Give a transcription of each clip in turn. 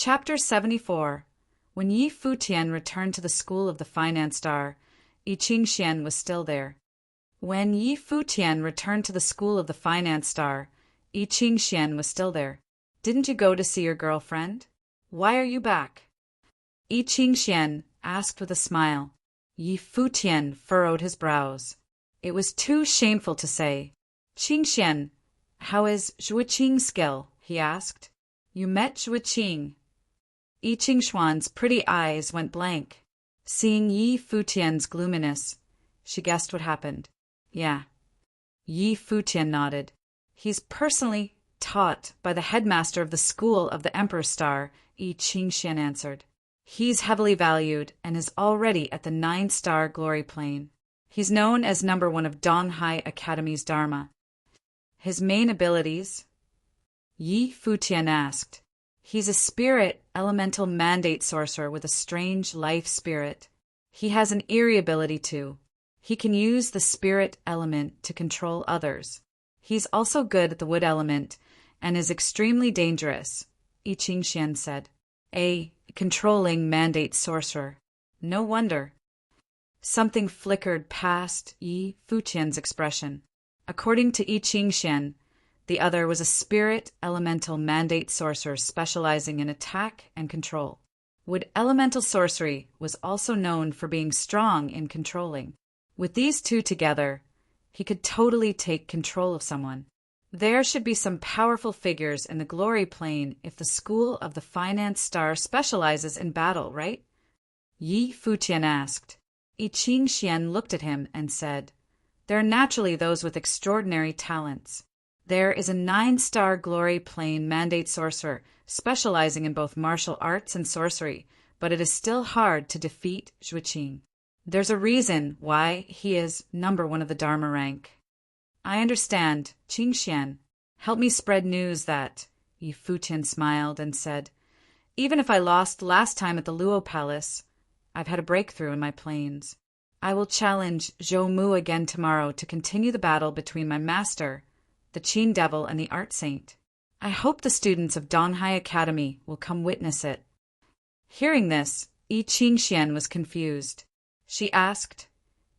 Chapter 74. When Yi Futian returned to the school of the finance star, Yi Qingxian was still there. When Yi Futian returned to the school of the finance star, Yi Qingxian was still there. Didn't you go to see your girlfriend? Why are you back? Yi Qingxian asked with a smile. Yi Futian furrowed his brows. It was too shameful to say. Qingxian, how is Zhuqing's skill? He asked. You met Zhuqing. Yi Qingxuan's pretty eyes went blank. Seeing Yi Futian's gloominess, she guessed what happened. Yeah. Yi Futian nodded. He's personally taught by the headmaster of the school of the Emperor Star, Yi Qingxian answered. He's heavily valued and is already at the 9-star glory plane. He's known as #1 of Donghai Academy's Dharma. His main abilities? Yi Futian asked. He's a spirit elemental mandate sorcerer with a strange life spirit. He has an eerie ability too. He can use the spirit element to control others. He's also good at the wood element and is extremely dangerous, Yi Qingxian said. A controlling mandate sorcerer. No wonder. Something flickered past Yi Futian's expression. According to Yi Qingxian, the other was a spirit elemental mandate sorcerer specializing in attack and control. Wood elemental sorcery was also known for being strong in controlling. With these two together, he could totally take control of someone. There should be some powerful figures in the glory plane if the school of the finance star specializes in battle, right? Yi Futian asked. Yi Qingxian looked at him and said, There are naturally those with extraordinary talents. There is a 9-star glory plane mandate sorcerer specializing in both martial arts and sorcery, but it is still hard to defeat Zhuqing. There's a reason why he is #1 of the Dharma rank. I understand, Qingxian. Help me spread news that, Yi Futian smiled and said, even if I lost last time at the Luo Palace, I've had a breakthrough in my planes. I will challenge Zhou Mu again tomorrow to continue the battle between my master, the Qin Devil, and the Art Saint. I hope the students of Donghai Academy will come witness it. Hearing this, Yi Qingxian was confused. She asked,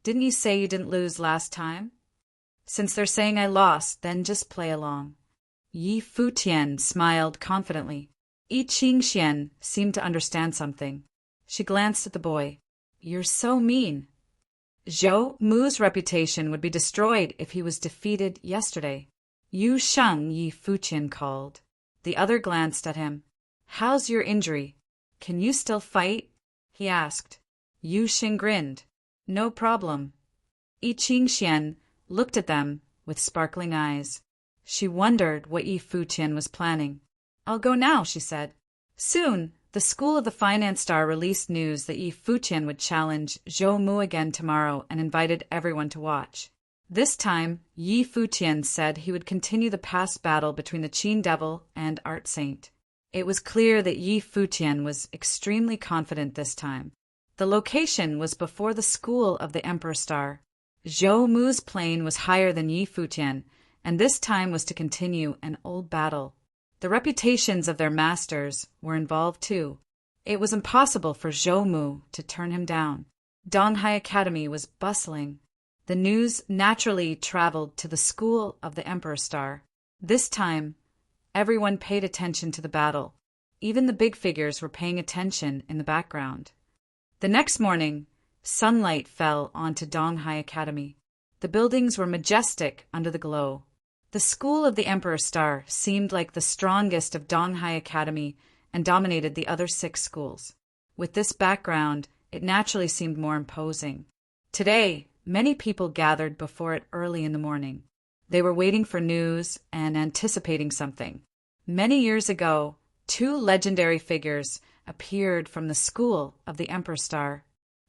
Didn't you say you didn't lose last time? Since they're saying I lost, then just play along. Yi Futian smiled confidently. Yi Qingxian seemed to understand something. She glanced at the boy. You're so mean. Zhou Mu's reputation would be destroyed if he was defeated yesterday. Yu Sheng, Yi Futian called. The other glanced at him. How's your injury? Can you still fight? He asked. Yu Sheng grinned. No problem. Yi Qingxian looked at them with sparkling eyes. She wondered what Yi Futian was planning. I'll go now, she said. Soon, the school of the finance star released news that Yi Futian would challenge Zhou Mu again tomorrow and invited everyone to watch. This time, Yi Futian said he would continue the past battle between the Qin Devil and Art Saint. It was clear that Yi Futian was extremely confident this time. The location was before the school of the Emperor Star. Zhou Mu's plane was higher than Yi Futian, and this time was to continue an old battle. The reputations of their masters were involved too. It was impossible for Zhou Mu to turn him down. Donghai Academy was bustling. The news naturally traveled to the school of the Emperor Star. This time, everyone paid attention to the battle. Even the big figures were paying attention in the background. The next morning, sunlight fell onto Donghai Academy. The buildings were majestic under the glow. The school of the Emperor Star seemed like the strongest of Donghai Academy and dominated the other 6 schools. With this background, it naturally seemed more imposing. Today, many people gathered before it early in the morning. They were waiting for news and anticipating something. Many years ago, 2 legendary figures appeared from the school of the Emperor Star.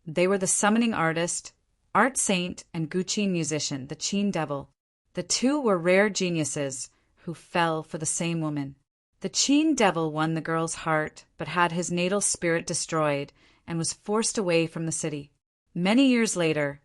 They were the summoning artist, Art Saint, and Guqin musician, the Qin Devil. The 2 were rare geniuses who fell for the same woman. The Qin Devil won the girl's heart, but had his natal spirit destroyed and was forced away from the city. Many years later,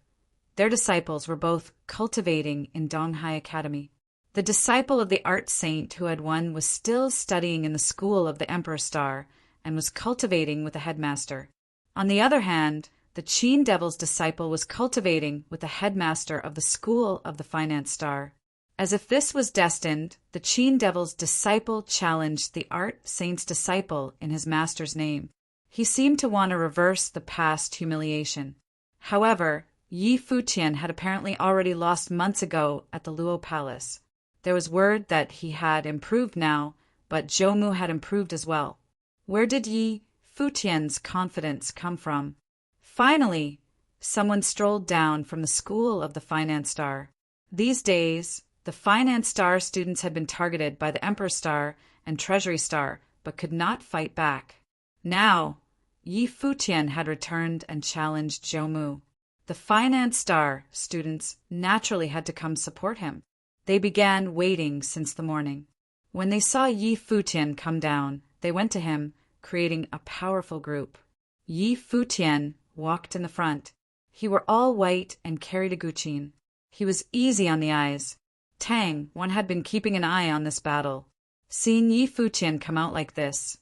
their disciples were both cultivating in Donghai Academy. The disciple of the Art Saint who had won was still studying in the school of the Emperor Star and was cultivating with the headmaster. On the other hand, the Qin Devil's disciple was cultivating with the headmaster of the School of the Finance Star. As if this was destined, the Qin Devil's disciple challenged the art saint's disciple in his master's name. He seemed to want to reverse the past humiliation. However, Yi Futian had apparently already lost months ago at the Luo Palace. There was word that he had improved now, but Zhou Mu had improved as well. Where did Yi Futian's confidence come from? Finally, someone strolled down from the School of the Finance Star. These days, the Finance Star students had been targeted by the Emperor Star and Treasury Star, but could not fight back. Now, Yi Futian had returned and challenged Zhou Mu. The Finance Star students naturally had to come support him. They began waiting since the morning. When they saw Yi Futian come down, they went to him, creating a powerful group. Yi Futian walked in the front. He wore all white and carried a guqin. He was easy on the eyes. Tang, one had been keeping an eye on this battle. Seeing Yi Futian come out like this,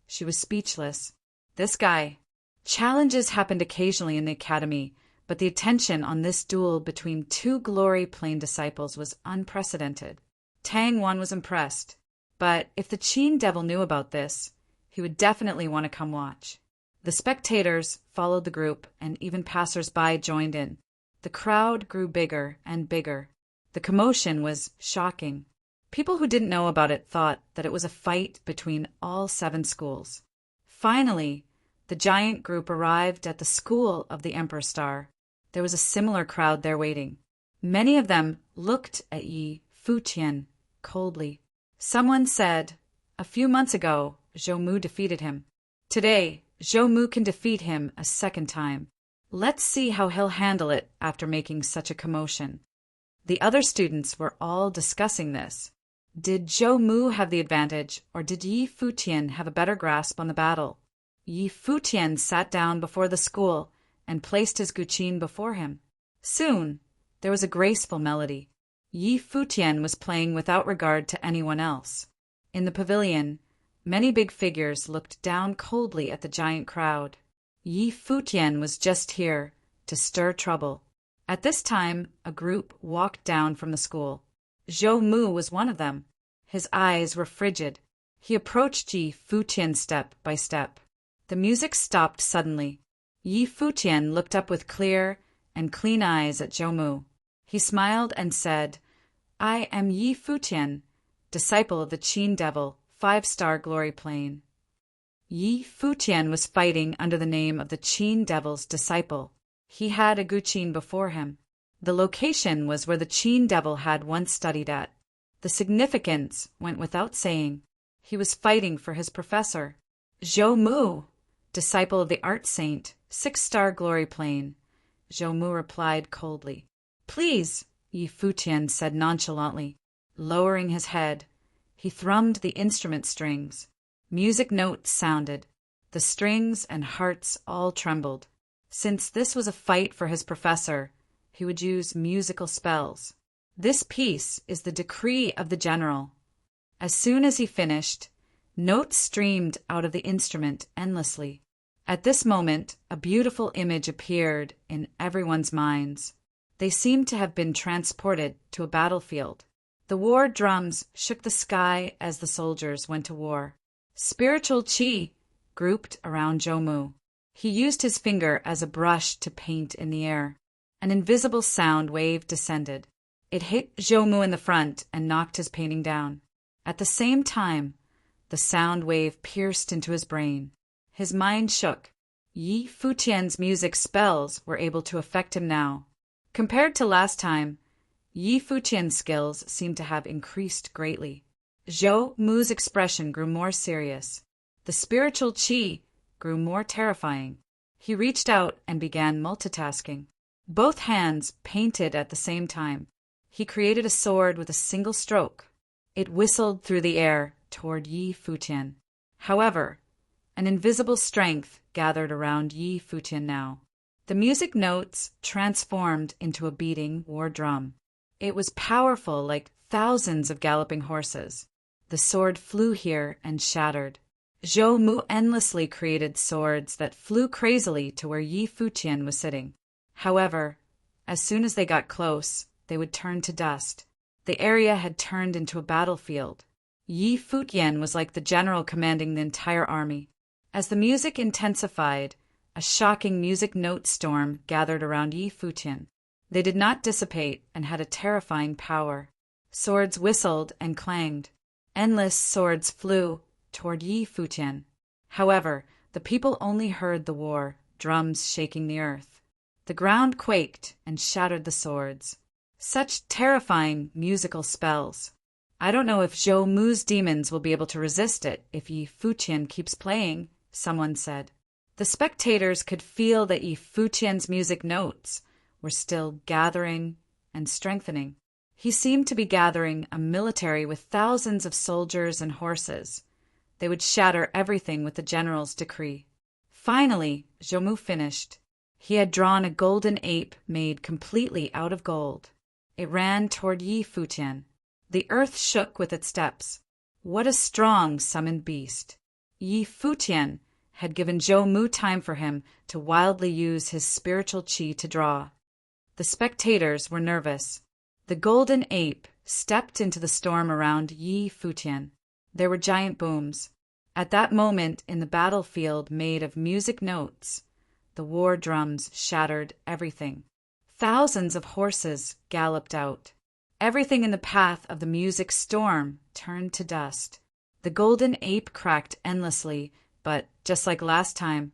she was speechless. This guy. Challenges happened occasionally in the academy, but the attention on this duel between two glory plane disciples was unprecedented. Tang Wan was impressed, but if the Qin Devil knew about this, he would definitely want to come watch. The spectators followed the group, and even passers-by joined in. The crowd grew bigger and bigger. The commotion was shocking. People who didn't know about it thought that it was a fight between all 7 schools. Finally, the giant group arrived at the School of the Emperor Star. There was a similar crowd there waiting. Many of them looked at Yi Futian coldly. Someone said, "A few months ago, Zhou Mu defeated him. Today, Zhou Mu can defeat him a second time. Let's see how he'll handle it after making such a commotion." The other students were all discussing this. Did Zhou Mu have the advantage, or did Yi Futian have a better grasp on the battle? Yi Futian sat down before the school and placed his guqin before him. Soon, there was a graceful melody. Yi Futian was playing without regard to anyone else. In the pavilion, many big figures looked down coldly at the giant crowd. Yi Futian was just here to stir trouble. At this time, a group walked down from the school. Zhou Mu was one of them. His eyes were frigid. He approached Yi Futian step by step. The music stopped suddenly. Yi Futian looked up with clear and clean eyes at Zhou Mu. He smiled and said, "I am Yi Futian, disciple of the Qin Devil, 5-star glory plane." Yi Futian was fighting under the name of the Qin Devil's disciple. He had a guqin before him. The location was where the Qin Devil had once studied at. The significance went without saying. He was fighting for his professor. "Zhou Mu, disciple of the art saint, 6-star glory plane," Zhou Mu replied coldly. "Please," Yi Futian said nonchalantly. Lowering his head, he thrummed the instrument strings. Music notes sounded. The strings and hearts all trembled. Since this was a fight for his professor, he would use musical spells. "This piece is the decree of the general." As soon as he finished, notes streamed out of the instrument endlessly. At this moment, a beautiful image appeared in everyone's minds. They seemed to have been transported to a battlefield. The war drums shook the sky as the soldiers went to war. Spiritual qi grouped around Zhou Mu. He used his finger as a brush to paint in the air. An invisible sound wave descended. It hit Zhou Mu in the front and knocked his painting down. At the same time, the sound wave pierced into his brain. His mind shook. Yi Futian's music spells were able to affect him now. Compared to last time, Yi Futian's skills seemed to have increased greatly. Zhou Mu's expression grew more serious. The spiritual qi grew more terrifying. He reached out and began multitasking. Both hands painted at the same time. He created a sword with a single stroke. It whistled through the air toward Yi Futian. However, an invisible strength gathered around Yi Futian now. The music notes transformed into a beating war drum. It was powerful, like thousands of galloping horses. The sword flew here and shattered. Zhou Mu endlessly created swords that flew crazily to where Yi Futian was sitting. However, as soon as they got close, they would turn to dust. The area had turned into a battlefield. Yi Futian was like the general commanding the entire army. As the music intensified, a shocking music note storm gathered around Yi Futian. They did not dissipate and had a terrifying power. Swords whistled and clanged. Endless swords flew toward Yi Futian. However, the people only heard the war, drums shaking the earth. The ground quaked and shattered the swords. Such terrifying musical spells. I don't know if Zhou Mu's demons will be able to resist it if Yi Futian keeps playing, someone said. The spectators could feel that Yi Futian's music notes were still gathering and strengthening. He seemed to be gathering a military with thousands of soldiers and horses. They would shatter everything with the general's decree. Finally, Zhou Mu finished. He had drawn a golden ape made completely out of gold. It ran toward Yi Futian. The earth shook with its steps. What a strong summoned beast! Yi Futian had given Zhou Mu time for him to wildly use his spiritual qi to draw. The spectators were nervous. The golden ape stepped into the storm around Yi Futian. There were giant booms. At that moment, in the battlefield made of music notes, the war drums shattered everything. Thousands of horses galloped out. Everything in the path of the music storm turned to dust. The golden ape cracked endlessly, but, just like last time,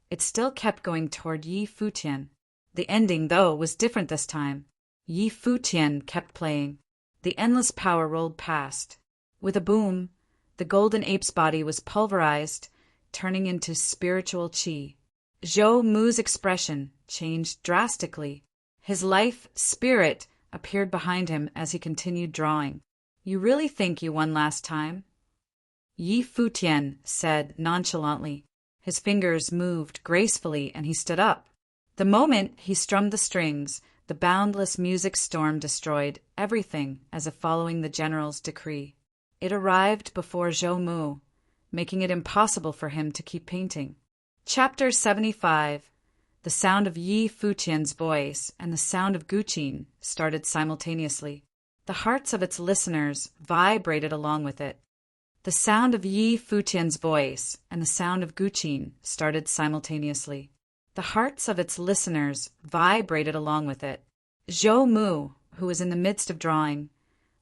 it still kept going toward Yi Futian. The ending, though, was different this time. Yi Futian kept playing. The endless power rolled past. With a boom, the golden ape's body was pulverized, turning into spiritual qi. Zhou Mu's expression changed drastically. His life spirit appeared behind him as he continued drawing. "You really think you won last time?" Yi Futian said nonchalantly. His fingers moved gracefully and he stood up. The moment he strummed the strings, the boundless music storm destroyed everything as if following the general's decree. It arrived before Zhou Mu, making it impossible for him to keep painting. Chapter 75. The sound of Yi Futian's voice and the sound of Guqin started simultaneously. The hearts of its listeners vibrated along with it. The sound of Yi Futian's voice and the sound of Guqin started simultaneously. The hearts of its listeners vibrated along with it. Zhou Mu, who was in the midst of drawing,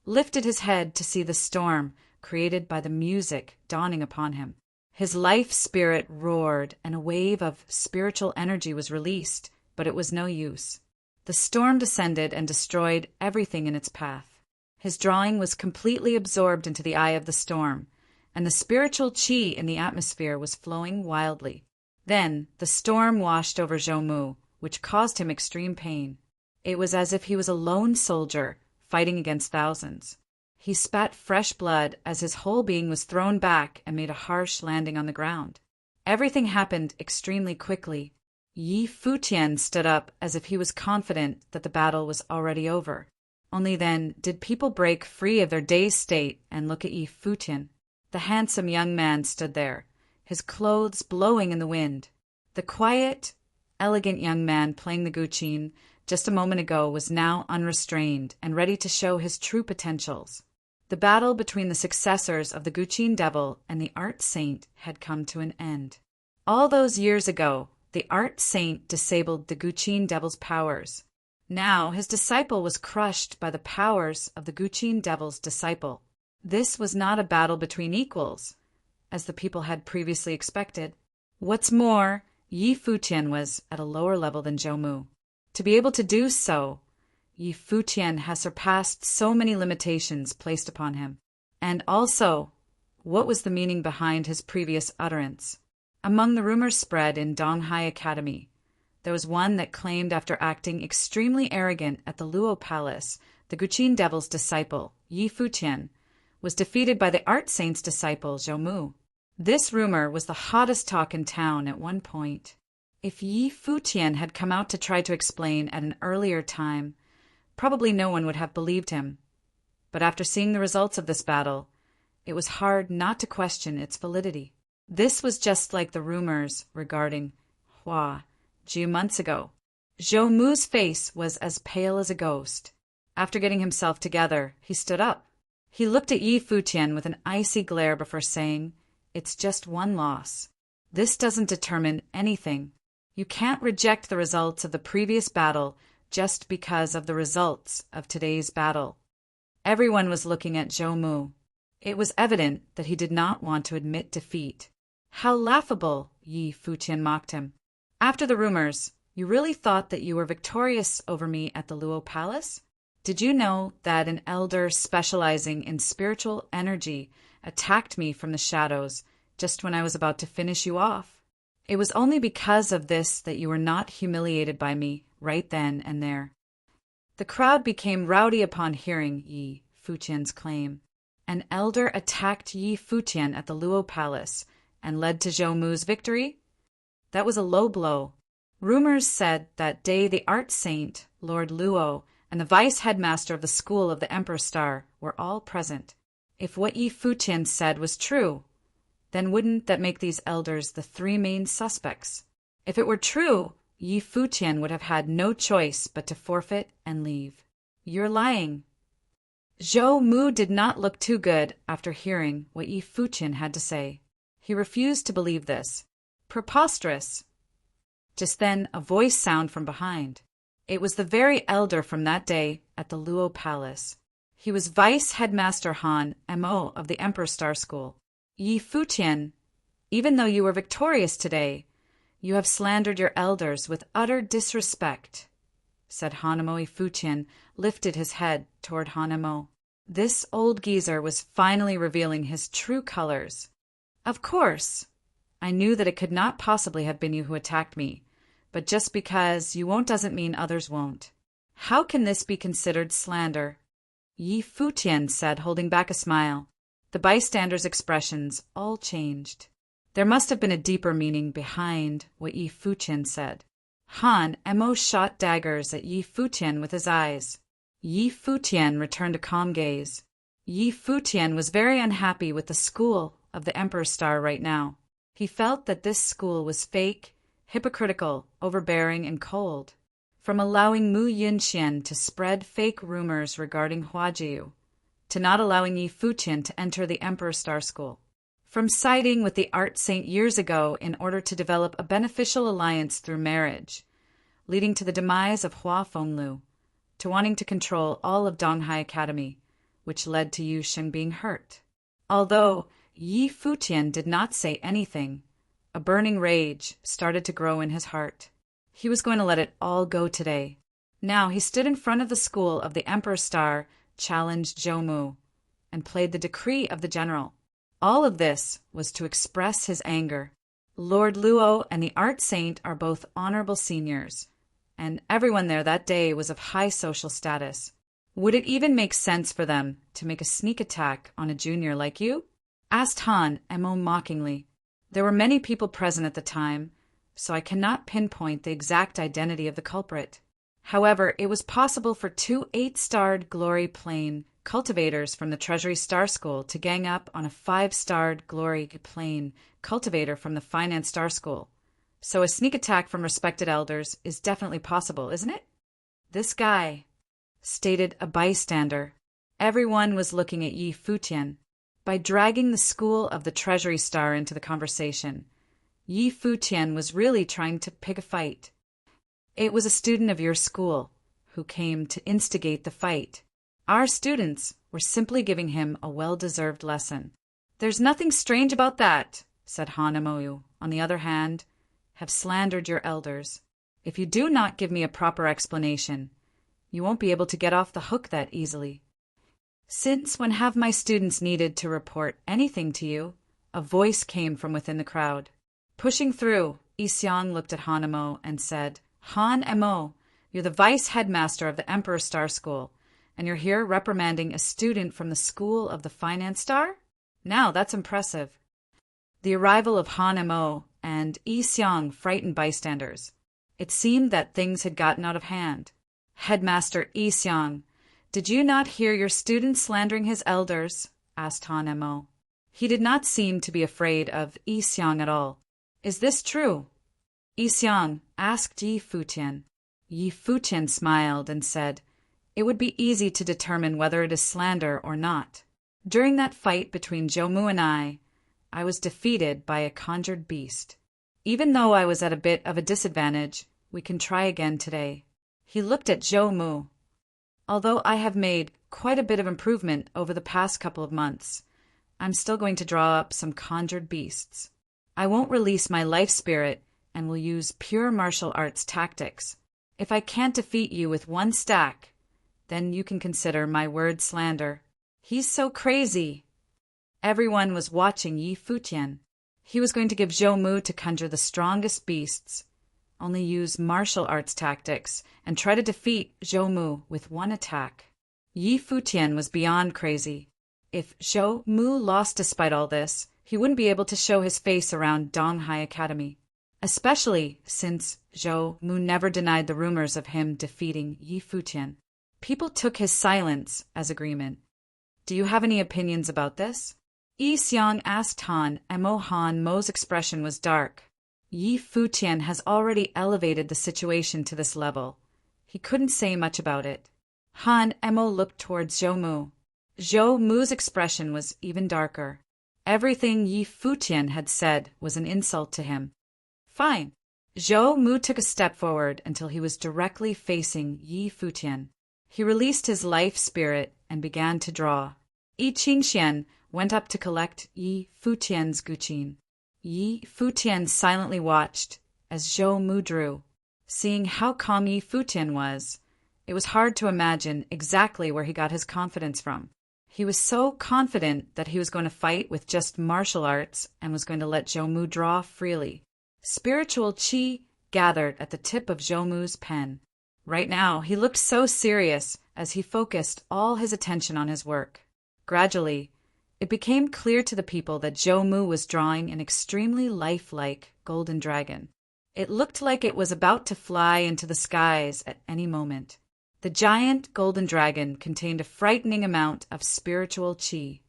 lifted his head to see the storm created by the music dawning upon him. His life spirit roared, and a wave of spiritual energy was released, but it was no use. The storm descended and destroyed everything in its path. His drawing was completely absorbed into the eye of the storm, and the spiritual qi in the atmosphere was flowing wildly. Then the storm washed over Zhou Mu, which caused him extreme pain. It was as if he was a lone soldier fighting against thousands. He spat fresh blood as his whole being was thrown back and made a harsh landing on the ground. Everything happened extremely quickly. Yi Futian stood up as if he was confident that the battle was already over. Only then did people break free of their dazed state and look at Yi Futian. The handsome young man stood there, his clothes blowing in the wind. The quiet, elegant young man playing the guqin just a moment ago was now unrestrained and ready to show his true potentials. The battle between the successors of the Guqin Devil and the Art Saint had come to an end. All those years ago, the Art Saint disabled the Guqin Devil's powers. Now his disciple was crushed by the powers of the Guqin Devil's disciple. This was not a battle between equals, as the people had previously expected. What's more, Yi Futian was at a lower level than Zhou Mu. To be able to do so, Yi Futian has surpassed so many limitations placed upon him. And also, what was the meaning behind his previous utterance? Among the rumors spread in Donghai Academy, there was one that claimed after acting extremely arrogant at the Luo Palace, the Guqin Devil's disciple, Yi Futian, was defeated by the Art Saint's disciple, Zhou Mu. This rumor was the hottest talk in town at one point. If Yi Futian had come out to try to explain at an earlier time, probably no one would have believed him. But after seeing the results of this battle, it was hard not to question its validity. This was just like the rumors regarding Hua Ju months ago. Zhou Mu's face was as pale as a ghost. After getting himself together, he stood up. He looked at Yi Futian with an icy glare before saying, "It's just one loss. This doesn't determine anything. You can't reject the results of the previous battle just because of the results of today's battle." Everyone was looking at Zhou Mu. It was evident that he did not want to admit defeat. "How laughable," Yi Futian mocked him. "After the rumors, you really thought that you were victorious over me at the Luo Palace? Did you know that an elder specializing in spiritual energy attacked me from the shadows just when I was about to finish you off? It was only because of this that you were not humiliated by me right then and there." The crowd became rowdy upon hearing Yi Futian's claim. An elder attacked Yi Futian at the Luo Palace and led to Zhou Mu's victory? That was a low blow. Rumors said that day the art saint, Lord Luo, and the vice headmaster of the school of the Emperor Star were all present. If what Yi Futian said was true, then wouldn't that make these elders the three main suspects? If it were true, Yi Futian would have had no choice but to forfeit and leave. "You're lying." Zhou Mu did not look too good after hearing what Yi Futian had to say. He refused to believe this. Preposterous. Just then a voice sounded from behind. It was the very elder from that day at the Luo Palace. He was Vice Headmaster Han Mo of the Emperor Star School. "Yi Futian, even though you were victorious today, you have slandered your elders with utter disrespect," said Hanamo. Yi Futian lifted his head toward Hanamo. This old geezer was finally revealing his true colors. "Of course, I knew that it could not possibly have been you who attacked me, but just because you won't doesn't mean others won't. How can this be considered slander?" Yi Futian said, holding back a smile. The bystanders' expressions all changed. There must have been a deeper meaning behind what Yi Futian said. Han Mo shot daggers at Yi Futian with his eyes. Yi Futian returned a calm gaze. Yi Futian was very unhappy with the school of the Emperor Star right now. He felt that this school was fake, hypocritical, overbearing, and cold. From allowing Mu Yunxian to spread fake rumors regarding Huajiu, to not allowing Yi Futian to enter the Emperor Star School. From siding with the art saint years ago in order to develop a beneficial alliance through marriage, leading to the demise of Hua Fenglu, to wanting to control all of Donghai Academy, which led to Yu Sheng being hurt. Although Yi Futian did not say anything, a burning rage started to grow in his heart. He was going to let it all go today. Now he stood in front of the school of the Emperor Star, challenged Zhou Mu, and played the decree of the general. All of this was to express his anger. Lord Luo and the art saint are both honorable seniors, and everyone there that day was of high social status. Would it even make sense for them to make a sneak attack on a junior like you? Asked Han Mo mockingly. There were many people present at the time, so I cannot pinpoint the exact identity of the culprit. However, it was possible for 2 8-starred Glory Plane cultivators from the Treasury Star School to gang up on a 5-starred Glory Plane cultivator from the Finance Star School. So a sneak attack from respected elders is definitely possible, isn't it? "This guy," stated a bystander. Everyone was looking at Yi Futian. By dragging the school of the Treasury Star into the conversation, Yi Futian was really trying to pick a fight. "It was a student of your school who came to instigate the fight. Our students were simply giving him a well-deserved lesson." "There's nothing strange about that," said Hanamoyu. "On the other hand, have slandered your elders. If you do not give me a proper explanation, you won't be able to get off the hook that easily." "Since when have my students needed to report anything to you?" A voice came from within the crowd. Pushing through, Yixiang looked at Hanamo and said, "Han Mo, you're the vice headmaster of the Emperor Star School, and you're here reprimanding a student from the school of the Finance Star? Now that's impressive." The arrival of Han Mo and Yixiang frightened bystanders. It seemed that things had gotten out of hand. "Headmaster Yixiang, did you not hear your student slandering his elders?" asked Han Mo. He did not seem to be afraid of Yi Xiang at all. Is this true? Yi Xiang asked Yi Futian. Yi Futian smiled and said, "It would be easy to determine whether it is slander or not. During that fight between Zhou Mu and I was defeated by a conjured beast. Even though I was at a bit of a disadvantage, we can try again today." He looked at Zhou Mu. "Although I have made quite a bit of improvement over the past couple of months, I'm still going to draw up some conjured beasts. I won't release my life spirit and will use pure martial arts tactics. If I can't defeat you with one stack, then you can consider my word slander." "He's so crazy." Everyone was watching Yi Futian. He was going to give Zhou Mu to conjure the strongest beasts, only use martial arts tactics, and try to defeat Zhou Mu with one attack. Yi Futian was beyond crazy. If Zhou Mu lost despite all this, he wouldn't be able to show his face around Donghai Academy, especially since Zhou Mu never denied the rumors of him defeating Yi Futian. People took his silence as agreement. "Do you have any opinions about this?" Yi Xiang asked Han Mo. Han Mo's expression was dark. Yi Futian has already elevated the situation to this level. He couldn't say much about it. Han Mo looked towards Zhou Mu. Zhou Mu's expression was even darker. Everything Yi Futian had said was an insult to him. "Fine." Zhou Mu took a step forward until he was directly facing Yi Futian. He released his life spirit and began to draw. Yi Qingxian went up to collect Yi Futian's guqin. Yi Futian silently watched as Zhou Mu drew. Seeing how calm Yi Futian was, it was hard to imagine exactly where he got his confidence from. He was so confident that he was going to fight with just martial arts and was going to let Zhou Mu draw freely. Spiritual qi gathered at the tip of Zhou Mu's pen. Right now, he looked so serious as he focused all his attention on his work. Gradually, it became clear to the people that Zhou Mu was drawing an extremely lifelike golden dragon. It looked like it was about to fly into the skies at any moment. The giant golden dragon contained a frightening amount of spiritual qi.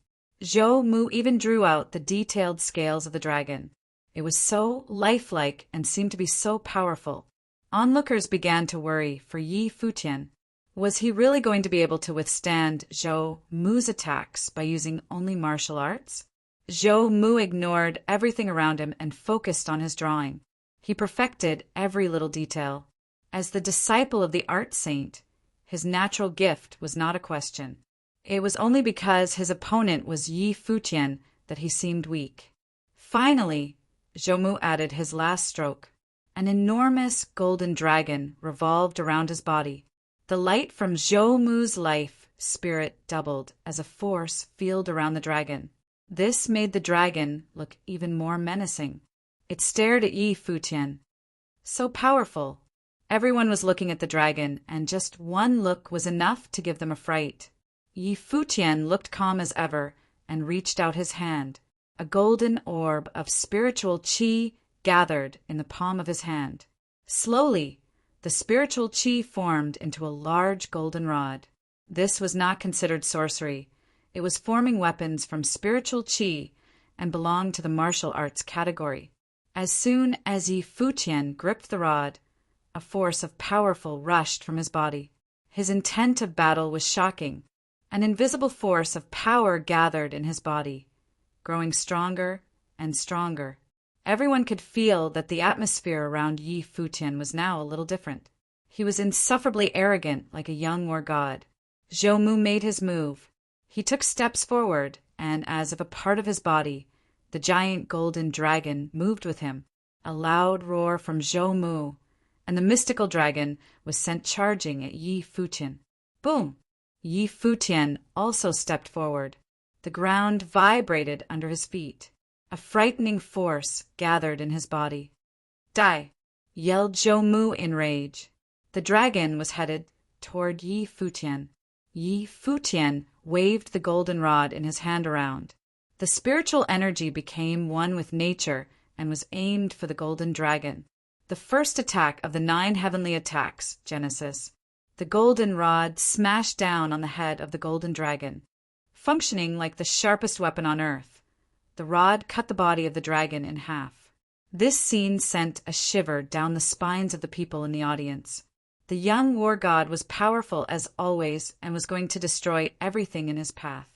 Zhou Mu even drew out the detailed scales of the dragon. It was so lifelike and seemed to be so powerful. Onlookers began to worry for Yi Futian. Was he really going to be able to withstand Zhou Mu's attacks by using only martial arts? Zhou Mu ignored everything around him and focused on his drawing. He perfected every little detail. As the disciple of the art saint, his natural gift was not a question. It was only because his opponent was Yi Futian that he seemed weak. Finally, Zhou Mu added his last stroke. An enormous golden dragon revolved around his body. The light from Zhou Mu's life spirit doubled as a force field around the dragon. This made the dragon look even more menacing. It stared at Yi Futian. So powerful. Everyone was looking at the dragon, and just one look was enough to give them a fright. Yi Futian looked calm as ever and reached out his hand. A golden orb of spiritual qi gathered in the palm of his hand. Slowly, the spiritual qi formed into a large golden rod. This was not considered sorcery. It was forming weapons from spiritual qi and belonged to the martial arts category. As soon as Yi Futian gripped the rod, a force of powerful rushed from his body. His intent of battle was shocking. An invisible force of power gathered in his body, growing stronger and stronger. Everyone could feel that the atmosphere around Yi Futian was now a little different. He was insufferably arrogant, like a young war god. Zhou Mu made his move. He took steps forward, and as if a part of his body, the giant golden dragon moved with him. A loud roar from Zhou Mu, and the mystical dragon was sent charging at Yi Futian. Boom! Yi Futian also stepped forward. The ground vibrated under his feet. A frightening force gathered in his body. "Die!" yelled Zhou Mu in rage. The dragon was headed toward Yi Futian. Yi Futian waved the golden rod in his hand around. The spiritual energy became one with nature and was aimed for the golden dragon. The first attack of the 9 heavenly attacks, Genesis. The golden rod smashed down on the head of the golden dragon, functioning like the sharpest weapon on earth. The rod cut the body of the dragon in half. This scene sent a shiver down the spines of the people in the audience. The young war god was powerful as always and was going to destroy everything in his path.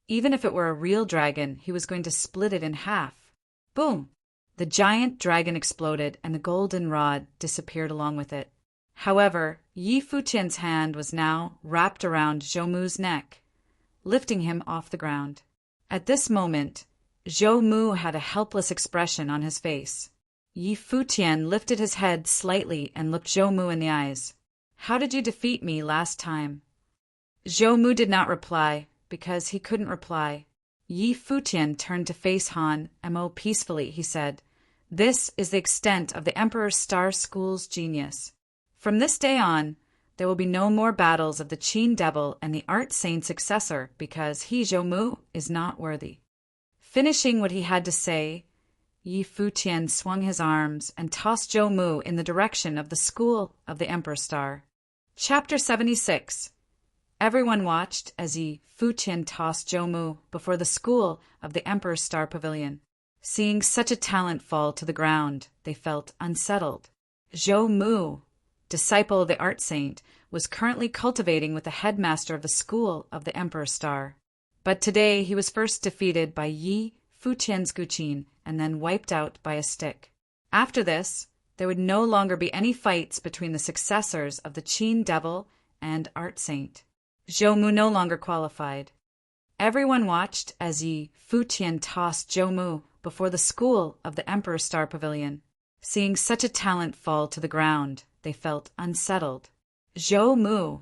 Even if it were a real dragon, he was going to split it in half. Boom! The giant dragon exploded and the golden rod disappeared along with it. However, Yi Futian's hand was now wrapped around Zhou Mu's neck, lifting him off the ground. At this moment, Zhou Mu had a helpless expression on his face. Yi Futian lifted his head slightly and looked Zhou Mu in the eyes. "How did you defeat me last time?" Zhou Mu did not reply, because he couldn't reply. Yi Futian turned to face Han Mo peacefully. He said, "This is the extent of the Emperor Star School's genius. From this day on, there will be no more battles of the Qin Devil and the Art Saint's successor because he, Zhou Mu, is not worthy." Finishing what he had to say, Yi Futian swung his arms and tossed Zhou Mu in the direction of the school of the Emperor Star. Chapter 76. Everyone watched as Yi Futian tossed Zhou Mu before the school of the Emperor Star Pavilion. Seeing such a talent fall to the ground, they felt unsettled. Zhou Mu, disciple of the Art Saint, was currently cultivating with the headmaster of the school of the Emperor Star. But today he was first defeated by Yi Futian's Guqin and then wiped out by a stick. After this, there would no longer be any fights between the successors of the Qin Devil and Art Saint. Zhou Mu no longer qualified. Everyone watched as Yi Futian tossed Zhou Mu before the school of the Emperor Star Pavilion. Seeing such a talent fall to the ground, they felt unsettled. Zhou Mu,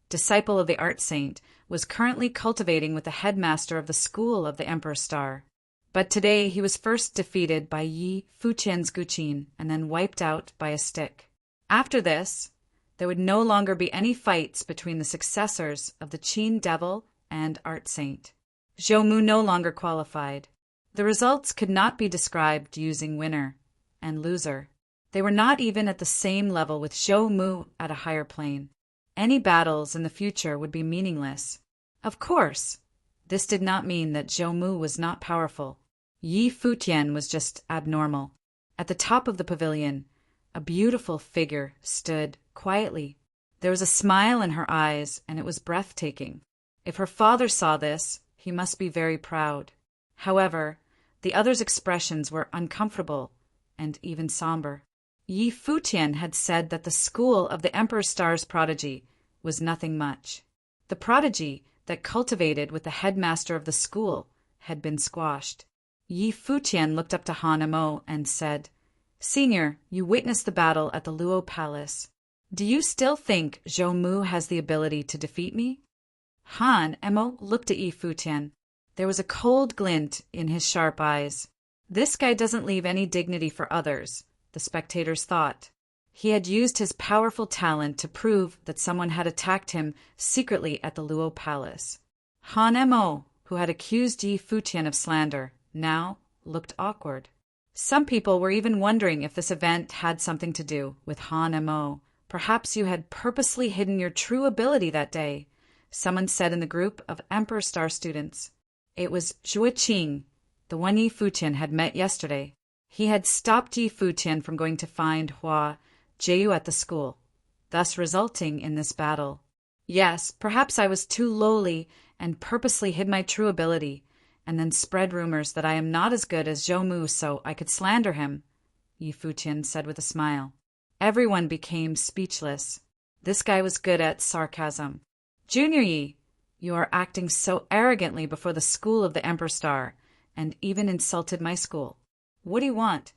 disciple of the Art Saint, was currently cultivating with the headmaster of the school of the Emperor Star. But today he was first defeated by Yi Futian's Guqin and then wiped out by a stick. After this, there would no longer be any fights between the successors of the Qin Devil and Art Saint. Zhou Mu no longer qualified. The results could not be described using winner and loser. They were not even at the same level with Zhou Mu at a higher plane. Any battles in the future would be meaningless. Of course, this did not mean that Zhou Mu was not powerful. Yi Futian was just abnormal. At the top of the pavilion, a beautiful figure stood quietly. There was a smile in her eyes, and it was breathtaking. If her father saw this, he must be very proud. However, the others' expressions were uncomfortable and even somber. Yi Futian had said that the school of the Emperor Star's prodigy was nothing much. The prodigy that cultivated with the headmaster of the school had been squashed. Yi Futian looked up to Han Mo and said, "Senior, you witnessed the battle at the Luo Palace. Do you still think Zhou Mu has the ability to defeat me?" Han Mo looked at Yi Futian. There was a cold glint in his sharp eyes. This guy doesn't leave any dignity for others, the spectators thought. He had used his powerful talent to prove that someone had attacked him secretly at the Luo Palace. Han Mo, who had accused Yi Futian of slander, now looked awkward. Some people were even wondering if this event had something to do with Han Mo. "Perhaps you had purposely hidden your true ability that day," someone said in the group of Emperor Star students. It was Zhuo Qing, the one Yi Futian had met yesterday. He had stopped Yi Futian from going to find Hua Jiu at the school, thus resulting in this battle. Yes, perhaps I was too lowly and purposely hid my true ability, and then spread rumors that I am not as good as Zhou Mu so I could slander him, Yi Futian said with a smile. Everyone became speechless. This guy was good at sarcasm. "Junior Yi, you are acting so arrogantly before the school of the Emperor Star, and even insulted my school. What do you want?"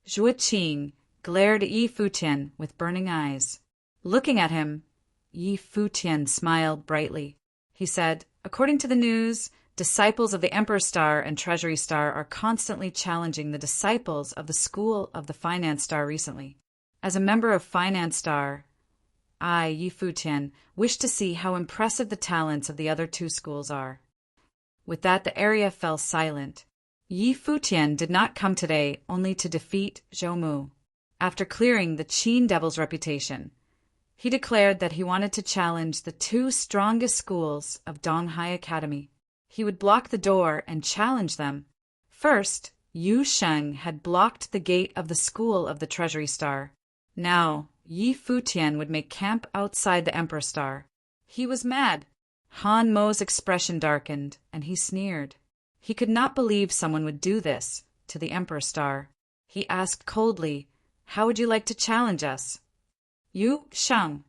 Zhuo Qing glared at Yi Futian with burning eyes. Looking at him, Yi Futian smiled brightly. He said, "According to the news, disciples of the Emperor Star and Treasury Star are constantly challenging the disciples of the School of the Finance Star recently. As a member of Finance Star, I, Yi Futian, wish to see how impressive the talents of the other two schools are." With that, the area fell silent. Yi Futian did not come today only to defeat Zhou Mu. After clearing the Qin Devil's reputation, he declared that he wanted to challenge the two strongest schools of Donghai Academy. He would block the door and challenge them. First, Yu Sheng had blocked the gate of the school of the Treasury Star. Now, Yi Futian would make camp outside the Emperor Star. He was mad. Han Mo's expression darkened, and he sneered. He could not believe someone would do this to the Emperor Star. He asked coldly, "How would you like to challenge us?" "Yu Sheng,"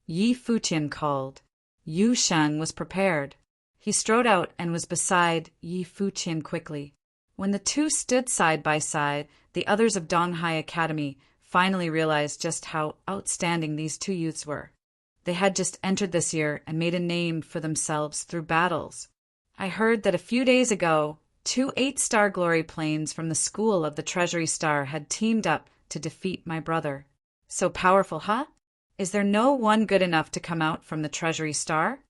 Yi Futian called. Yu Sheng was prepared. He strode out and was beside Yi Futian quickly. When the two stood side by side, the others of Donghai Academy finally realized just how outstanding these two youths were. They had just entered this year and made a name for themselves through battles. I heard that a few days ago, 2 8-star glory planes from the school of the Treasury Star had teamed up to defeat my brother. So powerful, huh? Is there no one good enough to come out from the Treasury Star?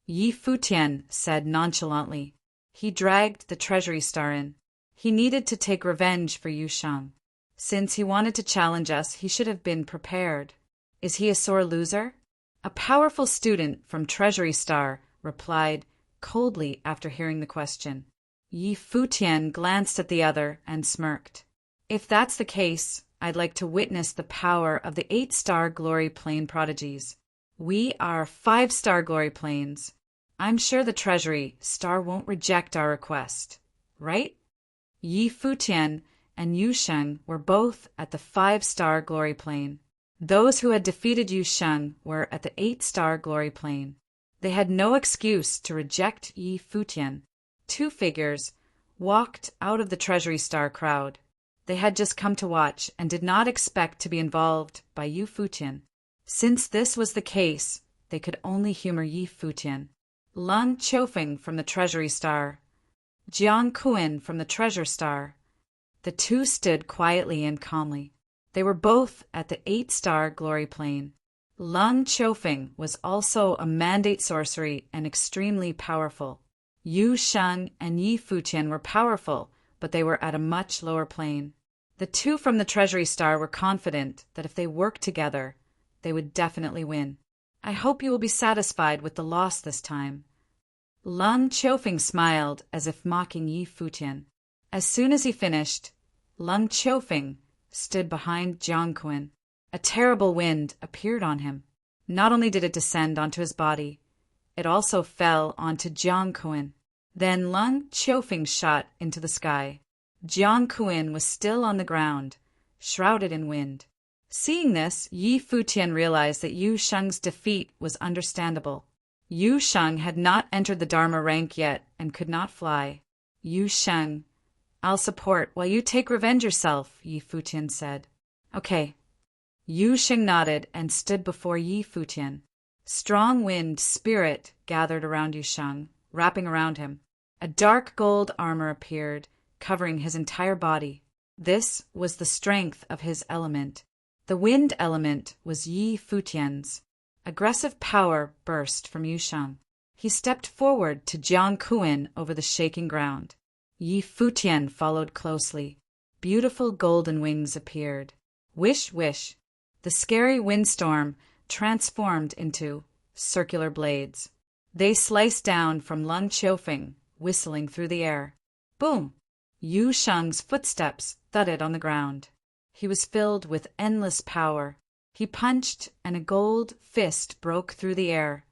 Yi Futian said nonchalantly. He dragged the Treasury Star in. He needed to take revenge for Yu Sheng. Since he wanted to challenge us, he should have been prepared. Is he a sore loser? A powerful student from Treasury Star replied coldly after hearing the question. Yi Futian glanced at the other and smirked. If that's the case, I'd like to witness the power of the 8-star glory plane prodigies. We are 5-star glory planes. I'm sure the Treasury Star won't reject our request, right? Yi Futian and Yu Sheng were both at the 5-star glory plane. Those who had defeated Yu Sheng were at the 8-star glory plane. They had no excuse to reject Yi Futian. Two figures walked out of the Treasury Star crowd. They had just come to watch and did not expect to be involved by Yi Futian. Since this was the case, they could only humor Yi Futian. Lun Chofeng from the Treasury Star, Jiang Kuan from the Treasure Star. The two stood quietly and calmly. They were both at the 8-star glory plane. Lun Chofeng was also a mandate sorcery and extremely powerful. Yu Sheng and Yi Futian were powerful, but they were at a much lower plane. The two from the Treasury Star were confident that if they worked together, they would definitely win. I hope you will be satisfied with the loss this time. Lun Chofeng smiled as if mocking Yi Futian. As soon as he finished, Lun Chofeng stood behind Jiang Kuan. A terrible wind appeared on him. Not only did it descend onto his body, it also fell onto Jiang Kuan. Then Lun Chofeng shot into the sky. Jiang Kuan was still on the ground, shrouded in wind. Seeing this, Yi Futian realized that Yu Sheng's defeat was understandable. Yu Sheng had not entered the Dharma rank yet and could not fly. Yu Sheng, I'll support while you take revenge yourself, Yi Futian said. Okay. Yu Sheng nodded and stood before Yi Futian. Strong wind spirit gathered around Yu Sheng, wrapping around him. A dark gold armor appeared, covering his entire body. This was the strength of his element. The wind element was Yi Futian's. Aggressive power burst from Yu Sheng. He stepped forward to Jiang Kuan over the shaking ground. Yi Futian followed closely. Beautiful golden wings appeared. Wish, wish. The scary windstorm transformed into circular blades. They sliced down from Lun Chofeng, whistling through the air. Boom! Yu Sheng's footsteps thudded on the ground. He was filled with endless power. He punched, and a gold fist broke through the air,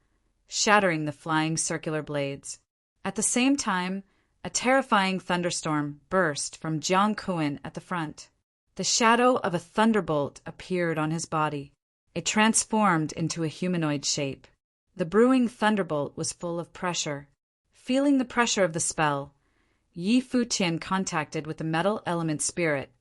shattering the flying circular blades. At the same time, a terrifying thunderstorm burst from Jiang Kuan at the front. The shadow of a thunderbolt appeared on his body. It transformed into a humanoid shape. The brewing thunderbolt was full of pressure. Feeling the pressure of the spell, Yi Futian contacted with the metal element spirit,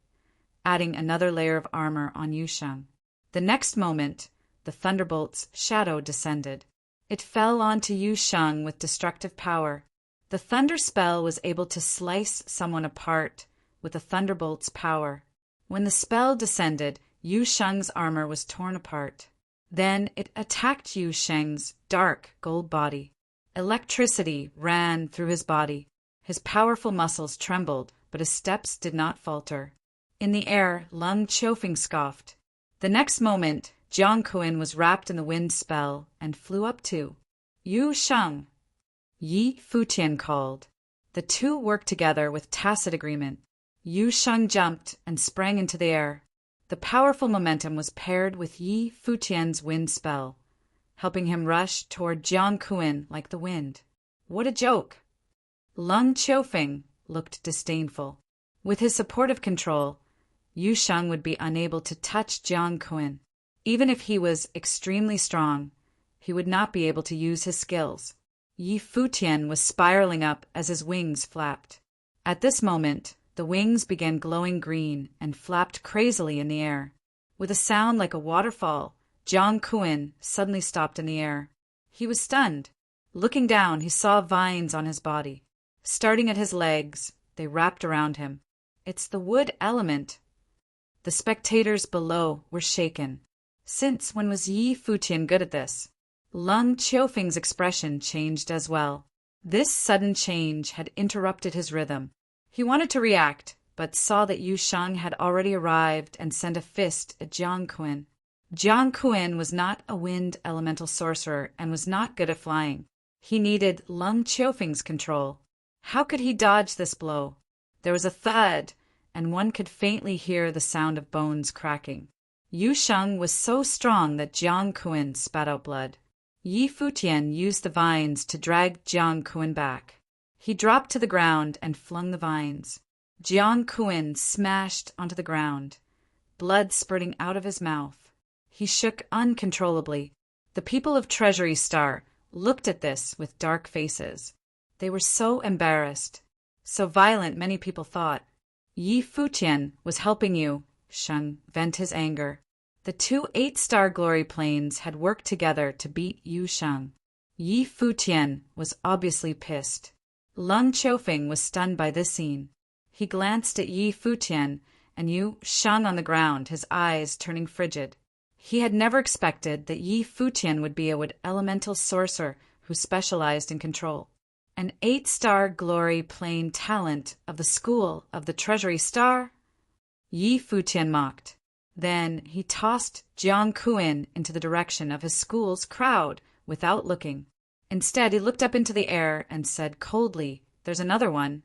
adding another layer of armor on Yu Sheng. The next moment, the thunderbolt's shadow descended. It fell onto Yu Sheng with destructive power. The thunder spell was able to slice someone apart with the thunderbolt's power. When the spell descended, Yu Sheng's armor was torn apart. Then it attacked Yu Sheng's dark gold body. Electricity ran through his body. His powerful muscles trembled, but his steps did not falter. In the air, Lun Chofeng scoffed. The next moment, Jiang Kuan was wrapped in the wind spell and flew up too. Yu Sheng, Yi Futian called. The two worked together with tacit agreement. Yu Sheng jumped and sprang into the air. The powerful momentum was paired with Yi Futian's wind spell, helping him rush toward Jiang Kuan like the wind. What a joke! Lung Qiufeng looked disdainful. With his supportive control, Yu Sheng would be unable to touch Jiang Kuan. Even if he was extremely strong, he would not be able to use his skills. Yi Futian was spiraling up as his wings flapped. At this moment, the wings began glowing green and flapped crazily in the air. With a sound like a waterfall, Jiang Kuan suddenly stopped in the air. He was stunned. Looking down, he saw vines on his body. Starting at his legs, they wrapped around him. It's the wood element. The spectators below were shaken. Since when was Yi Futian good at this? Lung Qiufeng's expression changed as well. This sudden change had interrupted his rhythm. He wanted to react, but saw that Yu Sheng had already arrived and sent a fist at Jiang Kuan. Jiang Kuan was not a wind elemental sorcerer and was not good at flying. He needed Lung Qiufeng's control. How could he dodge this blow? There was a thud, and one could faintly hear the sound of bones cracking. Yu Sheng was so strong that Jiang Kuan spat out blood. Yi Futian used the vines to drag Jiang Kuan back. He dropped to the ground and flung the vines. Jiang Kuan smashed onto the ground, blood spurting out of his mouth. He shook uncontrollably. The people of Treasury Star looked at this with dark faces. They were so embarrassed, so violent many people thought. Yi Futian was helping Yu Sheng vent his anger. The two 8-star glory planes had worked together to beat Yu Sheng. Yi Futian was obviously pissed. Lung Qiufeng was stunned by this scene. He glanced at Yi Futian and Yu Sheng on the ground, his eyes turning frigid. He had never expected that Yi Futian would be a wood elemental sorcerer who specialized in control. An 8-star glory plane talent of the school of the Treasury Star? Yi Futian mocked. Then he tossed Jiang Kuan into the direction of his school's crowd without looking. Instead, he looked up into the air and said coldly, "There's another one."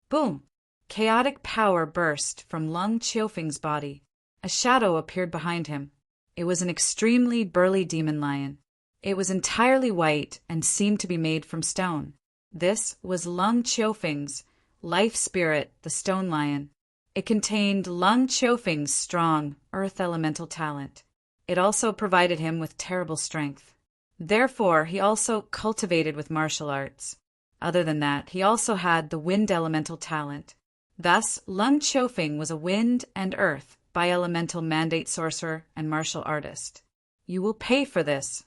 Boom! Chaotic power burst from Lung Qiufeng's body. A shadow appeared behind him. It was an extremely burly demon lion. It was entirely white and seemed to be made from stone. This was Lung Qiufeng's life spirit, the stone lion. It contained Lung Qiufeng's strong earth elemental talent. It also provided him with terrible strength. Therefore, he also cultivated with martial arts. Other than that, he also had the wind elemental talent. Thus, Lung Qiufeng was a wind and earth bi-elemental mandate sorcerer and martial artist. You will pay for this.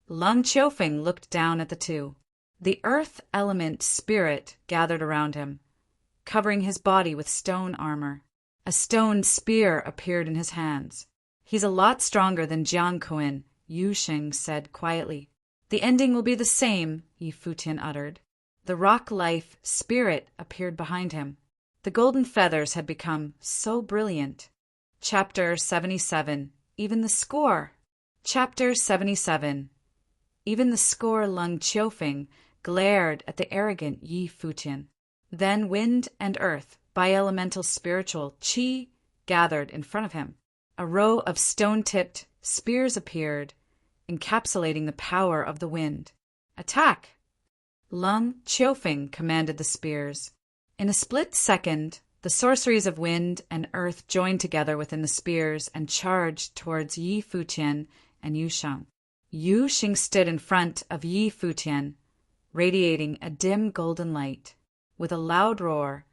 Lung Qiufeng looked down at the two. The earth element spirit gathered around him, covering his body with stone armor. A stone spear appeared in his hands. He's a lot stronger than Jiang Kuan, Yu Sheng said quietly. The ending will be the same, Yi Futian uttered. The rock life spirit appeared behind him. The golden feathers had become so brilliant. Chapter 77. Even the score. Chapter 77. Even the score Lung Qiufeng glared at the arrogant Yi Futian. Then wind and earth, bi-elemental spiritual qi, gathered in front of him. A row of stone-tipped spears appeared, encapsulating the power of the wind. Attack! Lung Qiufeng commanded the spears. In a split second, the sorceries of wind and earth joined together within the spears and charged towards Yi Futian and Yu Sheng. Yu Sheng stood in front of Yi Futian, radiating a dim golden light. With a loud roar,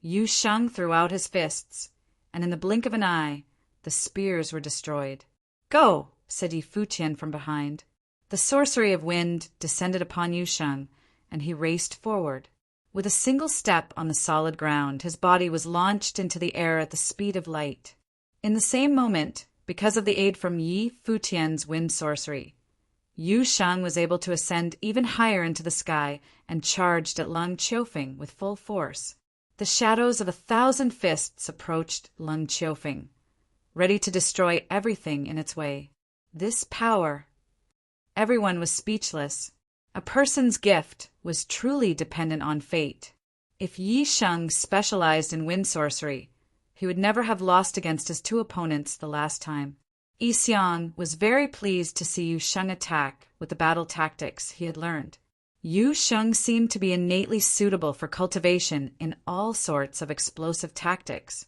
Yu Sheng threw out his fists, and in the blink of an eye, the spears were destroyed. Go, said Yi Futian from behind. The sorcery of wind descended upon Yu Sheng, and he raced forward. With a single step on the solid ground, his body was launched into the air at the speed of light. In the same moment, because of the aid from Yi Futian's wind sorcery, Yu Sheng was able to ascend even higher into the sky and charged at Lung Qiufeng with full force. The shadows of 1,000 fists approached Lung Qiufeng, ready to destroy everything in its way. This power. Everyone was speechless. A person's gift was truly dependent on fate. If Yi Sheng specialized in wind sorcery, he would never have lost against his two opponents the last time. Yi Xiang was very pleased to see Yu Sheng attack with the battle tactics he had learned. Yu Sheng seemed to be innately suitable for cultivation in all sorts of explosive tactics.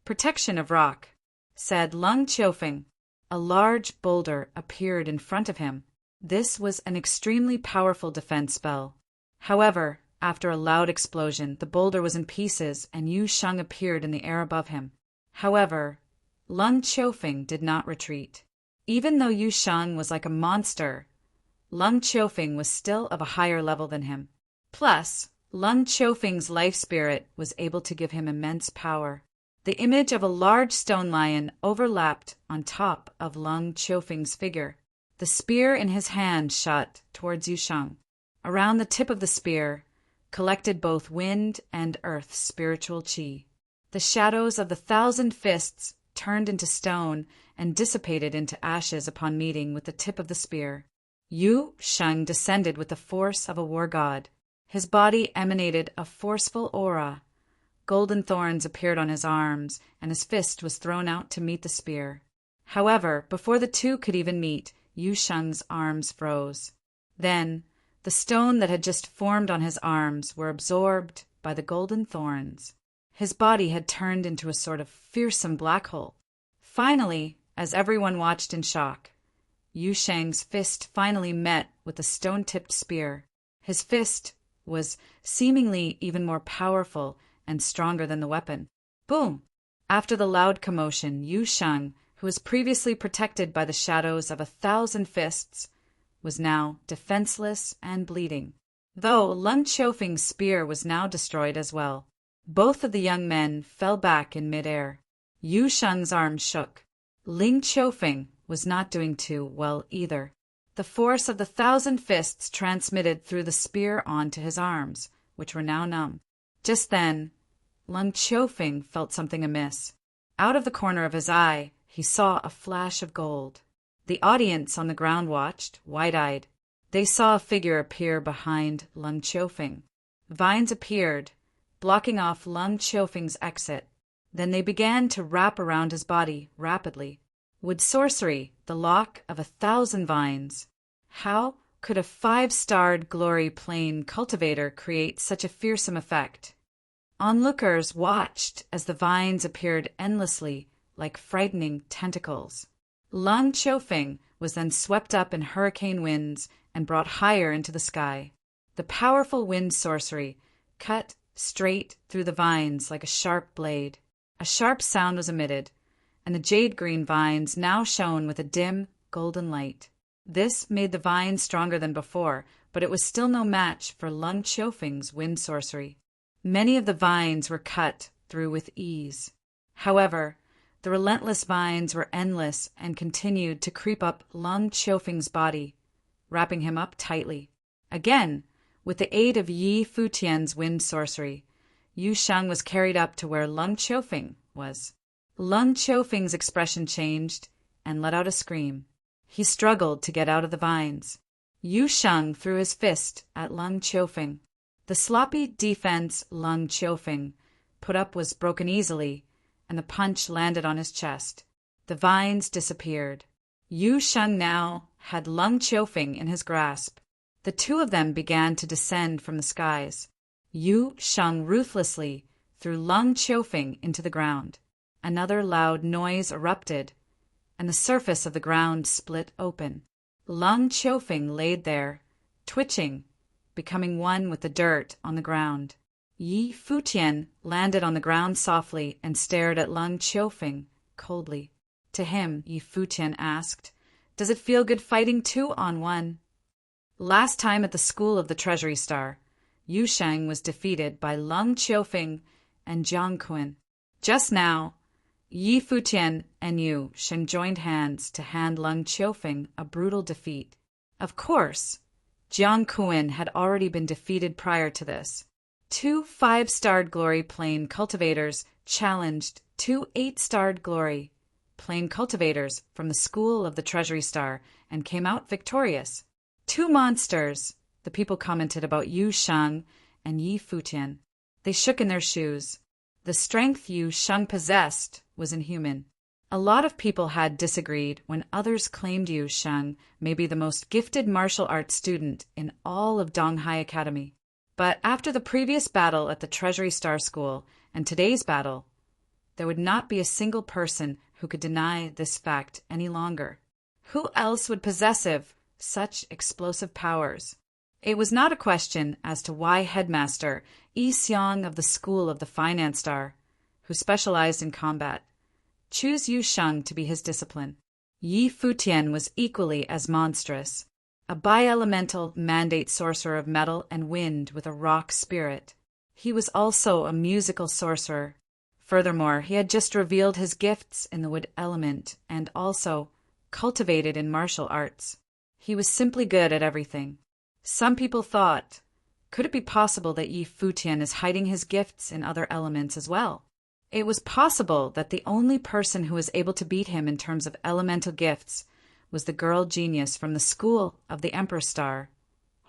Protection of rock, said Lung Qiufeng. A large boulder appeared in front of him. This was an extremely powerful defense spell. However, after a loud explosion, the boulder was in pieces and Yu Sheng appeared in the air above him. However, Lung Qiufeng did not retreat. Even though Yu Sheng was like a monster, Lung Qiufeng was still of a higher level than him. Plus, Lung Qiufeng's life spirit was able to give him immense power. The image of a large stone lion overlapped on top of Lung Qiufeng's figure. The spear in his hand shot towards Yu Sheng. Around the tip of the spear collected both wind and earth's spiritual qi. The shadows of the 1,000 fists turned into stone and dissipated into ashes upon meeting with the tip of the spear. Yu Sheng descended with the force of a war god. His body emanated a forceful aura. Golden thorns appeared on his arms, and his fist was thrown out to meet the spear. However, before the two could even meet, Yu Sheng's arms froze. Then, the stone that had just formed on his arms were absorbed by the golden thorns. His body had turned into a sort of fearsome black hole. Finally, as everyone watched in shock, Yu Sheng's fist finally met with the stone-tipped spear. His fist was seemingly even more powerful and stronger than the weapon. Boom! After the loud commotion, Yu Sheng, who was previously protected by the shadows of 1,000 fists, was now defenseless and bleeding. Though Lung Qiufeng's spear was now destroyed as well. Both of the young men fell back in midair. Yu Sheng's arm shook. Ling Qiufeng was not doing too well either. The force of the 1,000 fists transmitted through the spear onto his arms, which were now numb. Just then, Lung Qiufeng felt something amiss. Out of the corner of his eye, he saw a flash of gold. The audience on the ground watched, wide-eyed. They saw a figure appear behind Lung Qiufeng. Vines appeared, blocking off Lung Qiufeng's exit. Then they began to wrap around his body rapidly. Would sorcery, the lock of 1,000 vines? How could a 5-starred glory plane cultivator create such a fearsome effect? Onlookers watched as the vines appeared endlessly like frightening tentacles. Lung Qiufeng was then swept up in hurricane winds and brought higher into the sky. The powerful wind sorcery cut straight through the vines like a sharp blade. A sharp sound was emitted, and the jade-green vines now shone with a dim, golden light. This made the vines stronger than before, but it was still no match for Lung Qiufeng's wind sorcery. Many of the vines were cut through with ease. However, the relentless vines were endless and continued to creep up Lung Qiufeng's body, wrapping him up tightly. Again, with the aid of Yi Futian's wind sorcery, Yu Sheng was carried up to where Lung Qiufeng was. Lung Qiufeng's expression changed and let out a scream. He struggled to get out of the vines. Yu Sheng threw his fist at Lung Qiufeng. The sloppy defense Lung Qiufeng put up was broken easily, and the punch landed on his chest. The vines disappeared. Yu Sheng now had Lung Qiufeng in his grasp. The two of them began to descend from the skies. Yu Sheng ruthlessly threw Lung Qiufeng into the ground. Another loud noise erupted, and the surface of the ground split open. Lung Qiufeng laid there, twitching, becoming one with the dirt on the ground. Yi Futian landed on the ground softly and stared at Lung Qiufeng coldly. To him, Yi Futian asked, "Does it feel good fighting 2-on-1? Last time at the School of the Treasury Star, Yu Sheng was defeated by Lung Qiufeng and Jiang Kun. Just now, Yi Futian and Yu Sheng joined hands to hand Lung Qiufeng a brutal defeat. Of course, Jiang Kun had already been defeated prior to this. 2 5-starred glory plane cultivators challenged 2 8-starred glory plane cultivators from the School of the Treasury Star and came out victorious. 2 monsters, the people commented about Yu Sheng and Yi Futian. They shook in their shoes. The strength Yu Sheng possessed was inhuman. A lot of people had disagreed when others claimed Yu Sheng may be the most gifted martial arts student in all of Donghai Academy. But after the previous battle at the Treasury Star School and today's battle, there would not be a single person who could deny this fact any longer. Who else would possess such explosive powers? It was not a question as to why Headmaster Yi Xiang of the School of the Finance Star, who specialized in combat, chose Yu Sheng to be his discipline. Yi Futian was equally as monstrous, a bi-elemental mandate sorcerer of metal and wind with a rock spirit. He was also a musical sorcerer. Furthermore, he had just revealed his gifts in the wood element and also cultivated in martial arts. He was simply good at everything. Some people thought, could it be possible that Yi Futian is hiding his gifts in other elements as well? It was possible that the only person who was able to beat him in terms of elemental gifts was the girl genius from the school of the Emperor Star,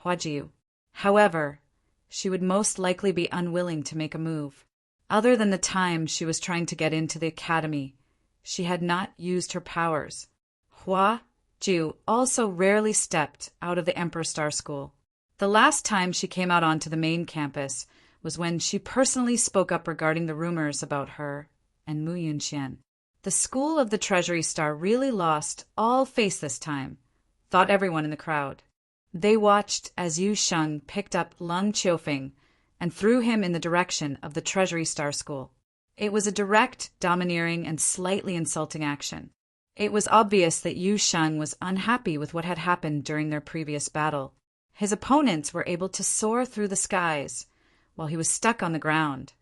Huajiu. However, she would most likely be unwilling to make a move. Other than the time she was trying to get into the academy, she had not used her powers. Huajiu also rarely stepped out of the Emperor Star School. The last time she came out onto the main campus was when she personally spoke up regarding the rumors about her and Mu Yunxian. The school of the Treasury Star really lost all face this time, thought everyone in the crowd. They watched as Yu Sheng picked up Lung Qiufeng and threw him in the direction of the Treasury Star School. It was a direct, domineering, and slightly insulting action. It was obvious that Yu Sheng was unhappy with what had happened during their previous battle. His opponents were able to soar through the skies, while he was stuck on the ground,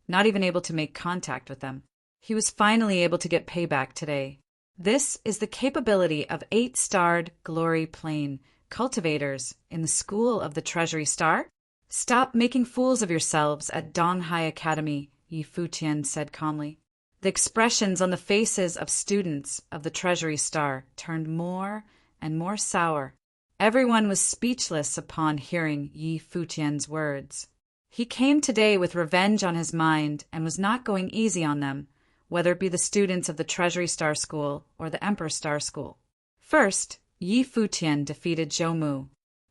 not even able to make contact with them. He was finally able to get payback today. This is the capability of 8-starred Glory Plane cultivators in the School of the Treasury Star. Stop making fools of yourselves at Donghai Academy, Yi Futian said calmly. The expressions on the faces of students of the Treasury Star turned more and more sour. Everyone was speechless upon hearing Yi Futian's words. He came today with revenge on his mind and was not going easy on them, whether it be the students of the Treasury Star School or the Emperor Star School. First, Yi Futian defeated Zhou Mu.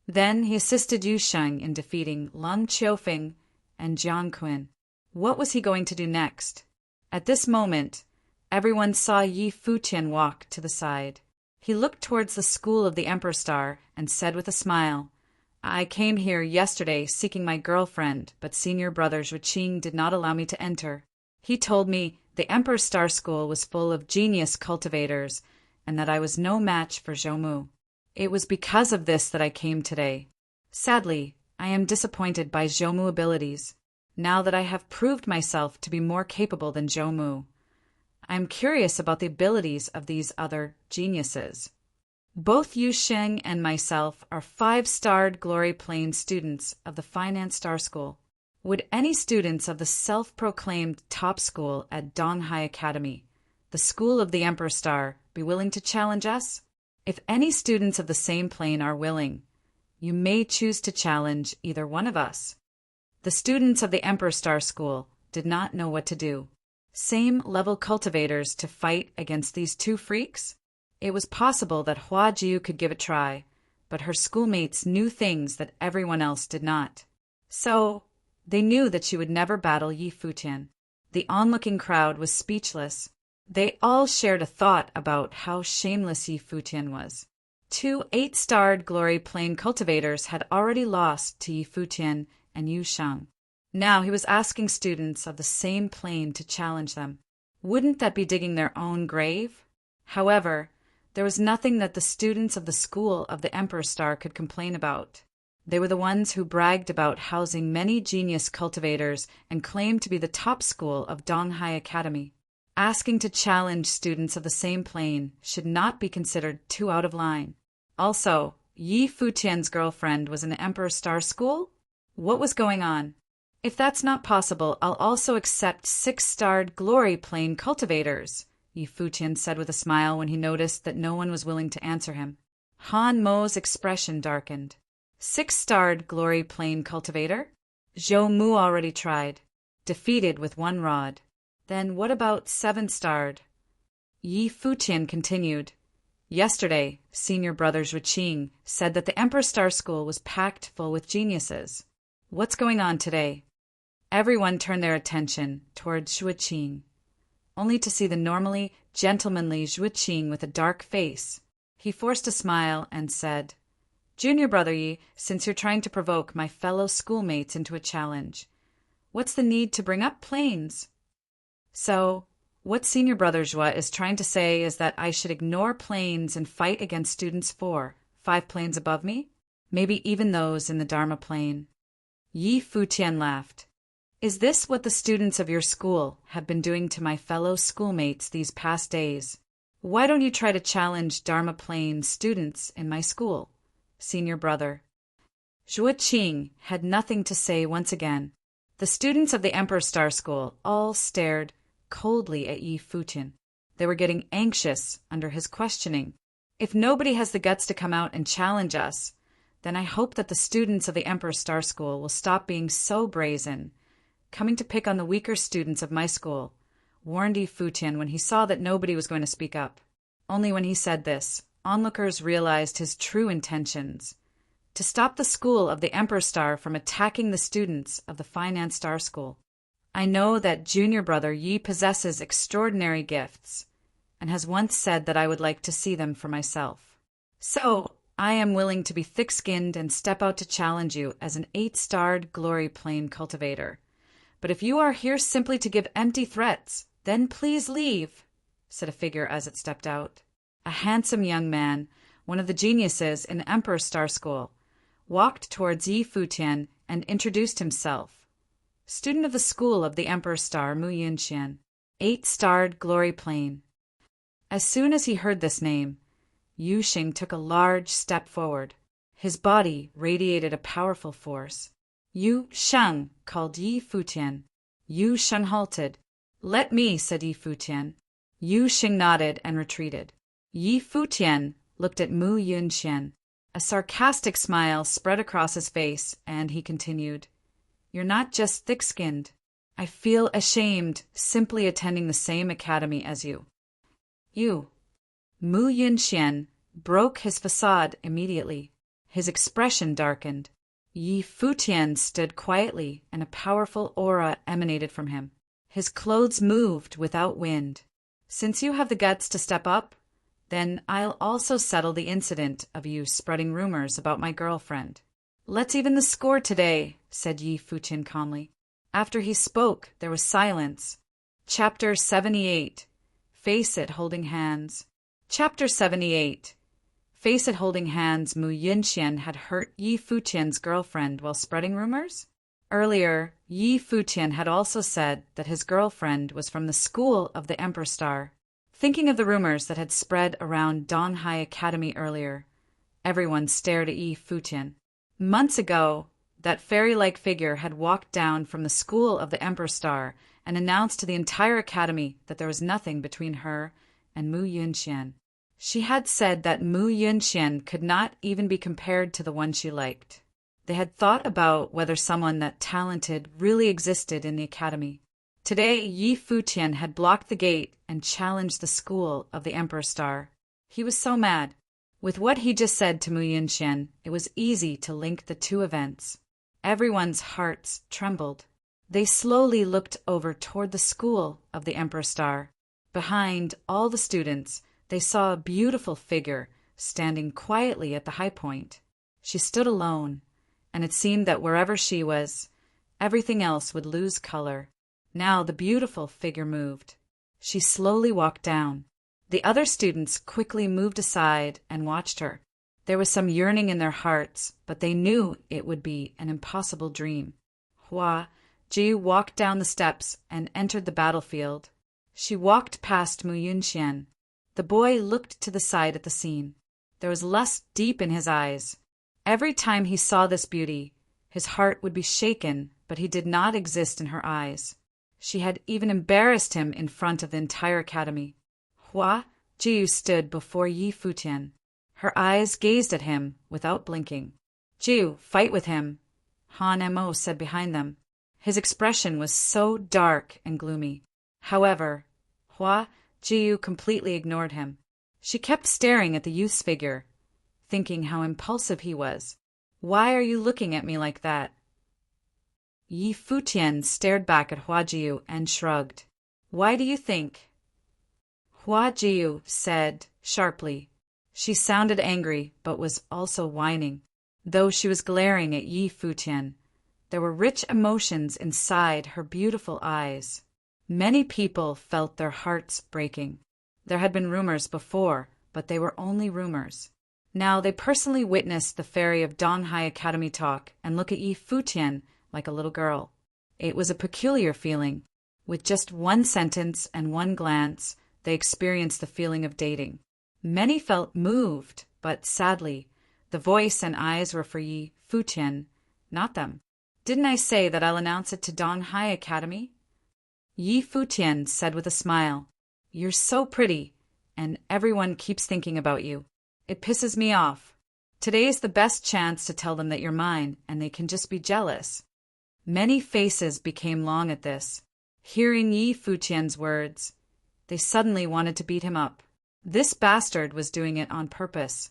Then he assisted Yu Sheng in defeating Lung Qiufeng and Jiang Qun. What was he going to do next? At this moment, everyone saw Yi Futian walk to the side. He looked towards the school of the Emperor Star and said with a smile, I came here yesterday seeking my girlfriend, but senior brother Zhuqing did not allow me to enter. He told me the Emperor Star School was full of genius cultivators and that I was no match for Zhou Mu. It was because of this that I came today. Sadly, I am disappointed by Zhou Mu abilities. Now that I have proved myself to be more capable than Zhou Mu, I am curious about the abilities of these other geniuses. Both Yu Sheng and myself are 5-starred Glory Plane students of the Finance Star School. Would any students of the self-proclaimed top school at Donghai Academy, the school of the Emperor Star, be willing to challenge us? If any students of the same plane are willing, you may choose to challenge either one of us. The students of the Emperor Star School did not know what to do. Same-level cultivators to fight against these two freaks? It was possible that Huajiu could give a try, but her schoolmates knew things that everyone else did not. So, they knew that she would never battle Yi Futian. The onlooking crowd was speechless. They all shared a thought about how shameless Yi Futian was. 2 8-starred Glory Plane cultivators had already lost to Yi Futian and Yu Sheng. Now he was asking students of the same plane to challenge them. Wouldn't that be digging their own grave? However, there was nothing that the students of the school of the Emperor Star could complain about. They were the ones who bragged about housing many genius cultivators and claimed to be the top school of Donghai Academy. Asking to challenge students of the same plane should not be considered too out of line. Also, Yi Futian's girlfriend was in the Emperor Star School? What was going on? If that's not possible, I'll also accept 6-starred Glory Plane cultivators, Yi Futian said with a smile when he noticed that no one was willing to answer him. Han Mo's expression darkened. 6-starred Glory Plane cultivator? Zhou Mu already tried, defeated with one rod. Then what about 7-starred? Yi Futian continued. Yesterday, senior brother Zhuqing said that the Emperor Star School was packed full with geniuses. What's going on today? Everyone turned their attention toward Zhuqing, only to see the normally gentlemanly Zhuqing with a dark face. He forced a smile and said, Junior brother Yi, since you're trying to provoke my fellow schoolmates into a challenge, what's the need to bring up planes? So, what senior brother Zhua is trying to say is that I should ignore planes and fight against students 5 planes above me? Maybe even those in the Dharma plane. Yi Futian laughed. Is this what the students of your school have been doing to my fellow schoolmates these past days? Why don't you try to challenge Dharma plane students in my school, senior brother? Zhuqing had nothing to say once again. The students of the Emperor Star School all stared coldly at Yi Futian. They were getting anxious under his questioning. If nobody has the guts to come out and challenge us, then I hope that the students of the Emperor Star School will stop being so brazen, coming to pick on the weaker students of my school, warned Yi Futian when he saw that nobody was going to speak up. Only when he said this, onlookers realized his true intentions: to stop the school of the Emperor Star from attacking the students of the Finance Star School. I know that junior brother Yi possesses extraordinary gifts, and has once said that I would like to see them for myself. So, I am willing to be thick-skinned and step out to challenge you as an 8-starred glory plane cultivator. But if you are here simply to give empty threats, then please leave, said a figure as it stepped out. A handsome young man, one of the geniuses in Emperor Star School, walked towards Yi Futian and introduced himself. Student of the school of the Emperor Star, Mu Yunxian, 8-starred glory plane. As soon as he heard this name, Yu Xing took a large step forward. His body radiated a powerful force. Yu Sheng called Yi Futian. Yu Sheng halted. Let me, said Yi Futian. Yu Xing nodded and retreated. Yi Futian looked at Mu Yunxian. A sarcastic smile spread across his face, and he continued, You're not just thick-skinned. I feel ashamed simply attending the same academy as you. You. Mu Yunxian broke his facade immediately. His expression darkened. Yi Futian stood quietly, and a powerful aura emanated from him. His clothes moved without wind. Since you have the guts to step up, then I'll also settle the incident of you spreading rumors about my girlfriend. Let's even the score today, said Yi Futian calmly. After he spoke, there was silence. Chapter 78. Face It Holding Hands. Chapter 78. Face It Holding Hands. Mu Yunxian had hurt Yi Futian's girlfriend while spreading rumors? Earlier, Yi Futian had also said that his girlfriend was from the school of the Emperor Star. Thinking of the rumors that had spread around Donghai Academy earlier, everyone stared at Yi Futian. Months ago, that fairy-like figure had walked down from the school of the Emperor Star and announced to the entire academy that there was nothing between her and Mu Yunxian. She had said that Mu Yunxian could not even be compared to the one she liked. They had thought about whether someone that talented really existed in the academy. Today, Yi Futian had blocked the gate and challenged the school of the Emperor Star. He was so mad. With what he just said to Mu Yunxian, it was easy to link the two events. Everyone's hearts trembled. They slowly looked over toward the school of the Emperor Star. Behind all the students, they saw a beautiful figure standing quietly at the high point. She stood alone, and it seemed that wherever she was, everything else would lose color. Now the beautiful figure moved. She slowly walked down. The other students quickly moved aside and watched her. There was some yearning in their hearts, but they knew it would be an impossible dream. Hua Ji walked down the steps and entered the battlefield. She walked past Mu Yunxian. The boy looked to the side at the scene. There was lust deep in his eyes. Every time he saw this beauty, his heart would be shaken, but he did not exist in her eyes. She had even embarrassed him in front of the entire academy. Hua Ji stood before Yi Futian. Her eyes gazed at him without blinking. Jiu, fight with him. Han Mo said behind them. His expression was so dark and gloomy. However, Hua Jiu completely ignored him. She kept staring at the youth's figure, thinking how impulsive he was. Why are you looking at me like that? Yi Futian stared back at Hua Jiu and shrugged. Why do you think? Hua Jiu said sharply. She sounded angry, but was also whining. Though she was glaring at Yi Futian, there were rich emotions inside her beautiful eyes. Many people felt their hearts breaking. There had been rumors before, but they were only rumors. Now they personally witnessed the fairy of Donghai Academy talk and look at Yi Futian like a little girl. It was a peculiar feeling. With just one sentence and one glance, they experienced the feeling of dating. Many felt moved, but sadly, the voice and eyes were for Yi Futian, not them. Didn't I say that I'll announce it to Donghai Academy? Yi Futian said with a smile. You're so pretty, and everyone keeps thinking about you. It pisses me off. Today's the best chance to tell them that you're mine, and they can just be jealous. Many faces became long at this. Hearing Yi Futian's words, they suddenly wanted to beat him up. This bastard was doing it on purpose.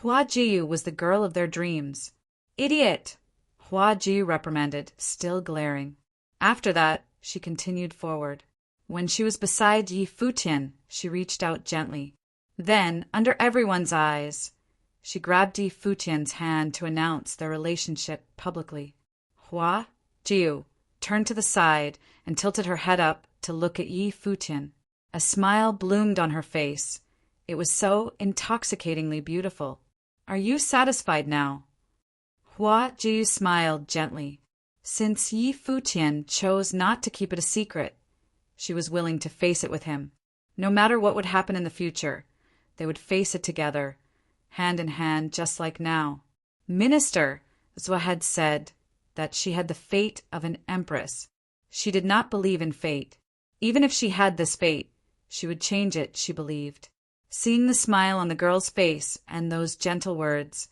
Hua Jiu was the girl of their dreams. Idiot! Hua Jiu reprimanded, still glaring. After that, she continued forward. When she was beside Yi Futian, she reached out gently. Then, under everyone's eyes, she grabbed Yi Futian's hand to announce their relationship publicly. Hua Jiu turned to the side and tilted her head up to look at Yi Futian. A smile bloomed on her face. It was so intoxicatingly beautiful. Are you satisfied now? Hua Jiu smiled gently. Since Yi Futian chose not to keep it a secret, she was willing to face it with him. No matter what would happen in the future, they would face it together, hand in hand, just like now. Minister Zhua had said that she had the fate of an empress. She did not believe in fate. Even if she had this fate, she would change it, she believed. Seeing the smile on the girl's face and those gentle words,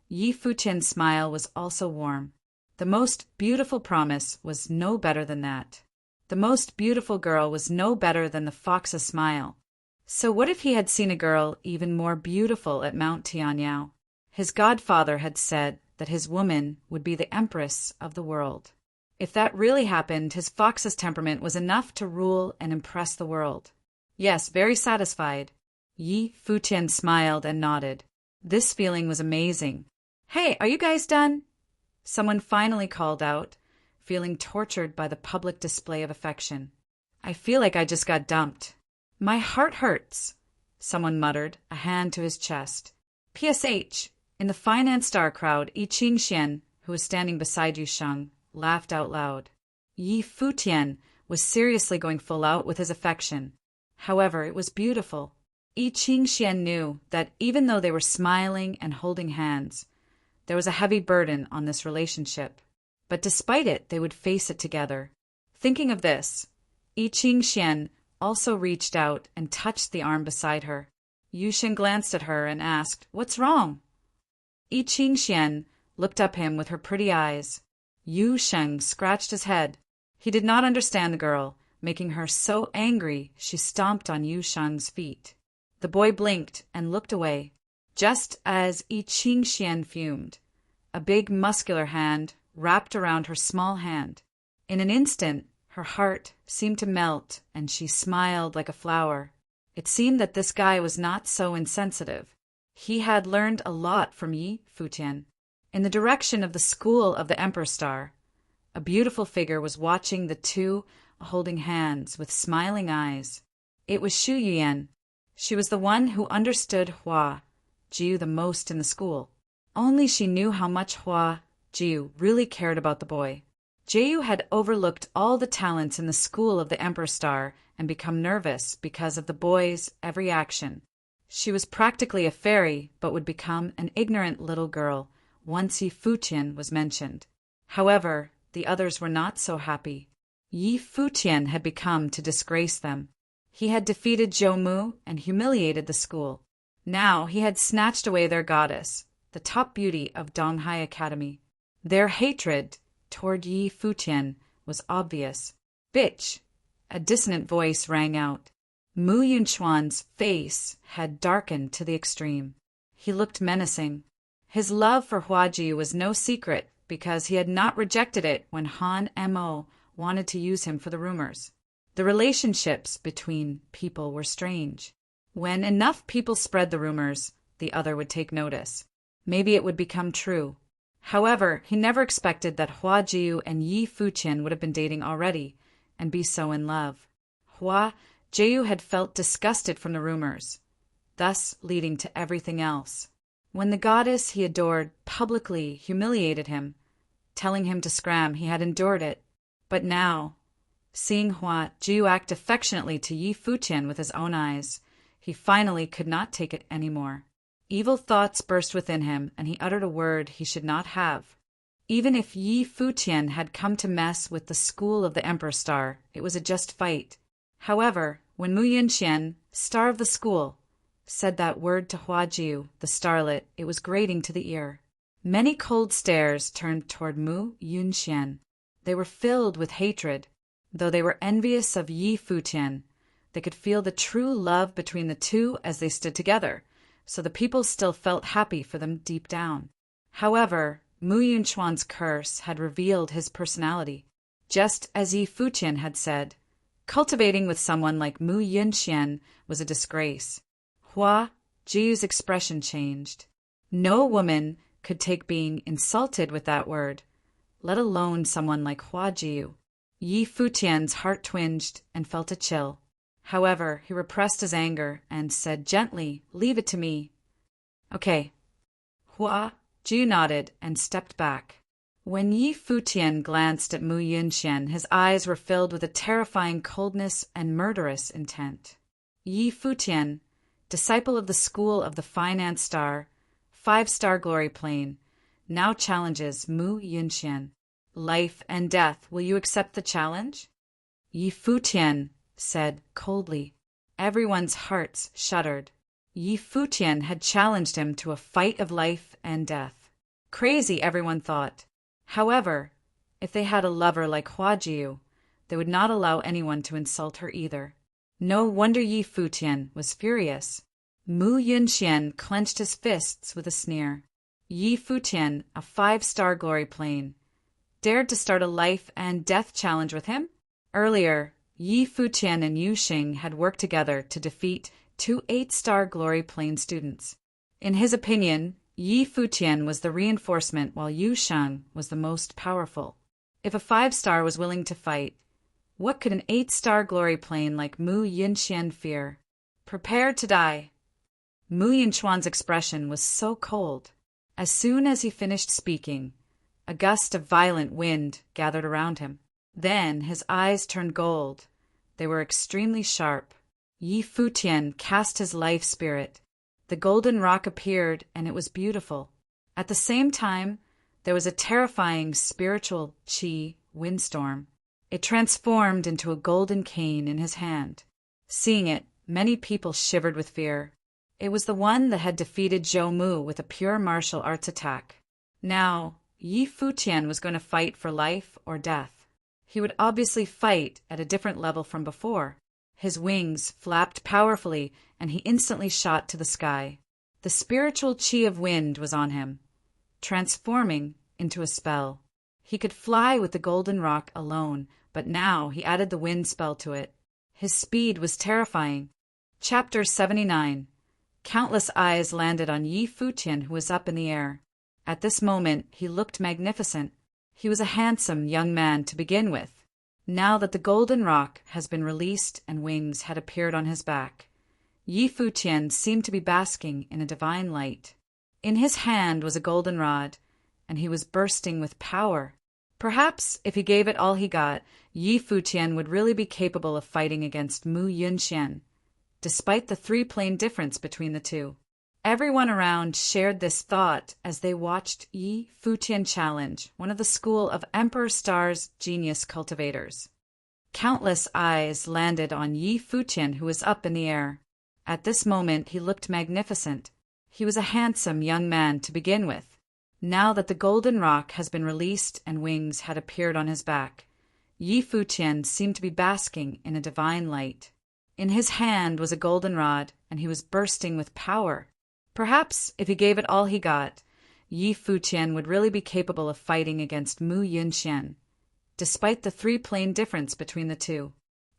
Yi Futian's smile was also warm. The most beautiful promise was no better than that. The most beautiful girl was no better than the fox's smile. So what if he had seen a girl even more beautiful at Mount Tianyao? His godfather had said that his woman would be the empress of the world. If that really happened, his fox's temperament was enough to rule and impress the world. Yes, very satisfied. Yi Futian smiled and nodded. This feeling was amazing. Hey, are you guys done? Someone finally called out, feeling tortured by the public display of affection. I feel like I just got dumped. My heart hurts, someone muttered, a hand to his chest. PSH. In the finance star crowd, Yi Qingxian, who was standing beside Yu Sheng, laughed out loud. Yi Futian was seriously going full out with his affection. However, it was beautiful. Yi Qingxian knew that even though they were smiling and holding hands, there was a heavy burden on this relationship. But despite it, they would face it together. Thinking of this, Yi Qingxian also reached out and touched the arm beside her. Yu Sheng glanced at her and asked, "What's wrong?" Yi Qingxian looked up him with her pretty eyes. Yu Sheng scratched his head. He did not understand the girl, making her so angry she stomped on Yu Sheng's feet. The boy blinked and looked away. Just as Yi Qingxian fumed, a big muscular hand wrapped around her small hand. In an instant, her heart seemed to melt and she smiled like a flower. It seemed that this guy was not so insensitive. He had learned a lot from Yi Futian. In the direction of the school of the Emperor Star, a beautiful figure was watching the two holding hands with smiling eyes. It was Shu Yuan. She was the one who understood Hua Jiu the most in the school. Only she knew how much Hua Jiu really cared about the boy. Jiu had overlooked all the talents in the school of the Emperor Star and become nervous because of the boy's every action. She was practically a fairy, but would become an ignorant little girl once Yi Futian was mentioned. However, the others were not so happy. Yi Futian had become to disgrace them. He had defeated Zhou Mu and humiliated the school. Now he had snatched away their goddess, the top beauty of Donghai Academy. Their hatred toward Yi Futian was obvious. Bitch! A dissonant voice rang out. Mu Yunchuan's face had darkened to the extreme. He looked menacing. His love for Huajiu was no secret because he had not rejected it when Han Mo wanted to use him for the rumors. The relationships between people were strange. When enough people spread the rumors, the other would take notice. Maybe it would become true. However, he never expected that Huajiu and Yi Futian would have been dating already and be so in love. Huajiu had felt disgusted from the rumors, thus leading to everything else. When the goddess he adored publicly humiliated him, telling him to scram, he had endured it. But now, seeing Huajiu act affectionately to Yi Futian with his own eyes, he finally could not take it anymore. Evil thoughts burst within him, and he uttered a word he should not have. Even if Yi Futian had come to mess with the school of the Emperor Star, it was a just fight. However, when Mu Yunxian, star of the school, said that word to Huajiu, the starlet, it was grating to the ear. Many cold stares turned toward Mu Yunxian. They were filled with hatred. Though they were envious of Yi Futian, they could feel the true love between the two as they stood together, so the people still felt happy for them deep down. However, Mu Yunchuan's curse had revealed his personality. Just as Yi Futian had said, cultivating with someone like Mu Yunxian was a disgrace. Huajiu's expression changed. No woman could take being insulted with that word, let alone someone like Huajiu. Yi Futian's heart twinged and felt a chill. However, he repressed his anger and said gently, "Leave it to me." "Okay." Huajiu nodded and stepped back. When Yi Futian glanced at Mu Yunxian, his eyes were filled with a terrifying coldness and murderous intent. Yi Futian, disciple of the school of the Finance Star, 5-star glory plane, now challenges Mu Yunxian. Life and death, will you accept the challenge? Yi Futian said coldly. Everyone's hearts shuddered. Yi Futian had challenged him to a fight of life and death. Crazy, everyone thought. However, if they had a lover like Huajiu, they would not allow anyone to insult her either. No wonder Yi Futian was furious. Mu Yunxian clenched his fists with a sneer. Yi Futian, a 5-star glory plane, dared to start a life and death challenge with him? Earlier, Yi Futian and Yu Xing had worked together to defeat 2 8-star glory plane students. In his opinion, Yi Futian was the reinforcement while Yu Xing was the most powerful. If a 5-star was willing to fight, what could an 8-star glory plane like Mu Yunxian fear? Prepare to die. Mu Yunchuan's expression was so cold. As soon as he finished speaking, a gust of violent wind gathered around him. Then his eyes turned gold. They were extremely sharp. Yi Futian cast his life spirit. The golden rock appeared, and it was beautiful. At the same time, there was a terrifying spiritual qi windstorm. It transformed into a golden cane in his hand. Seeing it, many people shivered with fear. It was the one that had defeated Zhou Mu with a pure martial arts attack. Now, Yi Futian was going to fight for life or death. He would obviously fight at a different level from before. His wings flapped powerfully, and he instantly shot to the sky. The spiritual qi of wind was on him, transforming into a spell. He could fly with the golden rock alone, but now he added the wind spell to it. His speed was terrifying. Chapter 79. Countless eyes landed on Yi Futian, who was up in the air. At this moment, he looked magnificent. He was a handsome young man to begin with. Now that the golden rock has been released and wings had appeared on his back, Yi Futian seemed to be basking in a divine light. In his hand was a golden rod, and he was bursting with power. Perhaps, if he gave it all he got, Yi Futian would really be capable of fighting against Mu Yunxian, despite the 3-plane difference between the two. Everyone around shared this thought as they watched Yi Futian challenge one of the school of Emperor Star's genius cultivators. Countless eyes landed on Yi Futian, who was up in the air. At this moment he looked magnificent. He was a handsome young man to begin with. Now that the golden rock has been released and wings had appeared on his back, Yi Futian seemed to be basking in a divine light. In his hand was a golden rod, and he was bursting with power. Perhaps, if he gave it all he got, Yi Futian would really be capable of fighting against Mu Yunxian, despite the three-plane difference between the two.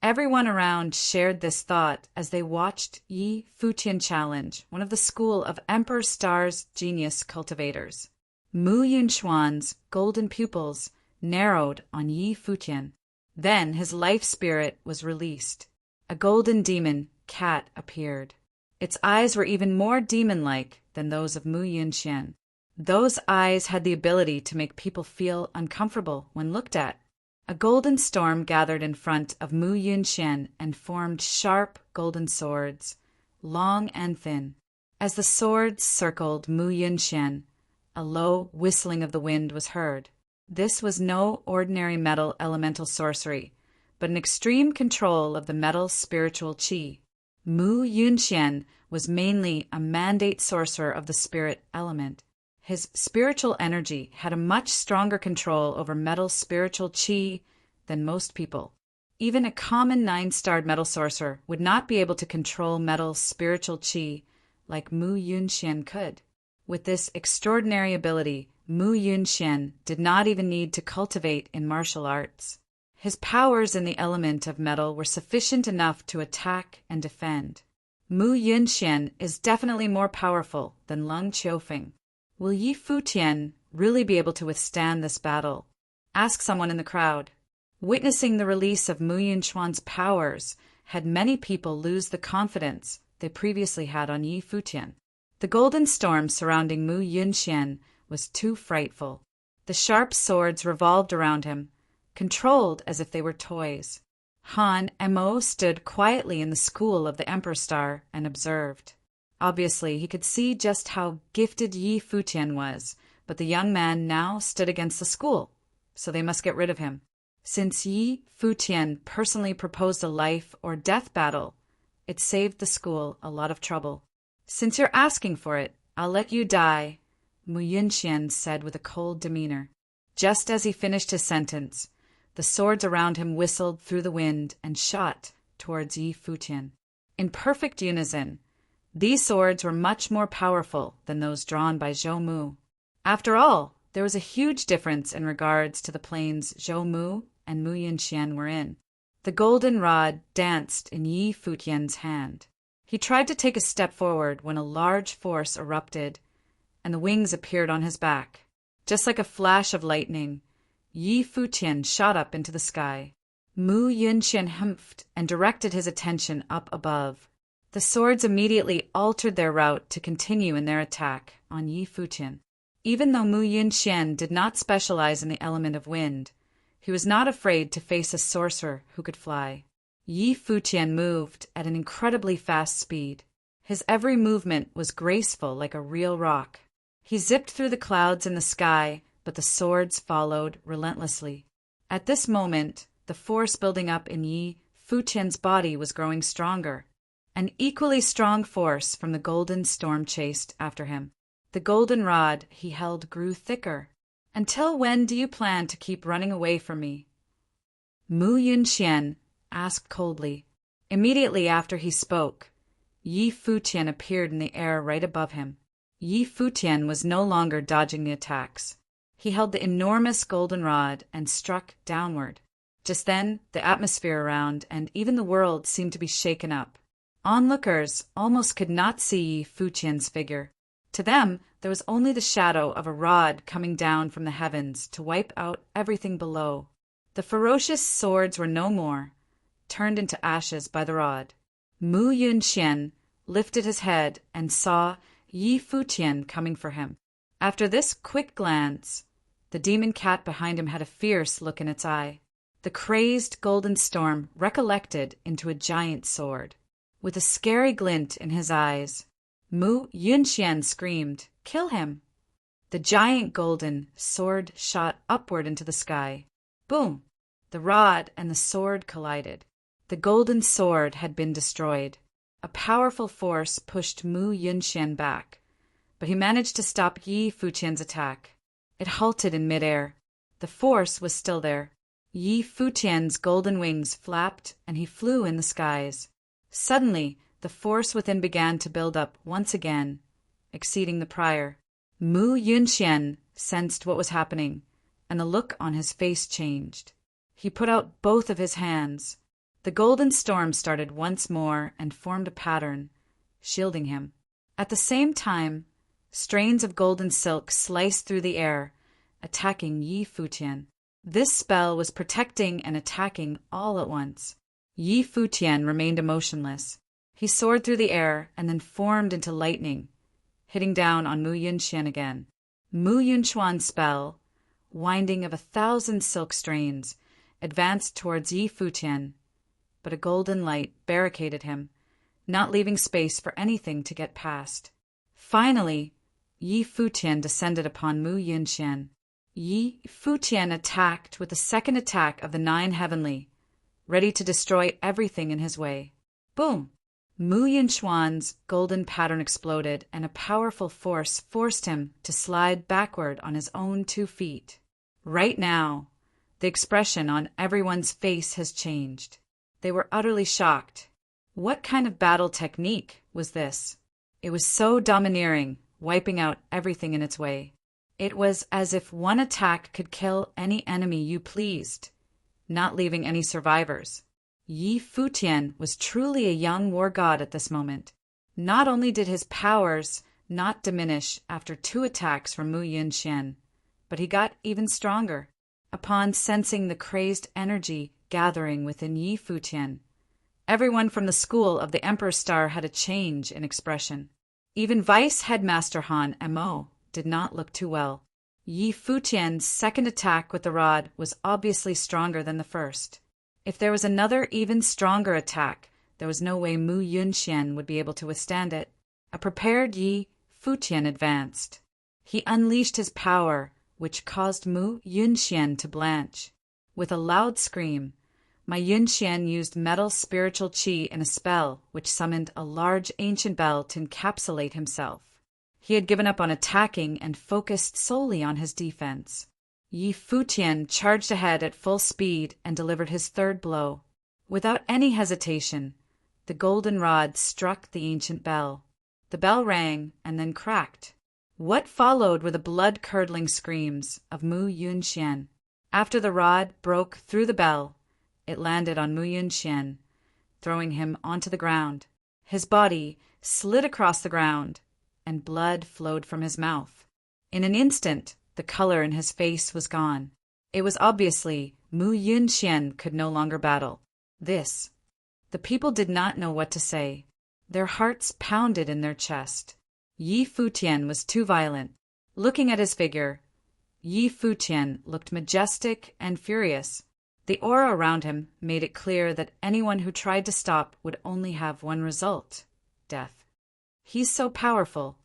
Everyone around shared this thought as they watched Yi Futian challenge one of the school of Emperor Star's genius cultivators. Mu Yunxuan's golden pupils narrowed on Yi Futian. Then his life spirit was released. A golden demon cat appeared. Its eyes were even more demon-like than those of Mu Yunxian. Those eyes had the ability to make people feel uncomfortable when looked at. A golden storm gathered in front of Mu Yunxian and formed sharp golden swords, long and thin. As the swords circled Mu Yunxian, a low whistling of the wind was heard. This was no ordinary metal elemental sorcery, but an extreme control of the metal spiritual qi. Mu Yunxian was mainly a mandate sorcerer of the spirit element. His spiritual energy had a much stronger control over metal spiritual qi than most people. Even a common 9-starred metal sorcerer would not be able to control metal spiritual qi like Mu Yunxian could. With this extraordinary ability, Mu Yunxian did not even need to cultivate in martial arts. His powers in the element of metal were sufficient enough to attack and defend. Mu Yunxian is definitely more powerful than Lung Qiufeng. Will Yi Futian really be able to withstand this battle? Ask someone in the crowd. Witnessing the release of Mu Yunxuan's powers had many people lose the confidence they previously had on Yi Futian. The golden storm surrounding Mu Yunxian was too frightful. The sharp swords revolved around him, controlled as if they were toys. Han and Mo stood quietly in the school of the Emperor Star and observed. Obviously, he could see just how gifted Yi Futian was, but the young man now stood against the school, so they must get rid of him. Since Yi Futian personally proposed a life or death battle, it saved the school a lot of trouble. "Since you're asking for it, I'll let you die," Mu Yunxian said with a cold demeanor. Just as he finished his sentence, the swords around him whistled through the wind and shot towards Yi Futian. In perfect unison, these swords were much more powerful than those drawn by Zhou Mu. After all, there was a huge difference in regards to the planes Zhou Mu and Mu Yunxian were in. The golden rod danced in Yi Futian's hand. He tried to take a step forward when a large force erupted, and the wings appeared on his back. Just like a flash of lightning, Yi Futian shot up into the sky. Mu Yunxian humphed and directed his attention up above. The swords immediately altered their route to continue in their attack on Yi Futian. Even though Mu Yunxian did not specialize in the element of wind, he was not afraid to face a sorcerer who could fly. Yi Futian moved at an incredibly fast speed. His every movement was graceful like a real rock. He zipped through the clouds in the sky, but the swords followed relentlessly. At this moment, the force building up in Yi Futian's body was growing stronger. An equally strong force from the golden storm chased after him. The golden rod he held grew thicker. "Until when do you plan to keep running away from me?" Mu Yunxian asked coldly. Immediately after he spoke, Yi Futian appeared in the air right above him. Yi Futian was no longer dodging the attacks. He held the enormous golden rod and struck downward. Just then, the atmosphere around and even the world seemed to be shaken up. Onlookers almost could not see Yi Futian's figure. To them, there was only the shadow of a rod coming down from the heavens to wipe out everything below. The ferocious swords were no more, turned into ashes by the rod. Mu Yunxian lifted his head and saw Yi Futian coming for him. After this quick glance, the demon cat behind him had a fierce look in its eye. The crazed golden storm recollected into a giant sword. With a scary glint in his eyes, Mu Yunxian screamed, "Kill him!" The giant golden sword shot upward into the sky. Boom! The rod and the sword collided. The golden sword had been destroyed. A powerful force pushed Mu Yunxian back, but he managed to stop Yi Futian's attack. It halted in midair. The force was still there. Yi Futian's golden wings flapped, and he flew in the skies. Suddenly, the force within began to build up once again, exceeding the prior. Mu Yunxian sensed what was happening, and the look on his face changed. He put out both of his hands. The golden storm started once more and formed a pattern, shielding him. At the same time, strains of golden silk sliced through the air, attacking Yi Futian. This spell was protecting and attacking all at once. Yi Futian remained emotionless. He soared through the air and then formed into lightning, hitting down on Mu Yunxian again. Mu Yunxuan's spell, winding of 1,000 silk strains, advanced towards Yi Futian, but a golden light barricaded him, not leaving space for anything to get past. Finally, Yi Futian descended upon Mu Yunxian. Yi Futian attacked with the second attack of the 9 heavenly, ready to destroy everything in his way. Boom! Mu Yunxuan's golden pattern exploded, and a powerful force forced him to slide backward on his own 2 feet. Right now, the expression on everyone's face has changed. They were utterly shocked. What kind of battle technique was this? It was so domineering, wiping out everything in its way. It was as if one attack could kill any enemy you pleased, not leaving any survivors. Yi Futian was truly a young war god at this moment. Not only did his powers not diminish after 2 attacks from Mu Yunxian, but he got even stronger. Upon sensing the crazed energy gathering within Yi Futian, everyone from the school of the Emperor's Star had a change in expression. Even Vice Headmaster Han Mo did not look too well. Yi Futian's second attack with the rod was obviously stronger than the first. If there was another even stronger attack, there was no way Mu Yunxian would be able to withstand it. A prepared Yi Futian advanced. He unleashed his power, which caused Mu Yunxian to blanch. With a loud scream, my Yunxian used metal spiritual qi in a spell which summoned a large ancient bell to encapsulate himself. He had given up on attacking and focused solely on his defense. Yi Futian charged ahead at full speed and delivered his third blow. Without any hesitation, the golden rod struck the ancient bell. The bell rang and then cracked. What followed were the blood-curdling screams of Mu Yunxian. After the rod broke through the bell, it landed on Mu Yunxian, throwing him onto the ground. His body slid across the ground, and blood flowed from his mouth. In an instant, the color in his face was gone. It was obviously Mu Yunxian could no longer battle. The people did not know what to say. Their hearts pounded in their chest. Yi Futian was too violent. Looking at his figure, Yi Futian looked majestic and furious. The aura around him made it clear that anyone who tried to stop would only have one result: death. He's so powerful.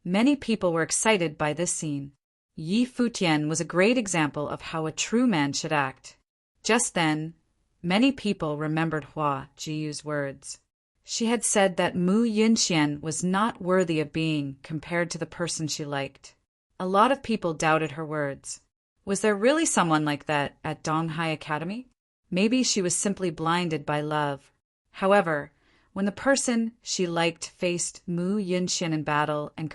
Many people were excited by this scene. Yi Futian was a great example of how a true man should act. Just then, many people remembered Hua Jiyu's words. She had said that Mu Yunxian was not worthy of being compared to the person she liked. A lot of people doubted her words. Was there really someone like that at Donghai Academy? Maybe she was simply blinded by love. However, when the person she liked faced Mu Yunxian in battle and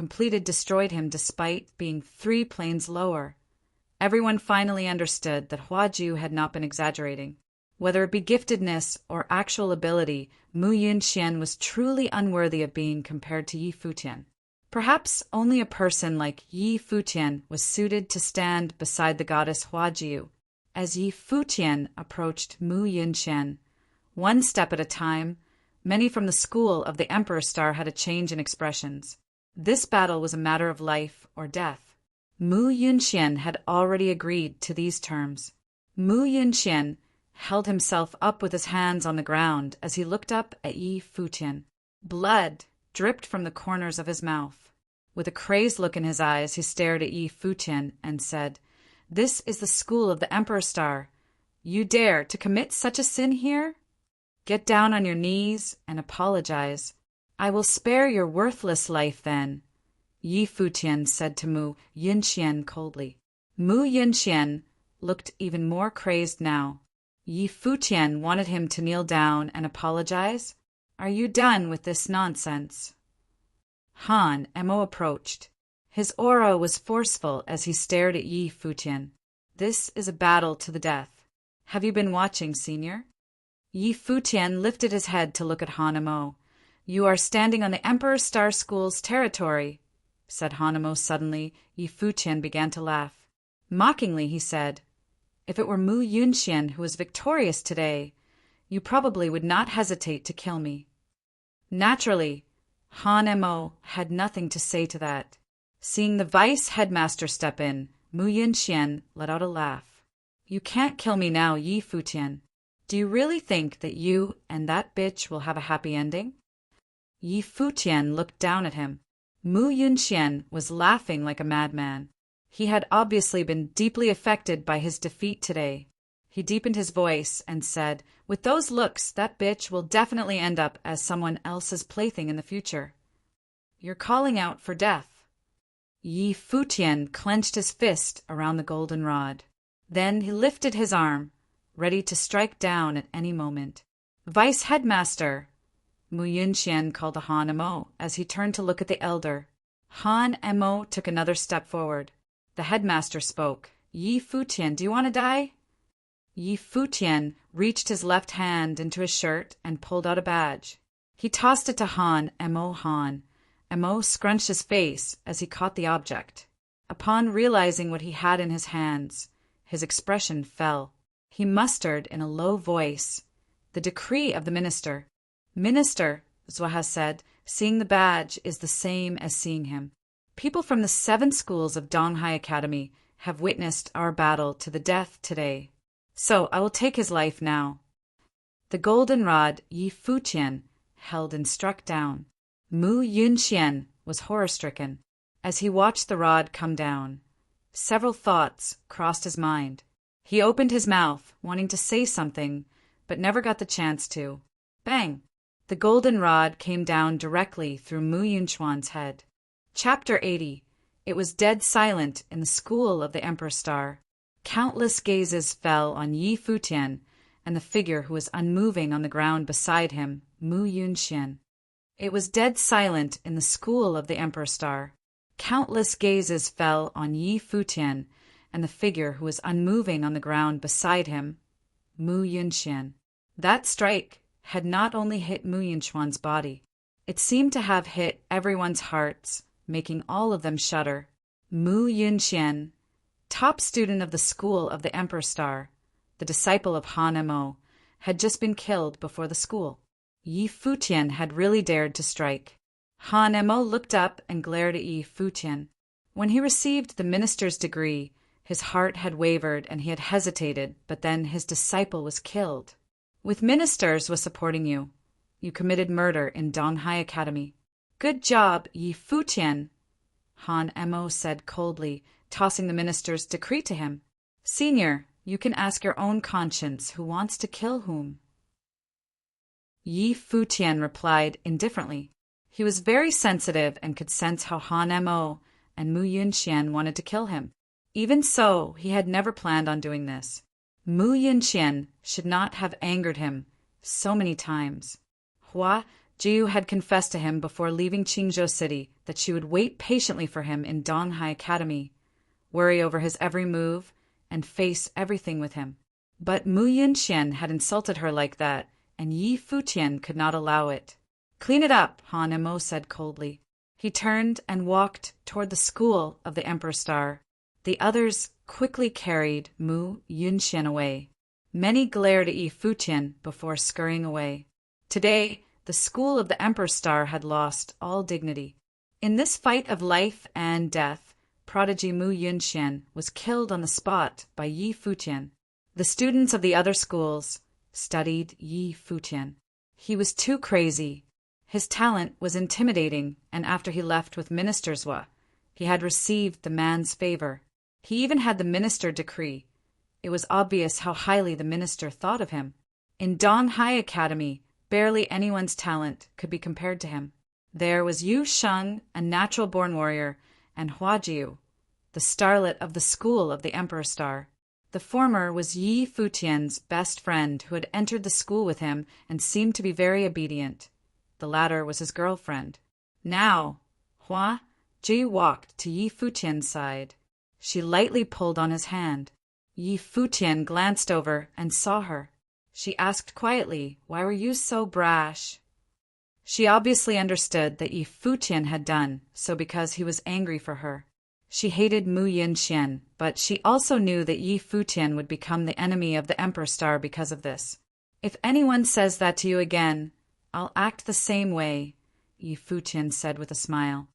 destroyed him despite being 3 planes lower, everyone finally understood that Hua Jiu had not been exaggerating. Whether it be giftedness or actual ability, Mu Yunxian was truly unworthy of being compared to Yi Futian. Perhaps only a person like Yi Futian was suited to stand beside the goddess Hua Jiu. As Yi Futian approached Mu Yunxian, one step at a time, many from the school of the Emperor's Star had a change in expressions. This battle was a matter of life or death. Mu Yunxian had already agreed to these terms. Mu Yunxian held himself up with his hands on the ground as he looked up at Yi Futian. Blood dripped from the corners of his mouth. With a crazed look in his eyes, he stared at Yi Futian and said, "This is the school of the Emperor's Star. You dare to commit such a sin here? Get down on your knees and apologize. I will spare your worthless life then." Yi Futian said to Mu Yunxian coldly. Mu Yunxian looked even more crazed now. Yi Futian wanted him to kneel down and apologize. Are you done with this nonsense? Han Mo approached. His aura was forceful as he stared at Yi Futian. This is a battle to the death. Have you been watching, Senior? Yi Futian lifted his head to look at Han Mo. You are standing on the Emperor Star School's territory, said Han Mo suddenly. Yi Futian began to laugh. Mockingly, he said, if it were Mu Yunxian who was victorious today, you probably would not hesitate to kill me. Naturally, Han Mo had nothing to say to that. Seeing the vice headmaster step in, Mu Yunxian let out a laugh. You can't kill me now, Yi Futian. Do you really think that you and that bitch will have a happy ending? Yi Futian looked down at him. Mu Yunxian was laughing like a madman. He had obviously been deeply affected by his defeat today. He deepened his voice and said, with those looks, that bitch will definitely end up as someone else's plaything in the future. You're calling out for death. Yi Futian clenched his fist around the golden rod. Then he lifted his arm, ready to strike down at any moment. Vice Headmaster, Mu Yunxian called to Han Mo as he turned to look at the elder. Han Mo took another step forward. The headmaster spoke. Yi Futian, do you want to die? Yi Futian reached his left hand into his shirt and pulled out a badge. He tossed it to Han Mo. Han Mo scrunched his face as he caught the object. Upon realizing what he had in his hands, his expression fell. He mustered in a low voice, the decree of the minister. Minister, Zhuo said, seeing the badge is the same as seeing him. People from the 7 schools of Donghai Academy have witnessed our battle to the death today. So I will take his life now. The golden rod Yi Futian held and struck down. Mu Yunxian was horror-stricken as he watched the rod come down. Several thoughts crossed his mind. He opened his mouth, wanting to say something, but never got the chance to. Bang! The golden rod came down directly through Mu Yunxuan's head. Chapter 80. It was dead silent in the school of the Emperor Star. Countless gazes fell on Yi Futian and the figure who was unmoving on the ground beside him, Mu Yunxian. It was dead silent in the school of the Emperor Star. Countless gazes fell on Yi Futian and the figure who was unmoving on the ground beside him, Mu Yunxian. That strike had not only hit Mu Yunxuan's body, it seemed to have hit everyone's hearts, making all of them shudder. Mu Yunxian, top student of the school of the Emperor Star, the disciple of Han Mo, had just been killed before the school. Yi Futian had really dared to strike. Han Mo looked up and glared at Yi Futian. When he received the minister's degree, his heart had wavered and he had hesitated, but then his disciple was killed. With ministers was supporting you. You committed murder in Donghai Academy. Good job, Yi Futian, Han Mo said coldly, tossing the minister's decree to him. Senior, you can ask your own conscience who wants to kill whom. Yi Futian replied indifferently. He was very sensitive and could sense how Han Mo and Mu Yunxian wanted to kill him. Even so, he had never planned on doing this. Mu Yunxian should not have angered him so many times. Hua Jiu had confessed to him before leaving Qingzhou City that she would wait patiently for him in Donghai Academy, worry over his every move, and face everything with him. But Mu Yunxian had insulted her like that, and Yi Futian could not allow it. Clean it up, Han Mo said coldly. He turned and walked toward the school of the Emperor Star. The others quickly carried Mu Yunxian away. Many glared at Yi Futian before scurrying away. Today, the school of the Emperor Star had lost all dignity. In this fight of life and death, prodigy Mu Yunxian was killed on the spot by Yi Futian. The students of the other schools studied Yi Futian. He was too crazy. His talent was intimidating, and after he left with Minister Zhuo, he had received the man's favor. He even had the minister decree. It was obvious how highly the minister thought of him. In Donghai Academy, barely anyone's talent could be compared to him. There was Yu Sheng, a natural-born warrior, and Hua Jiu, the starlet of the school of the Emperor Star. The former was Yi Futian's best friend who had entered the school with him and seemed to be very obedient. The latter was his girlfriend. Now, Hua Jiu walked to Yi Futian's side. She lightly pulled on his hand. Yi Futian glanced over and saw her. She asked quietly, "Why were you so brash?" She obviously understood that Yi Futian had done so because he was angry for her. She hated Mu Yinxian, but she also knew that Yi Futian would become the enemy of the Emperor Star because of this. "If anyone says that to you again, I'll act the same way," Yi Futian said with a smile.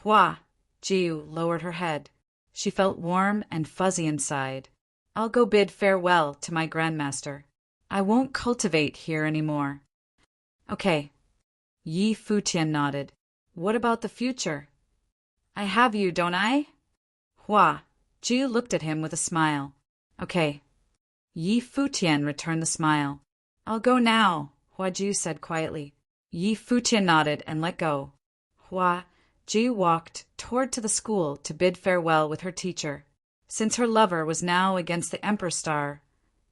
Hua Jiu lowered her head. She felt warm and fuzzy inside. "I'll go bid farewell to my grandmaster. I won't cultivate here anymore." "Okay." Yi Futian nodded. "What about the future?" "I have you, don't I?" Hua Jiu looked at him with a smile. "Okay." Yi Futian returned the smile. "I'll go now," Hua Jiu said quietly. Yi Futian nodded and let go. Hua Jiu walked toward to the school to bid farewell with her teacher. Since her lover was now against the Emperor Star,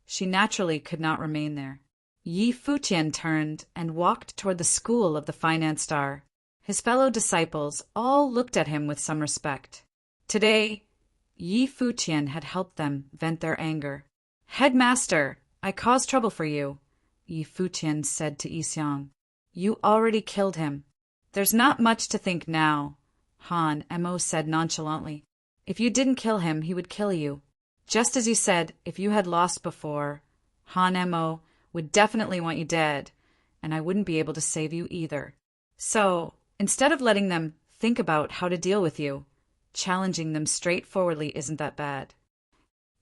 she naturally could not remain there. Yi Futian turned and walked toward the school of the Finance Star. His fellow disciples all looked at him with some respect. Today, Yi Futian had helped them vent their anger. "Headmaster, I caused trouble for you," Yi Futian said to Yixiang. "You already killed him." "There's not much to think now," Han Mo said nonchalantly. "If you didn't kill him, he would kill you. Just as you said, if you had lost before, Han Mo would definitely want you dead, and I wouldn't be able to save you either. So, instead of letting them think about how to deal with you, challenging them straightforwardly isn't that bad."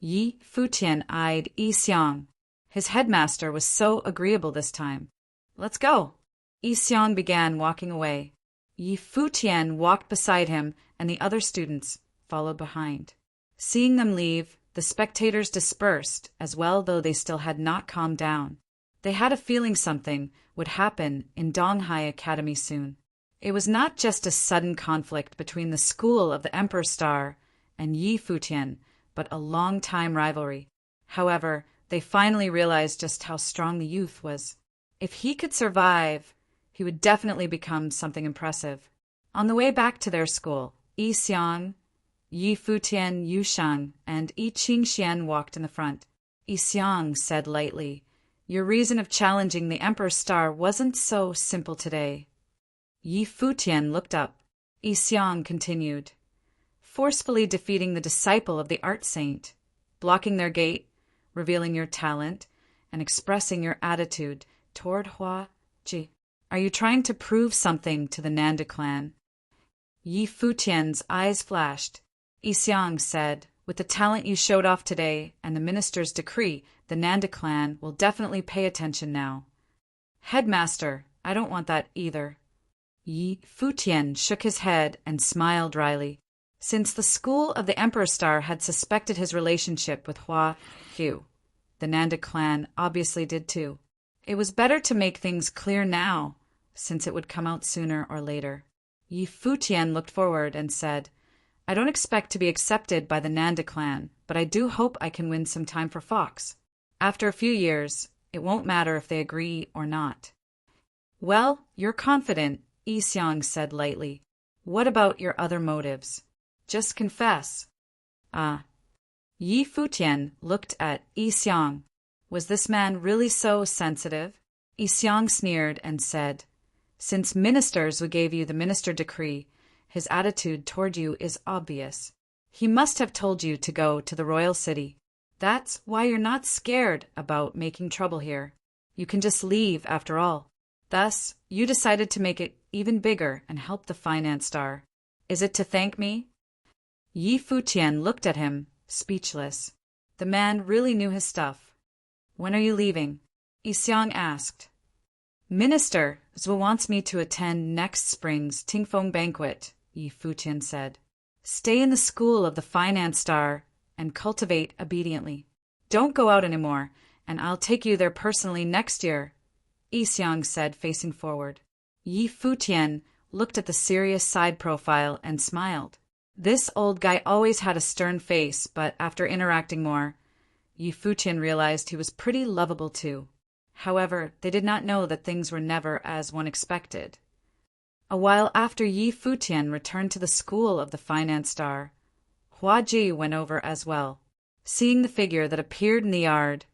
Yi Futian eyed Yixiang. His headmaster was so agreeable this time. "Let's go." Yixiang began walking away. Yi Futian walked beside him, and the other students followed behind. Seeing them leave, the spectators dispersed, as well though they still had not calmed down. They had a feeling something would happen in Donghai Academy soon. It was not just a sudden conflict between the school of the Emperor Star and Yi Futian, but a long-time rivalry. However, they finally realized just how strong the youth was. If he could survive, he would definitely become something impressive. On the way back to their school, Yixiang, Yi Futian, Yu Sheng, and Yi Qingxian walked in the front. Yixiang said lightly, "Your reason of challenging the Emperor Star wasn't so simple today." Yi Futian looked up. Yixiang continued, "Forcefully defeating the disciple of the art saint, blocking their gate, revealing your talent, and expressing your attitude toward Hua Ji. Are you trying to prove something to the Nanda clan?" Yi Futian's eyes flashed. Yixiang said, "With the talent you showed off today and the minister's decree, the Nanda clan will definitely pay attention now." "Headmaster, I don't want that either." Yi Futian shook his head and smiled dryly. Since the school of the Emperor Star had suspected his relationship with Hua Jiu, the Nanda clan obviously did too. It was better to make things clear now, since it would come out sooner or later. Yi Futian looked forward and said, "I don't expect to be accepted by the Nanda clan, but I do hope I can win some time for Fox. After a few years, it won't matter if they agree or not." "Well, you're confident," Yixiang said lightly. "What about your other motives? Just confess." Yi Futian looked at Yixiang. Was this man really so sensitive? Yixiang sneered and said, "Since ministers who gave you the minister decree, his attitude toward you is obvious. He must have told you to go to the royal city. That's why you're not scared about making trouble here. You can just leave after all. Thus, you decided to make it even bigger and help the Finance Star. Is it to thank me?" Yi Futian looked at him, speechless. The man really knew his stuff. "When are you leaving?" Yixiang asked. "Minister Zhu wants me to attend next spring's Tingfeng banquet," Yi Futian said. "Stay in the school of the Finance Star and cultivate obediently. Don't go out anymore, and I'll take you there personally next year," Yixiang said, facing forward. Yi Futian looked at the serious side profile, and smiled. This old guy always had a stern face, but after interacting more, Yi Futian realized he was pretty lovable too. However, they did not know that things were never as one expected. A while after Yi Futian returned to the school of the finance star, Hua Ji went over as well. Seeing the figure that appeared in the yard,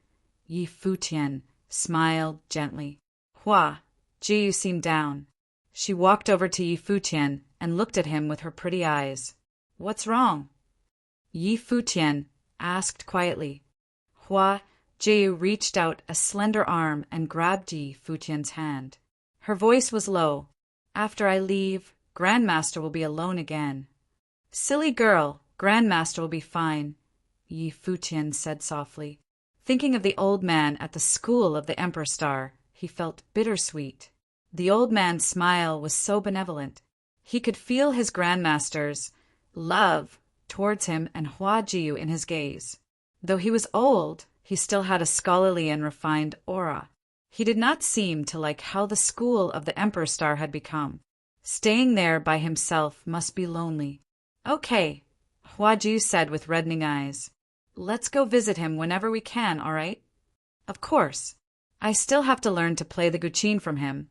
Yi Futian smiled gently. Hua Ji seemed down. She walked over to Yi Futian and looked at him with her pretty eyes. "What's wrong?" Yi Futian asked quietly. Hua Ji reached out a slender arm and grabbed Yi Futian's hand. Her voice was low. "After I leave, Grandmaster will be alone again." "Silly girl, Grandmaster will be fine," Yi Futian said softly. Thinking of the old man at the school of the Emperor Star, he felt bittersweet. The old man's smile was so benevolent. He could feel his grandmaster's love towards him and Hua Jiu in his gaze. Though he was old, he still had a scholarly and refined aura. He did not seem to like how the school of the Emperor Star had become. Staying there by himself must be lonely. "Okay," Hua Jiu said with reddening eyes. "Let's go visit him whenever we can, all right?" "Of course. I still have to learn to play the guqin from him,"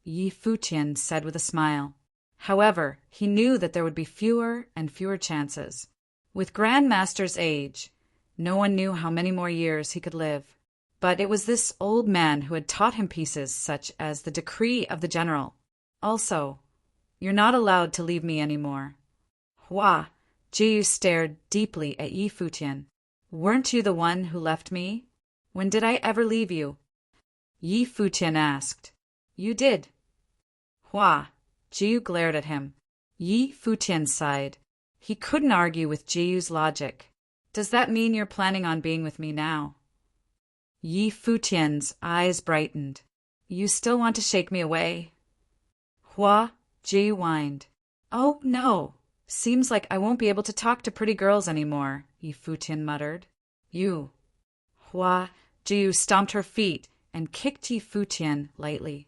Yi Futian said with a smile. However, he knew that there would be fewer and fewer chances. With Grandmaster's age, no one knew how many more years he could live. But it was this old man who had taught him pieces such as the decree of the general. Also, "You're not allowed to leave me anymore." Hua Jiu stared deeply at Yi Futian. "Weren't you the one who left me? When did I ever leave you?" Yi Futian asked. "You did." Hua Jiu glared at him. Yi Futian sighed. He couldn't argue with Jiu's logic. "Does that mean you're planning on being with me now?" Yi Futian's eyes brightened. "You still want to shake me away?" Hua Jiu whined. "Oh, no. Seems like I won't be able to talk to pretty girls anymore," Yi Futian muttered. "You." Hua Jiu stomped her feet and kicked Yi Futian lightly.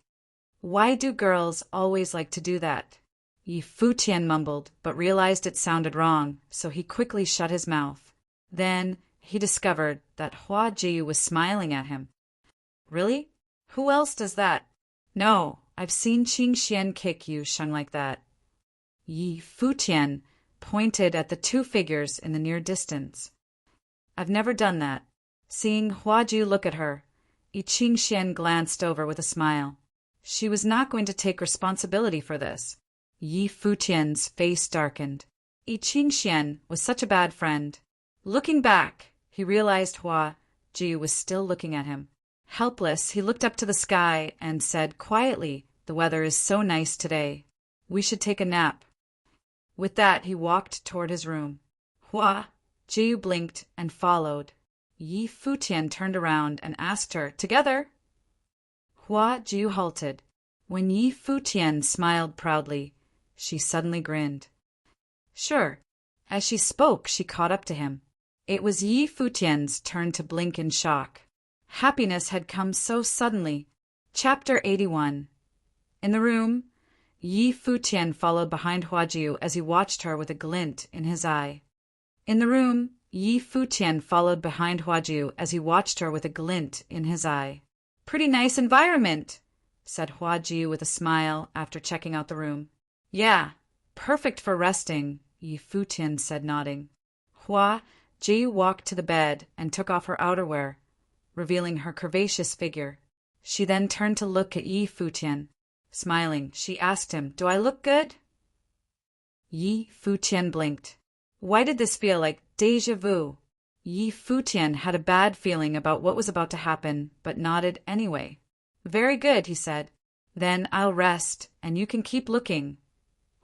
"Why do girls always like to do that?" Yi Futian mumbled, but realized it sounded wrong, so he quickly shut his mouth. Then he discovered that Hua Jiu was smiling at him. "Really? Who else does that?" "No, I've seen Qing Xian kick Yu Sheng like that." Yi Futian pointed at the two figures in the near distance. "I've never done that." Seeing Hua Jiu look at her, Yi Qing Xian glanced over with a smile. She was not going to take responsibility for this. Yi Futian's face darkened. Yi Qing Xian was such a bad friend. Looking back, he realized Hua Jiu was still looking at him. Helpless, he looked up to the sky and said quietly, "The weather is so nice today. We should take a nap." With that, he walked toward his room. Hua Jiu blinked and followed. Yi Futian turned around and asked her, "Together?" Hua Jiu halted. When Yi Futian smiled proudly, she suddenly grinned. "Sure." As she spoke, she caught up to him. It was Yi Futian's turn to blink in shock. Happiness had come so suddenly. Chapter 81. In the room, Yi Futian followed behind Hua Jiu as he watched her with a glint in his eye. In the room, Yi Futian followed behind Hua Jiu as he watched her with a glint in his eye. "Pretty nice environment," said Hua Jiu with a smile after checking out the room. "Yeah, perfect for resting," Yi Futian said, nodding. Hua Jiu walked to the bed and took off her outerwear, revealing her curvaceous figure. She then turned to look at Yi Futian. Smiling, she asked him, "Do I look good?" Yi Futian blinked. Why did this feel like déjà vu? Yi Futian had a bad feeling about what was about to happen, but nodded anyway. "Very good," he said. "Then I'll rest, and you can keep looking."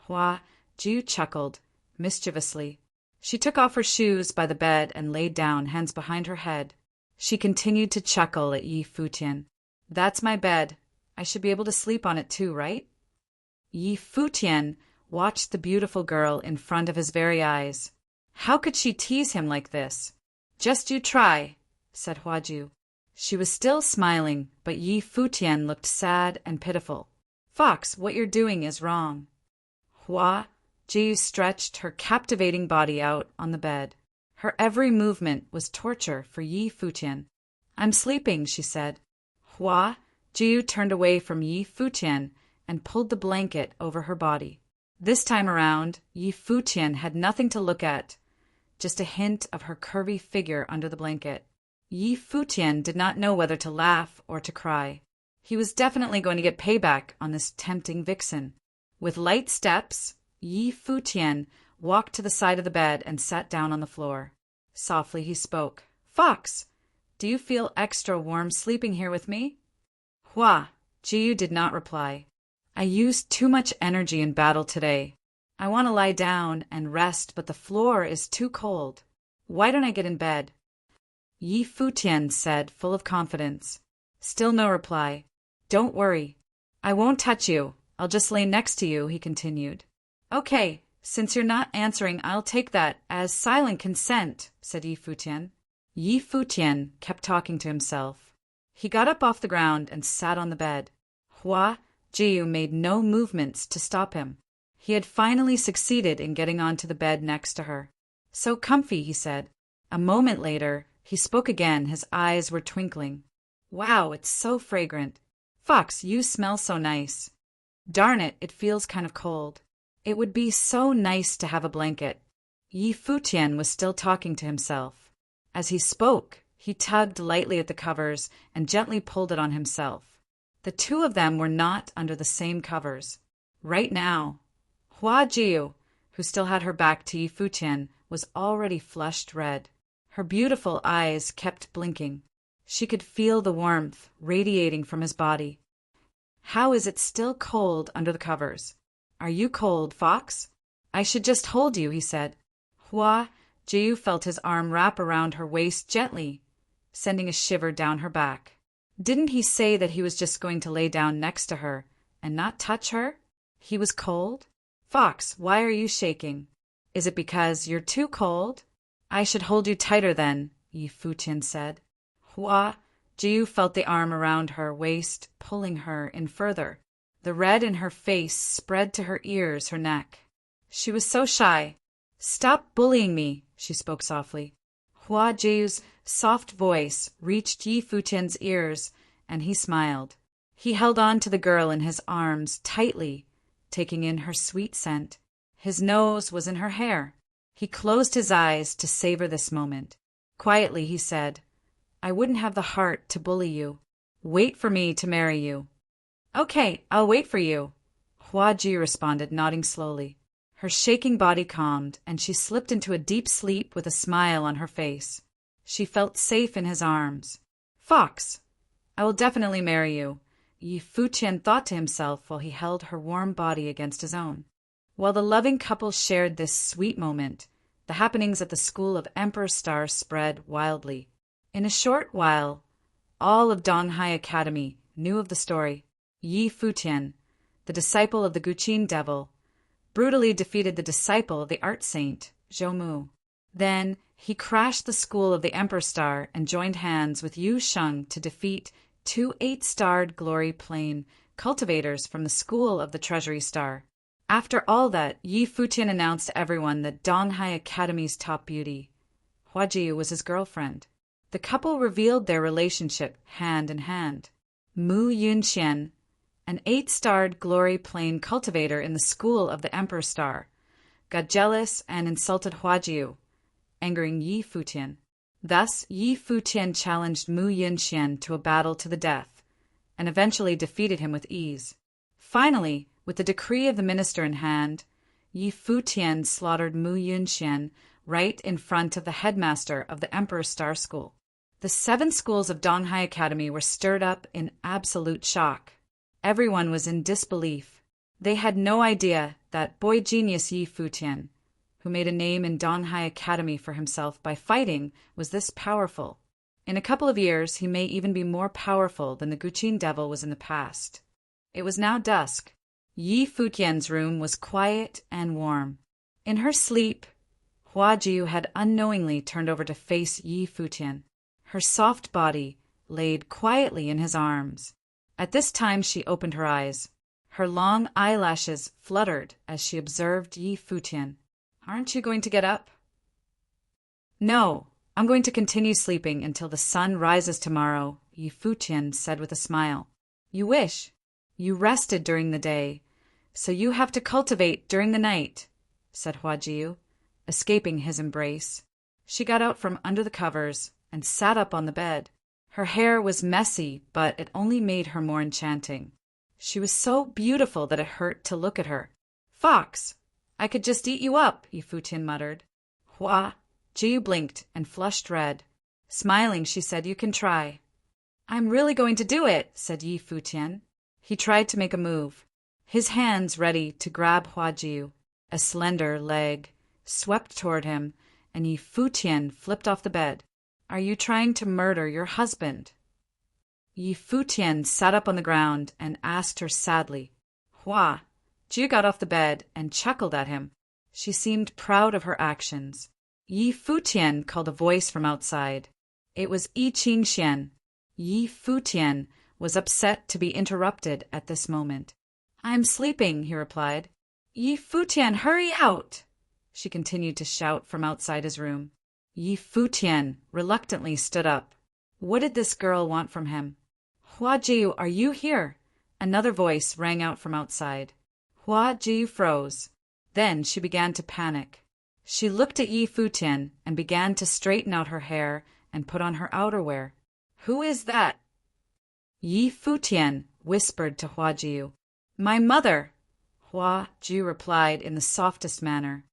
Hua Jiu chuckled, mischievously. She took off her shoes by the bed and laid down, hands behind her head. She continued to chuckle at Yi Futian. "That's my bed. I should be able to sleep on it too, right?" Yi Futian watched the beautiful girl in front of his very eyes. How could she tease him like this? "Just you try," said Hua Jiu. She was still smiling, but Yi Futian looked sad and pitiful. "Fox, what you're doing is wrong." Hua Jiu stretched her captivating body out on the bed. Her every movement was torture for Yi Futian. "I'm sleeping," she said. Hua Jiu turned away from Yi Futian and pulled the blanket over her body. This time around, Yi Futian had nothing to look at, just a hint of her curvy figure under the blanket. Yi Futian did not know whether to laugh or to cry. He was definitely going to get payback on this tempting vixen. With light steps, Yi Futian walked to the side of the bed and sat down on the floor. Softly he spoke. "Fox, do you feel extra warm sleeping here with me?" Hua Jiu did not reply. "I used too much energy in battle today. I want to lie down and rest, but the floor is too cold. Why don't I get in bed?" Yi Futian said, full of confidence. Still no reply. "Don't worry. I won't touch you. I'll just lay next to you," he continued. "Okay, since you're not answering, I'll take that as silent consent," said Yi Futian. Yi Futian kept talking to himself. He got up off the ground and sat on the bed. Hua Jiu made no movements to stop him. He had finally succeeded in getting onto the bed next to her. "So comfy," he said. A moment later, he spoke again. His eyes were twinkling. "Wow, it's so fragrant. Fox, you smell so nice. Darn it, it feels kind of cold. It would be so nice to have a blanket." Yi Futian was still talking to himself. As he spoke, he tugged lightly at the covers and gently pulled it on himself. The two of them were not under the same covers. Right now, Hua Jiu, who still had her back to Yi Futian, was already flushed red. Her beautiful eyes kept blinking. She could feel the warmth radiating from his body. "How is it still cold under the covers? Are you cold, Fox? I should just hold you," he said. Hua Jiu felt his arm wrap around her waist gently, sending a shiver down her back. Didn't he say that he was just going to lay down next to her and not touch her? He was cold? "Fox, why are you shaking? Is it because you're too cold?" "I should hold you tighter then," Yi Futian said. Hua Jiu felt the arm around her waist, pulling her in further. The red in her face spread to her ears, her neck. She was so shy. "Stop bullying me," she spoke softly. Hua Jiu's soft voice reached Yi Futian's ears, and he smiled. He held on to the girl in his arms tightly, taking in her sweet scent. His nose was in her hair. He closed his eyes to savor this moment. Quietly he said, "I wouldn't have the heart to bully you. Wait for me to marry you." "Okay, I'll wait for you," Hua Jiu responded, nodding slowly. Her shaking body calmed, and she slipped into a deep sleep with a smile on her face. She felt safe in his arms. "Fox, I will definitely marry you," Yi Futian thought to himself while he held her warm body against his own. While the loving couple shared this sweet moment, the happenings at the school of Emperor Star spread wildly. In a short while, all of Donghai Academy knew of the story. Yi Futian, the disciple of the Guqin devil, brutally defeated the disciple of the art saint, Zhou. Then he crashed the school of the Emperor Star and joined hands with Yu Sheng to defeat 2 8-starred Glory Plane cultivators from the school of the Treasury Star. After all that, Yi Futian announced to everyone that Donghai Academy's top beauty, Hua Jiu, was his girlfriend. The couple revealed their relationship hand in hand. Mu Yunxian, an 8-starred Glory Plane cultivator in the school of the Emperor Star, got jealous and insulted Hua Jiu, angering Yi Futian. Thus, Yi Futian challenged Mu Yunxian to a battle to the death, and eventually defeated him with ease. Finally, with the decree of the minister in hand, Yi Futian slaughtered Mu Yunxian right in front of the headmaster of the Emperor Star School. The 7 schools of Donghai Academy were stirred up in absolute shock. Everyone was in disbelief. They had no idea that boy genius Yi Futian, who made a name in Donghai Academy for himself by fighting, was this powerful. In a couple of years, he may even be more powerful than the Guqin devil was in the past. It was now dusk. Yi Futian's room was quiet and warm. In her sleep, Hua Jiu had unknowingly turned over to face Yi Futian. Her soft body laid quietly in his arms. At this time she opened her eyes. Her long eyelashes fluttered as she observed Yi Futian. "Aren't you going to get up?" "No, I'm going to continue sleeping until the sun rises tomorrow," Yi Futian said with a smile. "You wish. You rested during the day, so you have to cultivate during the night," said Huajiu, escaping his embrace. She got out from under the covers and sat up on the bed. Her hair was messy, but it only made her more enchanting. She was so beautiful that it hurt to look at her. "Fox, I could just eat you up," Yi Futian muttered. Jiu blinked and flushed red. Smiling, she said, "You can try." "I'm really going to do it," said Yi Futian. He tried to make a move, his hands ready to grab Huajiu. A slender leg swept toward him, and Yi Futian flipped off the bed. "Are you trying to murder your husband?" Yi Futian sat up on the ground and asked her sadly. Jiu got off the bed and chuckled at him. She seemed proud of her actions. Yi Futian called a voice from outside. It was Yi Qingxian. Yi Futian was upset to be interrupted at this moment. "I'm sleeping," he replied. "Yi Futian, hurry out!" she continued to shout from outside his room. Yi Futian reluctantly stood up. What did this girl want from him? "Huajiu, are you here?" Another voice rang out from outside. Huajiu froze. Then she began to panic. She looked at Yi Futian and began to straighten out her hair and put on her outerwear. "Who is that?" Yi Futian whispered to Huajiu. "My mother," Huajiu replied in the softest manner.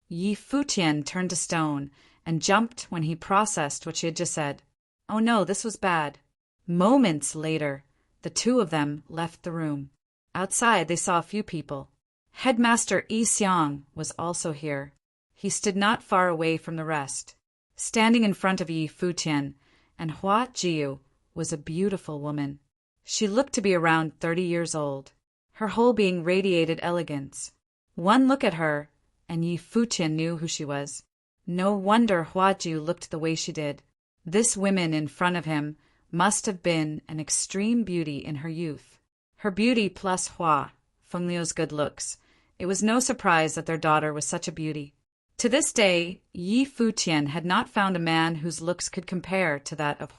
Yi Futian turned to stone and jumped when he processed what she had just said. Oh no, this was bad. Moments later, the two of them left the room. Outside, they saw a few people. Headmaster Yi Xiang was also here. He stood not far away from the rest. Standing in front of Yi Futian and Huajiu was a beautiful woman. She looked to be around 30 years old. Her whole being radiated elegance. One look at her, and Yi Futian knew who she was. No wonder Huajiu looked the way she did. This woman in front of him must have been an extreme beauty in her youth. Her beauty plus Fengliu's good looks. It was no surprise that their daughter was such a beauty. To this day, Yi Futian had not found a man whose looks could compare to that of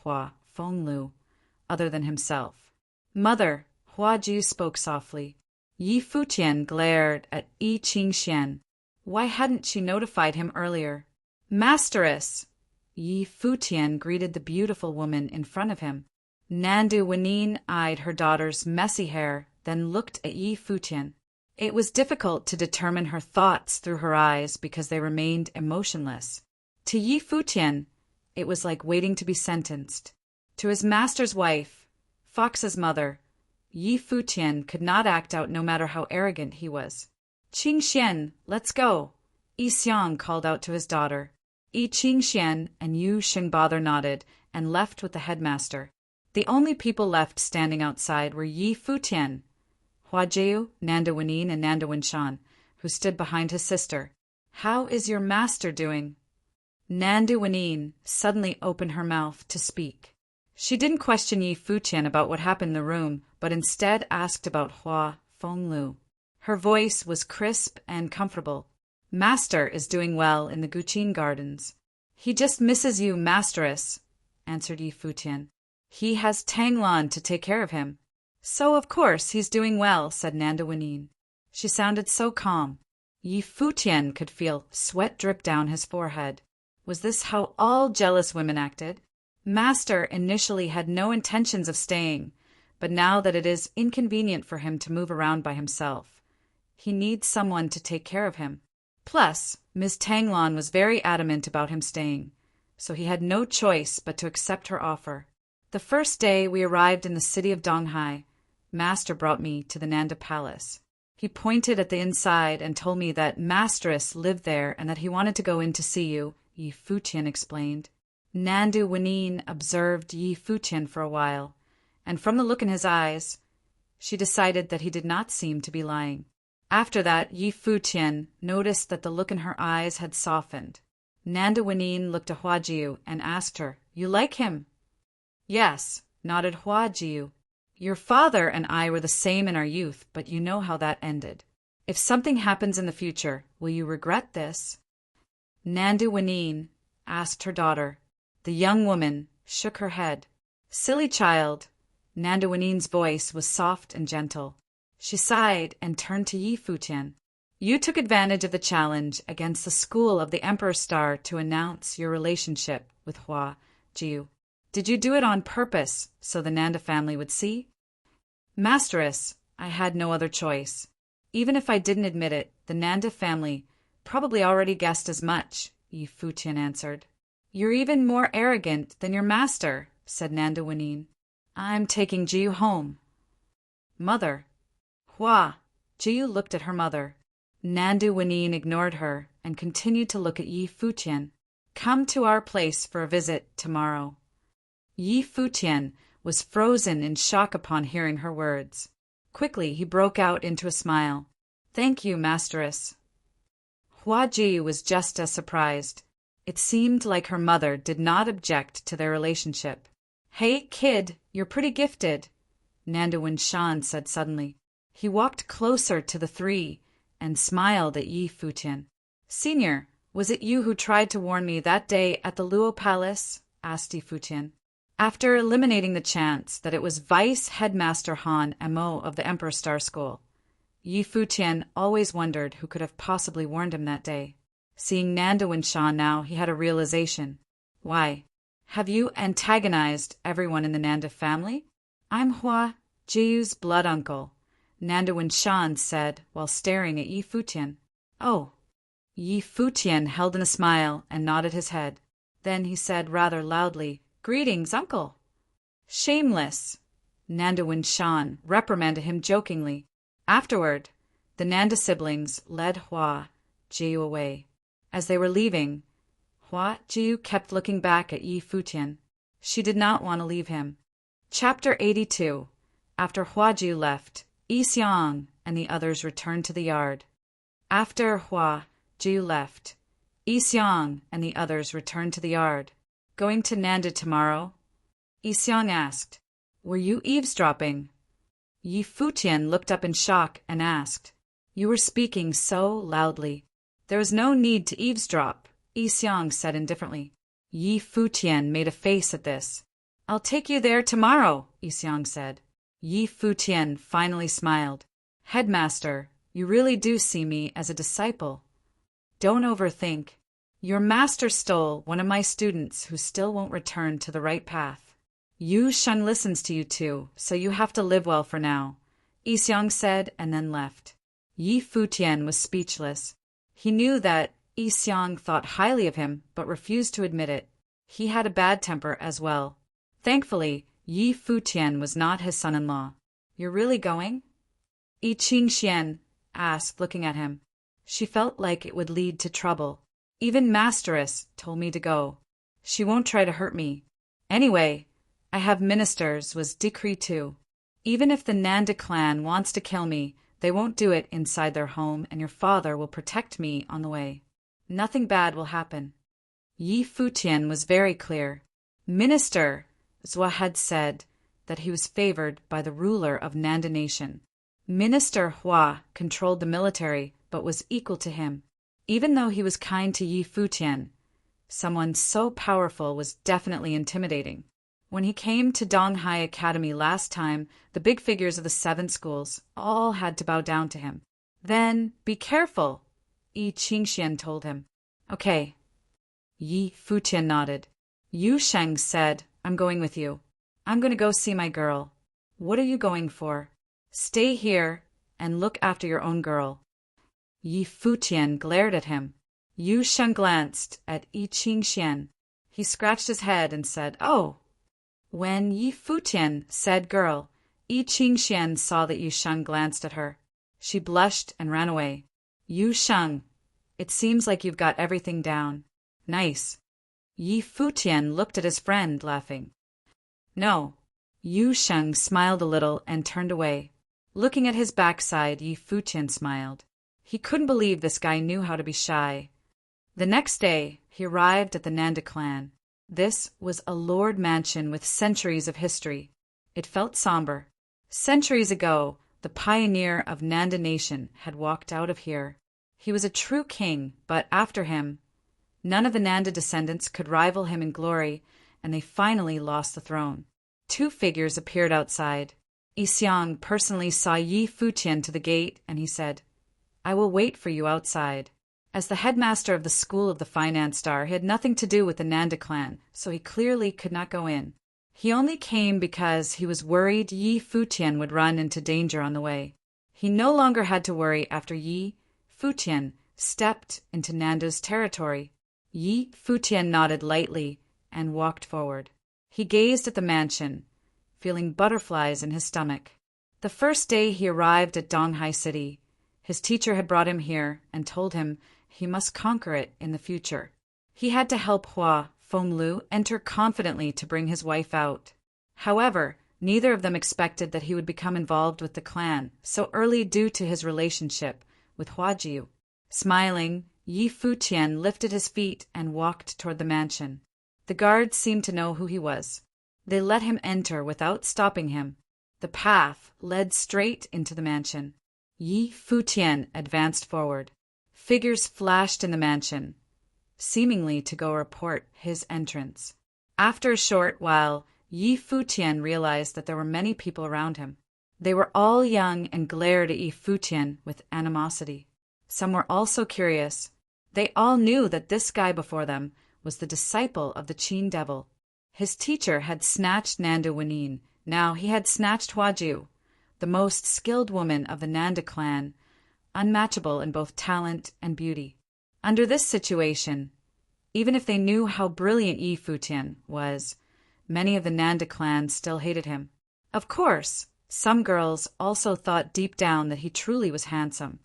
Fengliu, other than himself. "Mother," Huajiu spoke softly. Yi Futian glared at Yi Qingxian. Why hadn't she notified him earlier? "Masteress!" Yi Futian greeted the beautiful woman in front of him. Nandu Wanine eyed her daughter's messy hair, then looked at Yi Futian. It was difficult to determine her thoughts through her eyes because they remained emotionless. To Yi Futian, it was like waiting to be sentenced. To his master's wife, Fox's mother, Yi Futian could not act out no matter how arrogant he was. "Qingxian, let's go," Yi Xiang called out to his daughter. Yi Qingxian and Yu Xingbother nodded and left with the headmaster. The only people left standing outside were Yi Futian, Huajiu, Nanda Wanine, and Nanda Winshan, who stood behind his sister. "How is your master doing?" Nanda Wanine suddenly opened her mouth to speak. She didn't question Yi Futian about what happened in the room, but instead asked about Fengliu. Her voice was crisp and comfortable. "Master is doing well in the Guqin Gardens." "He just misses you, masteress," answered Yi Futian. "He has Tanglan to take care of him." "So of course he's doing well," said Nanda Wanine. She sounded so calm. Yi Futian could feel sweat drip down his forehead. Was this how all jealous women acted? Master initially had no intentions of staying, but now that it is inconvenient for him to move around by himself, he needs someone to take care of him. Plus, Ms. Tanglan was very adamant about him staying, so he had no choice but to accept her offer. The first day we arrived in the city of Donghai, Master brought me to the Nanda Palace. He pointed at the inside and told me that Masteress lived there and that he wanted to go in to see you, Yi Futian explained. Nandu Wanine observed Yi Futian for a while, and from the look in his eyes, she decided that he did not seem to be lying. After that, Yi Futian noticed that the look in her eyes had softened. Nanda Wanine looked at Huajiu and asked her, "You like him?" "Yes," nodded Huajiu. Your father and I were the same in our youth, but you know how that ended. If something happens in the future, will you regret this? Nandu Wanine asked her daughter. The young woman shook her head. Silly child. Nandu Wanine's voice was soft and gentle. She sighed and turned to Yi Futian. You took advantage of the challenge against the school of the Emperor Star to announce your relationship with Hua Jiu. Did you do it on purpose so the Nanda family would see? Masteress, I had no other choice. Even if I didn't admit it, the Nanda family probably already guessed as much, Yi Futian answered. You're even more arrogant than your master, said Nanda Wanine. I'm taking Jiu home. Mother. Hua. Jiu looked at her mother. Nandu Wanine ignored her and continued to look at Yi Futian. Come to our place for a visit tomorrow. Yi Futian was frozen in shock upon hearing her words. Quickly he broke out into a smile. Thank you, Masteress. Hua Ji was just as surprised. It seemed like her mother did not object to their relationship. Hey, kid, you're pretty gifted, Nanda Winshan said suddenly. He walked closer to the three and smiled at Yi Futian. Senior, was it you who tried to warn me that day at the Luo Palace? Asked Yi Futian. After eliminating the chance that it was Vice Headmaster Han Mo of the Emperor Star School, Yi Futian always wondered who could have possibly warned him that day. Seeing Nanda Winshan now, he had a realization. Why? Have you antagonized everyone in the Nanda family? I'm Hua Jiu's blood uncle, Nanda Winshan said while staring at Yi Futian. Oh. Yi Futian held in a smile and nodded his head. Then he said rather loudly, Greetings, uncle. Shameless. Nanda Winshan reprimanded him jokingly. Afterward, the Nanda siblings led Hua Jiu away. As they were leaving, Hua Jiu kept looking back at Yi Futian. She did not want to leave him. Chapter 82. After Hua Jiu left, Yi Xiang and the others returned to the yard. After Hua Jiu left, Yi Xiang and the others returned to the yard. Going to Nanda tomorrow? Yi Xiang asked. Were you eavesdropping? Yi Futian looked up in shock and asked. You were speaking so loudly. There was no need to eavesdrop, Yi Xiang said indifferently. Yi Futian made a face at this. I'll take you there tomorrow, Yi Xiang said. Yi Futian finally smiled. Headmaster, you really do see me as a disciple. Don't overthink. Your master stole one of my students who still won't return to the right path. Yu Shun listens to you too, so you have to live well for now, Yi Xiang said and then left. Yi Futian was speechless. He knew that Yi Xiang thought highly of him but refused to admit it. He had a bad temper as well. Thankfully, Yi Futian was not his son-in-law. You're really going? Yi Qingxian asked, looking at him. She felt like it would lead to trouble. Even Masteress told me to go. She won't try to hurt me. Anyway, I have ministers was decree too. Even if the Nanda clan wants to kill me, they won't do it inside their home, and your father will protect me on the way. Nothing bad will happen. Yi Futian was very clear. Minister, Zhua had said that he was favored by the ruler of Nanda Nation. Minister Hua controlled the military, but was equal to him. Even though he was kind to Yi Futian, someone so powerful was definitely intimidating. When he came to Donghai Academy last time, the big figures of the 7 schools all had to bow down to him. Then, be careful, Yi Qingxian told him. Okay. Yi Futian nodded. Yu Sheng said, I'm going with you. I'm going to go see my girl. What are you going for? Stay here and look after your own girl. Yi Futian glared at him. Yu Sheng glanced at Yi Qingxian. He scratched his head and said, Oh. When Yi Futian said girl, Yi Qingxian saw that Yu Sheng glanced at her. She blushed and ran away. Yu Sheng, it seems like you've got everything down. Nice. Yi Futian looked at his friend, laughing. No. Yu Sheng smiled a little and turned away. Looking at his backside, Yi Futian smiled. He couldn't believe this guy knew how to be shy. The next day, he arrived at the Nanda clan. This was a lord mansion with centuries of history. It felt somber. Centuries ago, the pioneer of Nanda Nation had walked out of here. He was a true king, but after him, none of the Nanda descendants could rival him in glory, and they finally lost the throne. Two figures appeared outside. Yi Xiang personally saw Yi Futian to the gate, and he said, "I will wait for you outside." As the headmaster of the school of the Finance Star, he had nothing to do with the Nanda clan, so he clearly could not go in. He only came because he was worried Yi Futian would run into danger on the way. He no longer had to worry after Yi Futian stepped into Nanda's territory. Yi Futian nodded lightly and walked forward. He gazed at the mansion, feeling butterflies in his stomach. The first day he arrived at Donghai City, his teacher had brought him here and told him he must conquer it in the future. He had to help Hua Fenglu enter confidently to bring his wife out. However, neither of them expected that he would become involved with the clan so early due to his relationship with Huajiu. Smiling, Yi Futian lifted his feet and walked toward the mansion. The guards seemed to know who he was. They let him enter without stopping him. The path led straight into the mansion. Yi Futian advanced forward. Figures flashed in the mansion, seemingly to go report his entrance. After a short while, Yi Futian realized that there were many people around him. They were all young and glared at Yi Futian with animosity. Some were also curious. They all knew that this guy before them was the disciple of the Qin devil. His teacher had snatched Nanda Wenin. Now he had snatched Huajiu, the most skilled woman of the Nanda clan, unmatchable in both talent and beauty. Under this situation, even if they knew how brilliant Yi Futian was, many of the Nanda clan still hated him. Of course, some girls also thought deep down that he truly was handsome.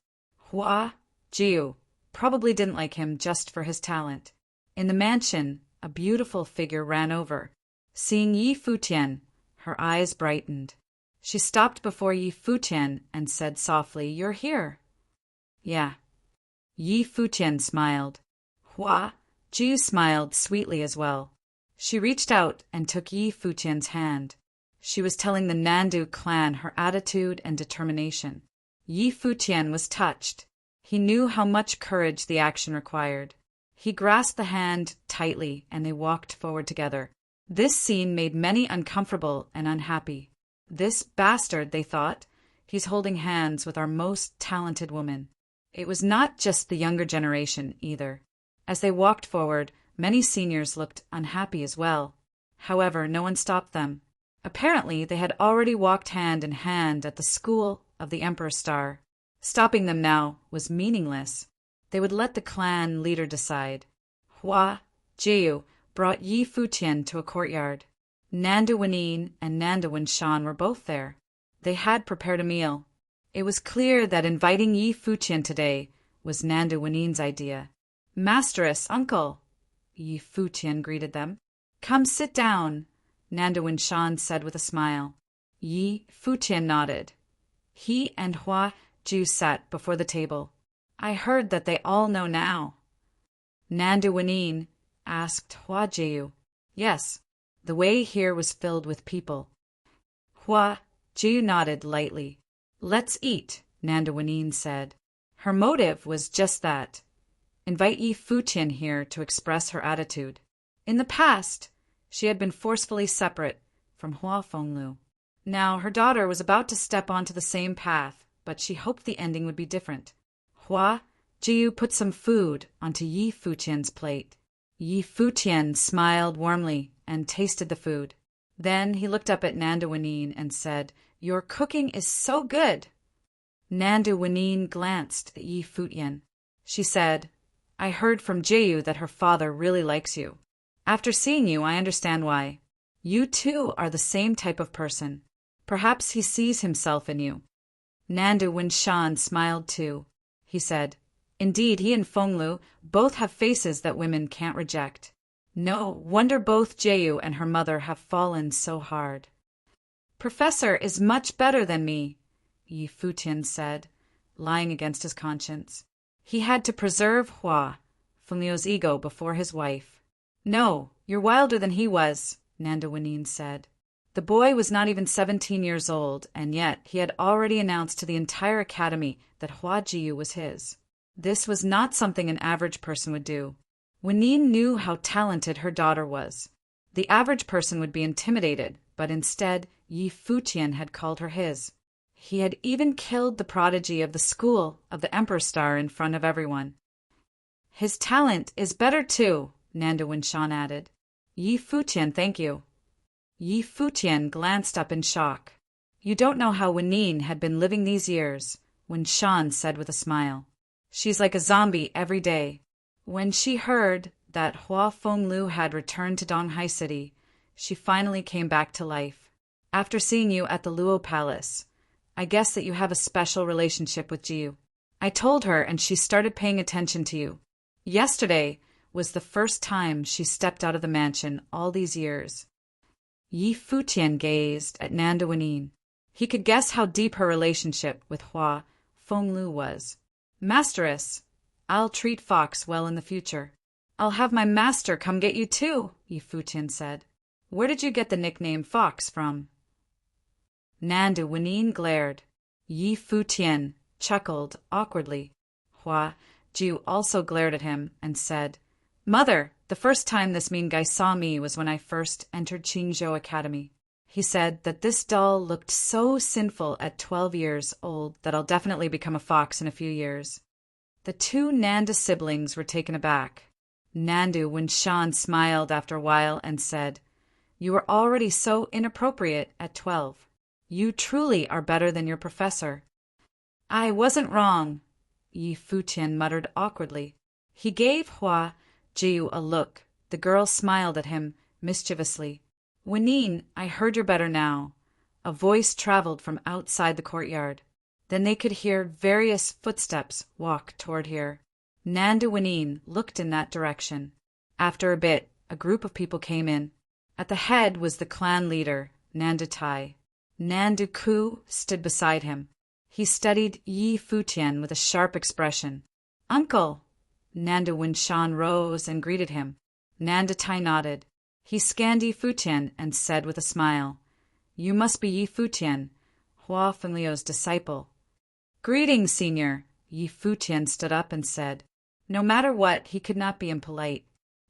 Hua Jiu probably didn't like him just for his talent. In the mansion, a beautiful figure ran over. Seeing Yi Futian, her eyes brightened. She stopped before Yi Futian and said softly, "You're here." "Yeah." Yi Futian smiled. Hua Jiu smiled sweetly as well. She reached out and took Yi Futian's hand. She was telling the Nandu clan her attitude and determination. Yi Futian was touched. He knew how much courage the action required. He grasped the hand tightly, and they walked forward together. This scene made many uncomfortable and unhappy. This bastard, they thought, he's holding hands with our most talented woman. It was not just the younger generation, either. As they walked forward, many seniors looked unhappy as well. However, no one stopped them. Apparently, they had already walked hand in hand at the school of the Emperor Star. Stopping them now was meaningless. They would let the clan leader decide. Hua Jiu brought Yi Futian to a courtyard. Nanda Wenin and Nanda Wenshan were both there. They had prepared a meal. It was clear that inviting Yi Futian today was Nanda Wenin's idea. "Masteress, uncle," Yi Futian greeted them. "Come sit down," Nanda Wenshan said with a smile. Yi Futian nodded. He and Hua Jiu sat before the table. "I heard that they all know now." Nanda Wenin asked Hua Jiu. "Yes." The way here was filled with people. Hua Jiu nodded lightly. "Let's eat," Nanda Wenin said. Her motive was just that. Invite Yi Futian here to express her attitude. In the past, she had been forcefully separate from Hua Fenglu. Now her daughter was about to step onto the same path, but she hoped the ending would be different. Hua Jiu put some food onto Yi Futian's plate. Yi Futian smiled warmly and tasted the food. Then he looked up at Nanda Wenin and said, "Your cooking is so good." Nanda Wenin glanced at Yi Futian. She said, "I heard from Jiu that her father really likes you. After seeing you, I understand why. You too are the same type of person. Perhaps he sees himself in you." Nanda Wenshan smiled too. He said, "Indeed, he and Fenglu both have faces that women can't reject. No wonder both Jiu and her mother have fallen so hard." "Professor is much better than me," Yi Futian said, lying against his conscience. He had to preserve Hua Fenglu's ego before his wife. "No, you're wilder than he was," Nanda Wenin said. The boy was not even 17 years old, and yet he had already announced to the entire academy that Hua Jiyu was his. This was not something an average person would do. Wenyin knew how talented her daughter was. The average person would be intimidated, but instead Yi Futian had called her his. He had even killed the prodigy of the school of the Emperor Star in front of everyone. His talent is better too, Nanda Winshan added. Yi Futian, thank you. Yi Futian glanced up in shock. You don't know how Wenyin had been living these years, Winshan said with a smile. She's like a zombie every day. When she heard that Hua Fenglu had returned to Donghai City, she finally came back to life. After seeing you at the Luo Palace, I guess that you have a special relationship with Jiyu. I told her and she started paying attention to you. Yesterday was the first time she stepped out of the mansion all these years. Yi Futian gazed at Nanda Wenyin. He could guess how deep her relationship with Hua Fenglu was. Masteress, I'll treat Fox well in the future. I'll have my master come get you too, Yi Futian said. Where did you get the nickname Fox from? Nanda Wenyin glared. Yi Futian chuckled awkwardly. Hua Jiu also glared at him and said, Mother, the first time this mean guy saw me was when I first entered Qingzhou Academy. He said that this doll looked so sinful at 12 years old that I'll definitely become a fox in a few years. The two Nanda siblings were taken aback. Nandu Winshan smiled after a while and said, You were already so inappropriate at 12. You truly are better than your professor. I wasn't wrong, Yi Futian muttered awkwardly. He gave Hua Jiu a look. The girl smiled at him mischievously. Wenyin, I heard you're better now. A voice traveled from outside the courtyard. Then they could hear various footsteps walk toward here. Nanda Wenyin looked in that direction. After a bit, a group of people came in. At the head was the clan leader, Nanda Tai. Nandu Ku stood beside him. He studied Yi Futian with a sharp expression. Uncle! Nanda Winshan rose and greeted him. Nanda Tai nodded. He scanned Yi Futian and said with a smile, You must be Yi Futian, Hua Fenglio's disciple. Greetings, senior. Yi Futian stood up and said. No matter what, he could not be impolite.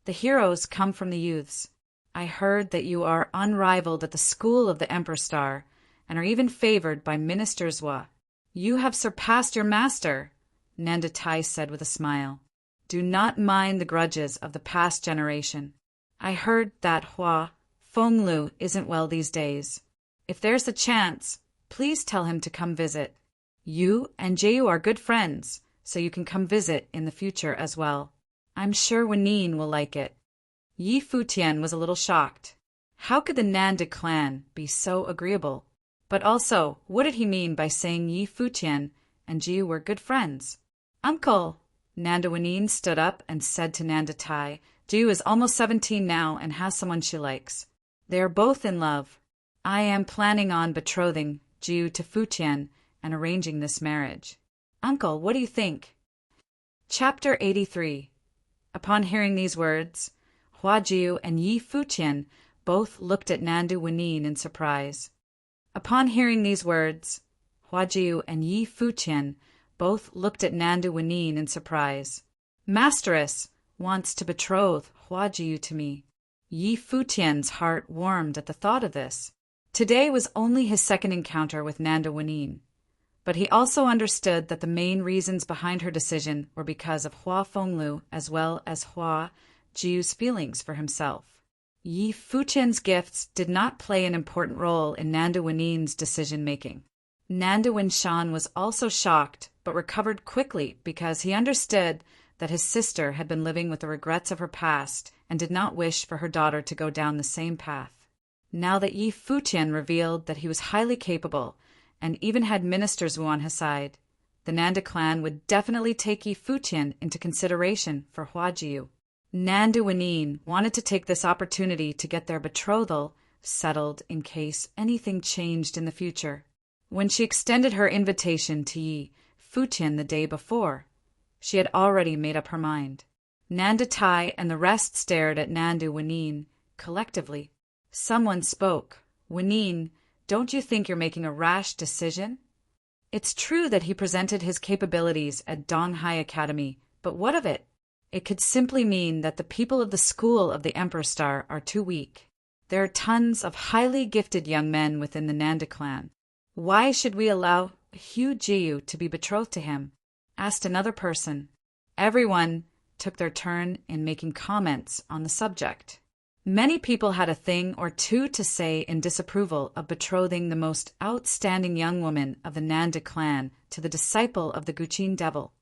The heroes come from the youths. I heard that you are unrivaled at the school of the Emperor Star, and are even favored by Minister Zhua. You have surpassed your master, Nanda Tai said with a smile. Do not mind the grudges of the past generation. I heard that Hua Fenglu isn't well these days. If there's a chance, please tell him to come visit. You and Jiu are good friends, so you can come visit in the future as well. I'm sure Wenyin will like it. Yi Futian was a little shocked. How could the Nanda clan be so agreeable? But also, what did he mean by saying Yi Futian and Jiu were good friends? Uncle! Nanda Wenyin stood up and said to Nanda Tai, Jiu is almost 17 now and has someone she likes. They are both in love. I am planning on betrothing Jiu to Futian and arranging this marriage. Uncle, what do you think? Chapter 83. Upon hearing these words, Hua Jiu and Yi Futian both looked at Nandu Wenyin in surprise. Upon hearing these words, Hua Jiu and Yi Futian both looked at Nandu Wenyin in surprise. Masteress wants to betroth Hua Jiu to me. Yi Futian's heart warmed at the thought of this. Today was only his second encounter with Nanda Wenyin, but he also understood that the main reasons behind her decision were because of Hua Fenglu as well as Hua Jiu's feelings for himself. Yi Futian's gifts did not play an important role in Nanda Wenyin's decision-making. Nanda Winshan was also shocked but recovered quickly because he understood that his sister had been living with the regrets of her past and did not wish for her daughter to go down the same path. Now that Yi Futian revealed that he was highly capable and even had Minister Zhu on his side, the Nanda clan would definitely take Yi Futian into consideration for Hua Jiu. Nanda Wenyin wanted to take this opportunity to get their betrothal settled in case anything changed in the future. When she extended her invitation to Yi Futian the day before, she had already made up her mind. Nanda Tai and the rest stared at Nandu Wenyin collectively. Someone spoke. Wenyin, don't you think you're making a rash decision? It's true that he presented his capabilities at Donghai Academy, but what of it? It could simply mean that the people of the school of the Emperor Star are too weak. There are tons of highly gifted young men within the Nanda clan. Why should we allow Hu Jiu to be betrothed to him? Asked another person. Everyone took their turn in making comments on the subject. Many people had a thing or two to say in disapproval of betrothing the most outstanding young woman of the Nanda clan to the disciple of the Guqin devil.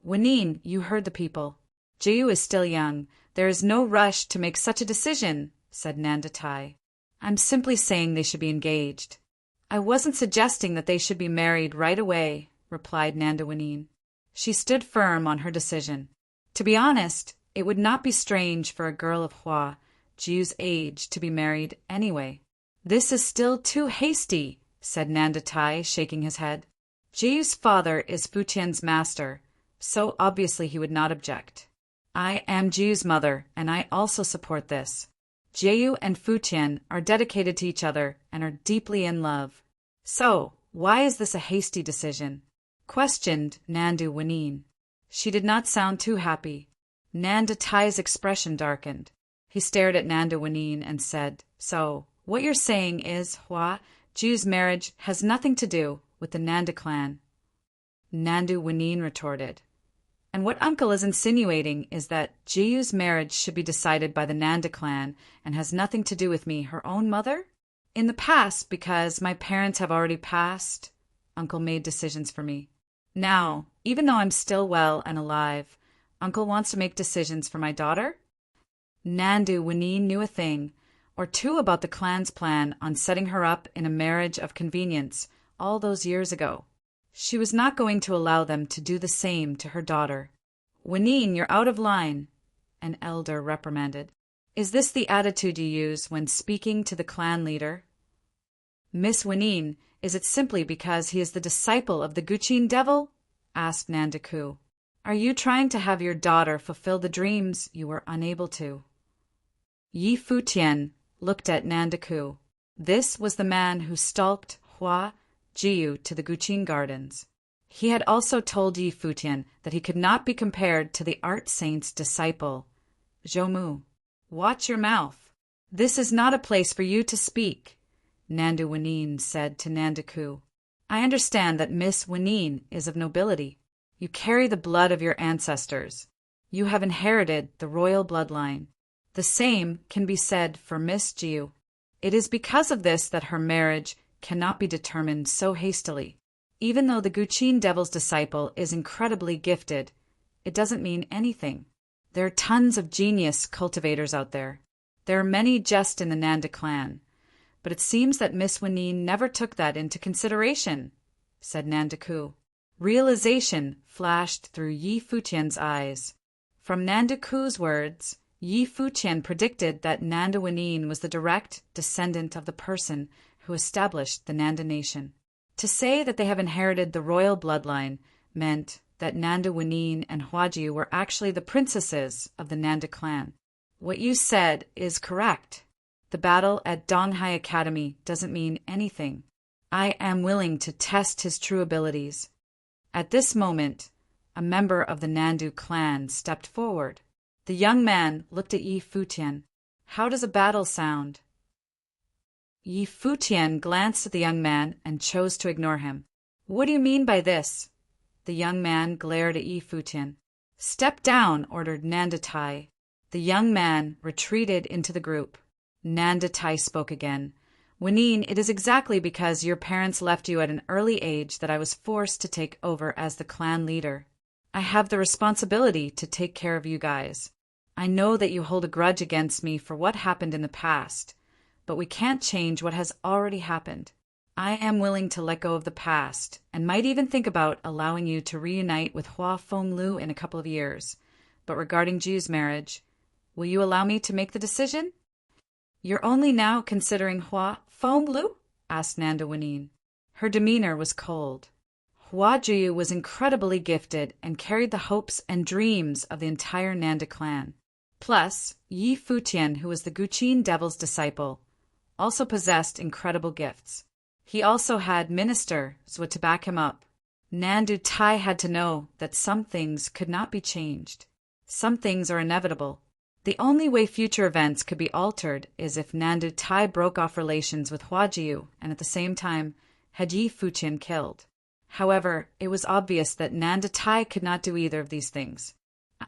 Wenyin, you heard the people. Jiu is still young. There is no rush to make such a decision, said Nanda Tai. I'm simply saying they should be engaged. I wasn't suggesting that they should be married right away, replied Nanda Wenyin. She stood firm on her decision. To be honest, it would not be strange for a girl of Hua Jiu's age to be married anyway. This is still too hasty, said Nanda Tai, shaking his head. Jiu's father is Futian's master, so obviously he would not object. I am Jiu's mother, and I also support this. Jiu and Futian are dedicated to each other and are deeply in love. So, why is this a hasty decision? Questioned Nanda Wenyin. She did not sound too happy. Nanda Tai's expression darkened. He stared at Nanda Wenyin and said, So, what you're saying is, Hua Jiu's marriage has nothing to do with the Nanda clan. Nanda Wenyin retorted. And what uncle is insinuating is that Jiu's marriage should be decided by the Nanda clan and has nothing to do with me, her own mother? In the past, because my parents have already passed, uncle made decisions for me. Now, even though I'm still well and alive, uncle wants to make decisions for my daughter? Nanda Wenyin knew a thing or two about the clan's plan on setting her up in a marriage of convenience all those years ago. She was not going to allow them to do the same to her daughter. Wenyin, you're out of line, an elder reprimanded. Is this the attitude you use when speaking to the clan leader? Miss Wenyin, is it simply because he is the disciple of the Guqin devil? Asked Nanda Ku. Are you trying to have your daughter fulfill the dreams you were unable to? Yi Futian looked at Nanda Ku. This was the man who stalked Hua Jiu to the Guqin gardens. He had also told Yi Futian that he could not be compared to the art saint's disciple, Zhou. Watch your mouth. This is not a place for you to speak, Nanda Wenyin said to Nanda Ku. I understand that Miss Wenyin is of nobility. You carry the blood of your ancestors. You have inherited the royal bloodline. The same can be said for Miss Jiu. It is because of this that her marriage cannot be determined so hastily. Even though the Guqin devil's disciple is incredibly gifted, it doesn't mean anything. There are tons of genius cultivators out there. There are many just in the Nanda clan. But it seems that Miss Wenyin never took that into consideration, said Nanda Ku. Realization flashed through Yi Futian's eyes. From Nanda Ku's words, Yi Futian predicted that Nanda Wenyin was the direct descendant of the person who established the Nanda nation. To say that they have inherited the royal bloodline meant that Nanda Wenyin and Huajiu were actually the princesses of the Nanda clan. What you said is correct. The battle at Donghai Academy doesn't mean anything. I am willing to test his true abilities. At this moment, a member of the Nandu clan stepped forward. The young man looked at Yi Futian. How does a battle sound? Yi Futian glanced at the young man and chose to ignore him. What do you mean by this? The young man glared at Yi Futian. Step down, ordered Nanda Tai. The young man retreated into the group. Nanda Tai spoke again. Wenyin, it is exactly because your parents left you at an early age that I was forced to take over as the clan leader. I have the responsibility to take care of you guys. I know that you hold a grudge against me for what happened in the past, but we can't change what has already happened. I am willing to let go of the past and might even think about allowing you to reunite with Hua Fenglu in a couple of years. But regarding Jiu's marriage, will you allow me to make the decision? You're only now considering Hua Fenglu? Asked Nanda Wenyin. Her demeanor was cold. Hua Jiu was incredibly gifted and carried the hopes and dreams of the entire Nanda clan. Plus, Yi Futian, who was the Guqin devil's disciple, also possessed incredible gifts. He also had Minister Zwa to back him up. Nandu Tai had to know that some things could not be changed. Some things are inevitable. The only way future events could be altered is if Nandu Tai broke off relations with Huajiu and at the same time had Yi Futian killed. However, it was obvious that Nandu Tai could not do either of these things.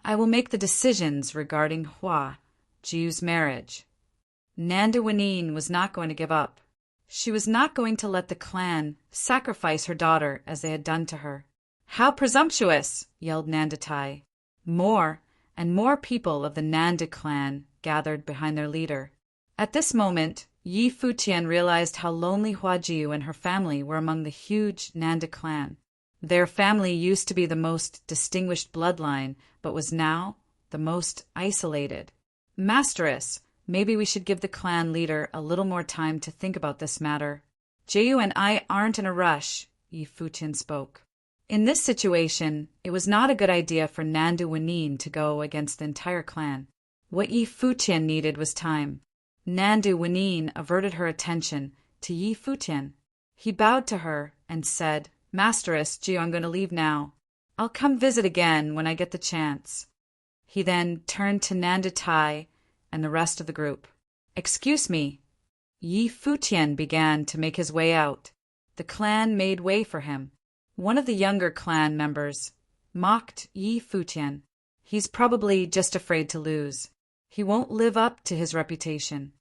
I will make the decisions regarding Hua Jiu's marriage. Nandu Wanine was not going to give up. She was not going to let the clan sacrifice her daughter as they had done to her. How presumptuous! Yelled Nandu Tai. More and more people of the Nandu clan gathered behind their leader. At this moment, Yi Futian realized how lonely Huajiu and her family were among the huge Nandu clan. Their family used to be the most distinguished bloodline, but was now the most isolated. Masteress, maybe we should give the clan leader a little more time to think about this matter. Jiu and I aren't in a rush, Yi Futian spoke. In this situation, it was not a good idea for Nandu Wanine to go against the entire clan. What Yi Futian needed was time. Nandu Wanine averted her attention to Yi Futian. He bowed to her and said, Masteress, Jiu, I'm going to leave now. I'll come visit again when I get the chance. He then turned to Nandu Tai and the rest of the group. Excuse me. Yi Futian began to make his way out. The clan made way for him. One of the younger clan members mocked Yi Futian. He's probably just afraid to lose. He won't live up to his reputation.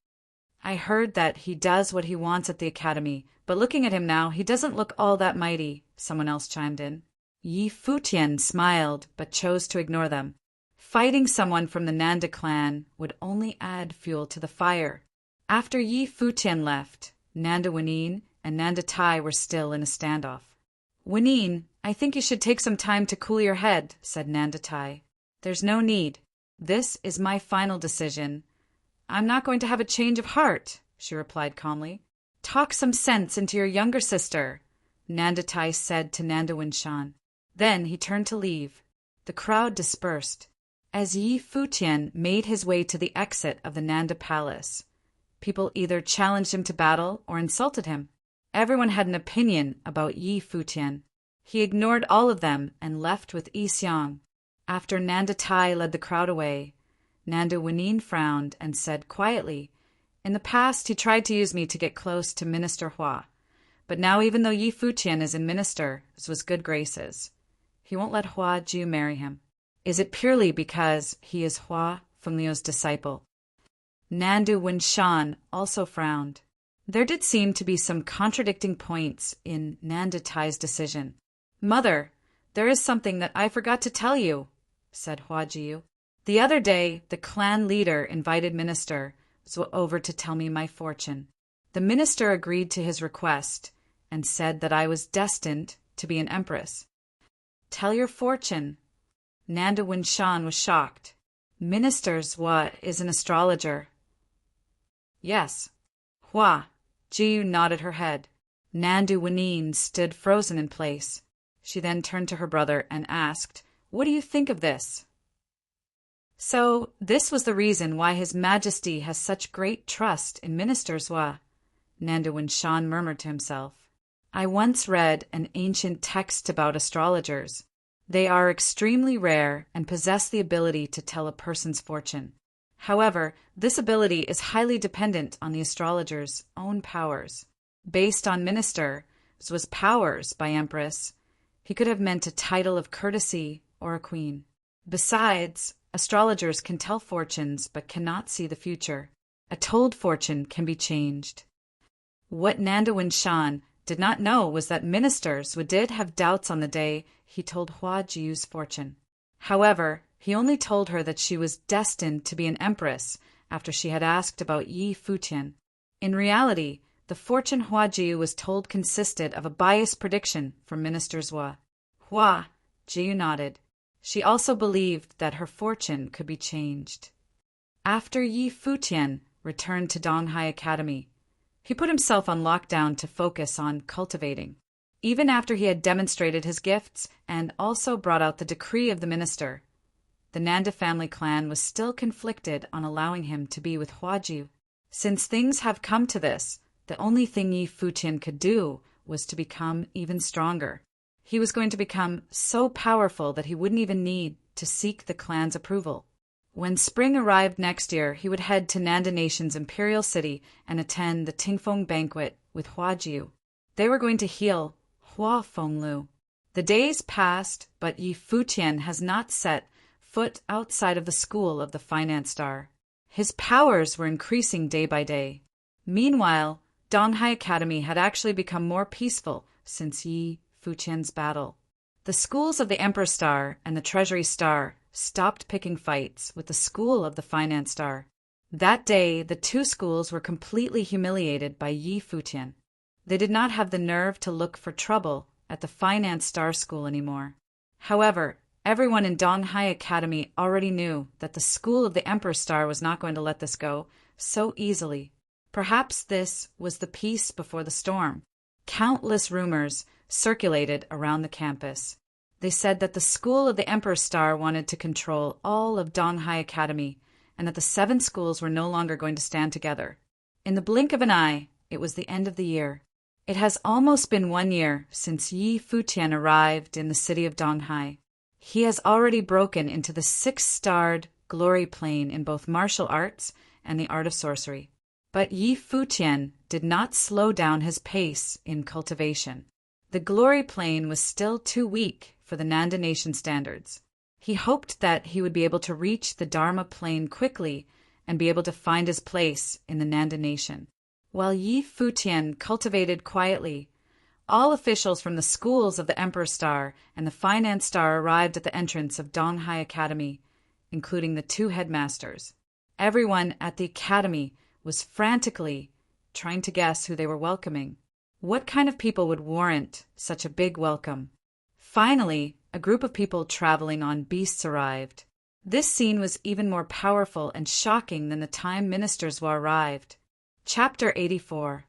I heard that he does what he wants at the academy, but looking at him now, he doesn't look all that mighty, someone else chimed in. Yi Futian smiled, but chose to ignore them. Fighting someone from the Nandu clan would only add fuel to the fire. After Yi Futian left, Nandu Wanine and Nandu Tai were still in a standoff. Wanine, I think you should take some time to cool your head, said Nandu Tai. There's no need. This is my final decision. I'm not going to have a change of heart, she replied calmly. Talk some sense into your younger sister, Nandu Tai said to Nandu Winshan. Then he turned to leave. The crowd dispersed. As Yi Futian made his way to the exit of the Nandu Palace, people either challenged him to battle or insulted him. Everyone had an opinion about Yi Futian. He ignored all of them and left with Yi Xiang. After Nandu Tai led the crowd away, Nandu Wanine frowned and said quietly, In the past he tried to use me to get close to Minister Hua, but now even though Yi Futian is in Minister's good graces, he won't let Hua Jiu marry him. Is it purely because he is Hua Fengliu's disciple? Nandu Winshan also frowned. There did seem to be some contradicting points in Nandu Tai's decision. Mother, there is something that I forgot to tell you, said Huajiu. The other day, the clan leader invited Minister Zwa over to tell me my fortune. The minister agreed to his request and said that I was destined to be an empress. Tell your fortune. Nandu Winshan was shocked. Minister Zwa is an astrologer. Yes. Hua Jiu nodded her head. Nandu Wanine stood frozen in place. She then turned to her brother and asked, What do you think of this? So, this was the reason why His Majesty has such great trust in Minister Zwa, Nandu Winshan murmured to himself. I once read an ancient text about astrologers. They are extremely rare and possess the ability to tell a person's fortune. However, this ability is highly dependent on the astrologer's own powers. Based on Minister Zwa's powers by Empress, he could have meant a title of courtesy or a queen. Besides, astrologers can tell fortunes but cannot see the future. A told fortune can be changed. What Nandu Winshan did not know was that Minister Zwa did have doubts on the day he told Hua Jiu's fortune. However, he only told her that she was destined to be an empress after she had asked about Yi Futian. In reality, the fortune Hua Jiu was told consisted of a biased prediction from Minister Zwa. Hua Jiu nodded. She also believed that her fortune could be changed. After Yi Futian returned to Donghai Academy, he put himself on lockdown to focus on cultivating. Even after he had demonstrated his gifts and also brought out the decree of the minister, the Nandu family clan was still conflicted on allowing him to be with Huajiu. Since things have come to this, the only thing Yi Futian could do was to become even stronger. He was going to become so powerful that he wouldn't even need to seek the clan's approval. When spring arrived next year, he would head to Nanda Nation's imperial city and attend the Tingfeng banquet with Huajiu. They were going to heal Hua Fenglu. The days passed, but Yi Futian has not set foot outside of the school of the finance star. His powers were increasing day by day. Meanwhile, Donghai Academy had actually become more peaceful since Yi Futian's battle. The schools of the Emperor Star and the Treasury Star stopped picking fights with the school of the finance star. That day, the two schools were completely humiliated by Yi Futian. They did not have the nerve to look for trouble at the finance star school anymore. However, everyone in Donghai Academy already knew that the school of the Emperor Star was not going to let this go so easily. Perhaps this was the peace before the storm. Countless rumors circulated around the campus. They said that the school of the Emperor Star wanted to control all of Donghai Academy, and that the 7 schools were no longer going to stand together. In the blink of an eye, it was the end of the year. It has almost been 1 year since Yi Futian arrived in the city of Donghai. He has already broken into the 6-starred glory plane in both martial arts and the art of sorcery. But Yi Futian did not slow down his pace in cultivation. The glory plane was still too weak for the Nanda Nation standards. He hoped that he would be able to reach the Dharma plane quickly and be able to find his place in the Nanda Nation. While Yi Futian cultivated quietly, all officials from the schools of the Emperor Star and the Finance Star arrived at the entrance of Donghai Academy, including the 2 headmasters. Everyone at the academy was frantically trying to guess who they were welcoming. What kind of people would warrant such a big welcome? Finally, a group of people traveling on beasts arrived. This scene was even more powerful and shocking than the time ministers arrived. Chapter 84.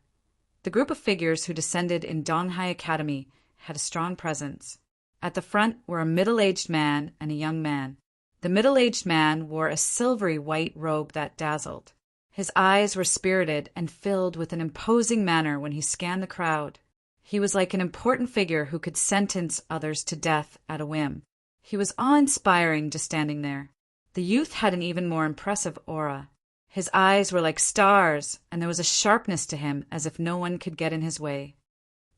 The group of figures who descended in Donghai Academy had a strong presence. At the front were a middle-aged man and a young man. The middle-aged man wore a silvery white robe that dazzled. His eyes were spirited and filled with an imposing manner when he scanned the crowd. He was like an important figure who could sentence others to death at a whim. He was awe-inspiring just standing there. The youth had an even more impressive aura. His eyes were like stars, and there was a sharpness to him as if no one could get in his way.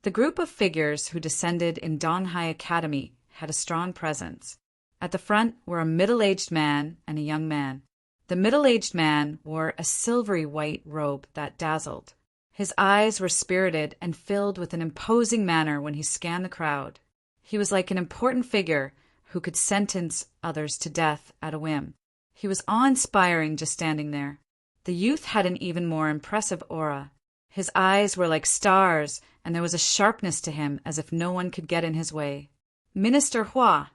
The group of figures who descended in Donghai Academy had a strong presence. At the front were a middle-aged man and a young man. The middle-aged man wore a silvery white robe that dazzled. His eyes were spirited and filled with an imposing manner when he scanned the crowd. He was like an important figure who could sentence others to death at a whim. He was awe-inspiring just standing there. The youth had an even more impressive aura. His eyes were like stars, and there was a sharpness to him as if no one could get in his way. "Minister Hua!"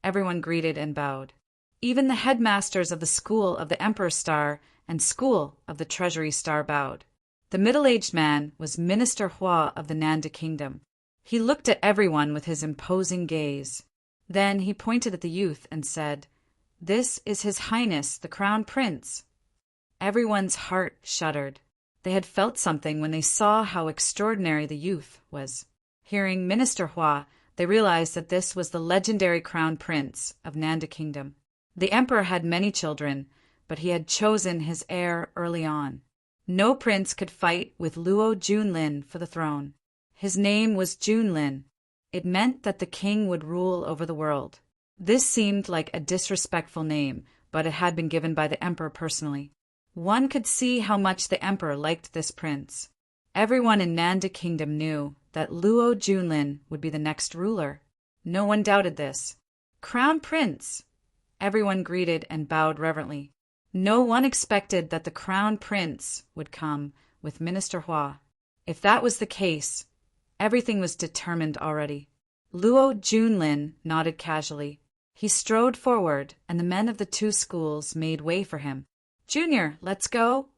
Everyone greeted and bowed. Even the headmasters of the School of the Emperor Star and School of the Treasury Star bowed. The middle-aged man was Minister Hua of the Nanda Kingdom. He looked at everyone with his imposing gaze. Then he pointed at the youth and said, "This is His Highness, the Crown Prince." Everyone's heart shuddered. They had felt something when they saw how extraordinary the youth was. Hearing Minister Hua, they realized that this was the legendary Crown Prince of Nanda Kingdom. The emperor had many children, but he had chosen his heir early on. No prince could fight with Luo Junlin for the throne. His name was Junlin. It meant that the king would rule over the world. This seemed like a disrespectful name, but it had been given by the emperor personally. One could see how much the emperor liked this prince. Everyone in Nanda Kingdom knew that Luo Junlin would be the next ruler. No one doubted this. "Crown Prince!" Everyone greeted and bowed reverently. No one expected that the Crown Prince would come with Minister Hua. If that was the case, everything was determined already. Luo Junlin nodded casually. He strode forward, and the men of the 2 schools made way for him. "Junior, let's go."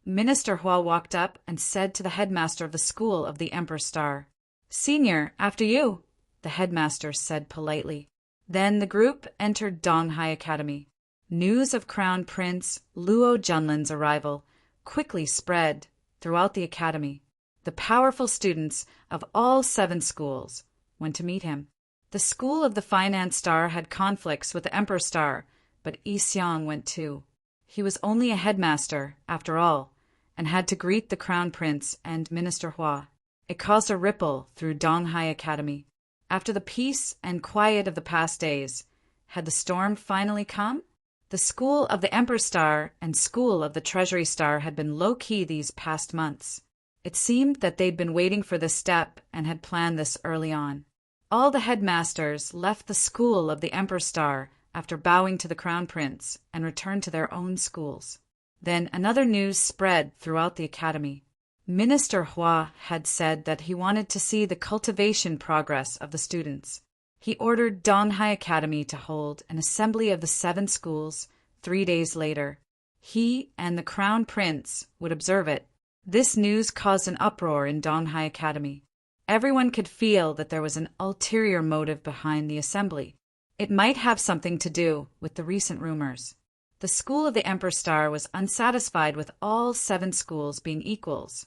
Minister Hua walked up and said to the headmaster of the School of the Emperor Star. "Senior, after you," the headmaster said politely. Then the group entered Donghai Academy. News of Crown Prince Luo Junlin's arrival quickly spread throughout the academy. The powerful students of all 7 schools went to meet him. The school of the finance star had conflicts with the emperor star, but Yi Xiong went too. He was only a headmaster, after all, and had to greet the crown prince and Minister Hua. It caused a ripple through Donghai Academy. After the peace and quiet of the past days, had the storm finally come? The school of the Emperor Star and school of the Treasury Star had been low-key these past months. It seemed that they'd been waiting for this step and had planned this early on. All the headmasters left the school of the Emperor Star after bowing to the Crown Prince and returned to their own schools. Then another news spread throughout the academy. Minister Hua had said that he wanted to see the cultivation progress of the students. He ordered Donghai Academy to hold an assembly of the 7 schools 3 days later. He and the Crown Prince would observe it. This news caused an uproar in Donghai Academy. Everyone could feel that there was an ulterior motive behind the assembly. It might have something to do with the recent rumors. The school of the Emperor Star was unsatisfied with all 7 schools being equals.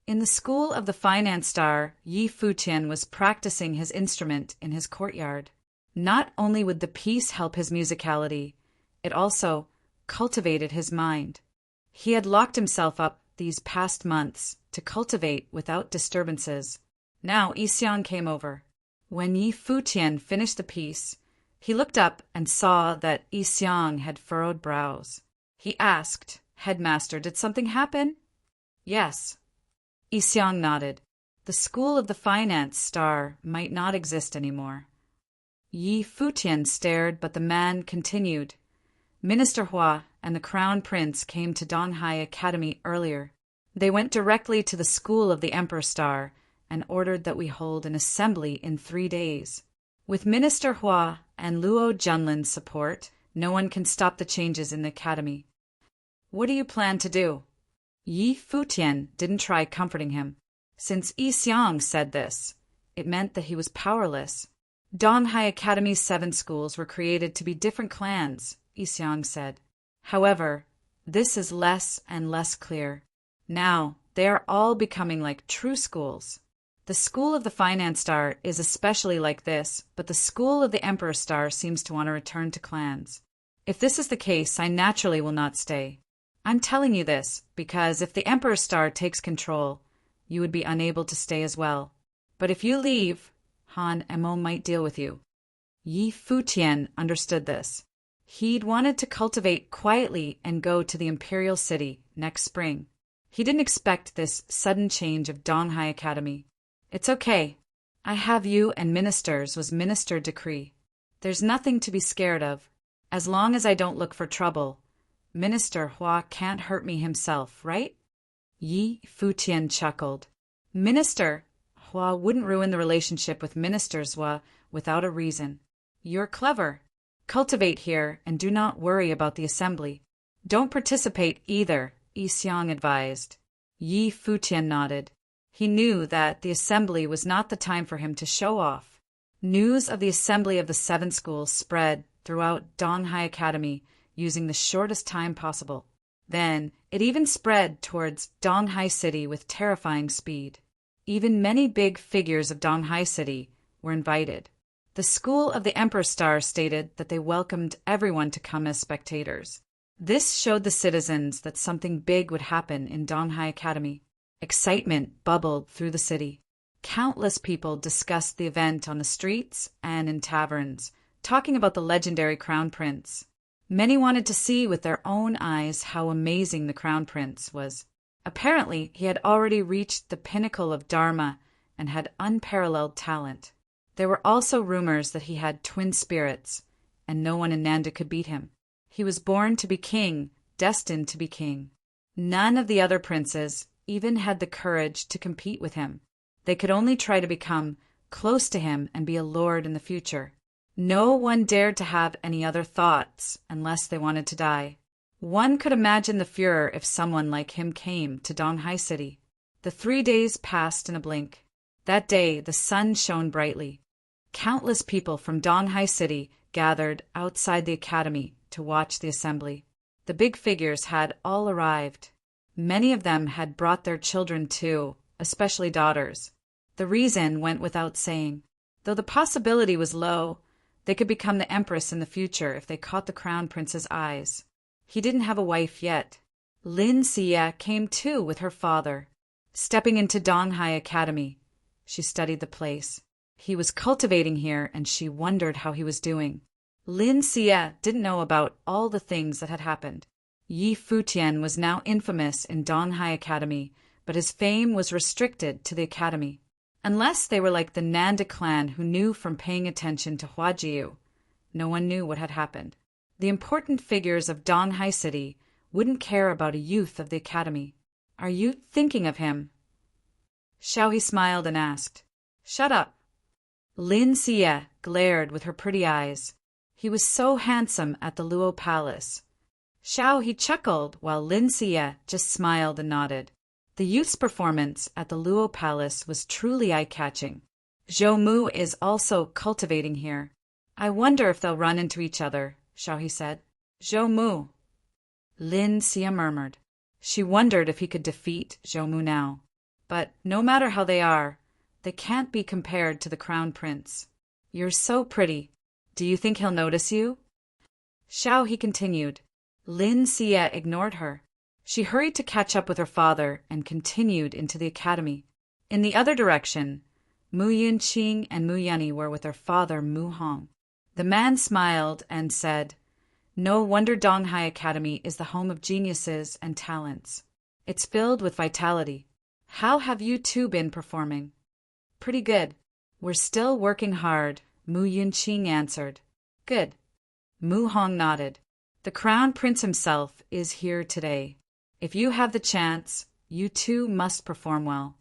In the school of the Finance Star, Yi Futian was practicing his instrument in his courtyard. Not only would the piece help his musicality, it also cultivated his mind. He had locked himself up these past months to cultivate without disturbances. Now Yi Xiong came over. When Yi Futian finished the piece, he looked up and saw that Yi Xiong had furrowed brows. He asked, "Headmaster, did something happen?" "Yes." Yi Xiong nodded. The school of the Finance Star might not exist anymore. Yi Futian stared, but the man continued. Minister Hua and the Crown Prince came to Donghai Academy earlier. They went directly to the school of the Emperor Star and ordered that we hold an assembly in 3 days. With Minister Hua and Luo Junlin's support, no one can stop the changes in the academy. What do you plan to do? Yi Futian didn't try comforting him. Since Yi Xiong said this, it meant that he was powerless. Donghai Academy's 7 schools were created to be different clans, Yi Xiong said. However, this is less and less clear. Now, they are all becoming like true schools. The school of the Finance Star is especially like this, but the school of the Emperor Star seems to want to return to clans. If this is the case, I naturally will not stay. I'm telling you this because if the Emperor Star takes control, you would be unable to stay as well. But if you leave, Han and Mo might deal with you. Yi Futian understood this. He'd wanted to cultivate quietly and go to the Imperial City next spring. He didn't expect this sudden change of Donghai Academy. It's okay. I have you and ministers was minister decree. There's nothing to be scared of. As long as I don't look for trouble, Minister Hua can't hurt me himself, right? Yi Futian chuckled. Minister Hua wouldn't ruin the relationship with Ministers Hua without a reason. You're clever. Cultivate here and do not worry about the assembly. Don't participate either, Yi Xiong advised. Yi Futian nodded. He knew that the assembly was not the time for him to show off. News of the assembly of the 7 schools spread throughout Donghai Academy using the shortest time possible. Then it even spread towards Donghai City with terrifying speed. Even many big figures of Donghai City were invited. The school of the Emperor Star stated that they welcomed everyone to come as spectators. This showed the citizens that something big would happen in Donghai Academy. Excitement bubbled through the city. Countless people discussed the event on the streets and in taverns, talking about the legendary Crown Prince. Many wanted to see with their own eyes how amazing the Crown Prince was. Apparently, he had already reached the pinnacle of Dharma and had unparalleled talent. There were also rumors that he had twin spirits, and no one in Nanda could beat him. He was born to be king, destined to be king. None of the other princes even had the courage to compete with him. They could only try to become close to him and be a lord in the future. No one dared to have any other thoughts unless they wanted to die. One could imagine the furor if someone like him came to Donghai City. The 3 days passed in a blink. That day the sun shone brightly. Countless people from Donghai City gathered outside the academy to watch the assembly. The big figures had all arrived. Many of them had brought their children too, especially daughters. The reason went without saying. Though the possibility was low, they could become the empress in the future if they caught the crown prince's eyes. He didn't have a wife yet. Lin Xie came too with her father. Stepping into Donghai Academy, she studied the place. He was cultivating here, and she wondered how he was doing. Lin Xie didn't know about all the things that had happened. Yi Futian was now infamous in Donghai Academy, but his fame was restricted to the academy. Unless they were like the Nanda clan who knew from paying attention to Huajiu, no one knew what had happened. The important figures of Donghai City wouldn't care about a youth of the academy. Are you thinking of him? Xiaohe smiled and asked. Shut up. Lin Xie glared with her pretty eyes. He was so handsome at the Luo Palace. Xiaohe chuckled while Lin Xie just smiled and nodded. The youth's performance at the Luo Palace was truly eye-catching. Zhou Mu is also cultivating here. I wonder if they'll run into each other, Xiaohe said. Zhou Mu. Lin Xie murmured. She wondered if he could defeat Zhou Mu now. But no matter how they are, they can't be compared to the crown prince. You're so pretty. Do you think he'll notice you? Xiaohe continued. Lin Xie ignored her. She hurried to catch up with her father and continued into the academy. In the other direction, Mu Yunqing and Mu Yunyi were with their father Mu Hong. The man smiled and said, No wonder Donghai Academy is the home of geniuses and talents. It's filled with vitality. How have you two been performing? Pretty good. We're still working hard, Mu Yunqing answered. Good. Mu Hong nodded. The crown prince himself is here today. If you have the chance, you two must perform well.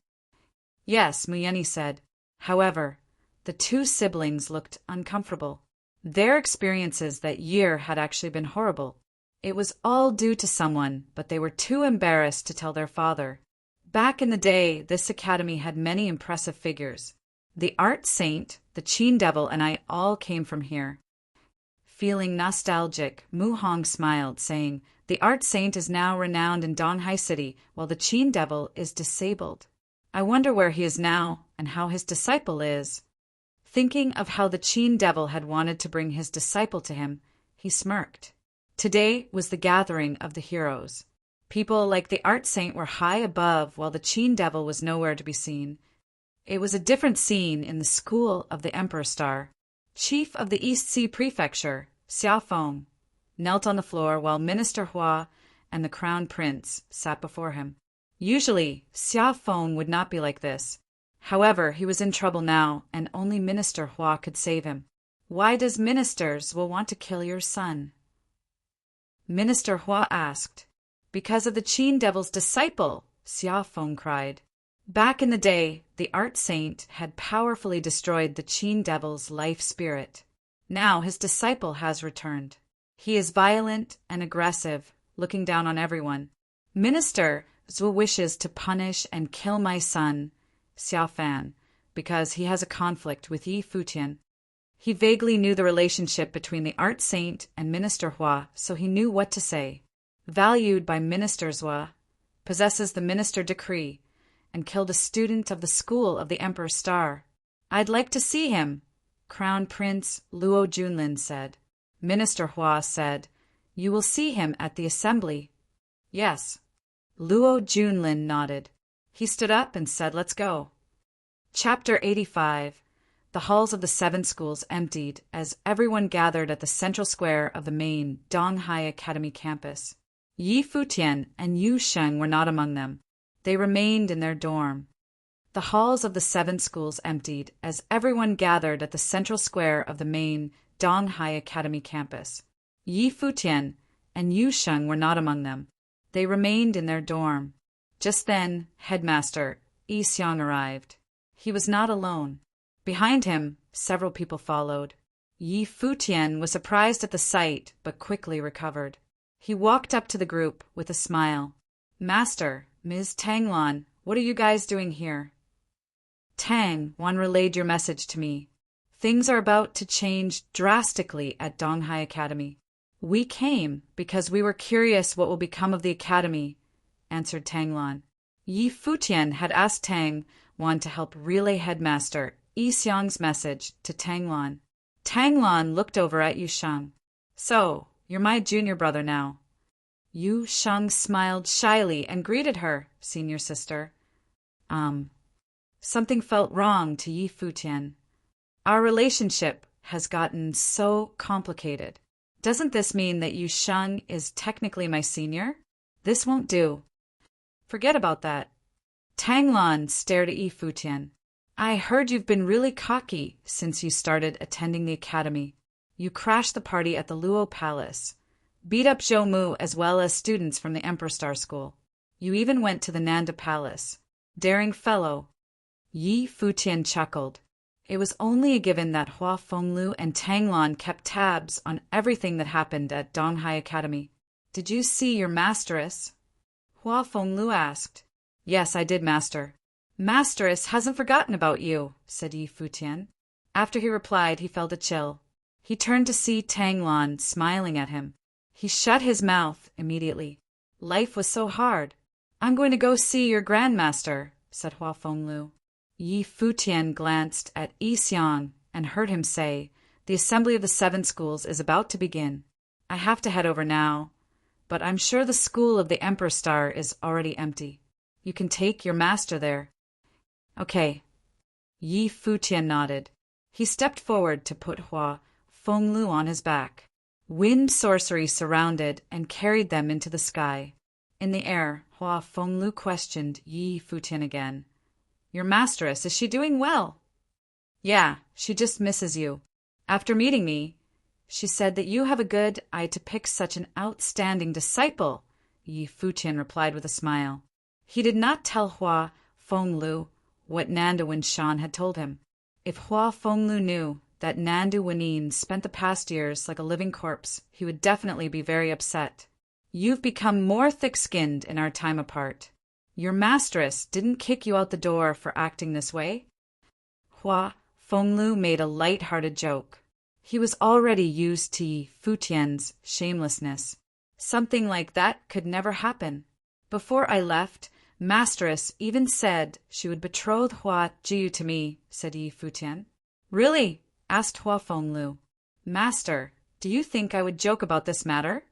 Yes, Mu Yunyi said. However, the two siblings looked uncomfortable. Their experiences that year had actually been horrible. It was all due to someone, but they were too embarrassed to tell their father. Back in the day, this academy had many impressive figures. The art saint, the Qin devil, and I all came from here. Feeling nostalgic, Mu Hong smiled, saying, The art saint is now renowned in Donghai City, while the Qin devil is disabled. I wonder where he is now, and how his disciple is. Thinking of how the Qin devil had wanted to bring his disciple to him, he smirked. Today was the gathering of the heroes. People like the art saint were high above, while the Qin devil was nowhere to be seen. It was a different scene in the school of the Emperor Star. Chief of the East Sea Prefecture, Xia Feng, knelt on the floor while Minister Hua and the Crown Prince sat before him. Usually, Xia Feng would not be like this. However, he was in trouble now, and only Minister Hua could save him. Why does ministers will want to kill your son? Minister Hua asked. Because of the Qin devil's disciple, Xia Feng cried. Back in the day, the art saint had powerfully destroyed the Qin devil's life spirit. Now his disciple has returned. He is violent and aggressive, looking down on everyone. Minister Zhu wishes to punish and kill my son, Xia Fan, because he has a conflict with Yi Futian. He vaguely knew the relationship between the art saint and Minister Hua, so he knew what to say. Valued by Minister Zhua, possesses the minister decree, and killed a student of the school of the Emperor Star. I'd like to see him, Crown Prince Luo Junlin said. Minister Hua said, You will see him at the assembly. Yes. Luo Junlin nodded. He stood up and said, Let's go. Chapter 85. The halls of the 7 schools emptied as everyone gathered at the central square of the main Donghai Academy campus. Yi Futian and Yu Sheng were not among them. They remained in their dorm. The halls of the 7 schools emptied as everyone gathered at the central square of the main Donghai Academy campus. Yi Futian and Yu Sheng were not among them. They remained in their dorm. Just then, Headmaster Yi Xiang arrived. He was not alone. Behind him, several people followed. Yi Futian was surprised at the sight, but quickly recovered. He walked up to the group with a smile. Master, Ms. Tanglan, what are you guys doing here? Tang, one relayed your message to me. Things are about to change drastically at Donghai Academy. We came because we were curious what will become of the academy, answered Tang Lan. Yi Futian had asked Tang Wan to help relay headmaster Yi Xiang's message to Tang Lan. Tang Lan looked over at Yu Sheng. So, you're my junior brother now. Yu Sheng smiled shyly and greeted her, senior sister. Something felt wrong to Yi Futian. Our relationship has gotten so complicated. Doesn't this mean that Yu Sheng is technically my senior? This won't do. Forget about that. Tang Lan stared at Yi Futian. I heard you've been really cocky since you started attending the academy. You crashed the party at the Luo Palace, beat up Zhou Mu as well as students from the Emperor Star School. You even went to the Nanda Palace. Daring fellow. Yi Futian chuckled. It was only a given that Hua Fenglu and Tang Lan kept tabs on everything that happened at Donghai Academy. Did you see your masteress? Hua Fenglu asked. Yes, I did, master. Masteress hasn't forgotten about you, said Yi Futian. After he replied, he felt a chill. He turned to see Tang Lan smiling at him. He shut his mouth immediately. Life was so hard. I'm going to go see your grandmaster, said Hua Fenglu. Yi Futian glanced at Yi Xiang and heard him say, The assembly of the 7 schools is about to begin. I have to head over now, but I'm sure the school of the Emperor Star is already empty. You can take your master there. Okay. Yi Futian nodded. He stepped forward to put Hua Fenglu on his back. Wind sorcery surrounded and carried them into the sky. In the air, Hua Fenglu questioned Yi Futian again. Your masteress, is she doing well? Yeah, she just misses you. After meeting me, she said that you have a good eye to pick such an outstanding disciple, Yi Futian replied with a smile. He did not tell Hua Fenglu what Nandu Winshan had told him. If Hua Fenglu knew that Nandu Wenin spent the past years like a living corpse, he would definitely be very upset. You've become more thick-skinned in our time apart. Your masteress didn't kick you out the door for acting this way? Hua Fenglu made a light-hearted joke. He was already used to Yi Futian's shamelessness. Something like that could never happen. Before I left, masteress even said she would betroth Hua Jiu to me, said Yi Futian. Really? Asked Hua Fenglu. Master, do you think I would joke about this matter?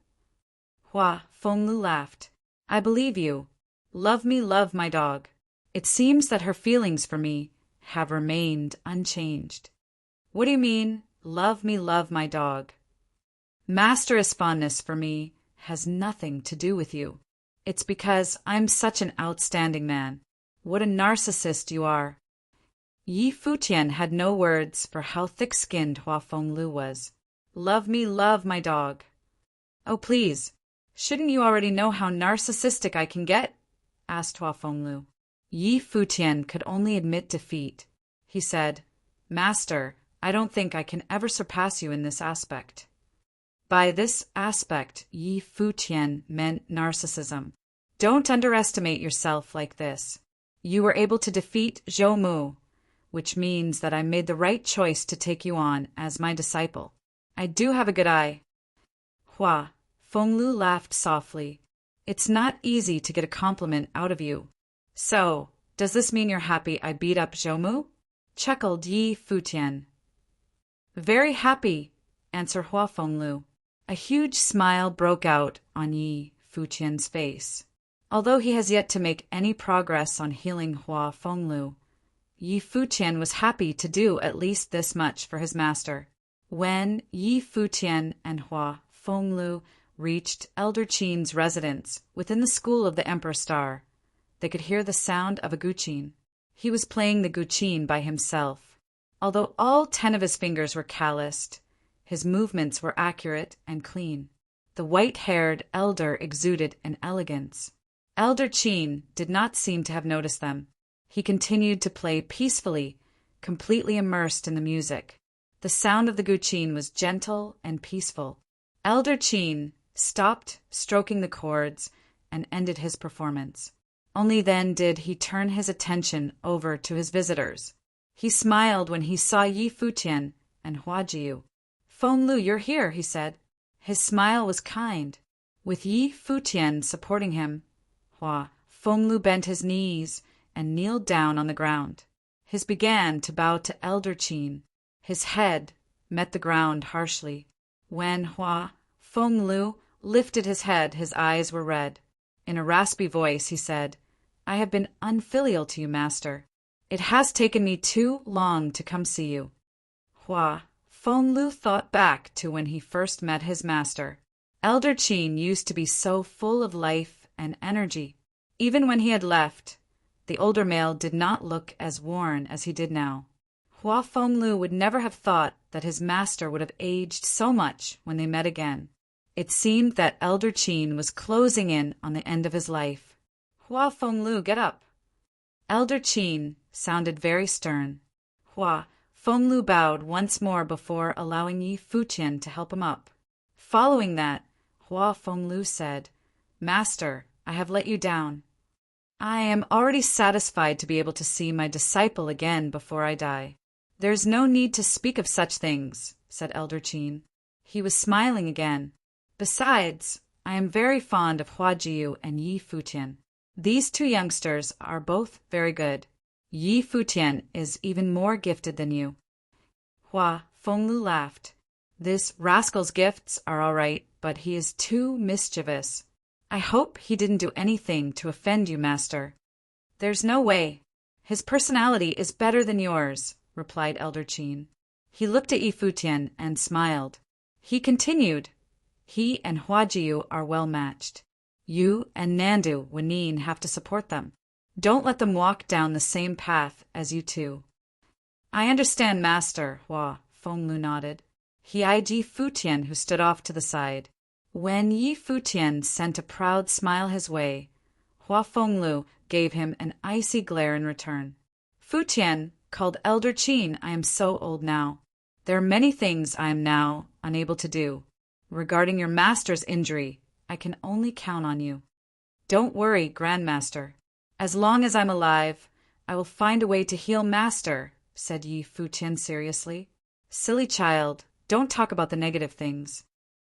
Hua Fenglu laughed. I believe you. Love me, love my dog. It seems that her feelings for me have remained unchanged. What do you mean, love me, love my dog? Master's fondness for me has nothing to do with you. It's because I'm such an outstanding man. What a narcissist you are. Yi Futian had no words for how thick-skinned Hua Fenglu was. Love me, love my dog. Oh, please, shouldn't you already know how narcissistic I can get? Asked Hua Fenglu. Yi Futian could only admit defeat. He said, Master, I don't think I can ever surpass you in this aspect. By this aspect, Yi Futian meant narcissism. Don't underestimate yourself like this. You were able to defeat Zhou Mu, which means that I made the right choice to take you on as my disciple. I do have a good eye. Hua Fenglu laughed softly. It's not easy to get a compliment out of you. So, does this mean you're happy I beat up Zhou Mu? Chuckled Yi Futian. Very happy, answered Hua Fenglu. A huge smile broke out on Yi Futian's face. Although he has yet to make any progress on healing Hua Fenglu, Yi Futian was happy to do at least this much for his master. When Yi Futian and Hua Fenglu reached Elder Qin's residence within the school of the Emperor Star, they could hear the sound of a guqin. He was playing the guqin by himself. Although all 10 of his fingers were calloused, his movements were accurate and clean. The white-haired elder exuded an elegance. Elder Qin did not seem to have noticed them. He continued to play peacefully, completely immersed in the music. The sound of the guqin was gentle and peaceful. Elder Qin stopped stroking the chords and ended his performance. Only then did he turn his attention over to his visitors. He smiled when he saw Yi Futian and Hua Jiu. Fenglu, you're here, he said. His smile was kind. With Yi Futian supporting him, Hua Fenglu bent his knees and kneeled down on the ground. He began to bow to Elder Qin. His head met the ground harshly. When Hua Fenglu lifted his head, his eyes were red. In a raspy voice, he said, "I have been unfilial to you, master. It has taken me too long to come see you." Hua Fenglu thought back to when he first met his master. Elder Qin used to be so full of life and energy. Even when he had left, the older male did not look as worn as he did now. Hua Fenglu would never have thought that his master would have aged so much when they met again. It seemed that Elder Qin was closing in on the end of his life. "Hua Fenglu, get up." Elder Qin sounded very stern. Hua Fenglu bowed once more before allowing Yi Futian to help him up. Following that, Hua Fenglu said, "Master, I have let you down. I am already satisfied to be able to see my disciple again before I die." "There's no need to speak of such things," said Elder Qin. He was smiling again. "Besides, I am very fond of Hua Jiu and Yi Futian. These two youngsters are both very good. Yi Futian is even more gifted than you." Hua Fenglu laughed. "This rascal's gifts are all right, but he is too mischievous. I hope he didn't do anything to offend you, master." "There's no way. His personality is better than yours," replied Elder Qin. He looked at Yi Futian and smiled. He continued, "He and Hua Jiu are well matched. You and Nandu Wanin have to support them. Don't let them walk down the same path as you two." "I understand, master," Hua Fenglu nodded. He eyed Yi Futian, who stood off to the side. When Yi Futian sent a proud smile his way, Hua Fenglu gave him an icy glare in return. "Futian called Elder Qin, I am so old now. There are many things I am now unable to do. Regarding your master's injury, I can only count on you." "Don't worry, Grandmaster. As long as I'm alive, I will find a way to heal master," said Yi Futian seriously. "Silly child, don't talk about the negative things.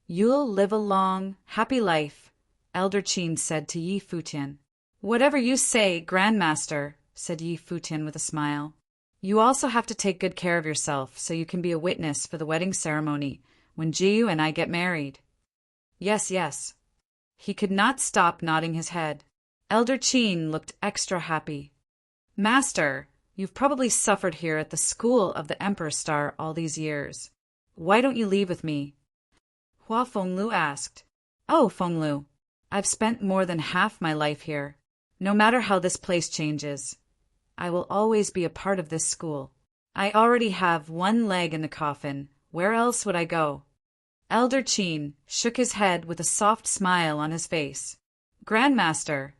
You'll live a long, happy life," Elder Qin said to Yi Futian. "Whatever you say, Grandmaster," said Yi Futian with a smile. "You also have to take good care of yourself so you can be a witness for the wedding ceremony when Jiu and I get married." "Yes, yes." He could not stop nodding his head. Elder Qin looked extra happy. "Master, you've probably suffered here at the school of the Emperor Star all these years. Why don't you leave with me?" Hua Fenglu asked. "Oh, Fenglu, I've spent more than half my life here. No matter how this place changes, I will always be a part of this school. I already have one leg in the coffin. Where else would I go?" Elder Qin shook his head with a soft smile on his face. "Grandmaster,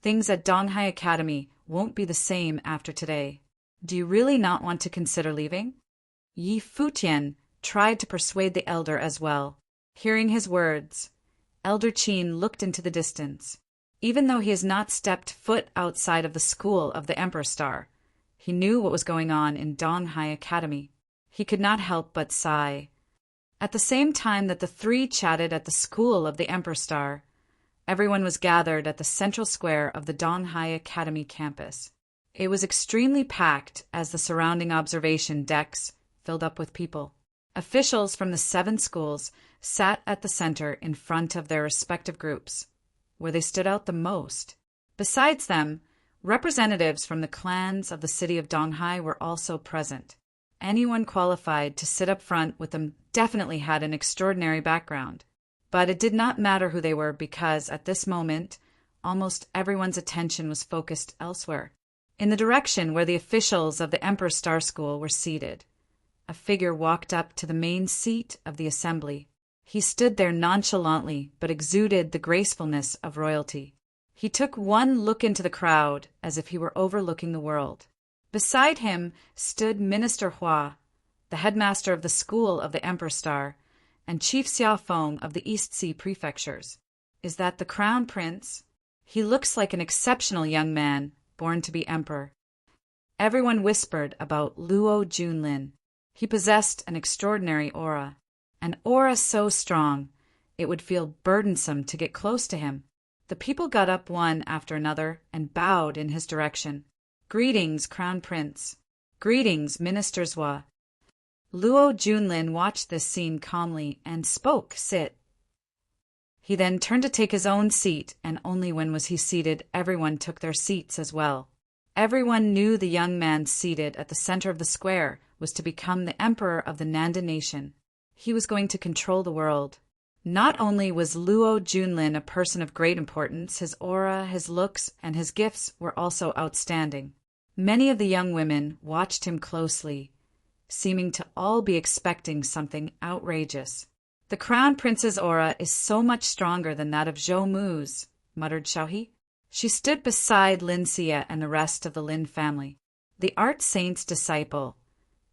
things at Donghai Academy won't be the same after today. Do you really not want to consider leaving?" Yi Futian tried to persuade the elder as well. Hearing his words, Elder Qin looked into the distance. Even though he has not stepped foot outside of the school of the Emperor Star, he knew what was going on in Donghai Academy. He could not help but sigh. At the same time that the three chatted at the school of the Emperor Star, everyone was gathered at the central square of the Donghai Academy campus. It was extremely packed as the surrounding observation decks filled up with people. Officials from the 7 schools sat at the center in front of their respective groups, where they stood out the most. Besides them, representatives from the clans of the city of Donghai were also present. Anyone qualified to sit up front with them definitely had an extraordinary background. But it did not matter who they were because, at this moment, almost everyone's attention was focused elsewhere, in the direction where the officials of the Emperor Star School were seated. A figure walked up to the main seat of the assembly. He stood there nonchalantly but exuded the gracefulness of royalty. He took one look into the crowd as if he were overlooking the world. Beside him stood Minister Hua, the headmaster of the school of the Emperor Star, and Chief Xiaofeng of the East Sea prefectures. "Is that the crown prince? He looks like an exceptional young man, born to be emperor." Everyone whispered about Luo Junlin. He possessed an extraordinary aura, an aura so strong it would feel burdensome to get close to him. The people got up one after another and bowed in his direction. "Greetings, Crown Prince." "Greetings, Minister Zhua." Luo Junlin watched this scene calmly and spoke, "Sit." He then turned to take his own seat, and only when was he seated, everyone took their seats as well. Everyone knew the young man seated at the center of the square was to become the emperor of the Nanda nation. He was going to control the world. Not only was Luo Junlin a person of great importance, his aura, his looks, and his gifts were also outstanding. Many of the young women watched him closely, seeming to all be expecting something outrageous. "The Crown Prince's aura is so much stronger than that of Zhou Mu's," muttered Xiaohe. She stood beside Lin Xie and the rest of the Lin family. The art saint's disciple,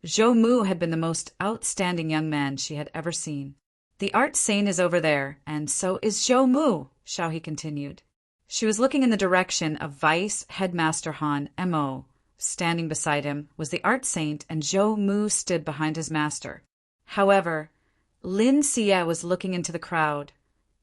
Zhou Mu, had been the most outstanding young man she had ever seen. "The art saint is over there, and so is Zhou Mu," Xiaohe continued. She was looking in the direction of Vice Headmaster Han Mo. Standing beside him was the art saint, and Zhou Mu stood behind his master. However, Lin Xie was looking into the crowd,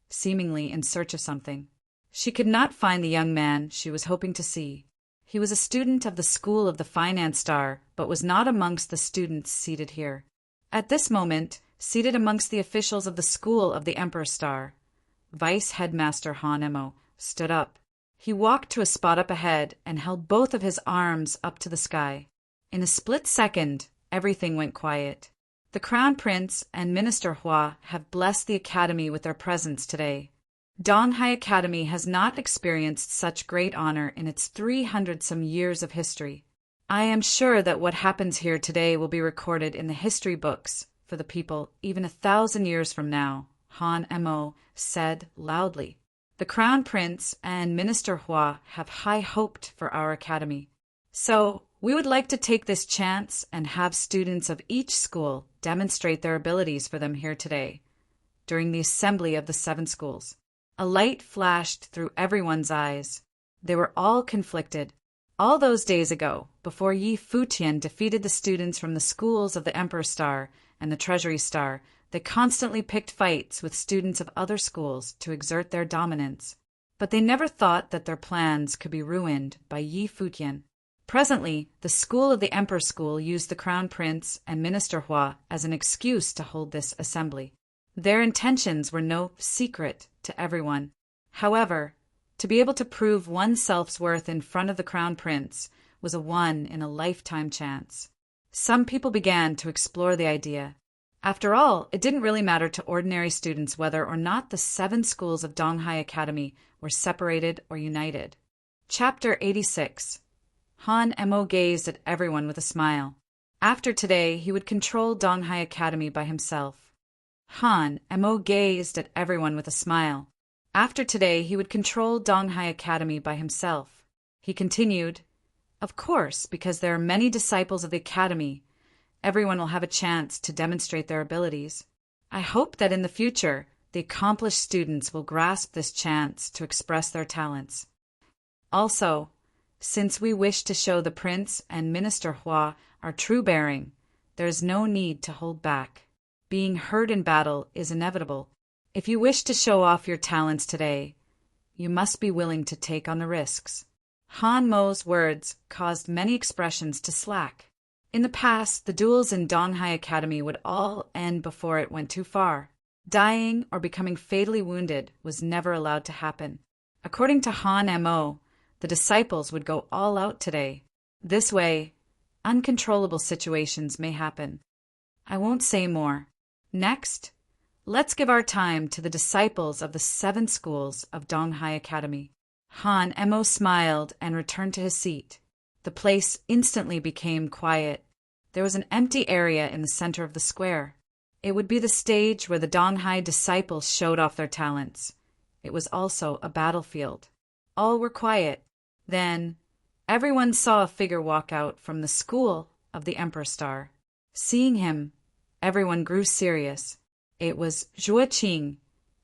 seemingly in search of something. She could not find the young man she was hoping to see. He was a student of the School of the Finance Star, but was not amongst the students seated here. At this moment, seated amongst the officials of the School of the Emperor Star, Vice Headmaster Han Mo stood up. He walked to a spot up ahead and held both of his arms up to the sky. In a split second, everything went quiet. "The Crown Prince and Minister Hua have blessed the Academy with their presence today. Donghai Academy has not experienced such great honor in its 300-some years of history. I am sure that what happens here today will be recorded in the history books for the people even 1,000 years from now," Han Mo said loudly. "The Crown Prince and Minister Hua have high hoped for our academy. So, we would like to take this chance and have students of each school demonstrate their abilities for them here today, during the assembly of the 7 schools." A light flashed through everyone's eyes. They were all conflicted. All those days ago, before Yi Futian defeated the students from the schools of the Emperor Star and the Treasury Star, they constantly picked fights with students of other schools to exert their dominance. But they never thought that their plans could be ruined by Yi Futian. Presently, the school of the Emperor School used the Crown Prince and Minister Hua as an excuse to hold this assembly. Their intentions were no secret to everyone. However, to be able to prove one's self-worth in front of the Crown Prince was a one-in-a-lifetime chance. Some people began to explore the idea. After all, it didn't really matter to ordinary students whether or not the 7 schools of Donghai Academy were separated or united. Chapter 86. Han Mo gazed at everyone with a smile. After today, he would control Donghai Academy by himself. Han Mo gazed at everyone with a smile. After today, he would control Donghai Academy by himself. He continued, "Of course, because there are many disciples of the Academy, everyone will have a chance to demonstrate their abilities. I hope that in the future, the accomplished students will grasp this chance to express their talents. Also, since we wish to show the Prince and Minister Hua our true bearing, there is no need to hold back. Being hurt in battle is inevitable. If you wish to show off your talents today, you must be willing to take on the risks." Han Mo's words caused many expressions to slack. In the past, the duels in Donghai Academy would all end before it went too far. Dying or becoming fatally wounded was never allowed to happen. According to Han Mo, the disciples would go all out today. This way, uncontrollable situations may happen. I won't say more. Next, let's give our time to the disciples of the 7 schools of Donghai Academy. Han Mo smiled and returned to his seat. The place instantly became quiet. There was an empty area in the center of the square. It would be the stage where the Donghai disciples showed off their talents. It was also a battlefield. All were quiet. Then, everyone saw a figure walk out from the school of the Emperor Star. Seeing him, everyone grew serious. It was Zhuo Qing,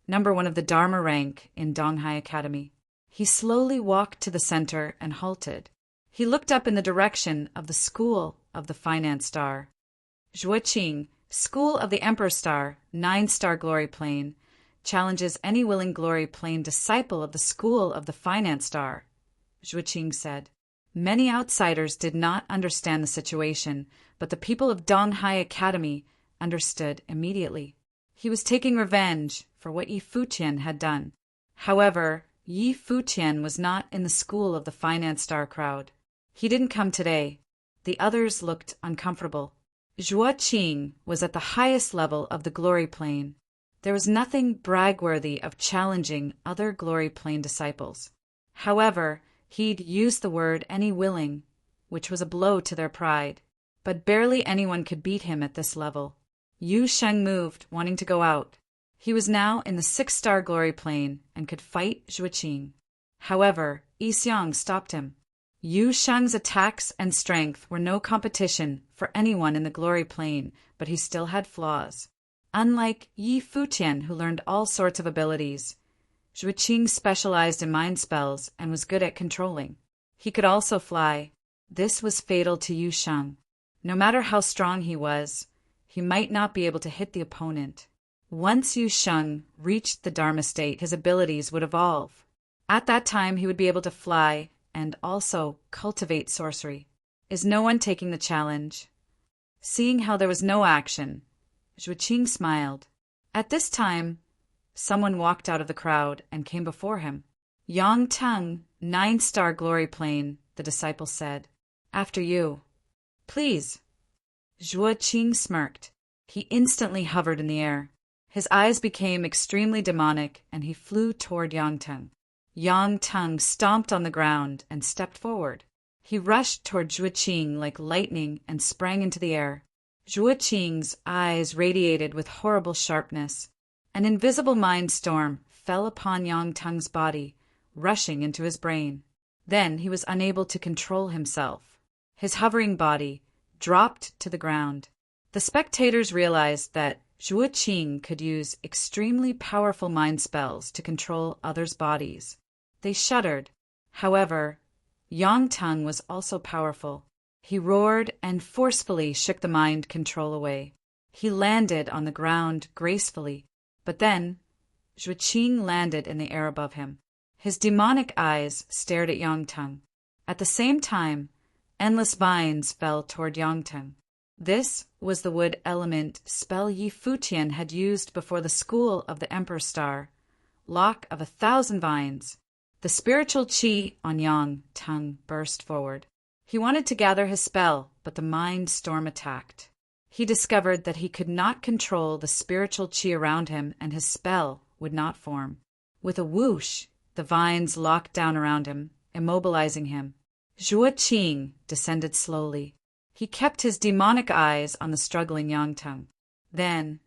number 1 of the Dharma rank in Donghai Academy. He slowly walked to the center and halted. He looked up in the direction of the School of the Finance Star. Zhuo Qing, School of the Emperor Star, 9-star glory plane, challenges any willing glory plane disciple of the school of the finance star, Zhuo Qing said. Many outsiders did not understand the situation, but the people of Donghai Academy understood immediately. He was taking revenge for what Yi Futian had done. However, Yi Futian was not in the school of the finance star crowd. He didn't come today. The others looked uncomfortable. Zhuo Qing was at the highest level of the glory plane. There was nothing brag-worthy of challenging other glory plane disciples. However, he'd used the word any willing, which was a blow to their pride. But barely anyone could beat him at this level. Yu Sheng moved, wanting to go out. He was now in the 6-star glory plane and could fight Zhuo Qing. However, Yi Xiang stopped him. Yu Sheng's attacks and strength were no competition for anyone in the glory plane, but he still had flaws. Unlike Yi Futian, who learned all sorts of abilities, Zhuo Qing specialized in mind spells and was good at controlling. He could also fly. This was fatal to Yu Sheng. No matter how strong he was, he might not be able to hit the opponent. Once Yu Sheng reached the Dharma state, his abilities would evolve. At that time, he would be able to fly and also cultivate sorcery. Is no one taking the challenge? Seeing how there was no action, Zhuo Qing smiled. At this time, someone walked out of the crowd and came before him. Yang Teng, 9-star glory plane, the disciple said. After you. Please. Zhuo Qing smirked. He instantly hovered in the air. His eyes became extremely demonic, and he flew toward Yang Teng. Yang Teng stomped on the ground and stepped forward. He rushed toward Zhuo Qing like lightning and sprang into the air. Zhuo Qing's eyes radiated with horrible sharpness. An invisible mind storm fell upon Yang Teng's body, rushing into his brain. Then he was unable to control himself. His hovering body dropped to the ground. The spectators realized that Zhuo Qing could use extremely powerful mind spells to control others' bodies. They shuddered. However, Yang Teng was also powerful. He roared and forcefully shook the mind control away. He landed on the ground gracefully, but then Zhuo Qing landed in the air above him. His demonic eyes stared at Yang Teng. At the same time, endless vines fell toward Yang Teng. This was the wood element spell Yi Futian had used before the school of the Emperor Star. Lock of 1,000 vines. The spiritual qi on Yang Teng burst forward. He wanted to gather his spell, but the mind storm attacked. He discovered that he could not control the spiritual qi around him, and his spell would not form. With a whoosh, the vines locked down around him, immobilizing him. Zhuo Qing descended slowly. He kept his demonic eyes on the struggling Yang Teng. Then,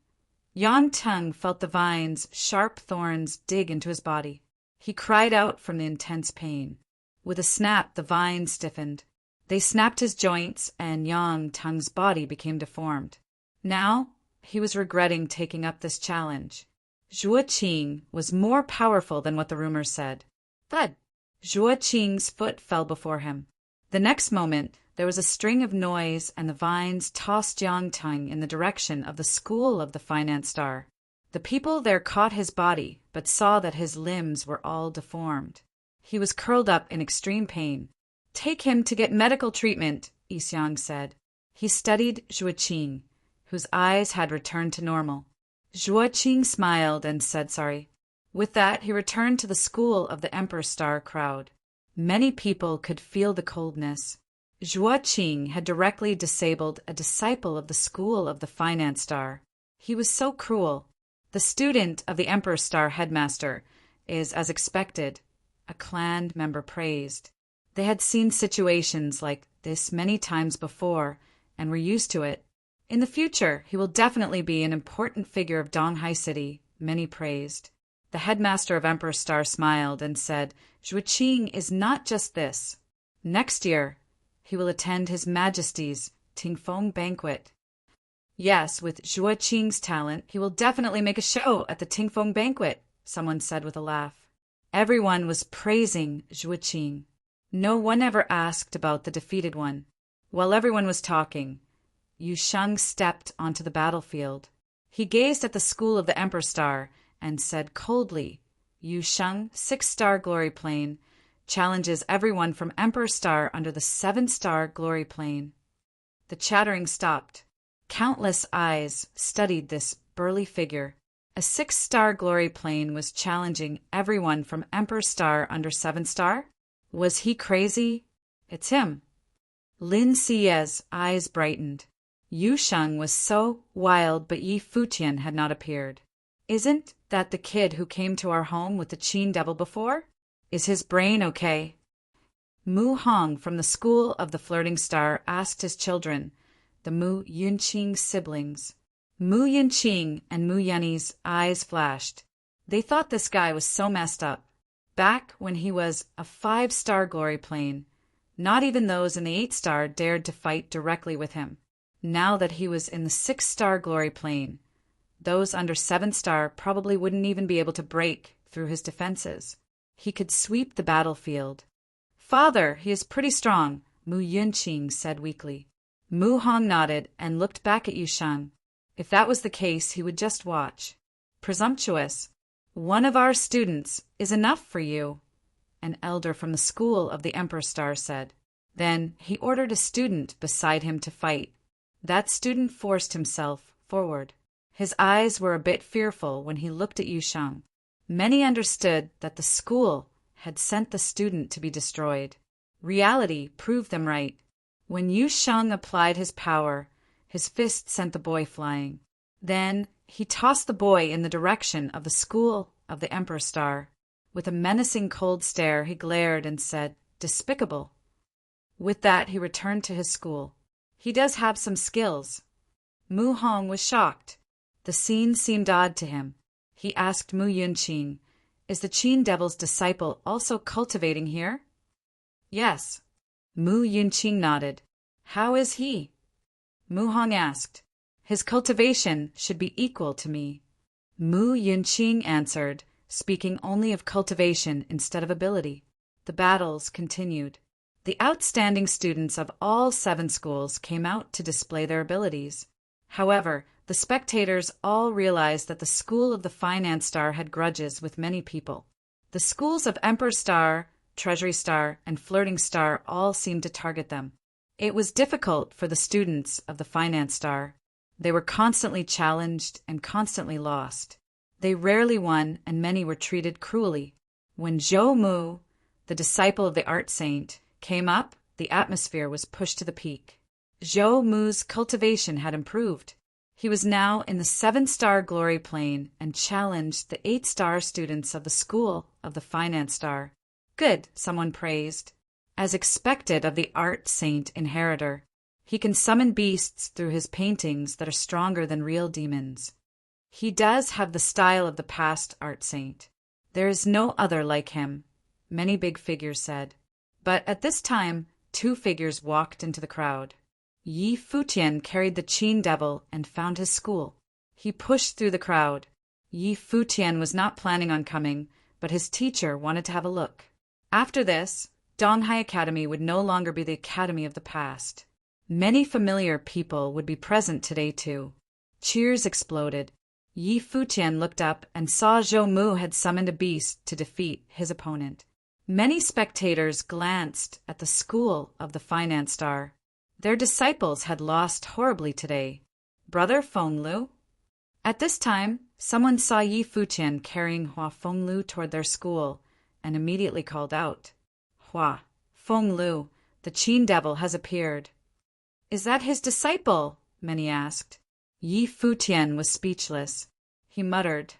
Yang Teng felt the vines' sharp thorns dig into his body. He cried out from the intense pain. With a snap, the vines stiffened. They snapped his joints, and Yang Teng's body became deformed. Now, he was regretting taking up this challenge. Zhuo Qing was more powerful than what the rumors said. Thud! Zhuo Qing's foot fell before him. The next moment, there was a string of noise, and the vines tossed Yang Teng in the direction of the school of the finance star. The people there caught his body, but saw that his limbs were all deformed. He was curled up in extreme pain. Take him to get medical treatment, Yi Xiang said. He studied Zhuo Qing, whose eyes had returned to normal. Zhuo Qing smiled and said sorry. With that, he returned to the school of the Emperor Star crowd. Many people could feel the coldness. Zhuo Qing had directly disabled a disciple of the school of the finance star. He was so cruel. The student of the Emperor Star headmaster is, as expected, a clan member praised. They had seen situations like this many times before and were used to it. In the future, he will definitely be an important figure of Donghai City, many praised. The headmaster of Emperor Star smiled and said, Zhuo Qing is not just this. Next year, he will attend His Majesty's Tingfeng banquet. Yes, with Zhuo Qing's talent, he will definitely make a show at the Tingfeng banquet, someone said with a laugh. Everyone was praising Zhuo Qing. No one ever asked about the defeated one. While everyone was talking, Yu Sheng stepped onto the battlefield. He gazed at the school of the Emperor Star and said coldly, Yu Sheng, 6-star glory plane, challenges everyone from Emperor Star under the 7-star glory plane. The chattering stopped. Countless eyes studied this burly figure. A 6-star glory plane was challenging everyone from Emperor Star under 7-star? Was he crazy? It's him. Lin Sie's eyes brightened. Yu Sheng was so wild, but Yi Futian had not appeared. Isn't that the kid who came to our home with the Qin devil before? Is his brain okay? Mu Hong from the school of the flirting star asked his children, the Mu Yunqing siblings. Mu Yunqing and Mu Yunni's eyes flashed. They thought this guy was so messed up. Back when he was a 5-star glory plane, not even those in the 8-star dared to fight directly with him. Now that he was in the 6-star glory plane, those under 7-star probably wouldn't even be able to break through his defenses. He could sweep the battlefield. Father, he is pretty strong, Mu Yunqing said weakly. Mu Hong nodded and looked back at Yu Sheng. If that was the case, he would just watch. Presumptuous. One of our students is enough for you, an elder from the school of the Emperor Star said. Then he ordered a student beside him to fight. That student forced himself forward. His eyes were a bit fearful when he looked at Yu Sheng. Many understood that the school had sent the student to be destroyed. Reality proved them right. When Yu Sheng applied his power, his fist sent the boy flying. Then he tossed the boy in the direction of the school of the Emperor Star. With a menacing cold stare, he glared and said, "Despicable." With that, he returned to his school. He does have some skills. Mu Hong was shocked. The scene seemed odd to him. He asked Mu Yunqing, "Is the Qin Devil's disciple also cultivating here?" "Yes." Mu Yunqing nodded. "How is he?" Mu Hong asked. "His cultivation should be equal to me." Mu Yunqing answered, speaking only of cultivation instead of ability. The battles continued. The outstanding students of all 7 schools came out to display their abilities. However, the spectators all realized that the school of the Finance Star had grudges with many people. The schools of Emperor Star, Treasury Star, and Flirting Star all seemed to target them. It was difficult for the students of the Finance Star. They were constantly challenged and constantly lost. They rarely won, and many were treated cruelly. When Zhou Mu, the disciple of the art saint, came up, the atmosphere was pushed to the peak. Zhou Mu's cultivation had improved. He was now in the 7-star glory plane and challenged the 8-star students of the school of the Finance Star. Good, someone praised. As expected of the art saint inheritor, he can summon beasts through his paintings that are stronger than real demons. He does have the style of the past art saint. There is no other like him, many big figures said. But at this time, 2 figures walked into the crowd. Yi Futian carried the Qin Devil and found his school. He pushed through the crowd. Yi Futian was not planning on coming, but his teacher wanted to have a look. After this, Donghai Academy would no longer be the academy of the past. Many familiar people would be present today too. Cheers exploded. Yi Futian looked up and saw Zhou Mu had summoned a beast to defeat his opponent. Many spectators glanced at the school of the Finance Star. Their disciples had lost horribly today. Brother Fenglu? At this time, someone saw Yi Futian carrying Hua Fenglu toward their school and immediately called out, "Hua Fenglu, the Qin Devil has appeared." "Is that his disciple?" many asked. Yi Futian was speechless. He muttered,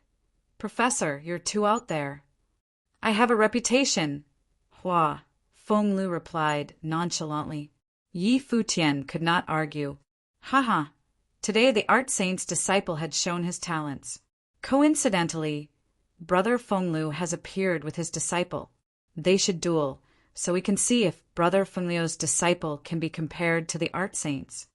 "Professor, you're too out there." "I have a reputation," Hua Fenglu replied nonchalantly. Yi Futian could not argue. Haha, today the art saint's disciple had shown his talents. Coincidentally, Brother Fenglu has appeared with his disciple. They should duel, so we can see if Brother Fenglu's disciple can be compared to the art saints.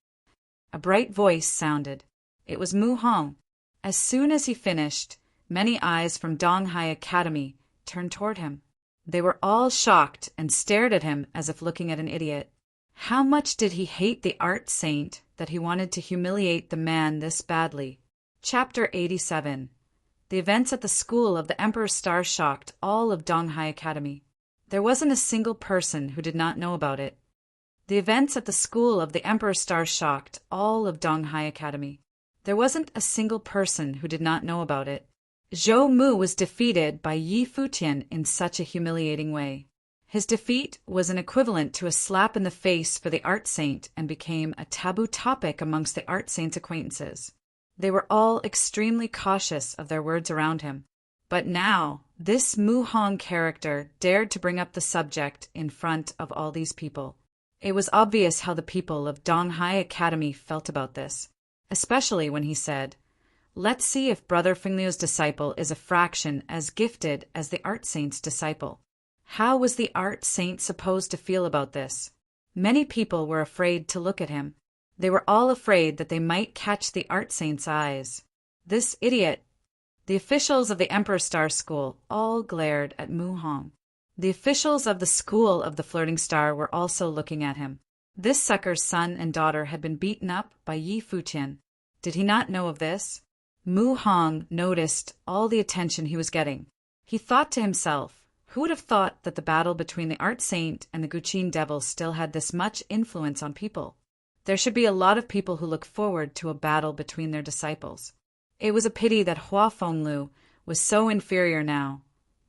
A bright voice sounded. It was Mu Hong. As soon as he finished, many eyes from Donghai Academy turned toward him. They were all shocked and stared at him as if looking at an idiot. How much did he hate the art saint that he wanted to humiliate the man this badly? Chapter 87. The events at the school of the Emperor's Star shocked all of Donghai Academy. There wasn't a single person who did not know about it. The events at the school of the Emperor's Star shocked all of Donghai Academy. There wasn't a single person who did not know about it. Zhou Mu was defeated by Yi Futian in such a humiliating way. His defeat was an equivalent to a slap in the face for the art saint and became a taboo topic amongst the art saint's acquaintances. They were all extremely cautious of their words around him. But now, this Mu Hong character dared to bring up the subject in front of all these people. It was obvious how the people of Donghai Academy felt about this, especially when he said, "Let's see if Brother Fingliu's disciple is a fraction as gifted as the art saint's disciple." How was the art saint supposed to feel about this? Many people were afraid to look at him. They were all afraid that they might catch the art saint's eyes. This idiot! The officials of the Emperor Star School all glared at Mu Hong. The officials of the School of the Flirting Star were also looking at him. This sucker's son and daughter had been beaten up by Yi Futian. Did he not know of this? Mu Hong noticed all the attention he was getting. He thought to himself, who would have thought that the battle between the art saint and the Guqin devil still had this much influence on people? There should be a lot of people who look forward to a battle between their disciples. It was a pity that Hua Fenglu was so inferior now,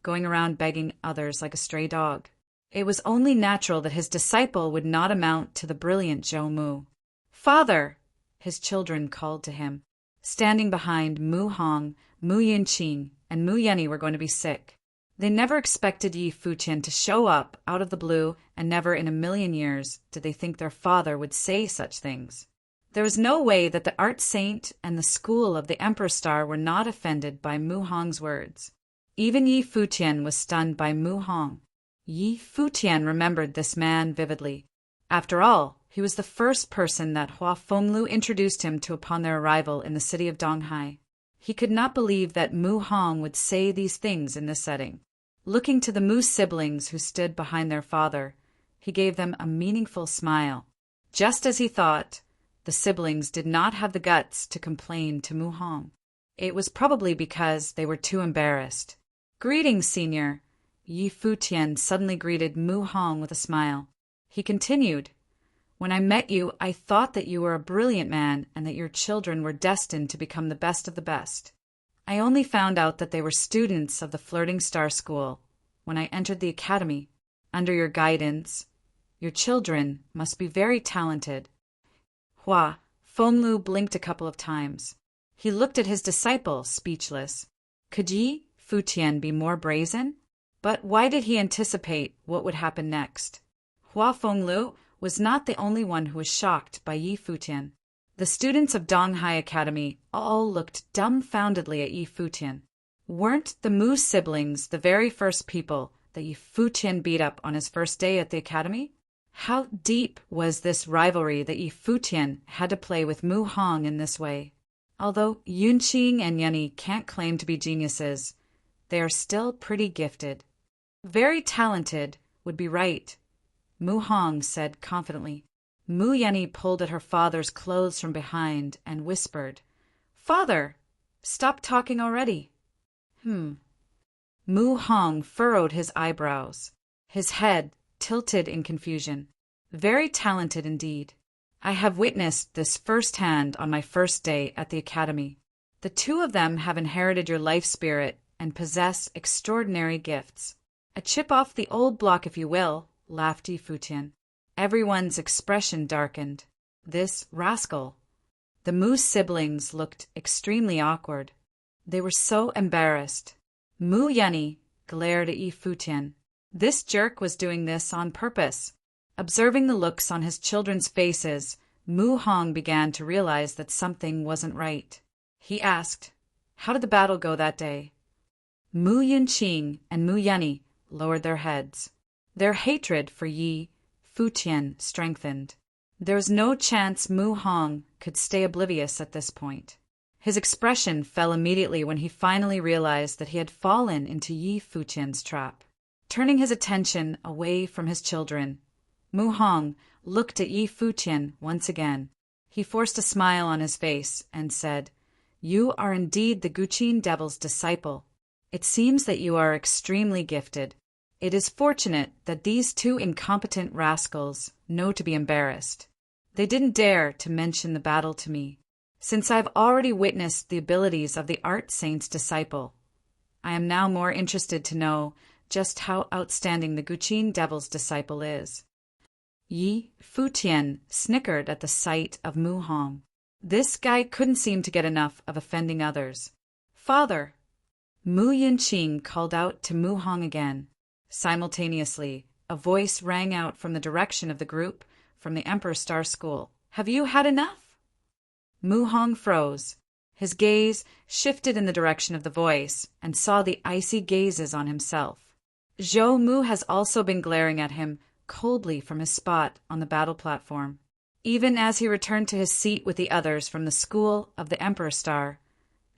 going around begging others like a stray dog. It was only natural that his disciple would not amount to the brilliant Zhou Mu. "Father!" his children called to him. Standing behind Mu Hong, Mu Yinqing, and Mu Yenny were going to be sick. They never expected Yi Futian to show up out of the blue, and never in a million years did they think their father would say such things. There was no way that the art saint and the school of the Emperor Star were not offended by Mu Hong's words. Even Yi Futian was stunned by Mu Hong. Yi Futian remembered this man vividly. After all, he was the first person that Hua Fenglu introduced him to upon their arrival in the city of Donghai. He could not believe that Mu Hong would say these things in this setting. Looking to the Mu siblings who stood behind their father, he gave them a meaningful smile. Just as he thought, the siblings did not have the guts to complain to Mu Hong. It was probably because they were too embarrassed. "Greetings, senior." Yi Futian suddenly greeted Mu Hong with a smile. He continued, "When I met you, I thought that you were a brilliant man and that your children were destined to become the best of the best. I only found out that they were students of the Flirting Star School when I entered the academy. Under your guidance, your children must be very talented." Hua Fenglu blinked a couple of times. He looked at his disciple, speechless. Could Yi Futian be more brazen? But why did he anticipate what would happen next? Hua Fenglu was not the only one who was shocked by Yi Futian. The students of Donghai Academy all looked dumbfoundedly at Yi Futian. Weren't the Mu siblings the very first people that Yi Futian beat up on his first day at the academy? How deep was this rivalry that Yi Futian had to play with Mu Hong in this way? Although Yunqing and Yenny can't claim to be geniuses, they are still pretty gifted. Very talented would be right, Mu Hong said confidently. Mu Yenny pulled at her father's clothes from behind and whispered, "Father, stop talking already." Mu Hong furrowed his eyebrows. His head tilted in confusion. Very talented indeed. I have witnessed this firsthand on my first day at the academy. The two of them have inherited your life spirit and possess extraordinary gifts. A chip off the old block, if you will, laughed Yi Futian. Everyone's expression darkened. This rascal. The Mu siblings looked extremely awkward. They were so embarrassed. Mu Yenny glared at Yi Futian. This jerk was doing this on purpose. Observing the looks on his children's faces, Mu Hong began to realize that something wasn't right. He asked, "How did the battle go that day?" Mu Yunqing and Mu Yenny lowered their heads. Their hatred for Yi Futian strengthened. There was no chance Mu Hong could stay oblivious at this point. His expression fell immediately when he finally realized that he had fallen into Yi Futian's trap. Turning his attention away from his children, Mu Hong looked at Yi Futian once again. He forced a smile on his face and said, You are indeed the Guqin devil's disciple. It seems that you are extremely gifted. It is fortunate that these two incompetent rascals know to be embarrassed. They didn't dare to mention the battle to me. Since I've already witnessed the abilities of the art saint's disciple, I am now more interested to know just how outstanding the Guqin devil's disciple is. Yi Futian snickered at the sight of Mu Hong. This guy couldn't seem to get enough of offending others. Father! Mu Yinqing called out to Mu Hong again. Simultaneously, a voice rang out from the direction of the group from the Emperor Star School. Have you had enough? Mu Hong froze. His gaze shifted in the direction of the voice and saw the icy gazes on himself. Zhou Mu has also been glaring at him coldly from his spot on the battle platform. Even as he returned to his seat with the others from the school of the Emperor Star,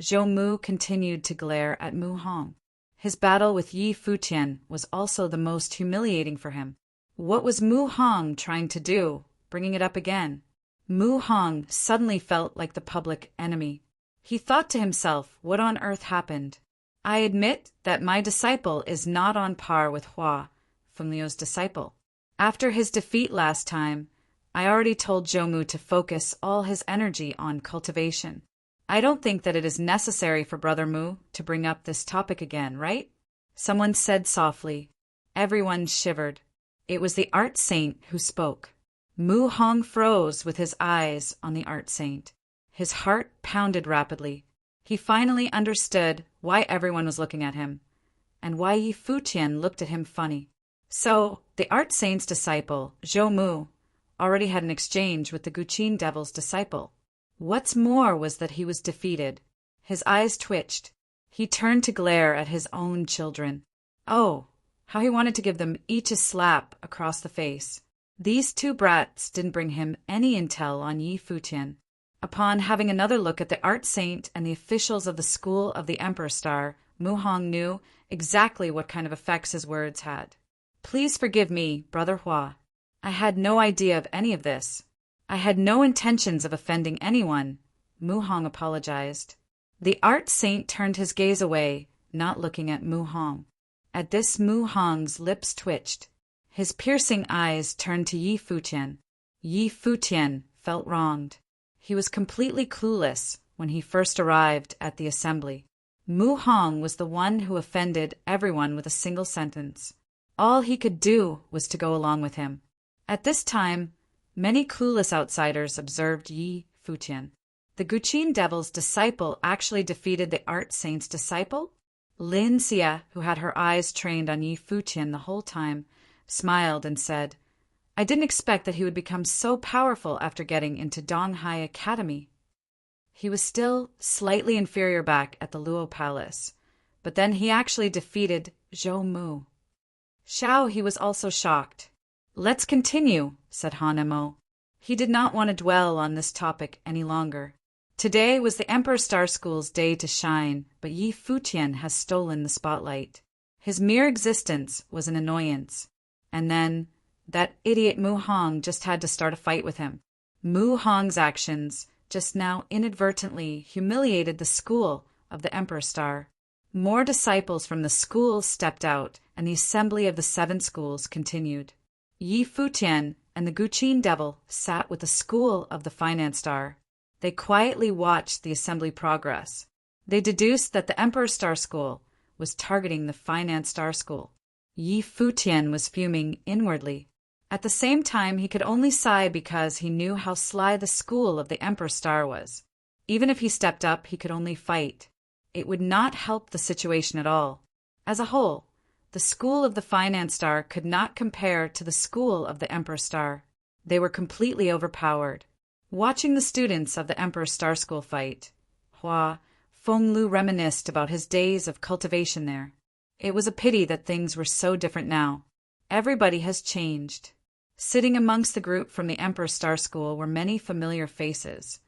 Zhou Mu continued to glare at Mu Hong. His battle with Yi Futian was also the most humiliating for him. What was Mu Hong trying to do, bringing it up again? Mu Hong suddenly felt like the public enemy. He thought to himself, what on earth happened? I admit that my disciple is not on par with Hua, Feng Liu's disciple. After his defeat last time, I already told Zhou Mu to focus all his energy on cultivation. I don't think that it is necessary for Brother Mu to bring up this topic again, right? Someone said softly. Everyone shivered. It was the art saint who spoke. Mu Hong froze with his eyes on the art saint. His heart pounded rapidly. He finally understood why everyone was looking at him, and why Yi Futian looked at him funny. So, the art saint's disciple, Zhou Mu, already had an exchange with the Guqin devil's disciple. What's more was that he was defeated. His eyes twitched. He turned to glare at his own children. Oh, how he wanted to give them each a slap across the face. These two brats didn't bring him any intel on Yi Futian. Upon having another look at the art saint and the officials of the school of the Emperor Star, Mu Hong knew exactly what kind of effects his words had. Please forgive me, Brother Hua. I had no idea of any of this. I had no intentions of offending anyone, Mu Hong apologized. The art saint turned his gaze away, not looking at Mu Hong. At this, Mu Hong's lips twitched. His piercing eyes turned to Yi Futian. Yi Futian felt wronged. He was completely clueless when he first arrived at the assembly. Mu Hong was the one who offended everyone with a single sentence. All he could do was to go along with him. At this time, many clueless outsiders observed Yi Futian. The Guqin devil's disciple actually defeated the art saint's disciple? Lin Xia, who had her eyes trained on Yi Futian the whole time, smiled and said, I didn't expect that he would become so powerful after getting into Donghai Academy. He was still slightly inferior back at the Luo Palace, but then he actually defeated Zhou Mu. Xiao He was also shocked. Let's continue, said Han Mo. He did not want to dwell on this topic any longer. Today was the Emperor Star School's day to shine, but Yi Futian has stolen the spotlight. His mere existence was an annoyance. And then, that idiot Mu Hong just had to start a fight with him. Mu Hong's actions just now inadvertently humiliated the school of the Emperor Star. More disciples from the school stepped out, and the assembly of the 7 schools continued. Yi Futian and the Guqin devil sat with the school of the Finance Star. They quietly watched the assembly progress. They deduced that the Emperor Star School was targeting the Finance Star School. Yi Futian was fuming inwardly. At the same time, he could only sigh because he knew how sly the school of the Emperor Star was. Even if he stepped up, he could only fight. It would not help the situation at all. As a whole, the school of the Finance Star could not compare to the school of the Emperor Star. They were completely overpowered. Watching the students of the Emperor Star School fight, Hua Fenglu reminisced about his days of cultivation there. It was a pity that things were so different now. Everybody has changed. Sitting amongst the group from the Emperor Star School were many familiar faces,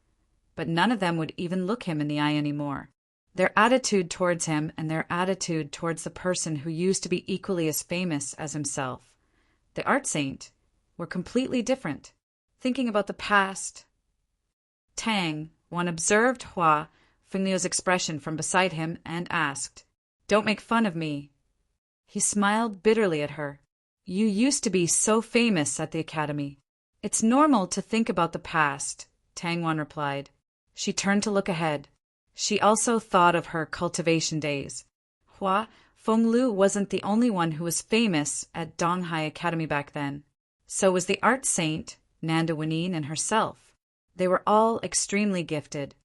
but none of them would even look him in the eye anymore. Their attitude towards him and their attitude towards the person who used to be equally as famous as himself, the art saint, were completely different. Thinking about the past, Tang, one observed Hua Feng expression from beside him and asked, "Don't make fun of me." He smiled bitterly at her. "You used to be so famous at the academy." "It's normal to think about the past," Tang Wan replied. She turned to look ahead. She also thought of her cultivation days. Hua Fenglu wasn't the only one who was famous at Donghai Academy back then. So was the art saint, Nanda Wanine, and herself. They were all extremely gifted.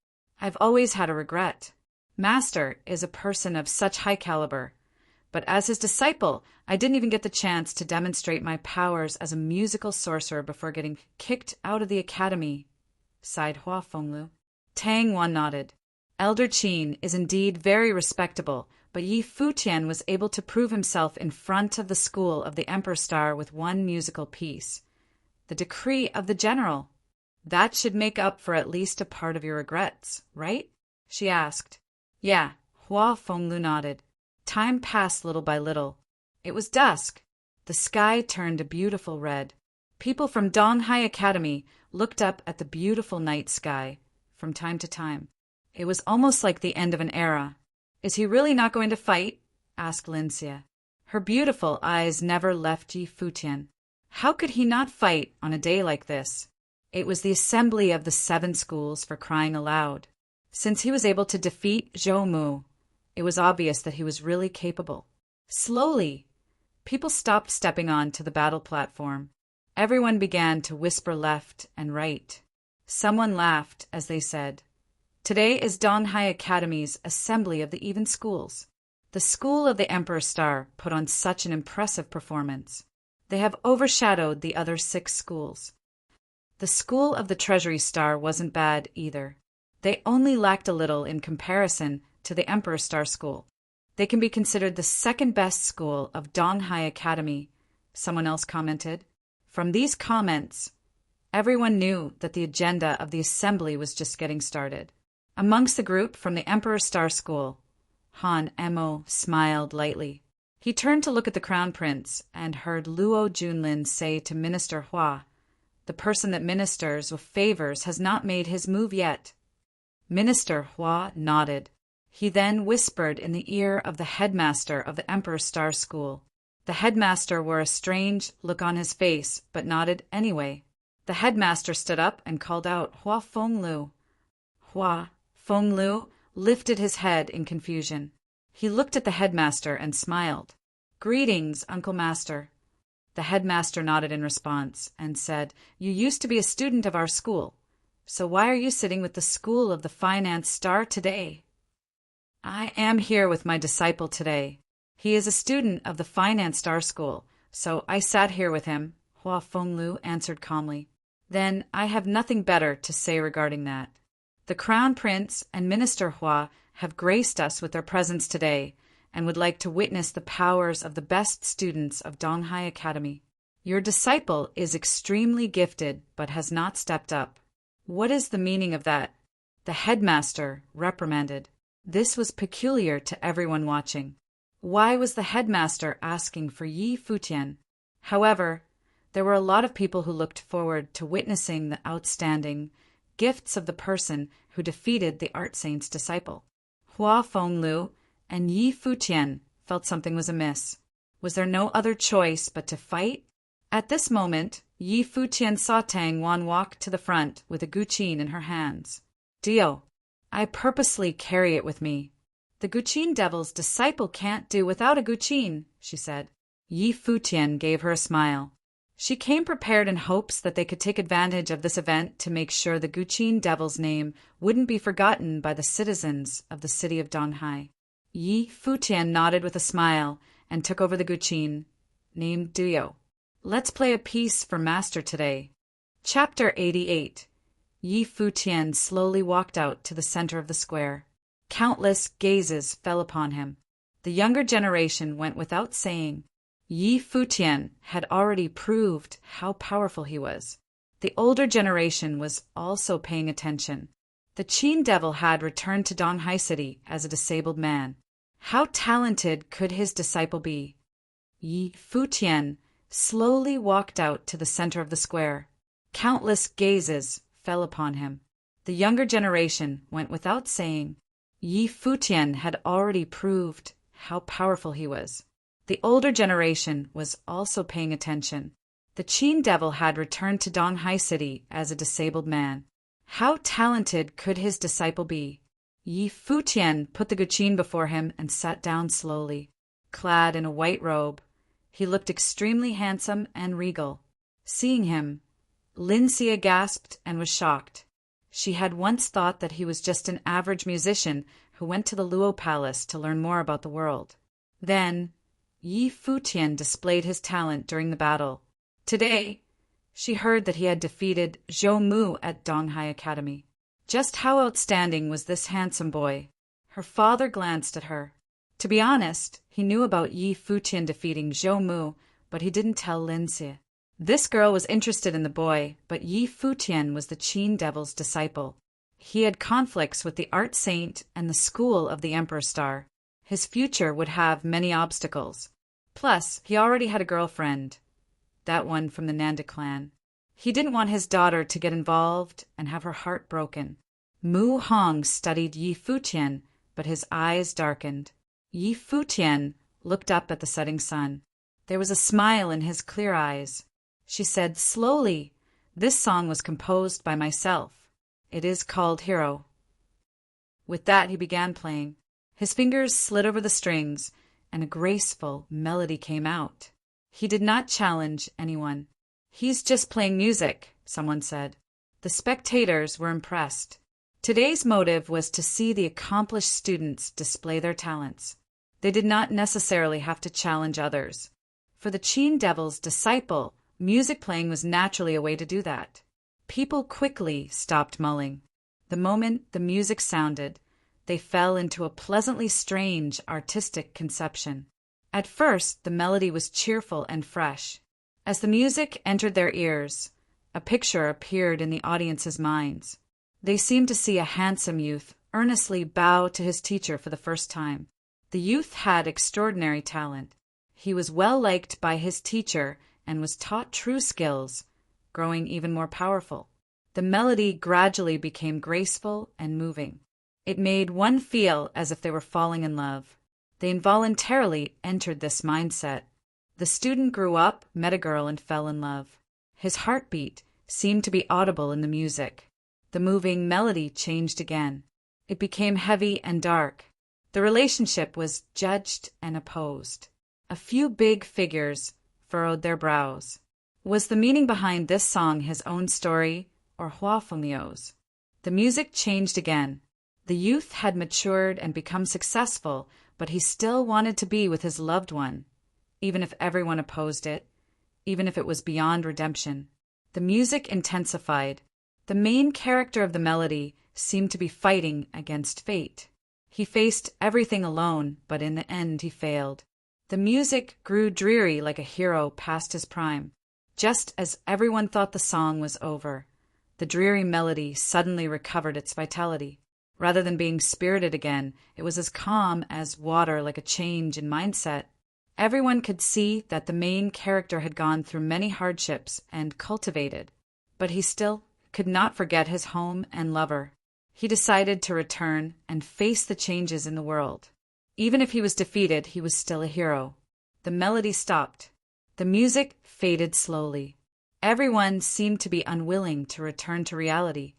I've always had a regret. Master is a person of such high caliber, but as his disciple, I didn't even get the chance to demonstrate my powers as a musical sorcerer before getting kicked out of the academy, sighed Hua Fenglu. Tang Wan nodded. Elder Qin is indeed very respectable, but Yi Futian was able to prove himself in front of the school of the Emperor Star with one musical piece. The decree of the general. That should make up for at least a part of your regrets, right? She asked. Yeah, Hua Fenglu nodded. Time passed little by little. It was dusk. The sky turned a beautiful red. People from Donghai Academy looked up at the beautiful night sky from time to time. It was almost like the end of an era. Is he really not going to fight? Asked Linxia. Her beautiful eyes never left Yi Futian. How could he not fight on a day like this? It was the assembly of the 7 schools for crying aloud. Since he was able to defeat Zhou Mu, it was obvious that he was really capable. Slowly, people stopped stepping on to the battle platform. Everyone began to whisper left and right. Someone laughed as they said, "Today is Donghai Academy's assembly of the even schools. The school of the Emperor Star put on such an impressive performance. They have overshadowed the other 6 schools. The school of the Treasury Star wasn't bad either. They only lacked a little in comparison to the Emperor Star School. They can be considered the second best school of Donghai Academy," someone else commented. From these comments, everyone knew that the agenda of the assembly was just getting started. Amongst the group from the Emperor Star School, Han Mo smiled lightly. He turned to look at the Crown Prince and heard Luo Junlin say to Minister Hua, "The person that ministers with favors has not made his move yet." Minister Hua nodded. He then whispered in the ear of the headmaster of the Emperor Star School. The headmaster wore a strange look on his face, but nodded anyway. The headmaster stood up and called out, "Hua Fenglu." Hua Fenglu lifted his head in confusion. He looked at the headmaster and smiled. "Greetings, Uncle Master." The headmaster nodded in response and said, "You used to be a student of our school. So why are you sitting with the school of the Finance Star today?" "I am here with my disciple today. He is a student of the Finance Star School, so I sat here with him," Hua Fenglu answered calmly. "Then I have nothing better to say regarding that. The Crown Prince and Minister Hua have graced us with their presence today and would like to witness the powers of the best students of Donghai Academy. Your disciple is extremely gifted but has not stepped up." "What is the meaning of that?" The headmaster reprimanded. This was peculiar to everyone watching. Why was the headmaster asking for Yi Futian? However, there were a lot of people who looked forward to witnessing the outstanding gifts of the person who defeated the art saint's disciple. Hua Fenglu and Yi Futian felt something was amiss. Was there no other choice but to fight? At this moment, Yi Futian saw Tang Wan walk to the front with a guqin in her hands. "Dio, I purposely carry it with me. The guqin devil's disciple can't do without a guqin," she said. Yi Futian gave her a smile. She came prepared in hopes that they could take advantage of this event to make sure the guqin devil's name wouldn't be forgotten by the citizens of the city of Donghai. Yi Futian nodded with a smile and took over the guqin, named Dio. "Let's play a piece for Master today." Chapter 88. Yi Futian slowly walked out to the center of the square. Countless gazes fell upon him. The younger generation went without saying. Yi Futian had already proved how powerful he was. The older generation was also paying attention. The Qin devil had returned to Donghai City as a disabled man. How talented could his disciple be? Yi Futian slowly walked out to the center of the square. Countless gazes fell upon him. The younger generation went without saying. Yi Futian had already proved how powerful he was. The older generation was also paying attention. The Qin devil had returned to Donghai City as a disabled man. How talented could his disciple be? Yi Futian put the Guqin before him and sat down slowly. Clad in a white robe, he looked extremely handsome and regal. Seeing him, Linxia gasped and was shocked. She had once thought that he was just an average musician who went to the Luo Palace to learn more about the world. Then, Yi Futian displayed his talent during the battle. Today, she heard that he had defeated Zhou Mu at Donghai Academy. Just how outstanding was this handsome boy? Her father glanced at her. To be honest, he knew about Yi Futian defeating Zhou Mu, but he didn't tell Linxia. This girl was interested in the boy, but Yi Futian was the Qin devil's disciple. He had conflicts with the art saint and the school of the Emperor Star. His future would have many obstacles. Plus, he already had a girlfriend, that one from the Nanda clan. He didn't want his daughter to get involved and have her heart broken. Mu Hong studied Yi Futian, but his eyes darkened. Yi Futian looked up at the setting sun. There was a smile in his clear eyes. She said slowly, "This song was composed by myself. It is called Hero." With that, he began playing. His fingers slid over the strings, and a graceful melody came out. He did not challenge anyone. "He's just playing music," someone said. The spectators were impressed. Today's motive was to see the accomplished students display their talents. They did not necessarily have to challenge others. For the Qin devil's disciple, music playing was naturally a way to do that. People quickly stopped mulling. The moment the music sounded, they fell into a pleasantly strange artistic conception. At first, the melody was cheerful and fresh. As the music entered their ears, a picture appeared in the audience's minds. They seemed to see a handsome youth earnestly bow to his teacher for the first time. The youth had extraordinary talent. He was well liked by his teacher and was taught true skills, growing even more powerful. The melody gradually became graceful and moving. It made one feel as if they were falling in love. They involuntarily entered this mindset. The student grew up, met a girl, and fell in love. His heartbeat seemed to be audible in the music. The moving melody changed again. It became heavy and dark. The relationship was judged and opposed. A few big figures furrowed their brows. Was the meaning behind this song his own story or Hua Fengliu's? The music changed again. The youth had matured and become successful, but he still wanted to be with his loved one, even if everyone opposed it, even if it was beyond redemption. The music intensified. The main character of the melody seemed to be fighting against fate. He faced everything alone, but in the end he failed. The music grew dreary like a hero past his prime. Just as everyone thought the song was over, the dreary melody suddenly recovered its vitality. Rather than being spirited again, it was as calm as water, like a change in mindset. Everyone could see that the main character had gone through many hardships and cultivated, but he still could not forget his home and lover. He decided to return and face the changes in the world. Even if he was defeated, he was still a hero. The melody stopped. The music faded slowly. Everyone seemed to be unwilling to return to reality.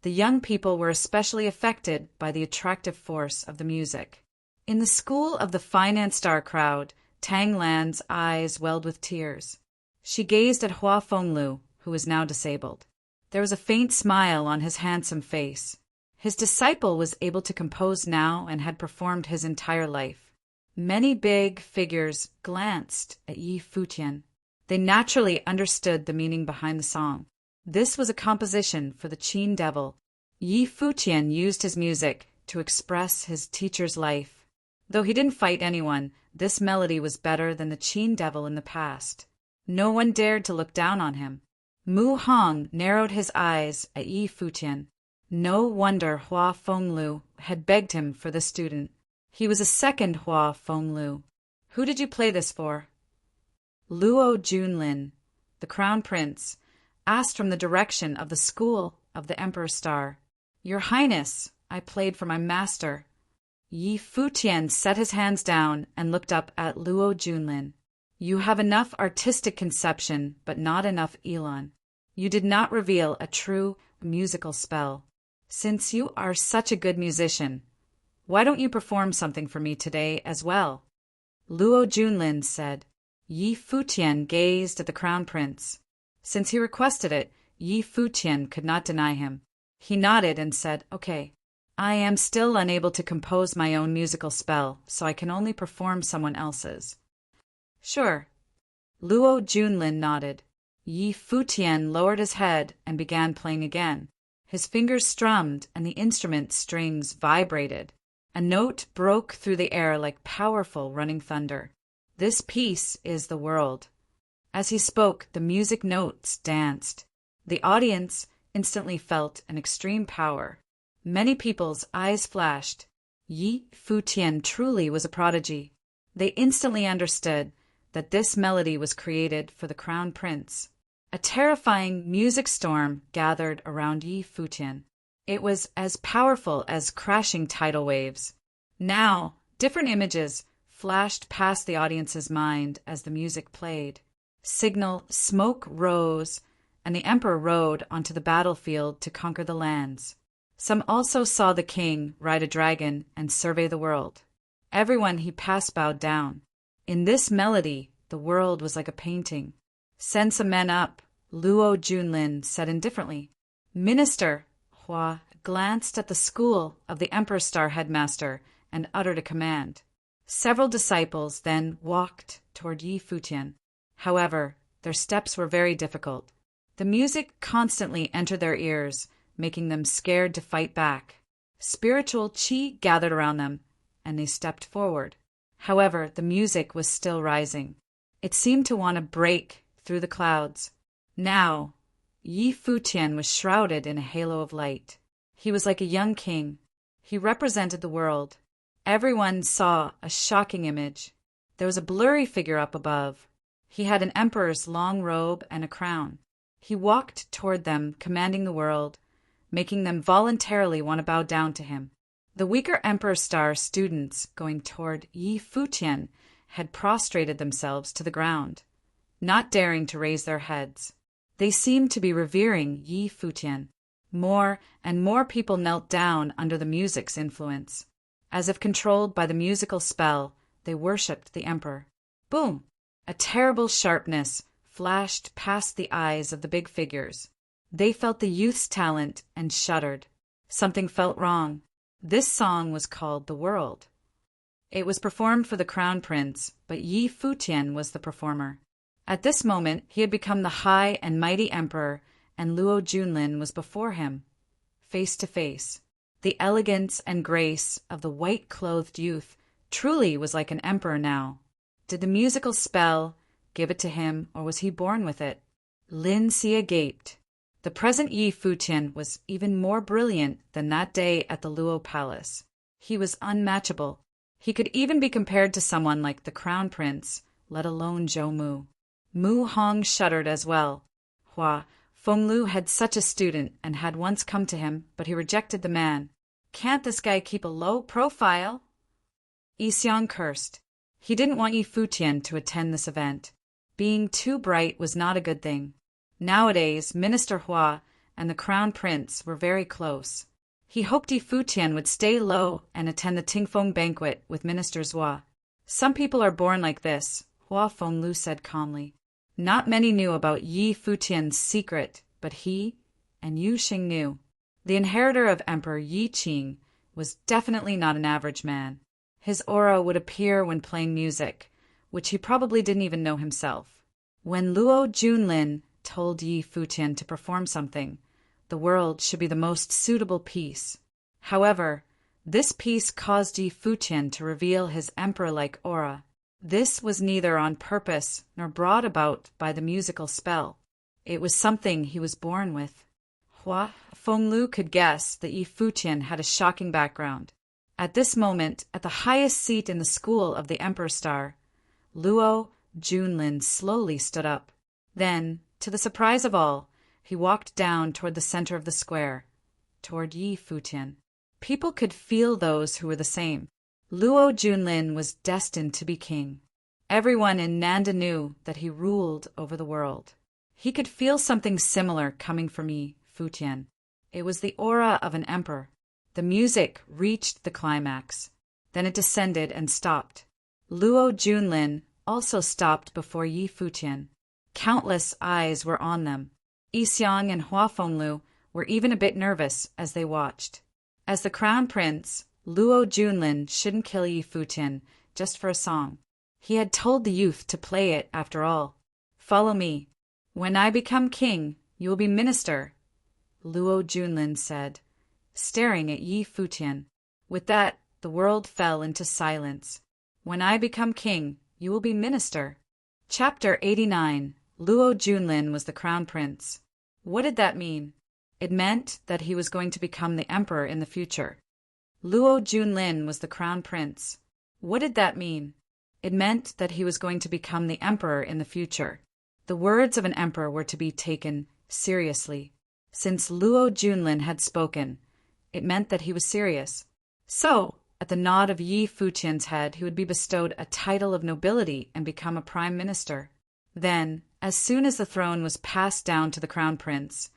The young people were especially affected by the attractive force of the music. In the school of the Finance Star crowd, Tang Lan's eyes welled with tears. She gazed at Hua Fengliu, who was now disabled. There was a faint smile on his handsome face. His disciple was able to compose now and had performed his entire life. Many big figures glanced at Yi Futian. They naturally understood the meaning behind the song. This was a composition for the Qin devil. Yi Futian used his music to express his teacher's life. Though he didn't fight anyone, this melody was better than the Qin devil in the past. No one dared to look down on him. Mu Hong narrowed his eyes at Yi Futian. No wonder Hua Fengliu had begged him for the student. He was a second Hua Fengliu. "Who did you play this for?" Luo Junlin, the crown prince, asked from the direction of the school of the Emperor Star. "Your Highness, I played for my master." Yi Futian set his hands down and looked up at Luo Junlin. You have enough artistic conception, but not enough elan. You did not reveal a true musical spell. Since you are such a good musician, why don't you perform something for me today as well? Luo Junlin said. Yi Futian gazed at the crown prince. Since he requested it, Yi Futian could not deny him. He nodded and said, Okay. I am still unable to compose my own musical spell, so I can only perform someone else's. Sure. Luo Junlin nodded. Yi Futian lowered his head and began playing again. His fingers strummed and the instrument's strings vibrated. A note broke through the air like powerful running thunder. This piece is the world. As he spoke, the music notes danced. The audience instantly felt an extreme power. Many people's eyes flashed. Yi Futian truly was a prodigy. They instantly understood that this melody was created for the crown prince. A terrifying music storm gathered around Yi Futian. It was as powerful as crashing tidal waves. Now, different images flashed past the audience's mind as the music played. Signal smoke rose, and the emperor rode onto the battlefield to conquer the lands. Some also saw the king ride a dragon and survey the world. Everyone he passed bowed down. In this melody, the world was like a painting. Send some men up, Luo Junlin said indifferently. Minister Hua glanced at the school of the Emperor Star headmaster and uttered a command. Several disciples then walked toward Yi Futian. However, their steps were very difficult. The music constantly entered their ears, making them scared to fight back. Spiritual qi gathered around them, and they stepped forward. However, the music was still rising. It seemed to want to break through the clouds. Now, Yi Futian was shrouded in a halo of light. He was like a young king. He represented the world. Everyone saw a shocking image. There was a blurry figure up above. He had an emperor's long robe and a crown. He walked toward them, commanding the world, making them voluntarily want to bow down to him. The weaker Emperor Star students going toward Yi Futian had prostrated themselves to the ground, not daring to raise their heads. They seemed to be revering Yi Futian. More and more people knelt down under the music's influence. As if controlled by the musical spell, they worshipped the emperor. Boom! A terrible sharpness flashed past the eyes of the big figures. They felt the youth's talent and shuddered. Something felt wrong. This song was called The World. It was performed for the crown prince, but Yi Futian was the performer. At this moment, he had become the high and mighty emperor, and Luo Junlin was before him, face to face. The elegance and grace of the white-clothed youth truly was like an emperor now. Did the musical spell give it to him, or was he born with it? Lin Xie gaped. The present Yi Futian was even more brilliant than that day at the Luo Palace. He was unmatchable. He could even be compared to someone like the crown prince, let alone Zhou Mu. Mu Hong shuddered as well. Hua Fenglu had such a student and had once come to him, but he rejected the man. Can't this guy keep a low profile? Yixiang cursed. He didn't want Yi Futian to attend this event. Being too bright was not a good thing. Nowadays, Minister Hua and the crown prince were very close. He hoped Yi Futian would stay low and attend the Tingfeng banquet with Minister Hua. Some people are born like this, Hua Fenglu said calmly. Not many knew about Yi Futian's secret, but he and Yu Xing knew. The inheritor of Emperor Yi Qing was definitely not an average man. His aura would appear when playing music, which he probably didn't even know himself. When Luo Junlin told Yi Futian to perform something, the world should be the most suitable piece. However, this piece caused Yi Futian to reveal his emperor-like aura. This was neither on purpose nor brought about by the musical spell. It was something he was born with. Hua Fenglu could guess that Yi Futian had a shocking background. At this moment, at the highest seat in the school of the Emperor Star, Luo Junlin slowly stood up. Then, to the surprise of all, he walked down toward the center of the square, toward Yi Futian. People could feel those who were the same. Luo Junlin was destined to be king. Everyone in Nanda knew that he ruled over the world. He could feel something similar coming from Yi Futian. It was the aura of an emperor. The music reached the climax. Then it descended and stopped. Luo Junlin also stopped before Yi Futian. Countless eyes were on them. Yixiang and Hua Fenglu were even a bit nervous as they watched. As the crown prince, Luo Junlin shouldn't kill Yi Futian just for a song. He had told the youth to play it after all. "Follow me. When I become king, you will be minister," Luo Junlin said, staring at Yi Futian. With that, the world fell into silence. "When I become king, you will be minister." Chapter 89. Luo Junlin was the crown prince. What did that mean? It meant that he was going to become the emperor in the future. Luo Junlin was the crown prince. What did that mean? It meant that he was going to become the emperor in the future. The words of an emperor were to be taken seriously. Since Luo Junlin had spoken, it meant that he was serious. So, at the nod of Yi Futian's head, he would be bestowed a title of nobility and become a prime minister. Then, as soon as the throne was passed down to the crown prince,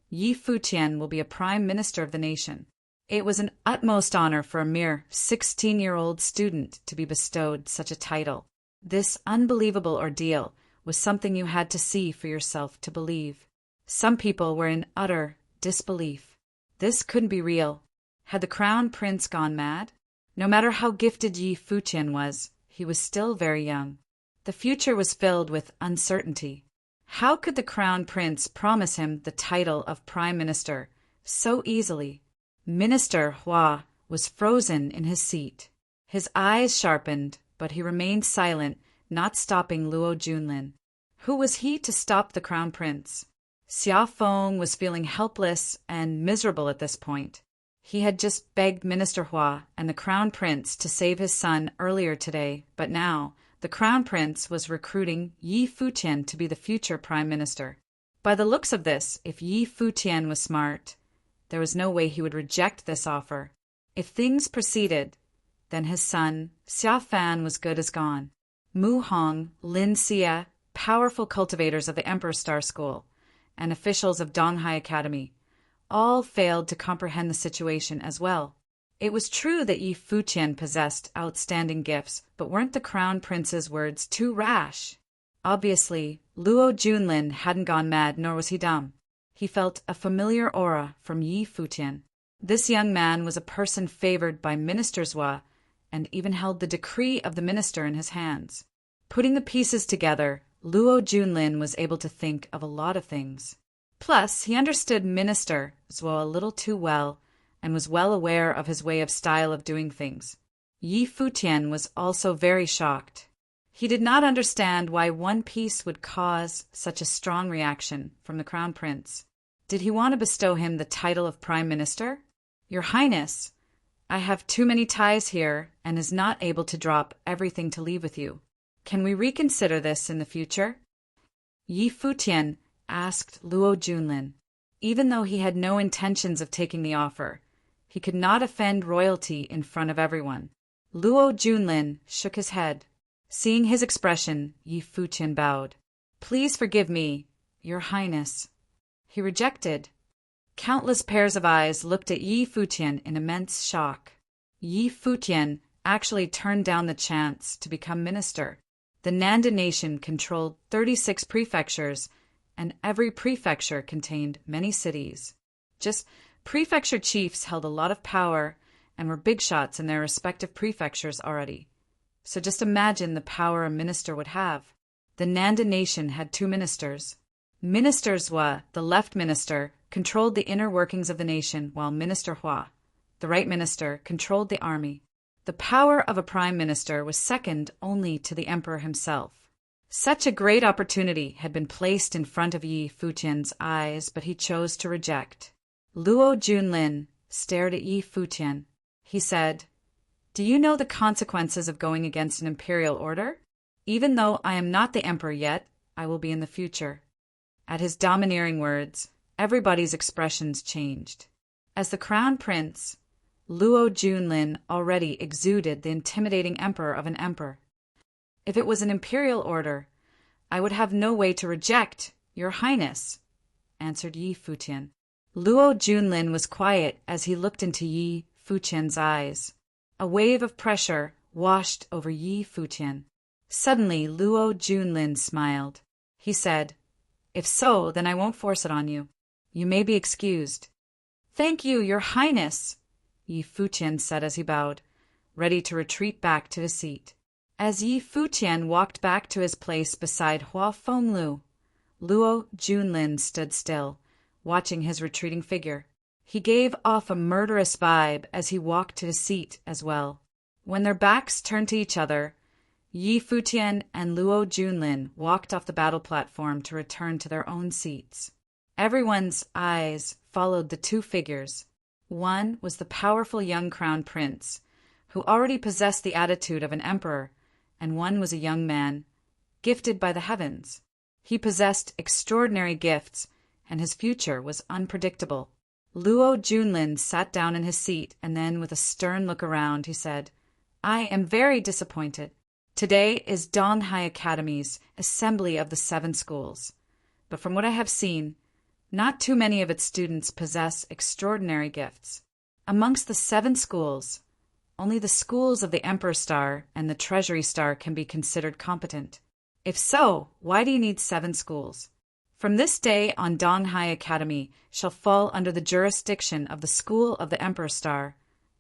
Yi Futian will be a prime minister of the nation. It was an utmost honor for a mere 16-year-old student to be bestowed such a title. This unbelievable ordeal was something you had to see for yourself to believe. Some people were in utter disbelief. This couldn't be real. Had the crown prince gone mad? No matter how gifted Yi Futian was, he was still very young. The future was filled with uncertainty. How could the crown prince promise him the title of prime minister so easily? Minister Hua was frozen in his seat. His eyes sharpened, but he remained silent, not stopping Luo Junlin. Who was he to stop the crown prince? Xia Feng was feeling helpless and miserable at this point. He had just begged Minister Hua and the crown prince to save his son earlier today, but now the crown prince was recruiting Yi Futian to be the future prime minister. By the looks of this, if Yi Futian was smart, there was no way he would reject this offer. If things proceeded, then his son, Xia Fan, was good as gone. Mu Hong, Lin Xia, powerful cultivators of the Emperor Star School, and officials of Donghai Academy, all failed to comprehend the situation as well. It was true that Yi Futian possessed outstanding gifts, but weren't the crown prince's words too rash? Obviously, Luo Junlin hadn't gone mad, nor was he dumb. He felt a familiar aura from Yi Futian. This young man was a person favored by Minister Zhua, and even held the decree of the minister in his hands. Putting the pieces together, Luo Junlin was able to think of a lot of things. Plus, he understood Minister Zhua a little too well, and was well aware of his way of style of doing things. Yi Futian was also very shocked. He did not understand why one piece would cause such a strong reaction from the crown prince. Did he want to bestow him the title of prime minister? "Your Highness, I have too many ties here and is not able to drop everything to leave with you. Can we reconsider this in the future?" Yi Futian asked Luo Junlin. Even though he had no intentions of taking the offer, he could not offend royalty in front of everyone. Luo Junlin shook his head. Seeing his expression, Yi Futian bowed. "Please forgive me, Your Highness." He rejected. Countless pairs of eyes looked at Yi Futian in immense shock. Yi Futian actually turned down the chance to become minister. The Nanda nation controlled 36 prefectures, and every prefecture contained many cities. Just prefecture chiefs held a lot of power and were big shots in their respective prefectures already. So just imagine the power a minister would have. The Nanda nation had 2 ministers. Minister Zhua, the left minister, controlled the inner workings of the nation, while Minister Hua, the right minister, controlled the army. The power of a prime minister was second only to the emperor himself. Such a great opportunity had been placed in front of Yi Futian's eyes, but he chose to reject. Luo Junlin stared at Yi Futian. He said, "Do you know the consequences of going against an imperial order? Even though I am not the emperor yet, I will be in the future." At his domineering words, everybody's expressions changed. As the crown prince, Luo Junlin already exuded the intimidating emperor of an emperor. If it was an imperial order, I would have no way to reject, Your Highness, answered Yi Futian. Luo Junlin was quiet as he looked into Yi Futian's eyes. A wave of pressure washed over Yi Futian. Suddenly, Luo Junlin smiled. He said, "If so, then I won't force it on you. You may be excused." "Thank you, Your Highness," Yi Futian said as he bowed, ready to retreat back to his seat. As Yi Futian walked back to his place beside Hua Fenglu, Luo Junlin stood still, watching his retreating figure. He gave off a murderous vibe as he walked to his seat as well. When their backs turned to each other, Yi Futian and Luo Junlin walked off the battle platform to return to their own seats. Everyone's eyes followed the two figures. One was the powerful young crown prince, who already possessed the attitude of an emperor, and one was a young man, gifted by the heavens. He possessed extraordinary gifts, and his future was unpredictable. Luo Junlin sat down in his seat, and then, with a stern look around, he said, "I am very disappointed. Today is Donghai Academy's assembly of the 7 schools, but from what I have seen, not too many of its students possess extraordinary gifts. Amongst the 7 schools, only the schools of the Emperor Star and the Treasury Star can be considered competent. If so, why do you need 7 schools? From this day on, Donghai Academy shall fall under the jurisdiction of the School of the Emperor Star,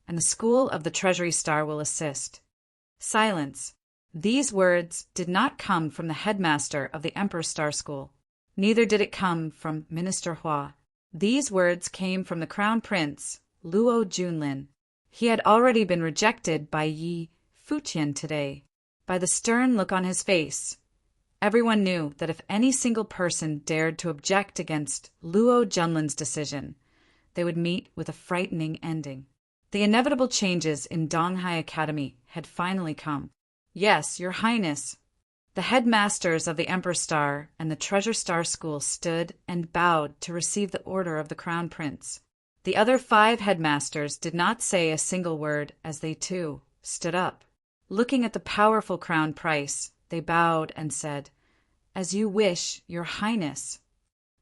and the School of the Treasury Star will assist." Silence. These words did not come from the headmaster of the Emperor Star School. Neither did it come from Minister Hua. These words came from the Crown Prince, Luo Junlin. He had already been rejected by Yi Futian today. By the stern look on his face, everyone knew that if any single person dared to object against Luo Junlin's decision, they would meet with a frightening ending. The inevitable changes in Donghai Academy had finally come. "Yes, Your Highness." The headmasters of the Emperor Star and the Treasure Star School stood and bowed to receive the order of the Crown Prince. The other 5 headmasters did not say a single word as they, too, stood up. Looking at the powerful Crown Prince, they bowed and said, "As you wish, Your Highness."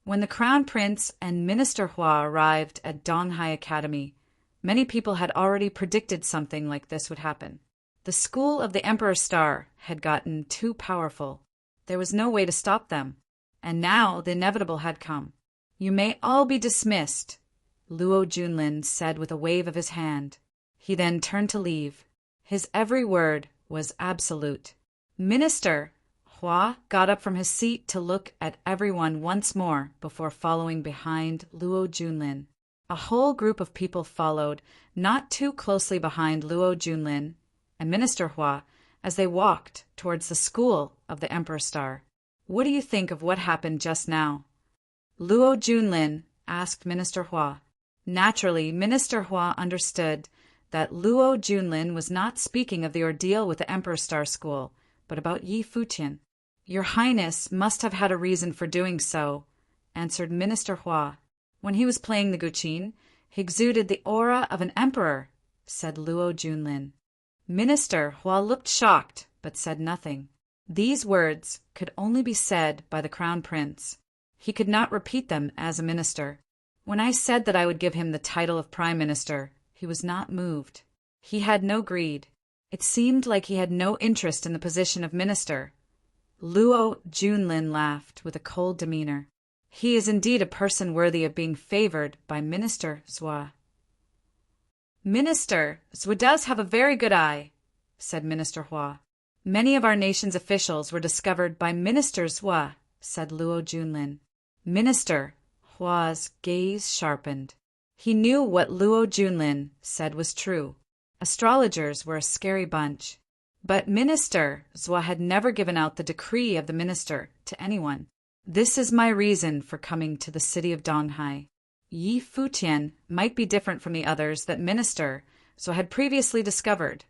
When the Crown Prince and Minister Hua arrived at Donghai Academy, many people had already predicted something like this would happen. The school of the Emperor Star had gotten too powerful. There was no way to stop them, and now the inevitable had come. "You may all be dismissed," Luo Junlin said with a wave of his hand. He then turned to leave. His every word was absolute. "Minister!" Hua got up from his seat to look at everyone once more before following behind Luo Junlin. A whole group of people followed, not too closely behind Luo Junlin and Minister Hua as they walked towards the school of the Emperor Star. "What do you think of what happened just now?" Luo Junlin asked Minister Hua. Naturally, Minister Hua understood that Luo Junlin was not speaking of the ordeal with the Emperor Star School, but about Yi Futian. "Your Highness must have had a reason for doing so," answered Minister Hua. "When he was playing the guqin, he exuded the aura of an emperor," said Luo Junlin. Minister Hua looked shocked, but said nothing. These words could only be said by the Crown Prince. He could not repeat them as a minister. When I said that I would give him the title of Prime Minister, he was not moved. He had no greed. It seemed like he had no interest in the position of minister. Luo Junlin laughed with a cold demeanor. "He is indeed a person worthy of being favored by Minister Zhua." "Minister Zhua does have a very good eye," said Minister Hua. "Many of our nation's officials were discovered by Minister Zhua," said Luo Junlin. Minister Hua's gaze sharpened. He knew what Luo Junlin said was true. Astrologers were a scary bunch. But Minister Zhua had never given out the decree of the minister to anyone. "This is my reason for coming to the city of Donghai. Yi Futian might be different from the others that Minister Zhua had previously discovered,"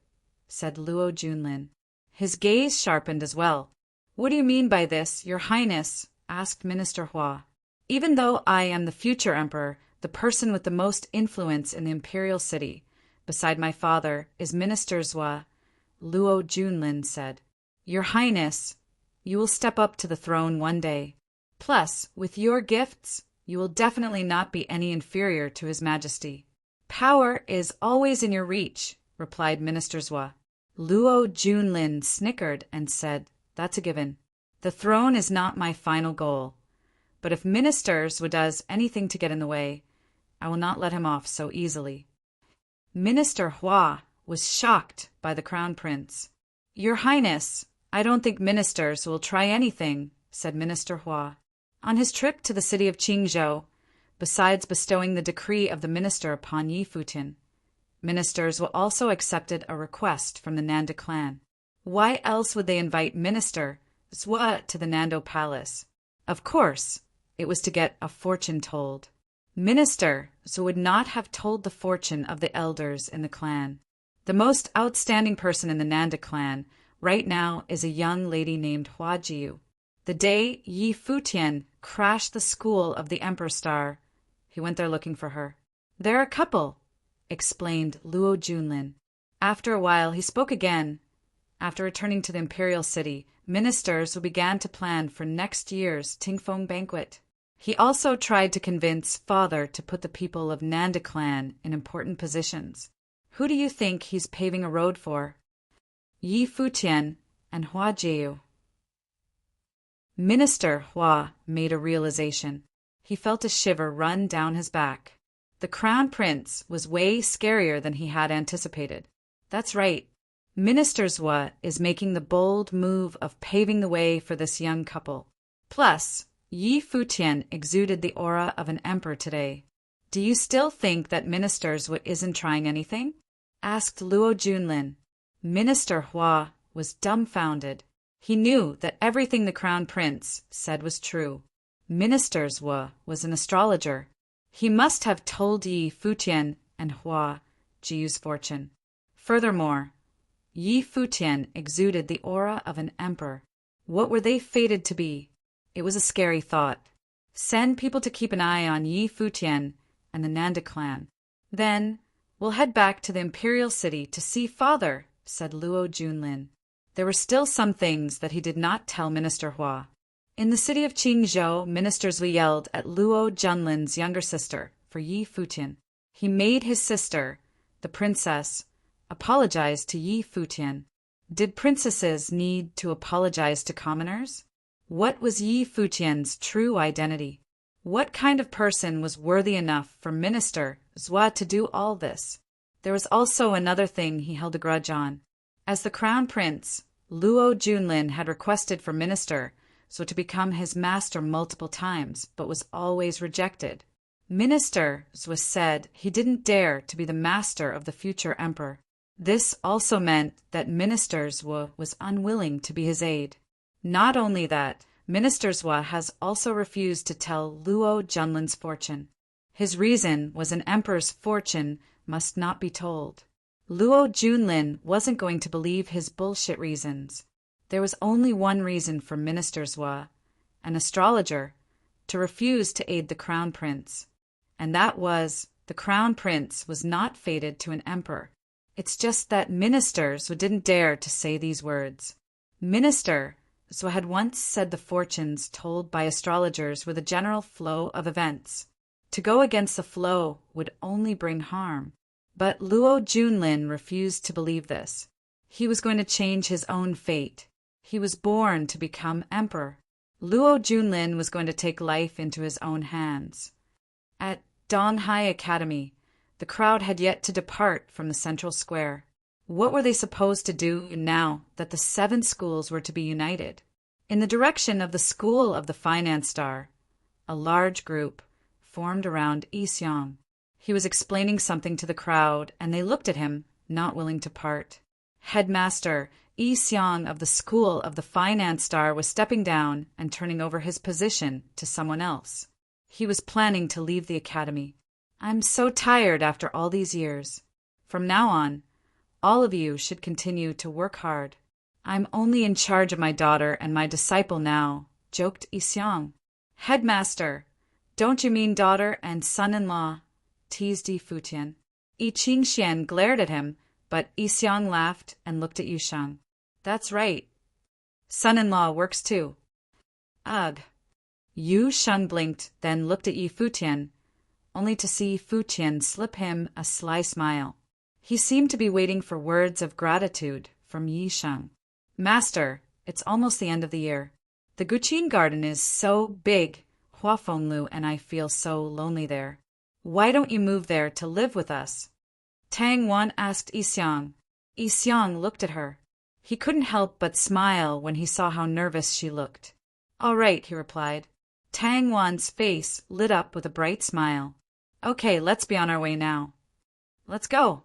said Luo Junlin. His gaze sharpened as well. "What do you mean by this, Your Highness?" asked Minister Hua. "Even though I am the future emperor, the person with the most influence in the imperial city, beside my father, is Minister Zhua, Luo Junlin said. Your Highness, you will step up to the throne one day. Plus, with your gifts, you will definitely not be any inferior to His Majesty. Power is always in your reach, replied Minister Zhua. Luo Junlin snickered and said, That's a given. The throne is not my final goal. But if Minister Zhua does anything to get in the way, I will not let him off so easily. Minister Hua was shocked by the Crown Prince. Your Highness, I don't think ministers will try anything, said Minister Hua. On his trip to the city of Qingzhou, besides bestowing the decree of the minister upon Yi Futian, ministers will also accepted a request from the Nanda clan. Why else would they invite Minister Zhua to the Nando Palace? Of course, it was to get a fortune told. Minister Zhua would not have told the fortune of the elders in the clan. The most outstanding person in the Nanda clan right now is a young lady named Hua Jiu. The day Yi Futian crashed the school of the Emperor Star, he went there looking for her. They're a couple, explained Luo Junlin. After a while, he spoke again. After returning to the imperial city, ministers began to plan for next year's Tingfeng banquet. He also tried to convince father to put the people of Nanda clan in important positions. Who do you think he's paving a road for? Yi Futian and Hua Jiu. Minister Hua made a realization. He felt a shiver run down his back. The Crown Prince was way scarier than he had anticipated. That's right. Minister Zhua is making the bold move of paving the way for this young couple. Plus, Yi Futian exuded the aura of an emperor today. Do you still think that Minister Zhua isn't trying anything? Asked Luo Junlin. Minister Hua was dumbfounded. He knew that everything the Crown Prince said was true. Minister Zhua was an astrologer. He must have told Yi Futian and Hua Jiu's fortune. Furthermore, Yi Futian exuded the aura of an emperor. What were they fated to be? It was a scary thought. Send people to keep an eye on Yi Futian and the Nanda clan. Then we'll head back to the imperial city to see father, said Luo Junlin. There were still some things that he did not tell Minister Hua. In the city of Qingzhou, ministers yelled at Luo Junlin's younger sister for Yi Futian. He made his sister, the princess, apologize to Yi Futian. Did princesses need to apologize to commoners? What was Yi Futian's true identity? What kind of person was worthy enough for Minister Zhua to do all this? There was also another thing he held a grudge on. As the Crown Prince, Luo Junlin had requested for Minister Zhua to become his master multiple times, but was always rejected. Minister Zhua said he didn't dare to be the master of the future emperor. This also meant that Minister Zhua was unwilling to be his aide. Not only that, Minister Zhua has also refused to tell Luo Junlin's fortune. His reason was an emperor's fortune must not be told. Luo Junlin wasn't going to believe his bullshit reasons. There was only one reason for Minister Zhua, an astrologer, to refuse to aid the Crown Prince. And that was, the Crown Prince was not fated to an emperor. It's just that Minister Zhua didn't dare to say these words. Minister Zhua had once said the fortunes told by astrologers were the general flow of events. To go against the flow would only bring harm. But Luo Junlin refused to believe this. He was going to change his own fate. He was born to become emperor. Luo Junlin was going to take life into his own hands. At Donghai Academy, the crowd had yet to depart from the central square. What were they supposed to do now that the 7 schools were to be united? In the direction of the School of the Finance Star, a large group formed around Yi Xiang. He was explaining something to the crowd, and they looked at him, not willing to part. Headmaster Yi Xiang of the School of the Finance Star was stepping down and turning over his position to someone else. He was planning to leave the academy. I'm so tired after all these years. From now on, all of you should continue to work hard. I'm only in charge of my daughter and my disciple now, joked Yi Xiang. Headmaster, don't you mean daughter and son-in-law? Teased Yi Futian. Yi Qingxian glared at him, but Yi Xiang laughed and looked at Yu Sheng. That's right. Son-in-law works too. Ugh. Yu Sheng blinked, then looked at Yi Futian, only to see Futian slip him a sly smile. He seemed to be waiting for words of gratitude from Yi Sheng. Master, it's almost the end of the year. The Guqin garden is so big, Hua Fenglu and I feel so lonely there. Why don't you move there to live with us? Tang Wan asked Yi Xiang. Yi Xiang looked at her. He couldn't help but smile when he saw how nervous she looked. All right, he replied. Tang Wan's face lit up with a bright smile. Okay, let's be on our way now. Let's go.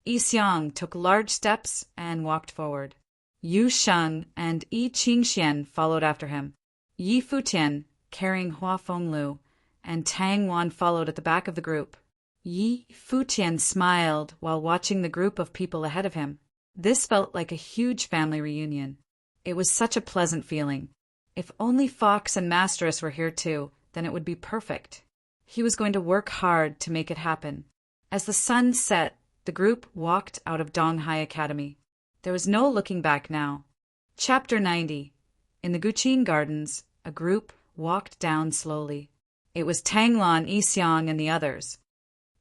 Yi Xiang took large steps and walked forward. Yu Sheng and Yi Qingxian followed after him. Yi Futian, carrying Hua Fenglu, and Tang Wan followed at the back of the group. Yi Futian smiled while watching the group of people ahead of him. This felt like a huge family reunion. It was such a pleasant feeling. If only Fox and Masteress were here too, then it would be perfect. He was going to work hard to make it happen. As the sun set, the group walked out of Donghai Academy. There was no looking back now. Chapter 90. In the Guqin Gardens, a group walked down slowly. It was Tanglan, Yi Xiang, and the others.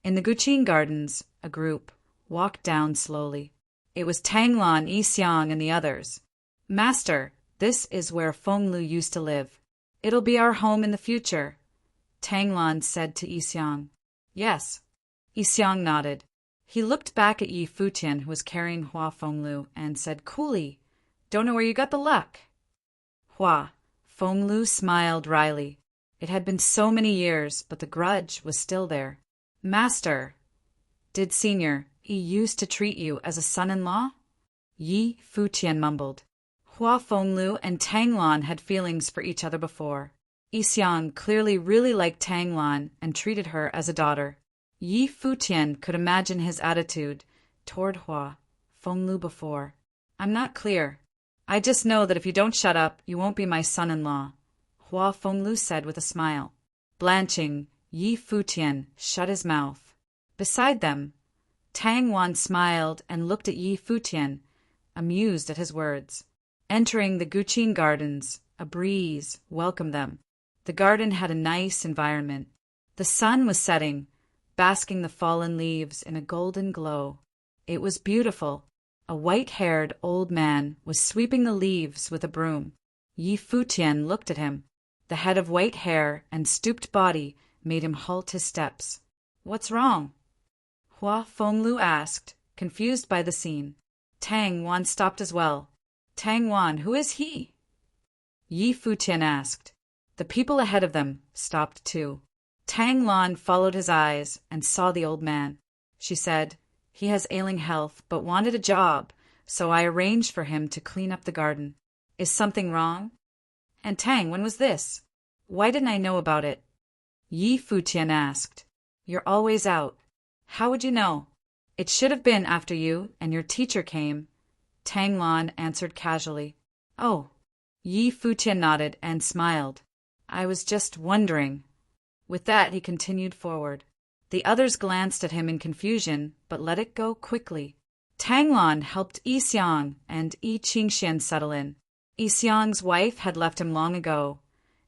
In the Guqin Gardens, a group walked down slowly. It was Tanglan, Yi Xiang, and the others. Master, this is where Fenglu used to live. It'll be our home in the future, Tanglan said to Yi Xiang. Yes. Yi Xiang nodded. He looked back at Yi Futian, who was carrying Hua Fenglu, and said coolly, Don't know where you got the luck. Hua Fenglu smiled wryly. It had been so many years, but the grudge was still there. Master, did Senior, he used to treat you as a son-in-law? Yi Futian mumbled. Hua Fenglu and Tanglan had feelings for each other before. Yi Xiang clearly really liked Tanglan and treated her as a daughter. Yi Futian could imagine his attitude toward Hua Fenglu before. I'm not clear. I just know that if you don't shut up, you won't be my son-in-law, Hua Fenglu said with a smile. Blanching, Yi Futian shut his mouth. Beside them, Tang Wan smiled and looked at Yi Futian, amused at his words. Entering the Guqin Gardens, a breeze welcomed them. The garden had a nice environment. The sun was setting, basking the fallen leaves in a golden glow. It was beautiful. A white-haired old man was sweeping the leaves with a broom. Yi Futian looked at him. The head of white hair and stooped body made him halt his steps. What's wrong? Hua Fenglu asked, confused by the scene. Tang Wan stopped as well. Tang Wan, who is he? Yi Futian asked. The people ahead of them stopped too. Tang Lan followed his eyes and saw the old man. She said, He has ailing health, but wanted a job, so I arranged for him to clean up the garden. Is something wrong? And Tang, when was this? Why didn't I know about it? Yi Futian asked. You're always out. How would you know? It should have been after you and your teacher came, Tang Lan answered casually. Oh. Yi Futian nodded and smiled. I was just wondering. With that, he continued forward. The others glanced at him in confusion, but let it go quickly. Tang Lan helped Yi Xiang and Yi Qingxian settle in. Yi Xiang's wife had left him long ago,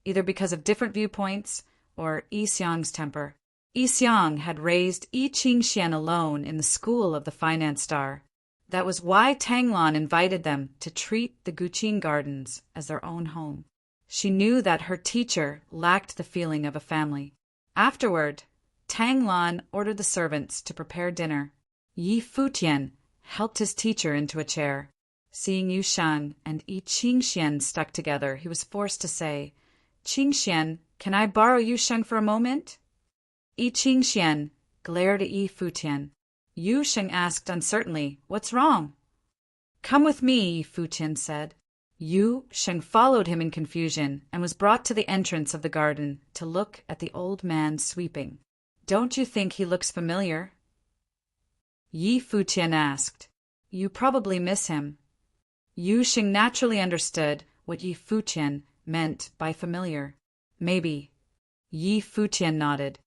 either because of different viewpoints or Yi Xiang's temper. Yi Xiang had raised Yi Qingxian alone in the school of the Finance Star. That was why Tang Lan invited them to treat the Guqin Gardens as their own home. She knew that her teacher lacked the feeling of a family. Afterward, Tang Lan ordered the servants to prepare dinner. Yi Futian helped his teacher into a chair. Seeing Yu Sheng and Yi Qingxian stuck together, he was forced to say, Qingxian, can I borrow Yu Sheng for a moment? Yi Qingxian glared at Yi Futian. Yu Sheng asked uncertainly, What's wrong? Come with me, Yi Futian said. Yu Sheng followed him in confusion and was brought to the entrance of the garden to look at the old man sweeping. Don't you think he looks familiar? Yi Futian asked. You probably miss him. Yu Sheng naturally understood what Yi Futian meant by familiar. Maybe. Yi Futian nodded.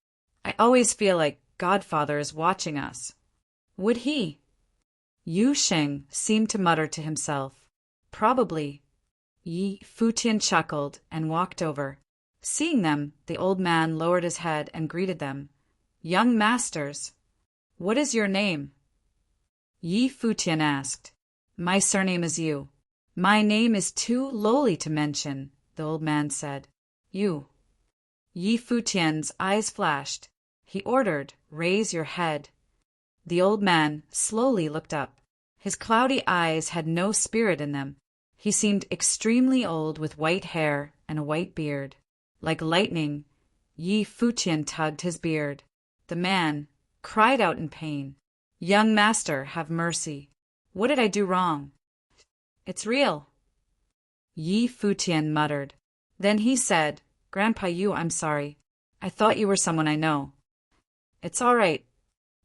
I always feel like Godfather is watching us. Would he? Yu Sheng seemed to mutter to himself. Probably. Yi Futian chuckled and walked over. Seeing them, the old man lowered his head and greeted them. Young masters, what is your name? Yi Futian asked. My surname is Yu. My name is too lowly to mention, the old man said. You. Yi Futian's eyes flashed. He ordered, raise your head. The old man slowly looked up. His cloudy eyes had no spirit in them. He seemed extremely old with white hair and a white beard. Like lightning, Yi Futian tugged his beard. The man cried out in pain. Young master, have mercy. What did I do wrong? It's real. Yi Futian muttered. Then he said, Grandpa Yu, I'm sorry. I thought you were someone I know. It's all right.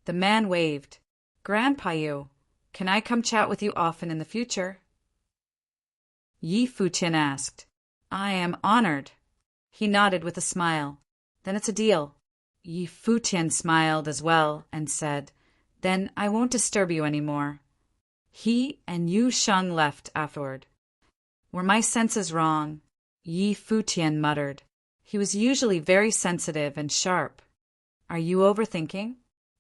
The man waved. Grandpa Yu, can I come chat with you often in the future? Yi Futian asked. I am honored. He nodded with a smile. Then it's a deal. Yi Futian smiled as well and said, Then I won't disturb you any more. He and Yu Sheng left afterward. Were my senses wrong? Yi Futian muttered. He was usually very sensitive and sharp. Are you overthinking?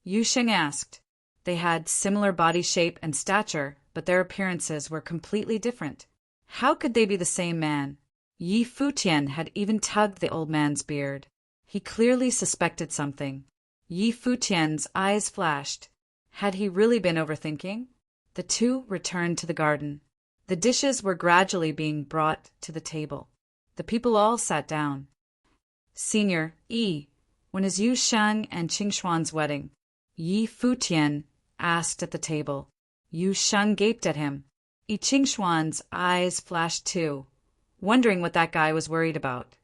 Yu Sheng asked. They had similar body shape and stature, but their appearances were completely different. How could they be the same man? Yi Futian had even tugged the old man's beard. He clearly suspected something. Yi Futian's eyes flashed. Had he really been overthinking? The two returned to the garden. The dishes were gradually being brought to the table. The people all sat down. Senior, Yi, when is Yu Sheng and Qingshuan's wedding? Yi Futian asked at the table. Yu Sheng gaped at him. Yi Qingshuan's eyes flashed too, wondering what that guy was worried about.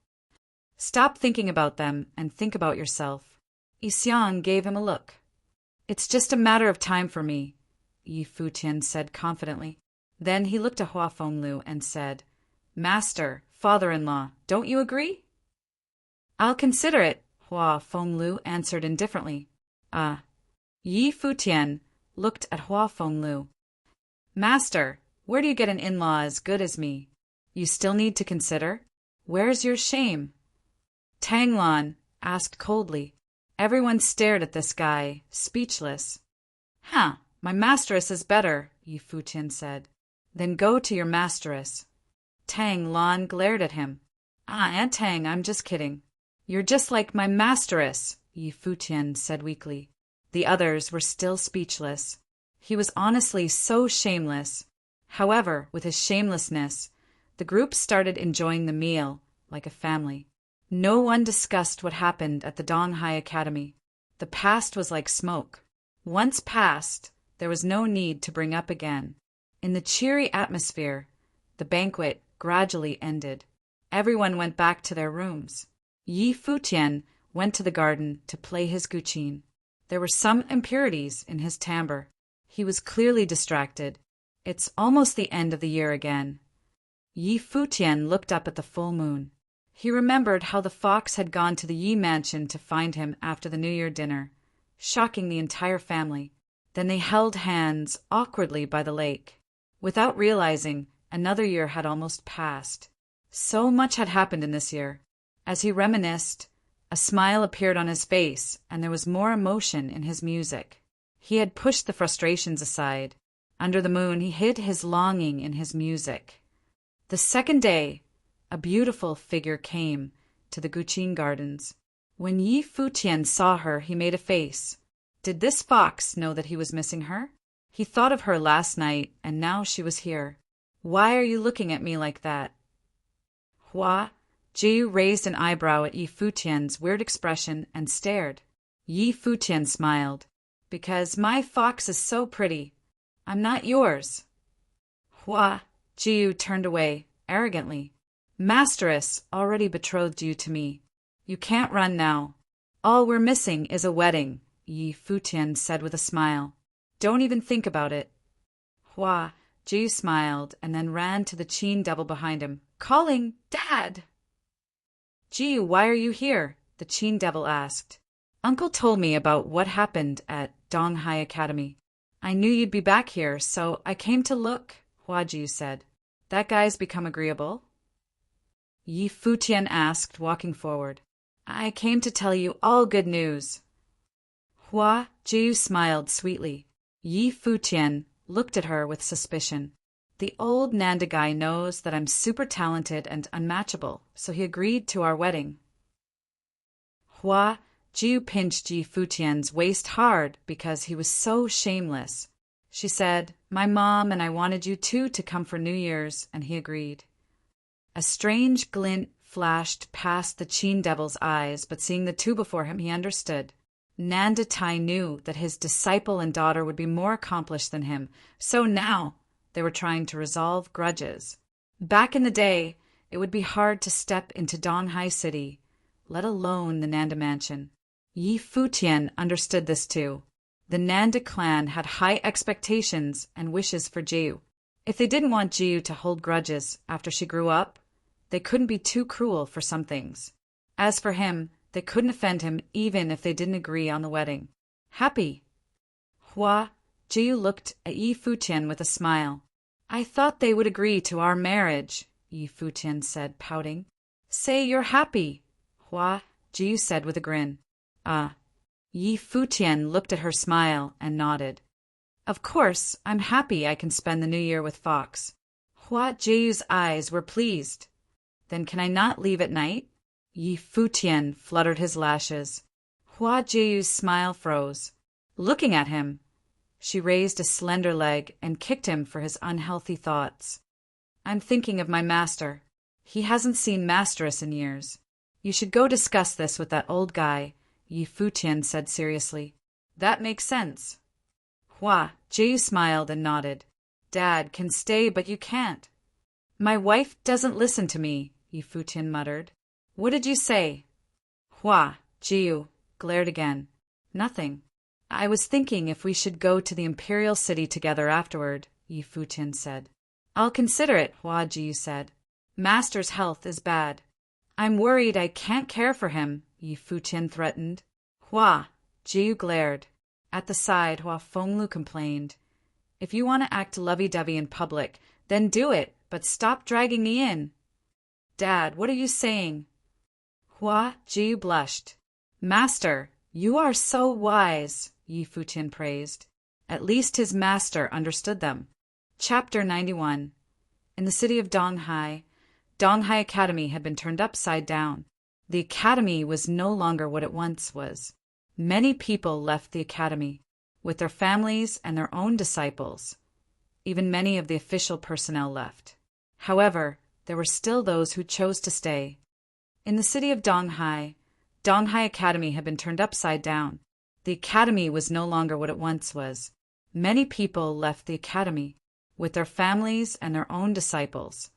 Stop thinking about them and think about yourself. Yi Xiang gave him a look. It's just a matter of time for me, Yi Futian said confidently. Then he looked at Hua Fenglu and said, Master, father-in-law, don't you agree? I'll consider it, Hua Fenglu answered indifferently. Yi Futian looked at Hua Fenglu. Master, where do you get an in-law as good as me? You still need to consider? Where's your shame? Tang Lan asked coldly. Everyone stared at this guy, speechless. Huh, my masteress is better, Yi Futian said. Then go to your masteress. Tang Lan glared at him. Aunt Tang, I'm just kidding. You're just like my masteress, Yi Futian said weakly. The others were still speechless. He was honestly so shameless. However, with his shamelessness, the group started enjoying the meal like a family. No one discussed what happened at the Donghai Academy. The past was like smoke. Once past, there was no need to bring up again. In the cheery atmosphere, the banquet gradually ended. Everyone went back to their rooms. Yi Futian went to the garden to play his guqin. There were some impurities in his timbre. He was clearly distracted. It's almost the end of the year again. Yi Futian looked up at the full moon. He remembered how the fox had gone to the Yi mansion to find him after the New Year dinner, shocking the entire family. Then they held hands awkwardly by the lake. Without realizing, another year had almost passed. So much had happened in this year. As he reminisced, a smile appeared on his face, and there was more emotion in his music. He had pushed the frustrations aside. Under the moon, he hid his longing in his music. The second day, a beautiful figure came to the Guqin Gardens. When Yi Futian saw her, he made a face. Did this fox know that he was missing her? He thought of her last night, and now she was here. Why are you looking at me like that? Hua Jiu raised an eyebrow at Yi Futian's weird expression and stared. Yi Futian smiled. Because my fox is so pretty. I'm not yours. Hua Jiu turned away, arrogantly. Masteress already betrothed you to me. You can't run now. All we're missing is a wedding, Yi Futian said with a smile. Don't even think about it. Hua Jiu smiled and then ran to the Qin devil behind him, calling, Dad! Jiu, why are you here? The Qin devil asked. Uncle told me about what happened at Donghai Academy. I knew you'd be back here, so I came to look, Hua Jiu said. That guy's become agreeable? Yi Futian asked, walking forward. I came to tell you all good news. Hua Jiu smiled sweetly. Yi Futian looked at her with suspicion. The old Nanda guy knows that I'm super talented and unmatchable, so he agreed to our wedding. Hua Jiu pinched Yi Futian's waist hard because he was so shameless. She said, My mom and I wanted you two to come for New Year's, and he agreed. A strange glint flashed past the Chin devil's eyes, but seeing the two before him, he understood. Nanda Tai knew that his disciple and daughter would be more accomplished than him, so now they were trying to resolve grudges. Back in the day, it would be hard to step into Donghai City, let alone the Nanda mansion. Yi Futian understood this too. The Nanda clan had high expectations and wishes for Jiu. If they didn't want Jiu to hold grudges after she grew up, they couldn't be too cruel for some things. As for him, they couldn't offend him even if they didn't agree on the wedding. Happy. Hua Jiu looked at Yi Futian with a smile. I thought they would agree to our marriage, Yi Futian said, pouting. Say you're happy, Hua Jiu said with a grin. Yi Futian looked at her smile and nodded. Of course, I'm happy I can spend the new year with Fox. Hua Jiu's eyes were pleased. Then can I not leave at night? Yi Futian fluttered his lashes. Hua Jiu's smile froze. Looking at him, she raised a slender leg and kicked him for his unhealthy thoughts. I'm thinking of my master. He hasn't seen Masteress in years. You should go discuss this with that old guy, Yi Futian said seriously. That makes sense. Hua Jiu smiled and nodded. Dad can stay, but you can't. My wife doesn't listen to me, Yi Futian muttered. What did you say? Hua Jiu glared again. Nothing. I was thinking if we should go to the Imperial City together afterward, Yi Futian said. I'll consider it, Hua Jiu said. Master's health is bad. I'm worried I can't care for him, Yi Futian threatened. Hua Jiu glared. At the side, Hua Fenglu complained. If you want to act lovey-dovey in public, then do it, but stop dragging me in. Dad, what are you saying? Hua Jiu blushed. Master, you are so wise, Yi Futian praised. At least his master understood them. Chapter 91. In the city of Donghai, Donghai Academy had been turned upside down. The academy was no longer what it once was. Many people left the academy, with their families and their own disciples. Even many of the official personnel left. However, there were still those who chose to stay. In the city of Donghai, Donghai Academy had been turned upside down. The academy was no longer what it once was. Many people left the academy, with their families and their own disciples.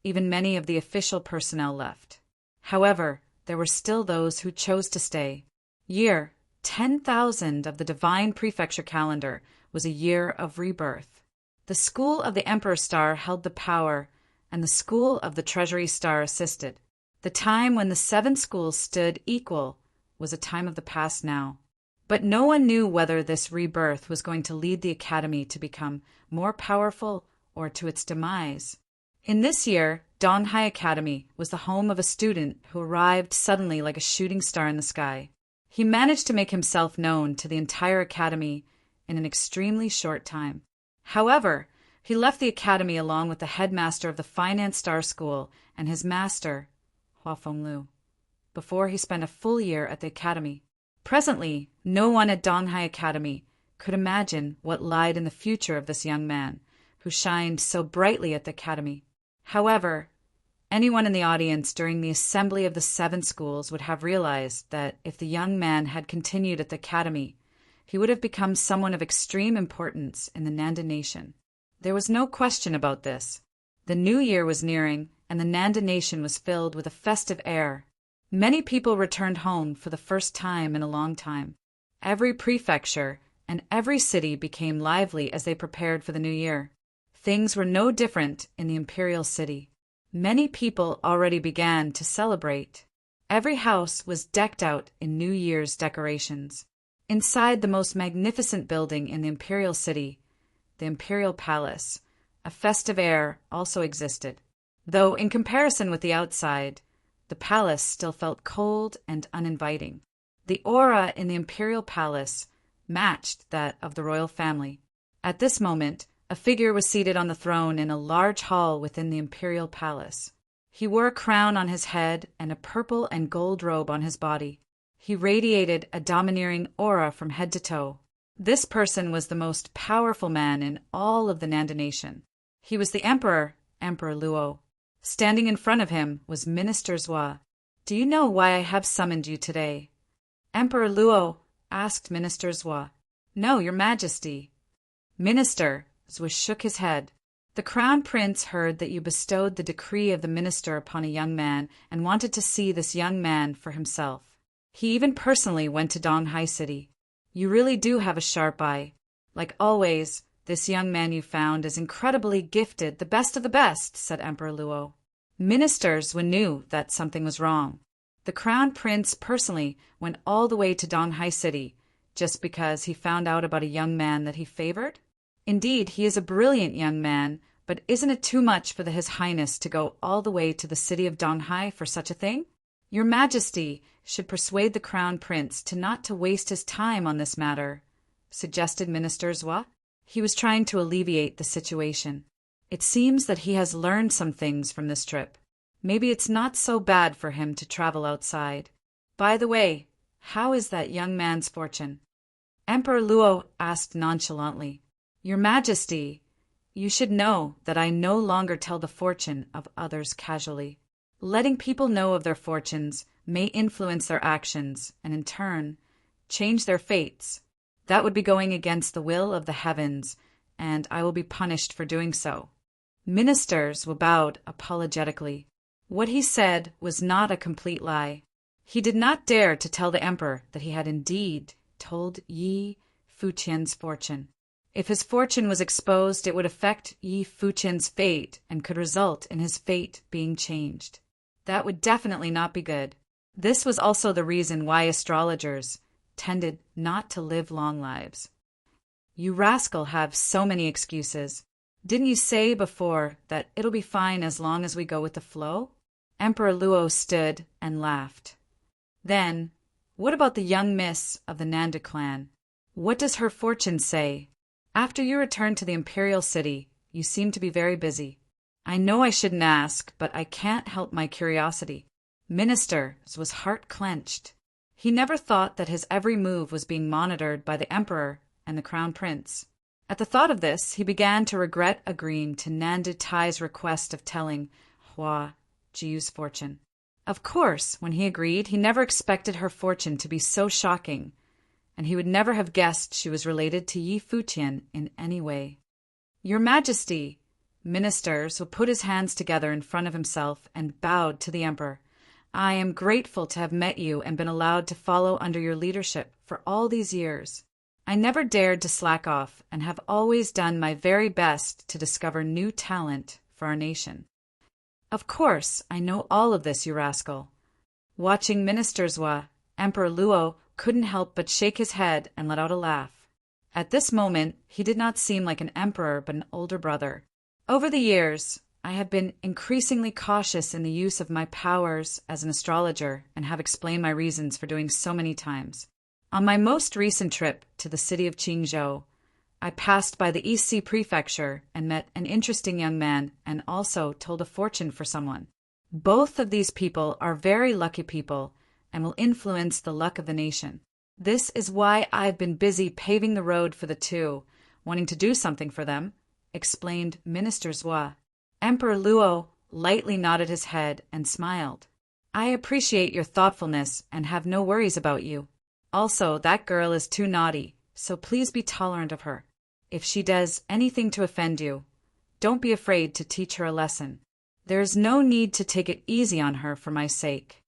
Even many of the official personnel left. However, there were still those who chose to stay. Year 10,000 of the Divine Prefecture calendar was a year of rebirth. The School of the Emperor Star held the power, and the School of the Treasury Star assisted. The time when the 7 schools stood equal was a time of the past now. But no one knew whether this rebirth was going to lead the academy to become more powerful or to its demise. In this year, Donghai Academy was the home of a student who arrived suddenly like a shooting star in the sky. He managed to make himself known to the entire academy in an extremely short time. However, he left the academy along with the headmaster of the Finance Star School and his master, Hua Fenglu, before he spent a full year at the academy. Presently, no one at Donghai Academy could imagine what lied in the future of this young man, who shined so brightly at the academy. However, anyone in the audience during the assembly of the 7 schools would have realized that if the young man had continued at the academy, he would have become someone of extreme importance in the Nanda nation. There was no question about this. The new year was nearing, and the Nanda nation was filled with a festive air. Many people returned home for the first time in a long time. Every prefecture and every city became lively as they prepared for the new year. Things were no different in the imperial city. Many people already began to celebrate. Every house was decked out in New Year's decorations. Inside the most magnificent building in the imperial city, the imperial palace, a festive air also existed. Though in comparison with the outside, the palace still felt cold and uninviting. The aura in the imperial palace matched that of the royal family. At this moment, a figure was seated on the throne in a large hall within the imperial palace. He wore a crown on his head and a purple and gold robe on his body. He radiated a domineering aura from head to toe. This person was the most powerful man in all of the Nanda nation. He was the emperor, Emperor Luo. Standing in front of him was Minister Zhua. "Do you know why I have summoned you today?" Emperor Luo asked Minister Zhua. "No, your majesty." Minister Zhua shook his head. "The crown prince heard that you bestowed the decree of the minister upon a young man and wanted to see this young man for himself. He even personally went to Donghai City. You really do have a sharp eye. Like always, this young man you found is incredibly gifted, the best of the best," said Emperor Luo. Ministers knew that something was wrong. The crown prince personally went all the way to Donghai City just because he found out about a young man that he favored? Indeed, he is a brilliant young man, but isn't it too much for His Highness to go all the way to the city of Donghai for such a thing? Your Majesty should persuade the crown prince not to waste his time on this matter, suggested Minister Zhua. He was trying to alleviate the situation. It seems that he has learned some things from this trip. Maybe it's not so bad for him to travel outside. By the way, how is that young man's fortune? Emperor Luo asked nonchalantly. Your Majesty, you should know that I no longer tell the fortune of others casually. Letting people know of their fortunes may influence their actions and, in turn, change their fates. That would be going against the will of the heavens, and I will be punished for doing so. Ministers bowed apologetically. What he said was not a complete lie. He did not dare to tell the emperor that he had indeed told Yi Futian's fortune. If his fortune was exposed, it would affect Yi Futian's fate and could result in his fate being changed. That would definitely not be good. This was also the reason why astrologers tended not to live long lives. You rascal have so many excuses. Didn't you say before that it'll be fine as long as we go with the flow? Emperor Luo stood and laughed. Then, what about the young miss of the Nanda clan? What does her fortune say? After you returned to the imperial city, you seem to be very busy. I know I shouldn't ask, but I can't help my curiosity. Minister's heart clenched. He never thought that his every move was being monitored by the emperor and the crown prince. At the thought of this, he began to regret agreeing to Nanda Tai's request of telling Hua Jiu's fortune. Of course, when he agreed, he never expected her fortune to be so shocking, and he would never have guessed she was related to Yi Futian in any way. Your Majesty, Ministers put his hands together in front of himself and bowed to the emperor. I am grateful to have met you and been allowed to follow under your leadership for all these years. I never dared to slack off and have always done my very best to discover new talent for our nation. Of course, I know all of this, you rascal. Watching Minister Zhua, Emperor Luo couldn't help but shake his head and let out a laugh. At this moment, he did not seem like an emperor but an older brother. Over the years, I have been increasingly cautious in the use of my powers as an astrologer and have explained my reasons for doing so many times. On my most recent trip to the city of Qingzhou, I passed by the East Sea Prefecture and met an interesting young man and also told a fortune for someone. Both of these people are very lucky people and will influence the luck of the nation. This is why I've been busy paving the road for the two, wanting to do something for them, explained Minister Zhua. Emperor Luo lightly nodded his head and smiled. I appreciate your thoughtfulness and have no worries about you. Also, that girl is too naughty, so please be tolerant of her. If she does anything to offend you, don't be afraid to teach her a lesson. There is no need to take it easy on her for my sake.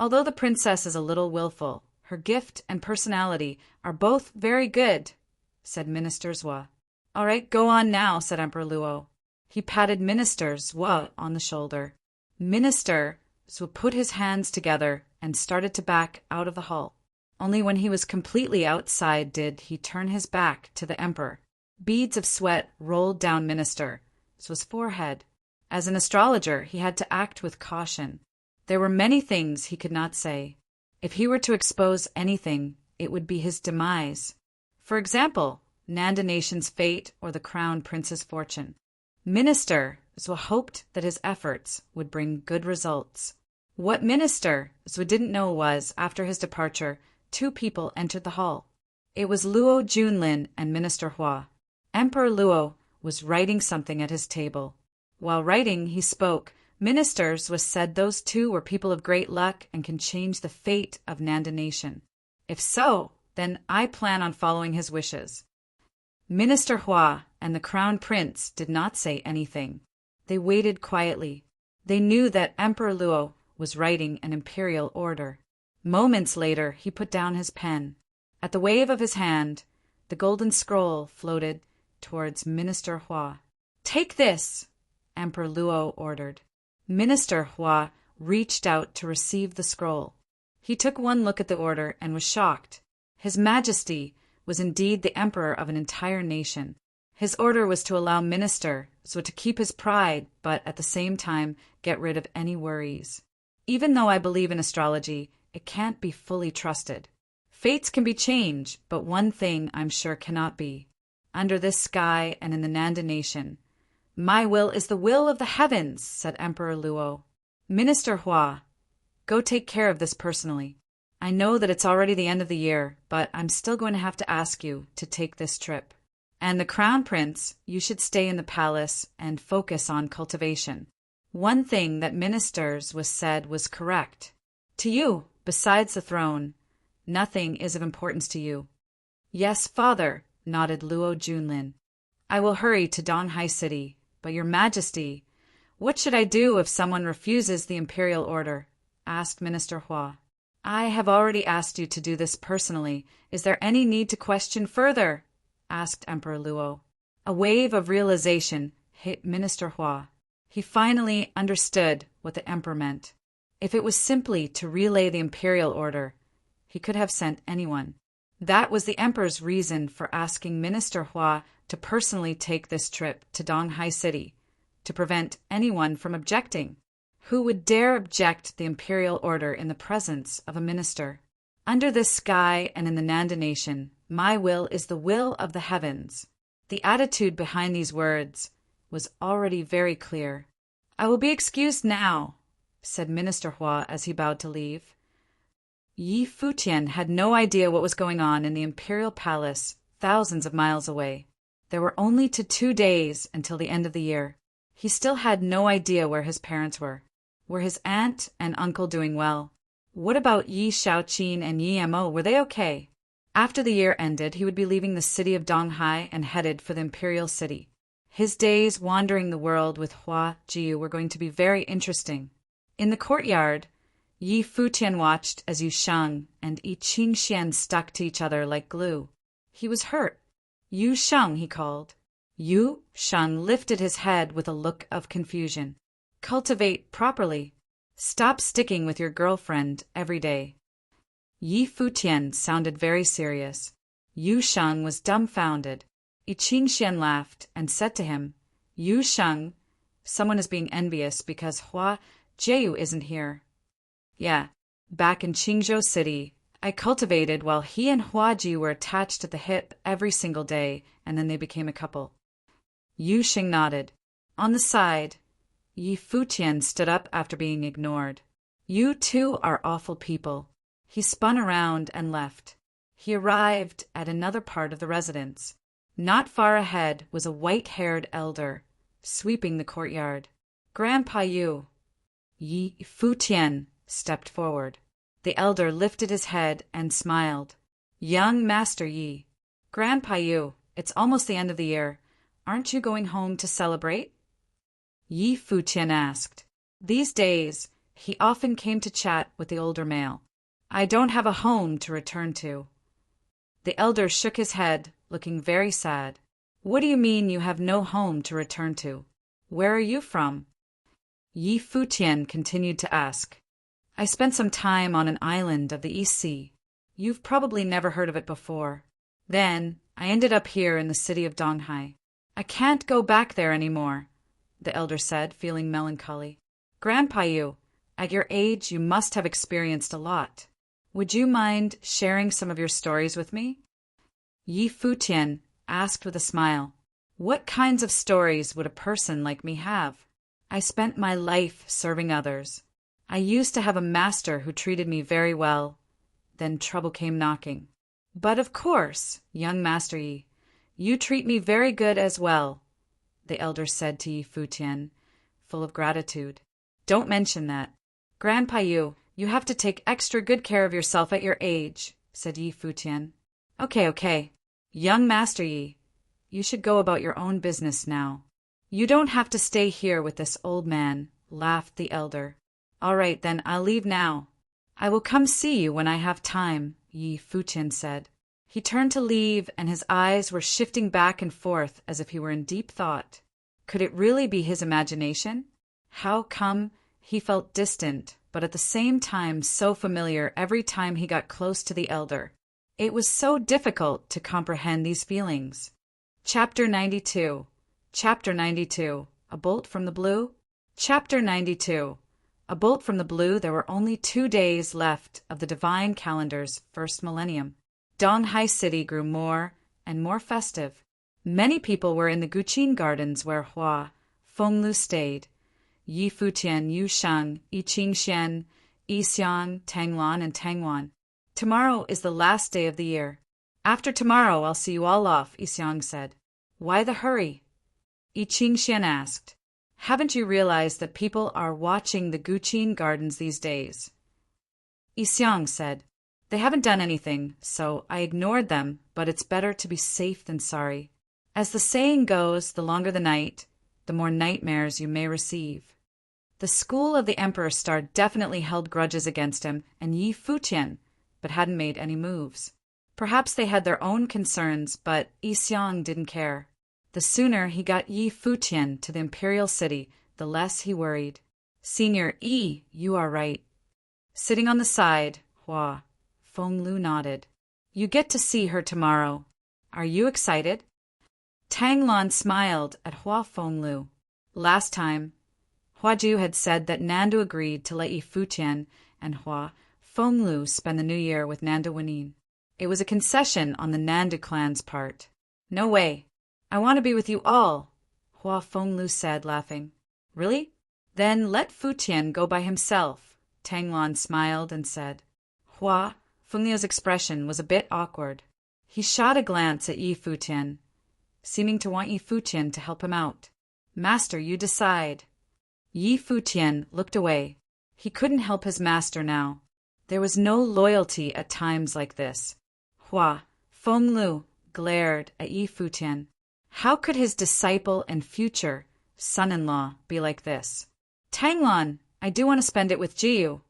Although the princess is a little willful, her gift and personality are both very good, said Minister Zhua. All right, go on now, said Emperor Luo. He patted Minister Zhua on the shoulder. Minister Zhua put his hands together and started to back out of the hall. Only when he was completely outside did he turn his back to the emperor. Beads of sweat rolled down Minister's forehead. As an astrologer, he had to act with caution. There were many things he could not say. If he were to expose anything, it would be his demise. For example, Nanda nation's fate or the crown prince's fortune. Minister Zwa hoped that his efforts would bring good results. What Minister Zwa didn't know was, after his departure, two people entered the hall. It was Luo Junlin and Minister Hua. Emperor Luo was writing something at his table. While writing, he spoke. Minister Zwa said those two were people of great luck and can change the fate of Nanda nation. If so, then I plan on following his wishes. Minister Hua and the crown prince did not say anything. They waited quietly. They knew that Emperor Luo was writing an imperial order. Moments later, he put down his pen. At the wave of his hand, the golden scroll floated towards Minister Hua. "Take this," Emperor Luo ordered. Minister Hua reached out to receive the scroll. He took one look at the order and was shocked. His Majesty was indeed the emperor of an entire nation. His order was to allow Minister Zwa to keep his pride, but at the same time get rid of any worries. Even though I believe in astrology, it can't be fully trusted. Fates can be changed, but one thing I'm sure cannot be. Under this sky and in the Nanda nation, my will is the will of the heavens, said Emperor Luo. Minister Hua, go take care of this personally. I know that it's already the end of the year, but I'm still going to have to ask you to take this trip. And the Crown Prince, you should stay in the palace and focus on cultivation. One thing that ministers was said was correct. To you, besides the throne, nothing is of importance to you. Yes, father, nodded Luo Junlin. I will hurry to Donghai City, but your majesty, what should I do if someone refuses the imperial order? Asked Minister Hua. I have already asked you to do this personally. Is there any need to question further? Asked Emperor Luo. A wave of realization hit Minister Hua. He finally understood what the emperor meant. If it was simply to relay the imperial order, he could have sent anyone. That was the emperor's reason for asking Minister Hua to personally take this trip to Donghai City, to prevent anyone from objecting. Who would dare object the imperial order in the presence of a minister? Under this sky and in the Nanda nation, my will is the will of the heavens. The attitude behind these words was already very clear. I will be excused now, said Minister Hua as he bowed to leave. Yi Futian had no idea what was going on in the imperial palace thousands of miles away. There were only 2 days until the end of the year. He still had no idea where his parents were. Were his aunt and uncle doing well? What about Yi Shaoqin and Yi Mo? Were they okay? After the year ended, he would be leaving the city of Donghai and headed for the imperial city. His days wandering the world with Hua Jiu were going to be very interesting. In the courtyard, Yi Futian watched as Yu Sheng and Yi Qingxian stuck to each other like glue. He was hurt. Yu Sheng, he called. Yu Sheng lifted his head with a look of confusion. Cultivate properly. Stop sticking with your girlfriend every day. Yi Futian sounded very serious. Yu Sheng was dumbfounded. Yi Qingxian laughed and said to him, Yu Sheng, someone is being envious because Hua Jiu isn't here. Yeah, back in Qingzhou City, I cultivated while he and Hua Jiu were attached at the hip every single day, and then they became a couple. Yu Sheng nodded. On the side, Yi Futian stood up after being ignored. You two are awful people. He spun around and left. He arrived at another part of the residence. Not far ahead was a white-haired elder, sweeping the courtyard. Grandpa Yu. Yi Futian stepped forward. The elder lifted his head and smiled. Young Master Yi. Grandpa Yu, it's almost the end of the year. Aren't you going home to celebrate? Yi Futian asked. These days, he often came to chat with the older male. I don't have a home to return to. The elder shook his head, looking very sad. What do you mean you have no home to return to? Where are you from? Yi Futian continued to ask. I spent some time on an island of the East Sea. You've probably never heard of it before. Then, I ended up here in the city of Donghai. I can't go back there anymore, the elder said, feeling melancholy. Grandpa, at your age, you must have experienced a lot. Would you mind sharing some of your stories with me? Yi Futian asked with a smile. What kinds of stories would a person like me have? I spent my life serving others. I used to have a master who treated me very well. Then trouble came knocking. But of course, young Master Yi, you treat me very good as well, the elder said to Yi Futian, full of gratitude. Don't mention that. Grandpa, you have to take extra good care of yourself at your age, said Yi Futian. Okay. Young Master Yi, you should go about your own business now. You don't have to stay here with this old man, laughed the elder. All right, then, I'll leave now. I will come see you when I have time, Yi Futian said. He turned to leave, and his eyes were shifting back and forth as if he were in deep thought. Could it really be his imagination? How come he felt distant, but at the same time so familiar every time he got close to the elder? It was so difficult to comprehend these feelings. Chapter 92. Chapter 92. A Bolt from the Blue? Chapter 92. A bolt from the blue. There were only 2 days left of the divine calendar's first millennium. Donghai City grew more and more festive. Many people were in the Guqin Gardens where Hua Fenglu stayed. Yi Futian, Yu Sheng, Yi Qingxian, Yi Xiang, Tanglan, and Tangwan. Tomorrow is the last day of the year. After tomorrow, I'll see you all off, Yi Xiang said. Why the hurry? Yi Qingxian asked. Haven't you realized that people are watching the Guqin Gardens these days? Yi Xiang said. They haven't done anything, so I ignored them, but it's better to be safe than sorry. As the saying goes, the longer the night, the more nightmares you may receive. The school of the Emperor Star definitely held grudges against him and Yi Futian, but hadn't made any moves. Perhaps they had their own concerns, but Yi Xiang didn't care. The sooner he got Yi Futian to the imperial city, the less he worried. Senior Yi, you are right. Sitting on the side, Hua Fenglu nodded. You get to see her tomorrow. Are you excited? Tanglan smiled at Hua Fenglu. Last time, Huaju had said that Nandu agreed to let Yi Futian and Hua Fenglu spend the new year with Nandu Wenin. It was a concession on the Nandu clan's part. No way. I want to be with you all, Hua Fenglu said, laughing. Really? Then let Futian go by himself, Tanglan smiled and said. Hua Fenglu's expression was a bit awkward. He shot a glance at Yi Futian, seeming to want Yi Futian to help him out. Master, you decide. Yi Futian looked away. He couldn't help his master now. There was no loyalty at times like this. Hua Fenglu glared at Yi Futian. How could his disciple and future son-in-law be like this? Tanglan, I do want to spend it with Jiyu,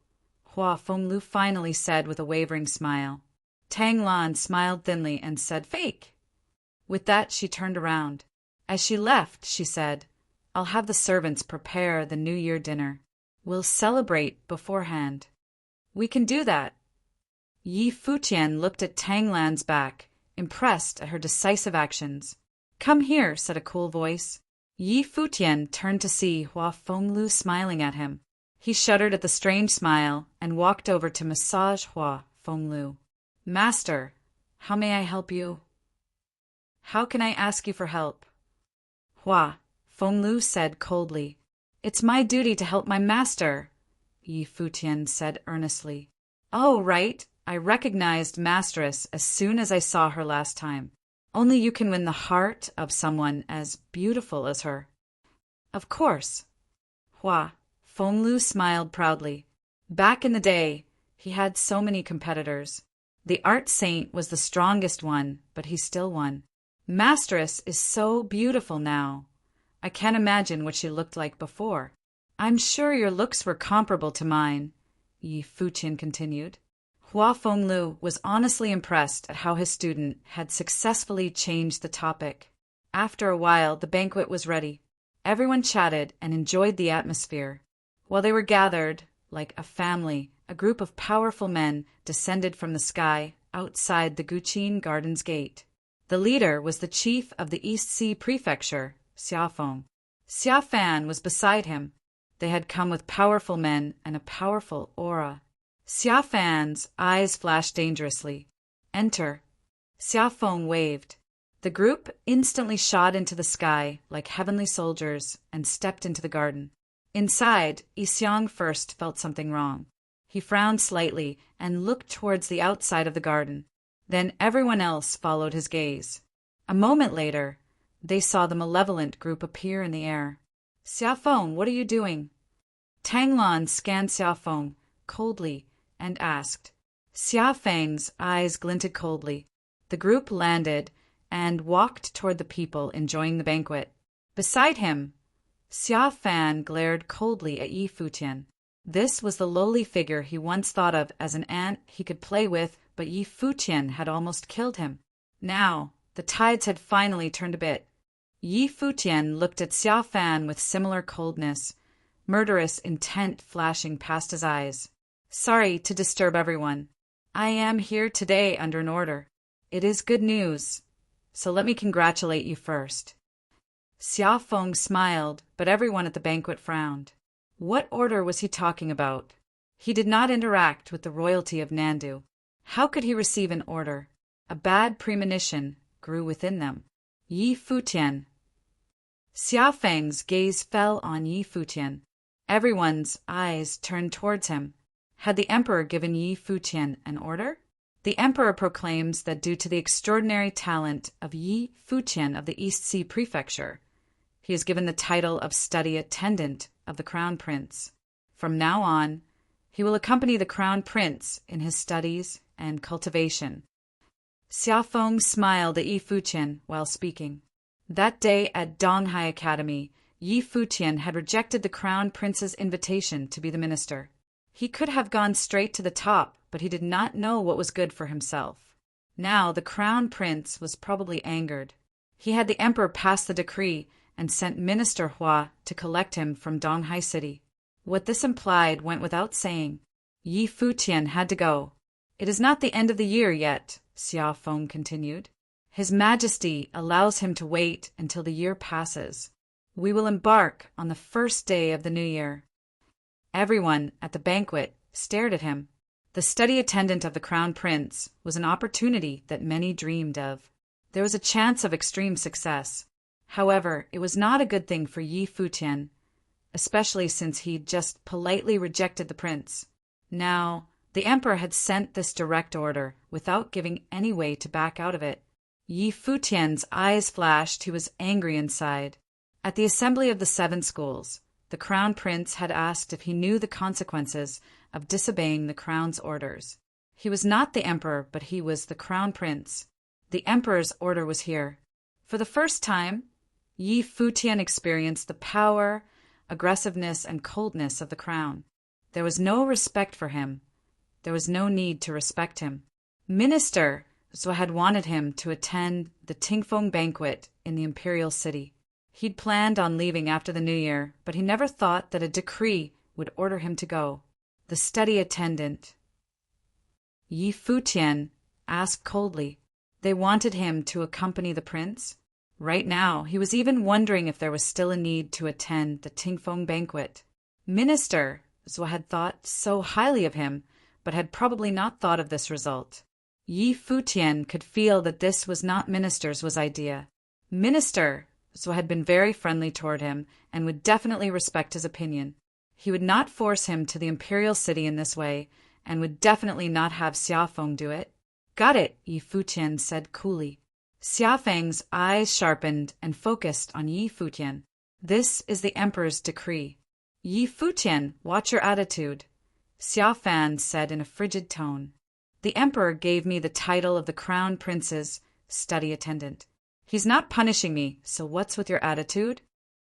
Hua Fenglu finally said with a wavering smile. Tanglan smiled thinly and said, Fake. With that, she turned around. As she left, she said, I'll have the servants prepare the New Year dinner. We'll celebrate beforehand. We can do that. Yi Futian looked at Tanglan's back, impressed at her decisive actions. Come here, said a cool voice. Yi Futian turned to see Hua Fenglu smiling at him. He shuddered at the strange smile and walked over to massage Hua Fenglu. Master, how may I help you? How can I ask you for help? Hua Fenglu said coldly. It's my duty to help my master, Yi Futian said earnestly. Oh, right. I recognized Masteress as soon as I saw her last time. Only you can win the heart of someone as beautiful as her. Of course. Hua Fenglu smiled proudly. Back in the day, he had so many competitors. The art saint was the strongest one, but he still won. Masteress is so beautiful now. I can't imagine what she looked like before. I'm sure your looks were comparable to mine, Yi Futian continued. Hua Fenglu was honestly impressed at how his student had successfully changed the topic. After a while, the banquet was ready. Everyone chatted and enjoyed the atmosphere. While they were gathered, like a family, a group of powerful men descended from the sky outside the Guqin Gardens gate. The leader was the chief of the East Sea Prefecture, Xiafeng. Xiafan was beside him. They had come with powerful men and a powerful aura. Xiafan's eyes flashed dangerously. "Enter." Xiafeng waved. The group instantly shot into the sky like heavenly soldiers and stepped into the garden. Inside, Yixiang first felt something wrong. He frowned slightly and looked towards the outside of the garden. Then everyone else followed his gaze. A moment later, they saw the malevolent group appear in the air. "Xiafeng, what are you doing?" Tanglan scanned Xiafeng coldly and asked. Xiafeng's eyes glinted coldly. The group landed and walked toward the people enjoying the banquet. Beside him, Xiafan glared coldly at Yi Futian. This was the lowly figure he once thought of as an ant he could play with, but Yi Futian had almost killed him. Now, the tides had finally turned a bit. Yi Futian looked at Xiafan with similar coldness, murderous intent flashing past his eyes. "Sorry to disturb everyone. I am here today under an order. It is good news, so let me congratulate you first." Xiafeng smiled, but everyone at the banquet frowned. What order was he talking about? He did not interact with the royalty of Nandu. How could he receive an order? A bad premonition grew within them. Yi Futian. Xiafeng's gaze fell on Yi Futian. Everyone's eyes turned towards him. Had the emperor given Yi Futian an order? The emperor proclaims that due to the extraordinary talent of Yi Futian of the East Sea Prefecture, he is given the title of study attendant of the Crown Prince. From now on, he will accompany the Crown Prince in his studies and cultivation. Xiafeng smiled at Yi Futian while speaking. That day at Donghai Academy, Yi Futian had rejected the Crown Prince's invitation to be the minister. He could have gone straight to the top, but he did not know what was good for himself. Now the Crown Prince was probably angered. He had the emperor pass the decree and sent Minister Hua to collect him from Donghai City. What this implied went without saying. Yi Futian had to go. "It is not the end of the year yet," Xiafeng continued. "His Majesty allows him to wait until the year passes. We will embark on the first day of the new year." Everyone at the banquet stared at him. The study attendant of the Crown Prince was an opportunity that many dreamed of. There was a chance of extreme success. However, it was not a good thing for Yi Futian, especially since he'd just politely rejected the prince. Now, the emperor had sent this direct order without giving any way to back out of it. Yi Futian's eyes flashed. He was angry inside. At the assembly of the 7 schools, the Crown Prince had asked if he knew the consequences of disobeying the Crown's orders. He was not the emperor, but he was the Crown Prince. The emperor's order was here. For the first time, Yi Futian experienced the power, aggressiveness, and coldness of the crown. There was no respect for him. There was no need to respect him. Minister Zhou had wanted him to attend the Tingfeng banquet in the imperial city. He'd planned on leaving after the new year, but he never thought that a decree would order him to go. The study attendant, Yi Futian, asked coldly. They wanted him to accompany the prince? Right now, he was even wondering if there was still a need to attend the Tingfeng banquet. Minister Zhou had thought so highly of him, but had probably not thought of this result. Yi Futian could feel that this was not Minister Zhou's idea. Minister Zhou had been very friendly toward him and would definitely respect his opinion. He would not force him to the imperial city in this way, and would definitely not have Xiafeng do it. "Got it," Yi Futian said coolly. Xiafeng's eyes sharpened and focused on Yi Futian. "This is the emperor's decree." "Yi Futian, watch your attitude," Xiafan said in a frigid tone. "The emperor gave me the title of the Crown Prince's study attendant. He's not punishing me, so what's with your attitude?"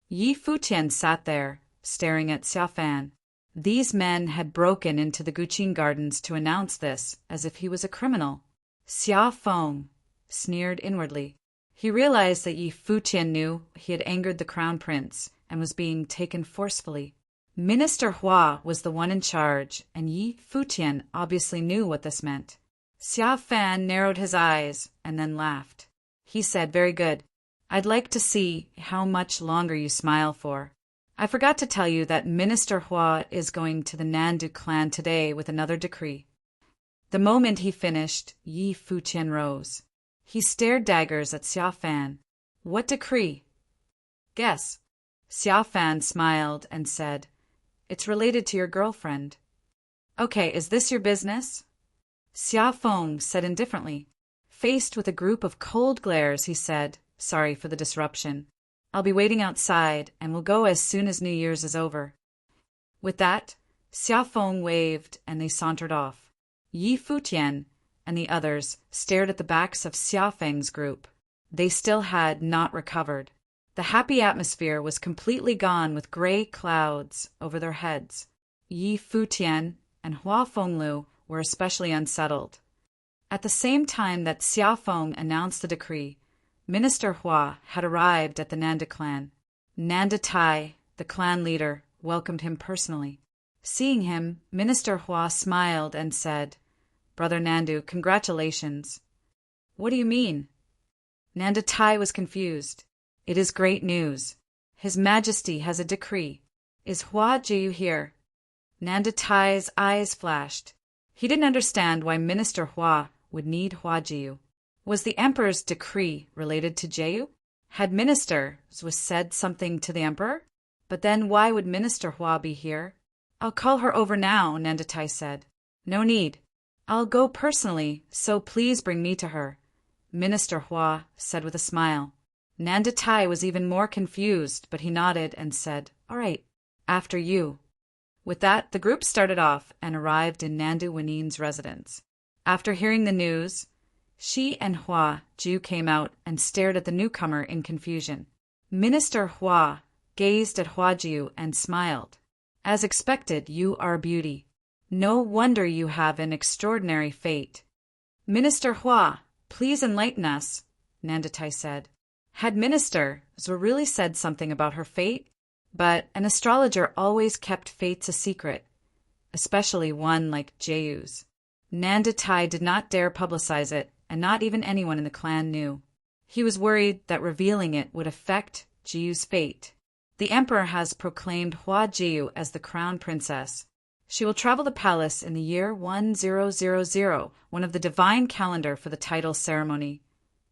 Yi Futian sat there, staring at Xiafan. These men had broken into the Guqin Gardens to announce this as if he was a criminal. Xiafeng sneered inwardly. He realized that Yi Futian knew he had angered the Crown Prince and was being taken forcefully. Minister Hua was the one in charge, and Yi Futian obviously knew what this meant. Xia Fan narrowed his eyes and then laughed. He said, "Very good. I'd like to see how much longer you smile for. I forgot to tell you that Minister Hua is going to the Nandu clan today with another decree." The moment he finished, Yi Futian rose. He stared daggers at Xia Fan. "What decree?" "Guess." Xia Fan smiled and said, "It's related to your girlfriend." "Okay, is this your business?" Xia Feng said indifferently. Faced with a group of cold glares, he said, "Sorry for the disruption. I'll be waiting outside, and we'll go as soon as New Year's is over." With that, Xia Feng waved, and they sauntered off. Yi Futian and the others stared at the backs of Xia Feng's group. They still had not recovered. The happy atmosphere was completely gone with gray clouds over their heads. Yi Futian and Hua Fenglu were especially unsettled. At the same time that Xia Feng announced the decree, Minister Hua had arrived at the Nanda clan. Nanda Tai, the clan leader, welcomed him personally. Seeing him, Minister Hua smiled and said, "Brother Nandu, congratulations." "What do you mean?" Nanda Tai was confused. "It is great news. His Majesty has a decree. Is Hua Jiu here?" Nanda Tai's eyes flashed. He didn't understand why Minister Hua would need Hua Jiu. Was the Emperor's decree related to Jiu? Had Minister Zhu said something to the Emperor? But then why would Minister Hua be here? "I'll call her over now," Nanda Tai said. "No need. I'll go personally, so please bring me to her," Minister Hua said with a smile. Nanda Tai was even more confused, but he nodded and said, "All right, after you." With that, the group started off and arrived in Nandu Wanin's residence. After hearing the news, she and Hua Jiu came out and stared at the newcomer in confusion. Minister Hua gazed at Hua Jiu and smiled. "As expected, you are a beauty. No wonder you have an extraordinary fate." "Minister Hua, please enlighten us," Nanda Tai said. Had Minister Zhu really said something about her fate? But an astrologer always kept fates a secret, especially one like Jiu's. Nanda Tai did not dare publicize it, and not even anyone in the clan knew. He was worried that revealing it would affect Jiu's fate. "The Emperor has proclaimed Hua Jiu as the crown princess. She will travel the palace in the year 1000, one of the divine calendar, for the title ceremony,"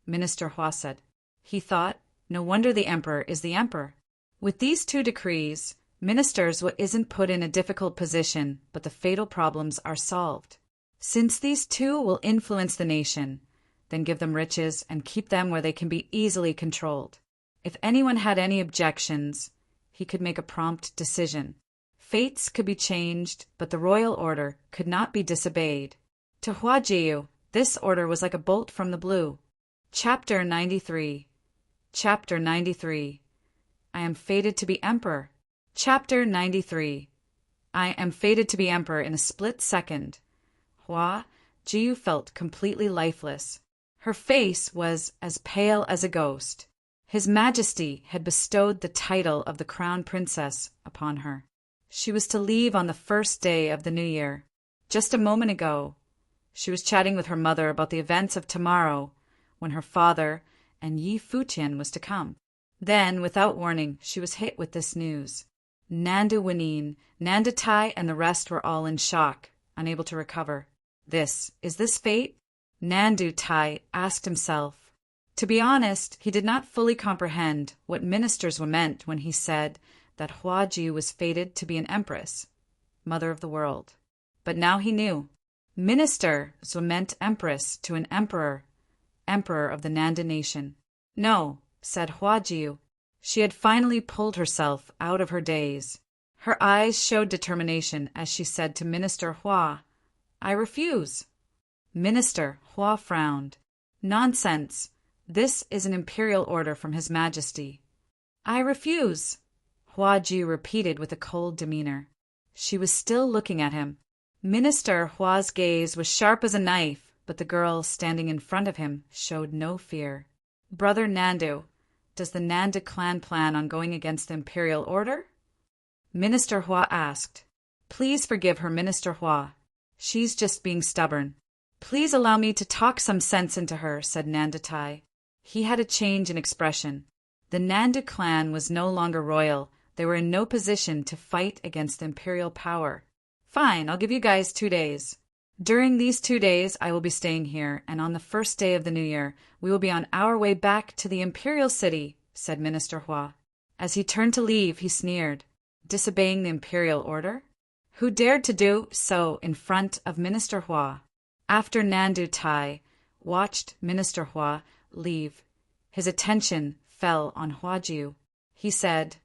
Minister Hua said. He thought, no wonder the Emperor is the Emperor. With these two decrees, Ministers isn't put in a difficult position, but the fatal problems are solved. Since these two will influence the nation, then give them riches and keep them where they can be easily controlled. If anyone had any objections, he could make a prompt decision. Fates could be changed, but the royal order could not be disobeyed. To Hua Jiu, this order was like a bolt from the blue. Chapter 93. Chapter 93. I am fated to be emperor. Chapter 93. I am fated to be emperor in a split second. Hua Jiu felt completely lifeless. Her face was as pale as a ghost. His Majesty had bestowed the title of the crown princess upon her. She was to leave on the first day of the new year. Just a moment ago, she was chatting with her mother about the events of tomorrow, when her father and Yi Futian was to come. Then, without warning, she was hit with this news. Nandu Wanin, Nanda Tai, and the rest were all in shock, unable to recover. Is this fate? Nandu Tai asked himself. To be honest, he did not fully comprehend what ministers were meant when he said that Hua Jiu was fated to be an empress, mother of the world. But now he knew. Ministers meant empress to an emperor, emperor of the Nanda nation. "No," said Hua Jiu. She had finally pulled herself out of her daze. Her eyes showed determination as she said to Minister Hua, "I refuse." Minister Hua frowned. "Nonsense. This is an imperial order from His Majesty." "I refuse," Hua Jiu repeated with a cold demeanor. She was still looking at him. Minister Hua's gaze was sharp as a knife, but the girl standing in front of him showed no fear. "Brother Nandu, does the Nanda clan plan on going against the imperial order?" Minister Hua asked. Please forgive her, Minister Hua. She's just being stubborn. Please allow me to talk some sense into her, said Nanda Tai. He had a change in expression. The Nanda clan was no longer royal. They were in no position to fight against imperial power. Fine, I'll give you guys 2 days. During these 2 days, I will be staying here, and on the first day of the new year, we will be on our way back to the imperial city, said Minister Hua. As he turned to leave, he sneered. Disobeying the imperial order? Who dared to do so in front of Minister Hua? After Nanda Tai watched Minister Hua leave, his attention fell on Hua Jiu. He said,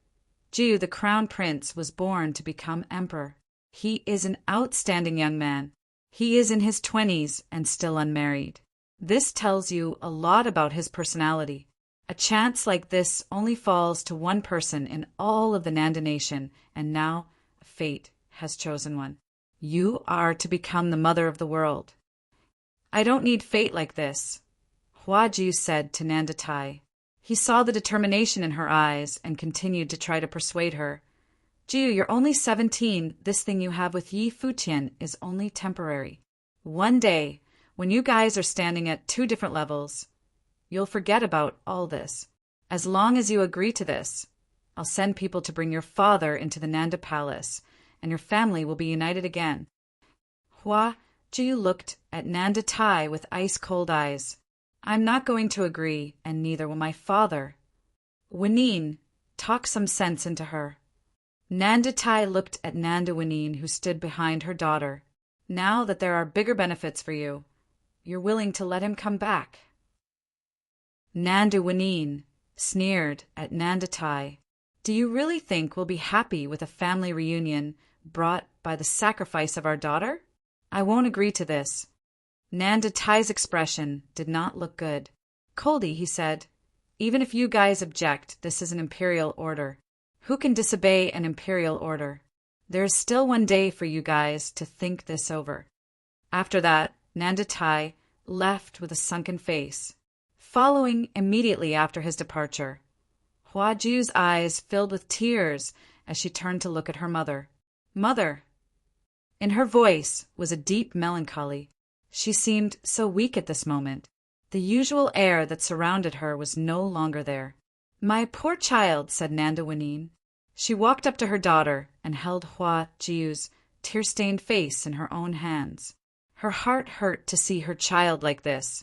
Jiu, the crown prince, was born to become emperor. He is an outstanding young man. He is in his 20s and still unmarried. This tells you a lot about his personality. A chance like this only falls to one person in all of the Nanda nation, and now fate has chosen one. You are to become the mother of the world. I don't need fate like this, Hua Jiu said to Nanda Tai. He saw the determination in her eyes and continued to try to persuade her. Jiu, you're only 17. This thing you have with Yi Futian is only temporary. One day, when you guys are standing at 2 different levels, you'll forget about all this. As long as you agree to this, I'll send people to bring your father into the Nanda Palace, and your family will be united again. Hua Jiu looked at Nanda Tai with ice-cold eyes. I'm not going to agree, and neither will my father. Wanine, talk some sense into her. Nanda Tai looked at Nanda Wanine, who stood behind her daughter. Now that there are bigger benefits for you, you're willing to let him come back. Nanda Wanine sneered at Nanda Tai. Do you really think we'll be happy with a family reunion brought by the sacrifice of our daughter? I won't agree to this. Nanda Tai's expression did not look good. Coldy, he said, even if you guys object, this is an imperial order. Who can disobey an imperial order? There is still 1 day for you guys to think this over. After that, Nanda Tai left with a sunken face. Following immediately after his departure, Hua Jiu's eyes filled with tears as she turned to look at her mother. Mother! In her voice was a deep melancholy. She seemed so weak at this moment. The usual air that surrounded her was no longer there. My poor child, said Nanda Wanine. She walked up to her daughter and held Hua Jiu's tear-stained face in her own hands. Her heart hurt to see her child like this.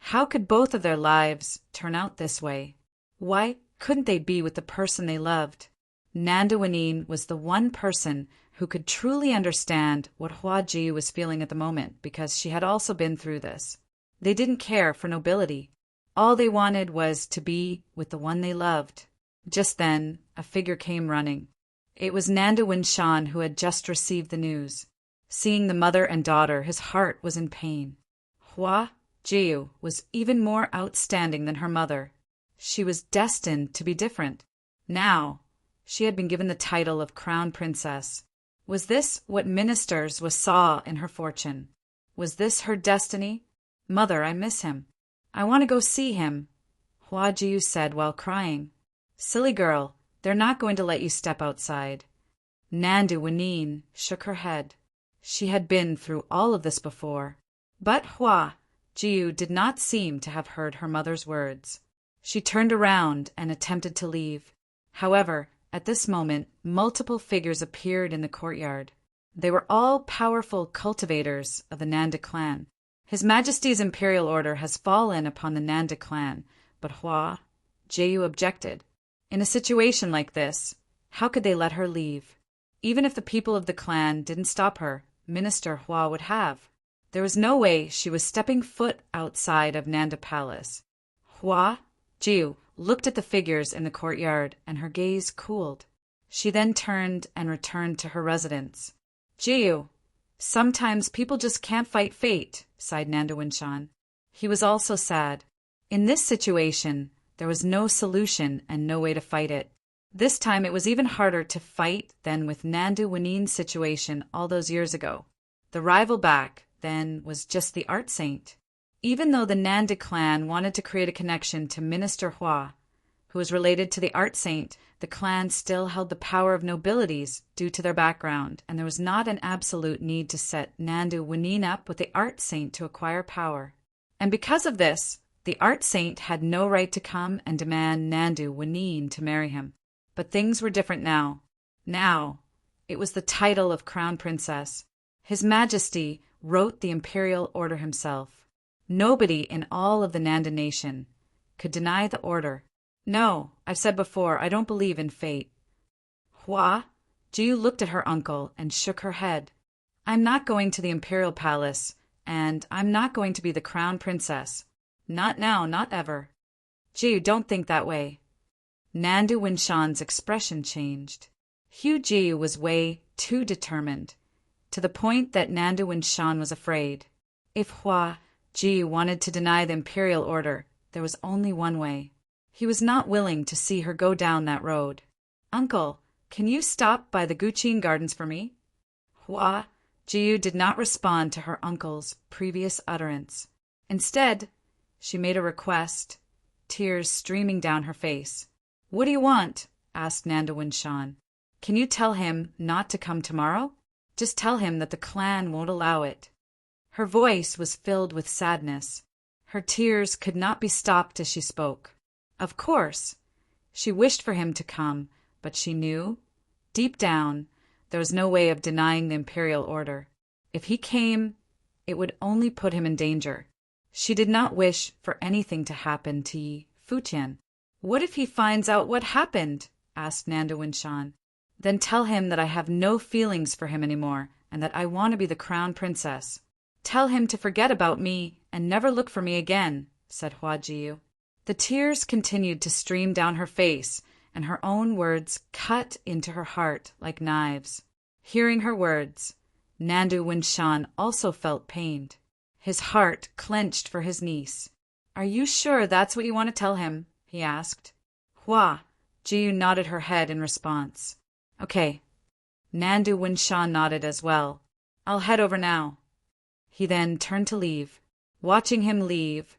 How could both of their lives turn out this way? Why couldn't they be with the person they loved? Nanda Wanine was the one person who could truly understand what Hua Jiu was feeling at the moment, because she had also been through this. They didn't care for nobility. All they wanted was to be with the one they loved. Just then, a figure came running. It was Nanda Winshan, who had just received the news. Seeing the mother and daughter, his heart was in pain. Hua Jiu was even more outstanding than her mother. She was destined to be different. Now, she had been given the title of Crown Princess. Was this what ministers saw in her fortune? Was this her destiny? Mother, I miss him. I want to go see him, Hua Jiu said while crying. Silly girl, they're not going to let you step outside. Nanda Wanine shook her head. She had been through all of this before. But Hua Jiu did not seem to have heard her mother's words. She turned around and attempted to leave. However, at this moment, multiple figures appeared in the courtyard. They were all powerful cultivators of the Nanda clan. His Majesty's imperial order has fallen upon the Nanda clan, but Hua Jiu objected. In a situation like this, how could they let her leave? Even if the people of the clan didn't stop her, Minister Hua would have. There was no way she was stepping foot outside of Nanda Palace. Hua Jiu looked at the figures in the courtyard, and her gaze cooled. She then turned and returned to her residence. Jiu, sometimes people just can't fight fate, sighed Nanda Winshan. He was also sad. In this situation, there was no solution and no way to fight it. This time it was even harder to fight than with Nanda Wanine's situation all those years ago. The rival back then was just the art saint. Even though the Nanda clan wanted to create a connection to Minister Hua, who was related to the art saint, The clan still held the power of nobilities due to their background, and there was not an absolute need to set Nandu Wanin up with the art saint to acquire power. And because of this, the art saint had no right to come and demand Nandu Wanin to marry him. But things were different now. Now, it was the title of Crown Princess. His Majesty wrote the imperial order himself. Nobody in all of the Nanda nation could deny the order. No, I've said before, I don't believe in fate. Hua, Jiu looked at her uncle and shook her head. I'm not going to the imperial palace, and I'm not going to be the crown princess. Not now, not ever. Jiu, don't think that way. Nandu Winshan's expression changed. Hu Jiu was way too determined, to the point that Nandu Winshan was afraid. If Hua Jiu wanted to deny the imperial order, there was only one way. He was not willing to see her go down that road. Uncle, can you stop by the Guqin Gardens for me? Hua Jiu did not respond to her uncle's previous utterance. Instead, she made a request, tears streaming down her face. What do you want? Asked Nanda Winshan. Can you tell him not to come tomorrow? Just tell him that the clan won't allow it. Her voice was filled with sadness. Her tears could not be stopped as she spoke. Of course, she wished for him to come, but she knew, deep down, there was no way of denying the imperial order. If he came, it would only put him in danger. She did not wish for anything to happen to Yi Futian. What if he finds out what happened? Asked Nanda Winshan. Then tell him that I have no feelings for him anymore, and that I want to be the crown princess. Tell him to forget about me and never look for me again, said Hua Jiu. The tears continued to stream down her face, and her own words cut into her heart like knives. Hearing her words, Nandu Winshan also felt pained. His heart clenched for his niece. Are you sure that's what you want to tell him? He asked. Hua Jiu nodded her head in response. Okay. Nandu Winshan nodded as well. I'll head over now. He then turned to leave. Watching him leave,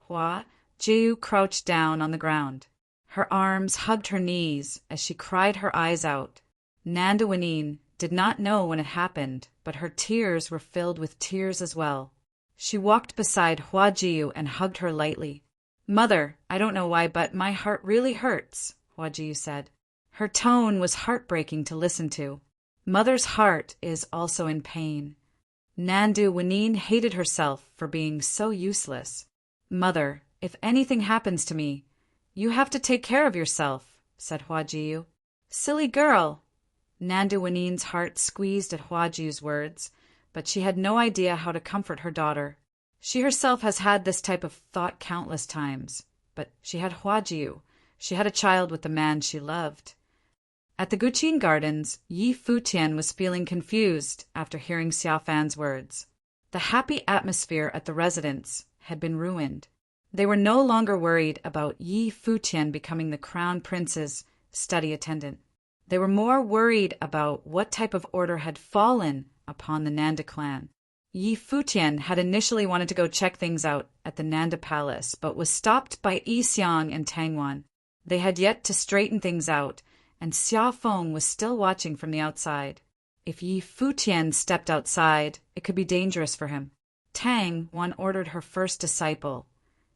Hua Jiu crouched down on the ground. Her arms hugged her knees as she cried her eyes out. Nanda Wanin did not know when it happened, but her tears were filled with tears as well. She walked beside Hua Jiu and hugged her lightly. Mother, I don't know why, but my heart really hurts, Hua Jiu said. Her tone was heartbreaking to listen to. Mother's heart is also in pain. Nandu Wanin hated herself for being so useless. Mother, if anything happens to me, you have to take care of yourself, said Hua Jiu. Silly girl. Nandu Wanin's heart squeezed at Hua Jiu's words, but she had no idea how to comfort her daughter. She herself has had this type of thought countless times, but she had Hua Jiu. She had a child with the man she loved. At the Guqin Gardens, Yi Futian was feeling confused after hearing Xiaofan's words. The happy atmosphere at the residence had been ruined. They were no longer worried about Yi Futian becoming the crown prince's study attendant. They were more worried about what type of order had fallen upon the Nanda clan. Yi Futian had initially wanted to go check things out at the Nanda palace, but was stopped by Yi Xiang and Tangwan. They had yet to straighten things out, and Xia Feng was still watching from the outside. If Yi Futian stepped outside, it could be dangerous for him. Tangwan ordered her first disciple,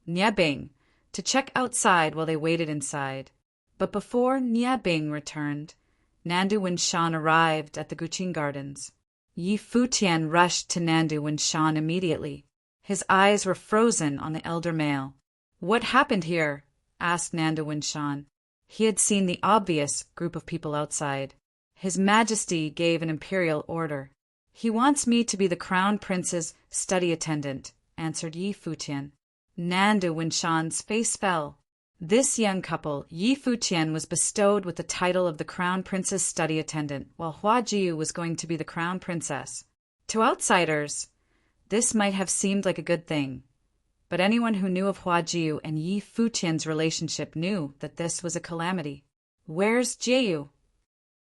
Niebing, to check outside while they waited inside. But before Niebing returned, Nandu Winshan arrived at the Guqin Gardens. Yi Futian rushed to Nandu Winshan immediately. His eyes were frozen on the elder male. What happened here? Asked Nandu Winshan. He had seen the obvious group of people outside. His Majesty gave an imperial order. He wants me to be the crown prince's study attendant, answered Yi Futian. Nandu Winshan's face fell. This young couple, Yi Futian, was bestowed with the title of the crown prince's study attendant, while Hua Jiu was going to be the crown princess. To outsiders, this might have seemed like a good thing, but anyone who knew of Hua Jiu and Yi Futian's relationship knew that this was a calamity. Where's Jiu?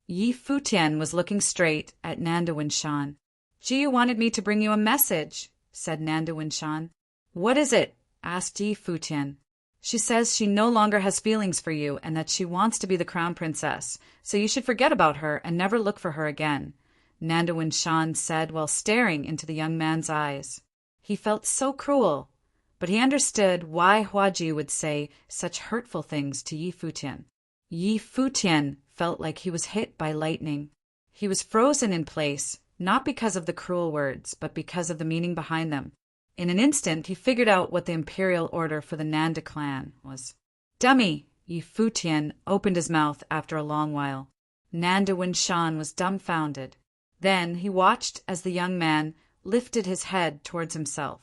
Yi Futian was looking straight at Nanda Winshan. Jiu wanted me to bring you a message, said Nanda Winshan. What is it? Asked Yi Futian. She says she no longer has feelings for you and that she wants to be the crown princess, so you should forget about her and never look for her again, Nandawen Shan said while staring into the young man's eyes. He felt so cruel, but he understood why Huaji would say such hurtful things to Yi Futian. Yi Futian felt like he was hit by lightning. He was frozen in place, not because of the cruel words, but because of the meaning behind them. In an instant, he figured out what the imperial order for the Nanda clan was. Dummy! Yi Futian opened his mouth after a long while. Nandawen Shan was dumbfounded. Then he watched as the young man lifted his head towards himself.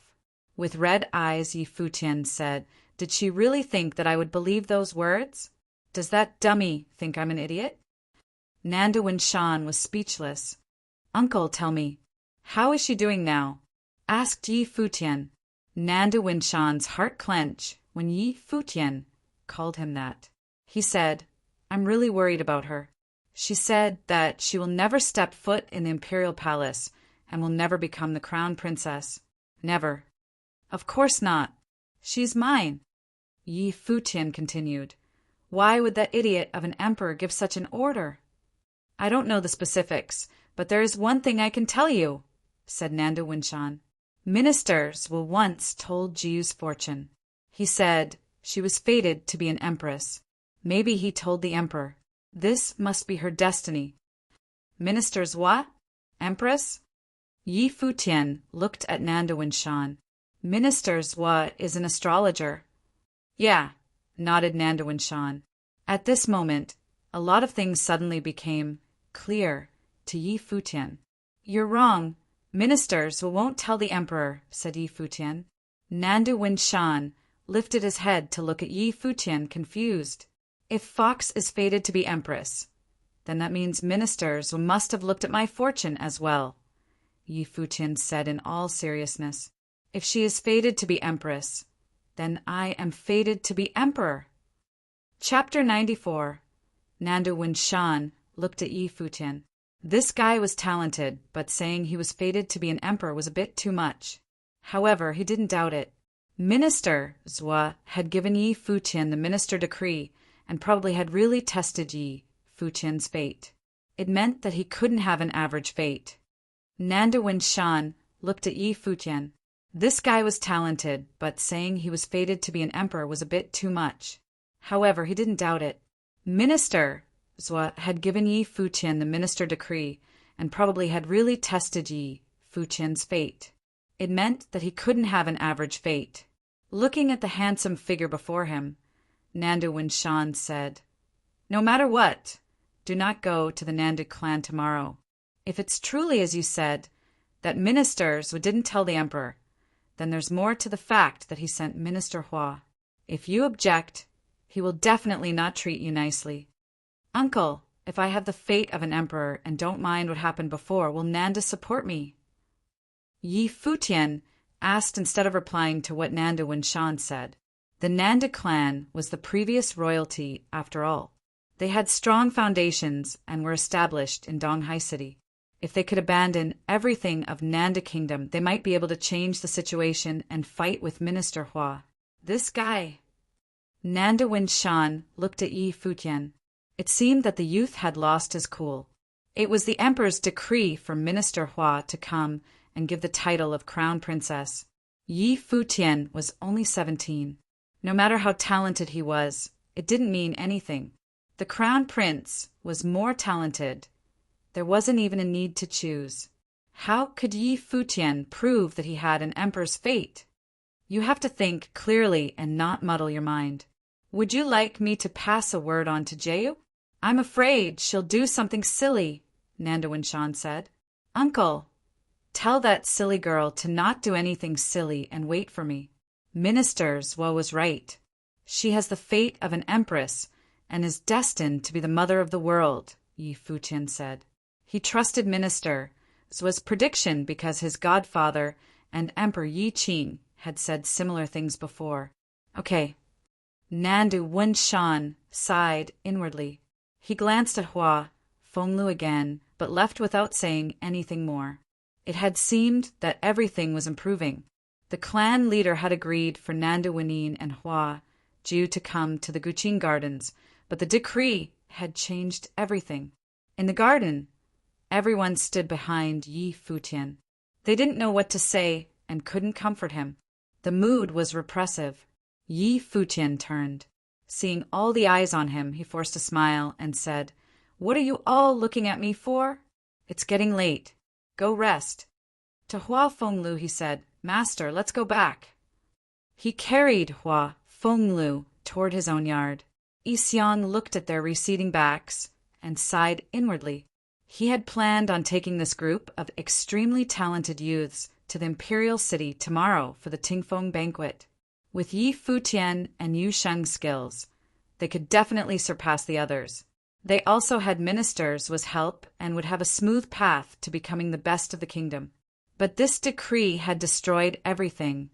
With red eyes, Yi Futian said, "Did she really think that I would believe those words? Does that dummy think I'm an idiot?" Nandawen Shan was speechless. "Uncle, tell me, how is she doing now?" asked Yi Futian. Nandawen Shan's heart clenched when Yi Futian called him that. He said, "I'm really worried about her. She said that she will never step foot in the imperial palace and will never become the crown princess. Never." "Of course not. She's mine," Yi Futian continued. "Why would that idiot of an emperor give such an order?" "I don't know the specifics, but there is one thing I can tell you," said Nandawen Shan. "Ministers will once told Jiu's fortune. He said she was fated to be an empress. Maybe he told the emperor. This must be her destiny." "Ministers what? Empress?" Yi Futian looked at Nandawen Shan. "Ministers what is an astrologer." "Yeah," nodded Nandawen Shan. At this moment, a lot of things suddenly became clear to Yi Futian. "You're wrong. Ministers won't tell the emperor," said Yi Futian. Nandawen Shan lifted his head to look at Yi Futian, confused. "If Fox is fated to be empress, then that means ministers must have looked at my fortune as well," Yi Futian said in all seriousness. "If she is fated to be empress, then I am fated to be emperor." Chapter 94. Nandawen Shan looked at Yi Futian. This guy was talented, but saying he was fated to be an emperor was a bit too much. However, he didn't doubt it. Minister Zhua had given Yi Futian the minister decree and probably had really tested Yi Futian's fate. It meant that he couldn't have an average fate. Nandawen Shan looked at Yi Futian. This guy was talented, but saying he was fated to be an emperor was a bit too much. However, he didn't doubt it. Minister Zhua had given Yi Futian the minister decree and probably had really tested Yi Futian's fate. It meant that he couldn't have an average fate. Looking at the handsome figure before him, Nandawen Shan said, "No matter what, do not go to the Nanda clan tomorrow. If it's truly as you said, that ministers didn't tell the emperor, then there's more to the fact that he sent Minister Hua. If you object, he will definitely not treat you nicely." "Uncle, if I have the fate of an emperor and don't mind what happened before, will Nanda support me?" Yi Futian asked instead of replying to what Nandawen Shan said. The Nanda clan was the previous royalty after all. They had strong foundations and were established in Donghai City. If they could abandon everything of Nanda Kingdom, they might be able to change the situation and fight with Minister Hua. This guy. Nandawen Shan looked at Yi Futian. It seemed that the youth had lost his cool. It was the emperor's decree for Minister Hua to come and give the title of crown princess. Yi Futian was only 17. No matter how talented he was, it didn't mean anything. The crown prince was more talented. There wasn't even a need to choose. How could Yi Futian prove that he had an emperor's fate? You have to think clearly and not muddle your mind. "Would you like me to pass a word on to Jeyu?" "I'm afraid she'll do something silly," Nandawen Shan said. "Uncle, tell that silly girl to not do anything silly and wait for me." Minister Zhua was right. She has the fate of an empress and is destined to be the mother of the world, Yi Futian said. He trusted Minister Zhua's prediction because his godfather and Emperor Yi Qing had said similar things before. Okay. Nandawen Shan sighed inwardly. He glanced at Hua Fenglu again, but left without saying anything more. It had seemed that everything was improving. The clan leader had agreed for Nandawen and Hua due to come to the Guqin Gardens, but the decree had changed everything. In the garden, everyone stood behind Yi Futian. They didn't know what to say and couldn't comfort him. The mood was repressive. Yi Futian turned. Seeing all the eyes on him, he forced a smile and said, "What are you all looking at me for? It's getting late. Go rest." To Hua Fenglu he said, "Master, let's go back." He carried Hua Fenglu toward his own yard. Yi Xiang looked at their receding backs and sighed inwardly. He had planned on taking this group of extremely talented youths to the imperial city tomorrow for the Tingfeng banquet. With Yi Futian and Yu Sheng's skills, they could definitely surpass the others. They also had ministers with help and would have a smooth path to becoming the best of the kingdom. But this decree had destroyed everything.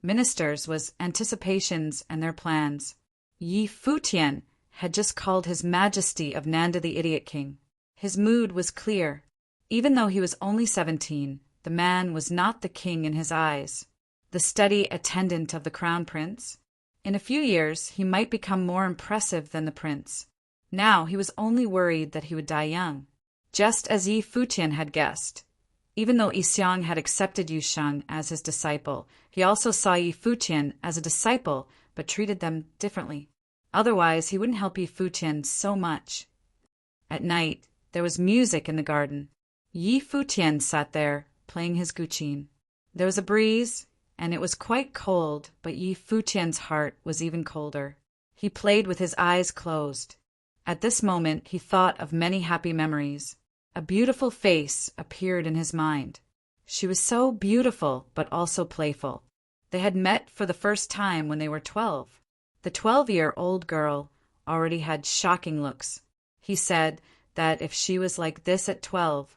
Ministers was anticipations and their plans. Yi Futian had just called His Majesty of Nanda the Idiot King. His mood was clear. Even though he was only 17, the man was not the king in his eyes, the steady attendant of the crown prince. In a few years, he might become more impressive than the prince. Now he was only worried that he would die young, just as Yi Futian had guessed. Even though Yi Xiang had accepted Yu Sheng as his disciple, he also saw Yi Futian as a disciple but treated them differently. Otherwise, he wouldn't help Yi Futian so much. At night, there was music in the garden. Yi Futian sat there, playing his guqin. There was a breeze, and it was quite cold, but Yi Futian's heart was even colder. He played with his eyes closed. At this moment, he thought of many happy memories. A beautiful face appeared in his mind. She was so beautiful, but also playful. They had met for the first time when they were 12. The 12-year-old girl already had shocking looks. He said that if she was like this at 12,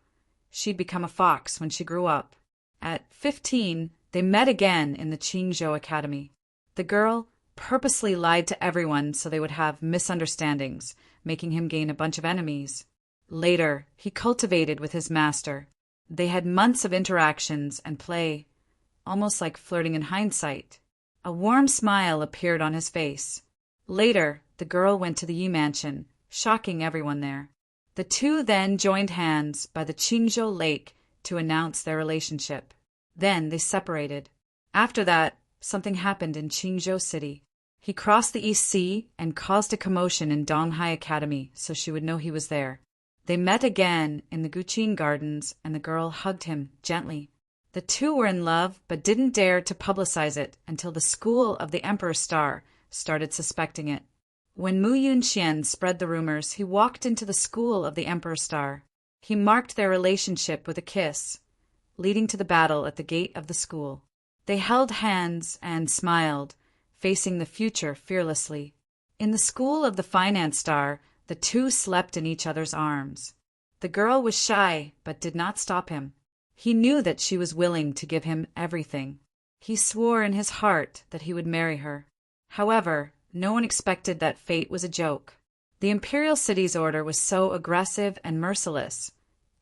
she'd become a fox when she grew up. At 15, they met again in the Qingzhou Academy. The girl purposely lied to everyone so they would have misunderstandings, making him gain a bunch of enemies. Later, he cultivated with his master. They had months of interactions and play, almost like flirting in hindsight. A warm smile appeared on his face. Later, the girl went to the Yi mansion, shocking everyone there. The two then joined hands by the Qingzhou Lake to announce their relationship. Then they separated. After that, something happened in Qingzhou City. He crossed the East Sea and caused a commotion in Donghai Academy so she would know he was there. They met again in the Guqin Gardens and the girl hugged him gently. The two were in love but didn't dare to publicize it until the school of the Emperor's Star started suspecting it. When Mu Yunxian spread the rumors, he walked into the school of the Emperor's Star. He marked their relationship with a kiss, leading to the battle at the gate of the school. They held hands and smiled, facing the future fearlessly. In the school of the Finance Star, the two slept in each other's arms. The girl was shy, but did not stop him. He knew that she was willing to give him everything. He swore in his heart that he would marry her. However, no one expected that fate was a joke. The imperial city's order was so aggressive and merciless.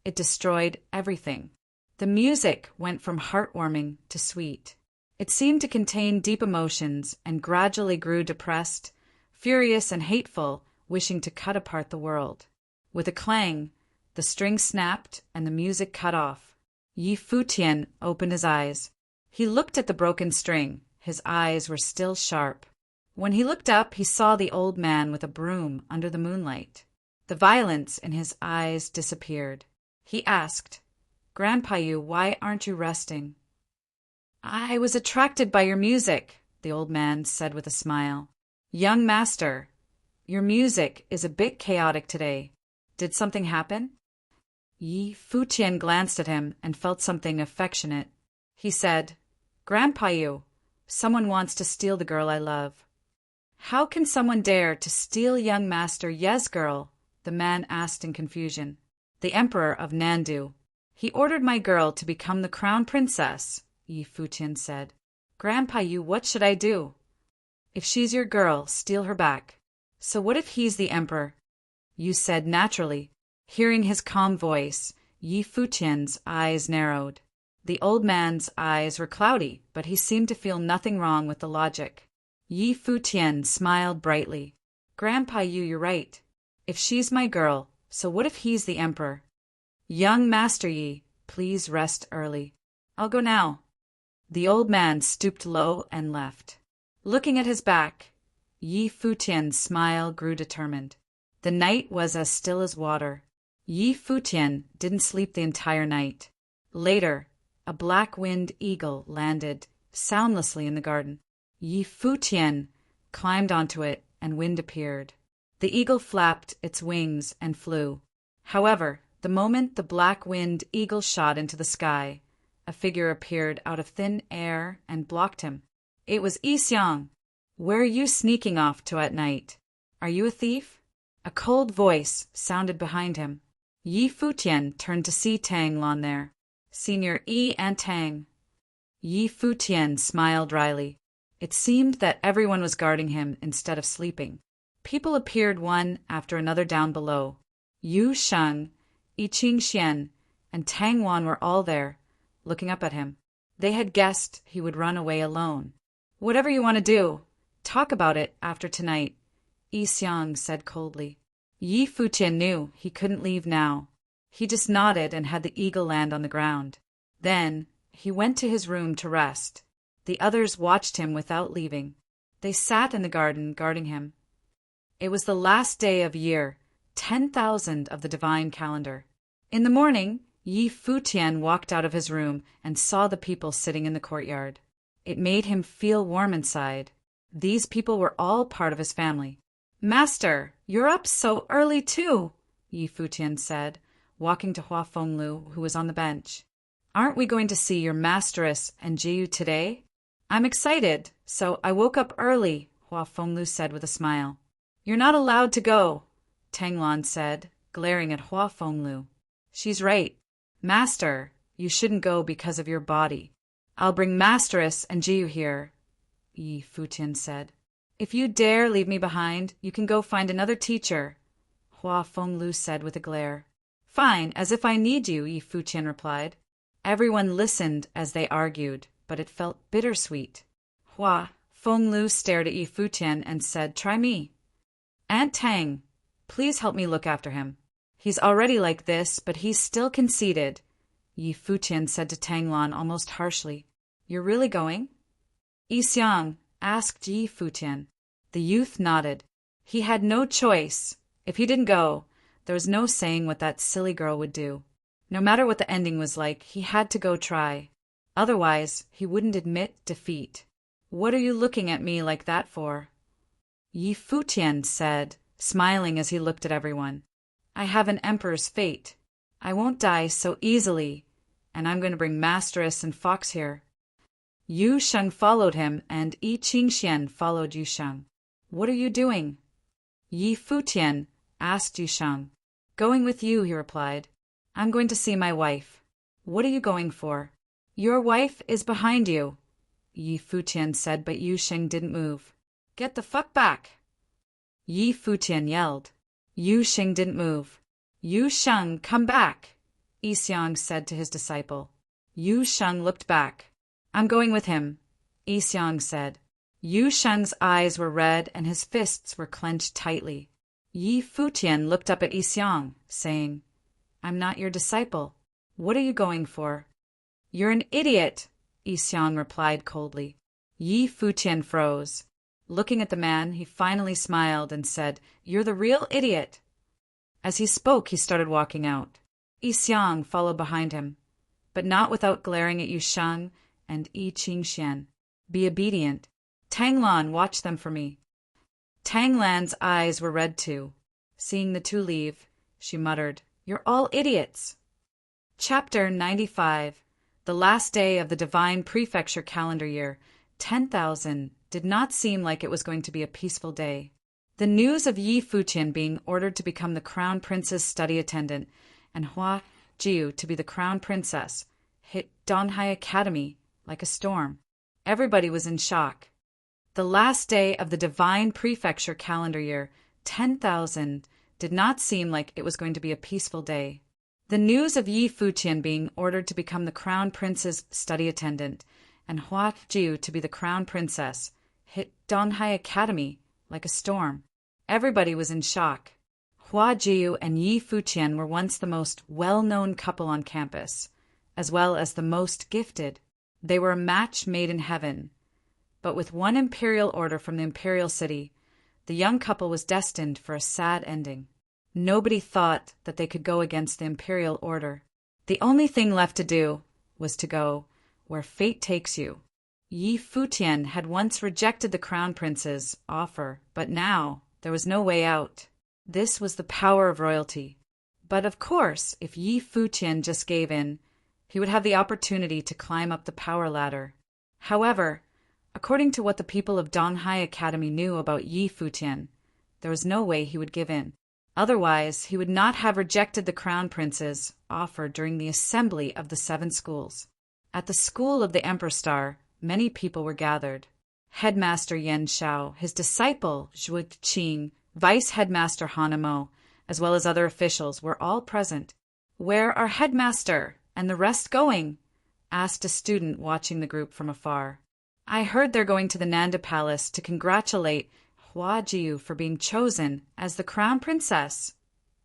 It destroyed everything. The music went from heartwarming to sweet. It seemed to contain deep emotions and gradually grew depressed, furious and hateful, wishing to cut apart the world. With a clang, the string snapped and the music cut off. Yi Futian opened his eyes. He looked at the broken string. His eyes were still sharp. When he looked up, he saw the old man with a broom under the moonlight. The violence in his eyes disappeared. He asked, "Grandpa Yu, why aren't you resting?" "I was attracted by your music," the old man said with a smile. "Young master, your music is a bit chaotic today. Did something happen?" Yi Futian glanced at him and felt something affectionate. He said, "Grandpa Yu, someone wants to steal the girl I love." "How can someone dare to steal young master Ye's girl?" the man asked in confusion. "The Emperor of Nandu. He ordered my girl to become the crown princess," Yi Futian said. "Grandpa Yu, what should I do?" "If she's your girl, steal her back." "So what if he's the emperor?" Yu said naturally. Hearing his calm voice, Yi Futian's eyes narrowed. The old man's eyes were cloudy, but he seemed to feel nothing wrong with the logic. Yi Futian smiled brightly. Grandpa you're right. If she's my girl, so what if he's the emperor? Young Master Yi, please rest early. I'll go now. The old man stooped low and left. Looking at his back, Yi Futian's smile grew determined. The night was as still as water. Yi Futian didn't sleep the entire night. Later, a black-winged eagle landed soundlessly in the garden. Yi Futian climbed onto it, and wind appeared. The eagle flapped its wings and flew. However, the moment the black-winged eagle shot into the sky, a figure appeared out of thin air and blocked him. It was Yixiang. Where are you sneaking off to at night? Are you a thief? A cold voice sounded behind him. Yi Futian turned to see Tang Lan there. Senior Yi and Tang. Yi Futian smiled dryly. It seemed that everyone was guarding him instead of sleeping. People appeared one after another down below. Yu Sheng, Yi Qingxian, and Tang Wan were all there, looking up at him. They had guessed he would run away alone. Whatever you want to do, talk about it after tonight, Yixiang said coldly. Yi Futian knew he couldn't leave now. He just nodded and had the eagle land on the ground. Then he went to his room to rest. The others watched him without leaving. They sat in the garden guarding him. It was the last day of year 10,000 of the divine calendar. In the morning, Yi Futian walked out of his room and saw the people sitting in the courtyard. It made him feel warm inside. These people were all part of his family. Master, you're up so early too, Yi Futian said, walking to Hua Fenglu, who was on the bench. Aren't we going to see your masteress and Jiyu today? I'm excited, so I woke up early, Hua Fenglu said with a smile. You're not allowed to go, Tang Lan said, glaring at Hua Fenglu. She's right. Master, you shouldn't go because of your body. I'll bring Masteress and Jiyu here, Yi Futian said. If you dare leave me behind, you can go find another teacher, Hua Fenglu said with a glare. Fine, as if I need you, Yi Futian replied. Everyone listened as they argued, but it felt bittersweet. Hua Fenglu stared at Yi Futian and said, Try me. Aunt Tang, please help me look after him. He's already like this, but he's still conceited, Yi Futian said to Tang Lan almost harshly. You're really going? Yixiang asked Yi Futian. The youth nodded. He had no choice. If he didn't go, there was no saying what that silly girl would do. No matter what the ending was like, he had to go try. Otherwise, he wouldn't admit defeat. What are you looking at me like that for? Yi Futian said, smiling as he looked at everyone. I have an emperor's fate. I won't die so easily, and I'm going to bring Masteress and Fox here. Yu Sheng followed him, and Yi Qingxian followed Yu Sheng. What are you doing? Yi Futian asked Yu Sheng. Going with you, he replied. I'm going to see my wife. What are you going for? Your wife is behind you, Yi Futian said, but Yu Sheng didn't move. Get the fuck back! Yi Futian yelled. Yu Sheng didn't move. Yu Sheng, come back, Yixiang said to his disciple. Yu Sheng looked back. I'm going with him, Yixiang said. Yu Sheng's eyes were red and his fists were clenched tightly. Yi Futian looked up at Yixiang, saying, I'm not your disciple. What are you going for? You're an idiot, Yixiang replied coldly. Yi Futian froze. Looking at the man, he finally smiled and said, You're the real idiot. As he spoke, he started walking out. Yixiang followed behind him, but not without glaring at Yu Sheng and Yi Qingxian. Be obedient. Tang Lan, watch them for me. Tang Lan's eyes were red too. Seeing the two leave, she muttered, You're all idiots. Chapter 95. The last day of the divine prefecture calendar year, 10,000, did not seem like it was going to be a peaceful day. The news of Yi Futian being ordered to become the crown prince's study attendant and Hua Jiu to be the crown princess hit Donghai Academy like a storm. Everybody was in shock. The last day of the divine prefecture calendar year, 10,000, did not seem like it was going to be a peaceful day. The news of Yi Futian being ordered to become the crown prince's study attendant and Hua Jiu to be the crown princess hit Donghai Academy like a storm. Everybody was in shock. Hua Jiu and Yi Futian were once the most well-known couple on campus, as well as the most gifted. They were a match made in heaven. But with one imperial order from the imperial city, the young couple was destined for a sad ending. Nobody thought that they could go against the imperial order. The only thing left to do was to go where fate takes you. Yi Futian had once rejected the crown prince's offer, but now there was no way out. This was the power of royalty. But of course, if Yi Futian just gave in, he would have the opportunity to climb up the power ladder. However, according to what the people of Donghai Academy knew about Yi Futian, there was no way he would give in. Otherwise, he would not have rejected the crown prince's offer during the assembly of the 7 schools. At the school of the Emperor Star, many people were gathered. Headmaster Yan Shao, his disciple Zhu Qing, Vice Headmaster Hanamo, as well as other officials were all present. "Where are Headmaster and the rest going?" asked a student watching the group from afar. "I heard they're going to the Nanda Palace to congratulate Hua Jiu for being chosen as the crown princess,"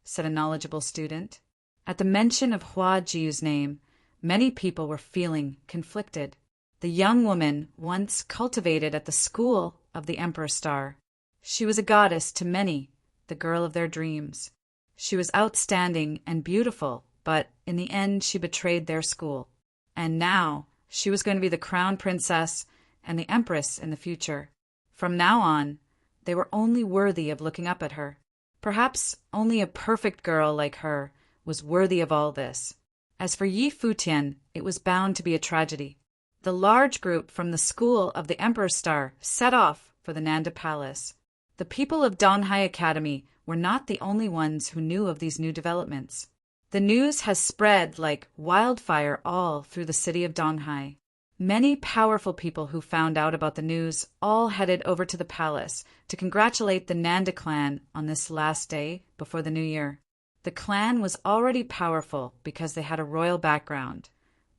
said a knowledgeable student. At the mention of Hua Jiu's name, many people were feeling conflicted. The young woman once cultivated at the school of the Emperor Star. She was a goddess to many, the girl of their dreams. She was outstanding and beautiful, but in the end she betrayed their school. And now she was going to be the crown princess and the empress in the future. From now on, they were only worthy of looking up at her. Perhaps only a perfect girl like her was worthy of all this. As for Yi Futian, it was bound to be a tragedy. The large group from the school of the Emperor Star set off for the Nanda Palace. The people of Donghai Academy were not the only ones who knew of these new developments. The news has spread like wildfire all through the city of Donghai. Many powerful people who found out about the news all headed over to the palace to congratulate the Nanda clan on this last day before the new year. The clan was already powerful because they had a royal background,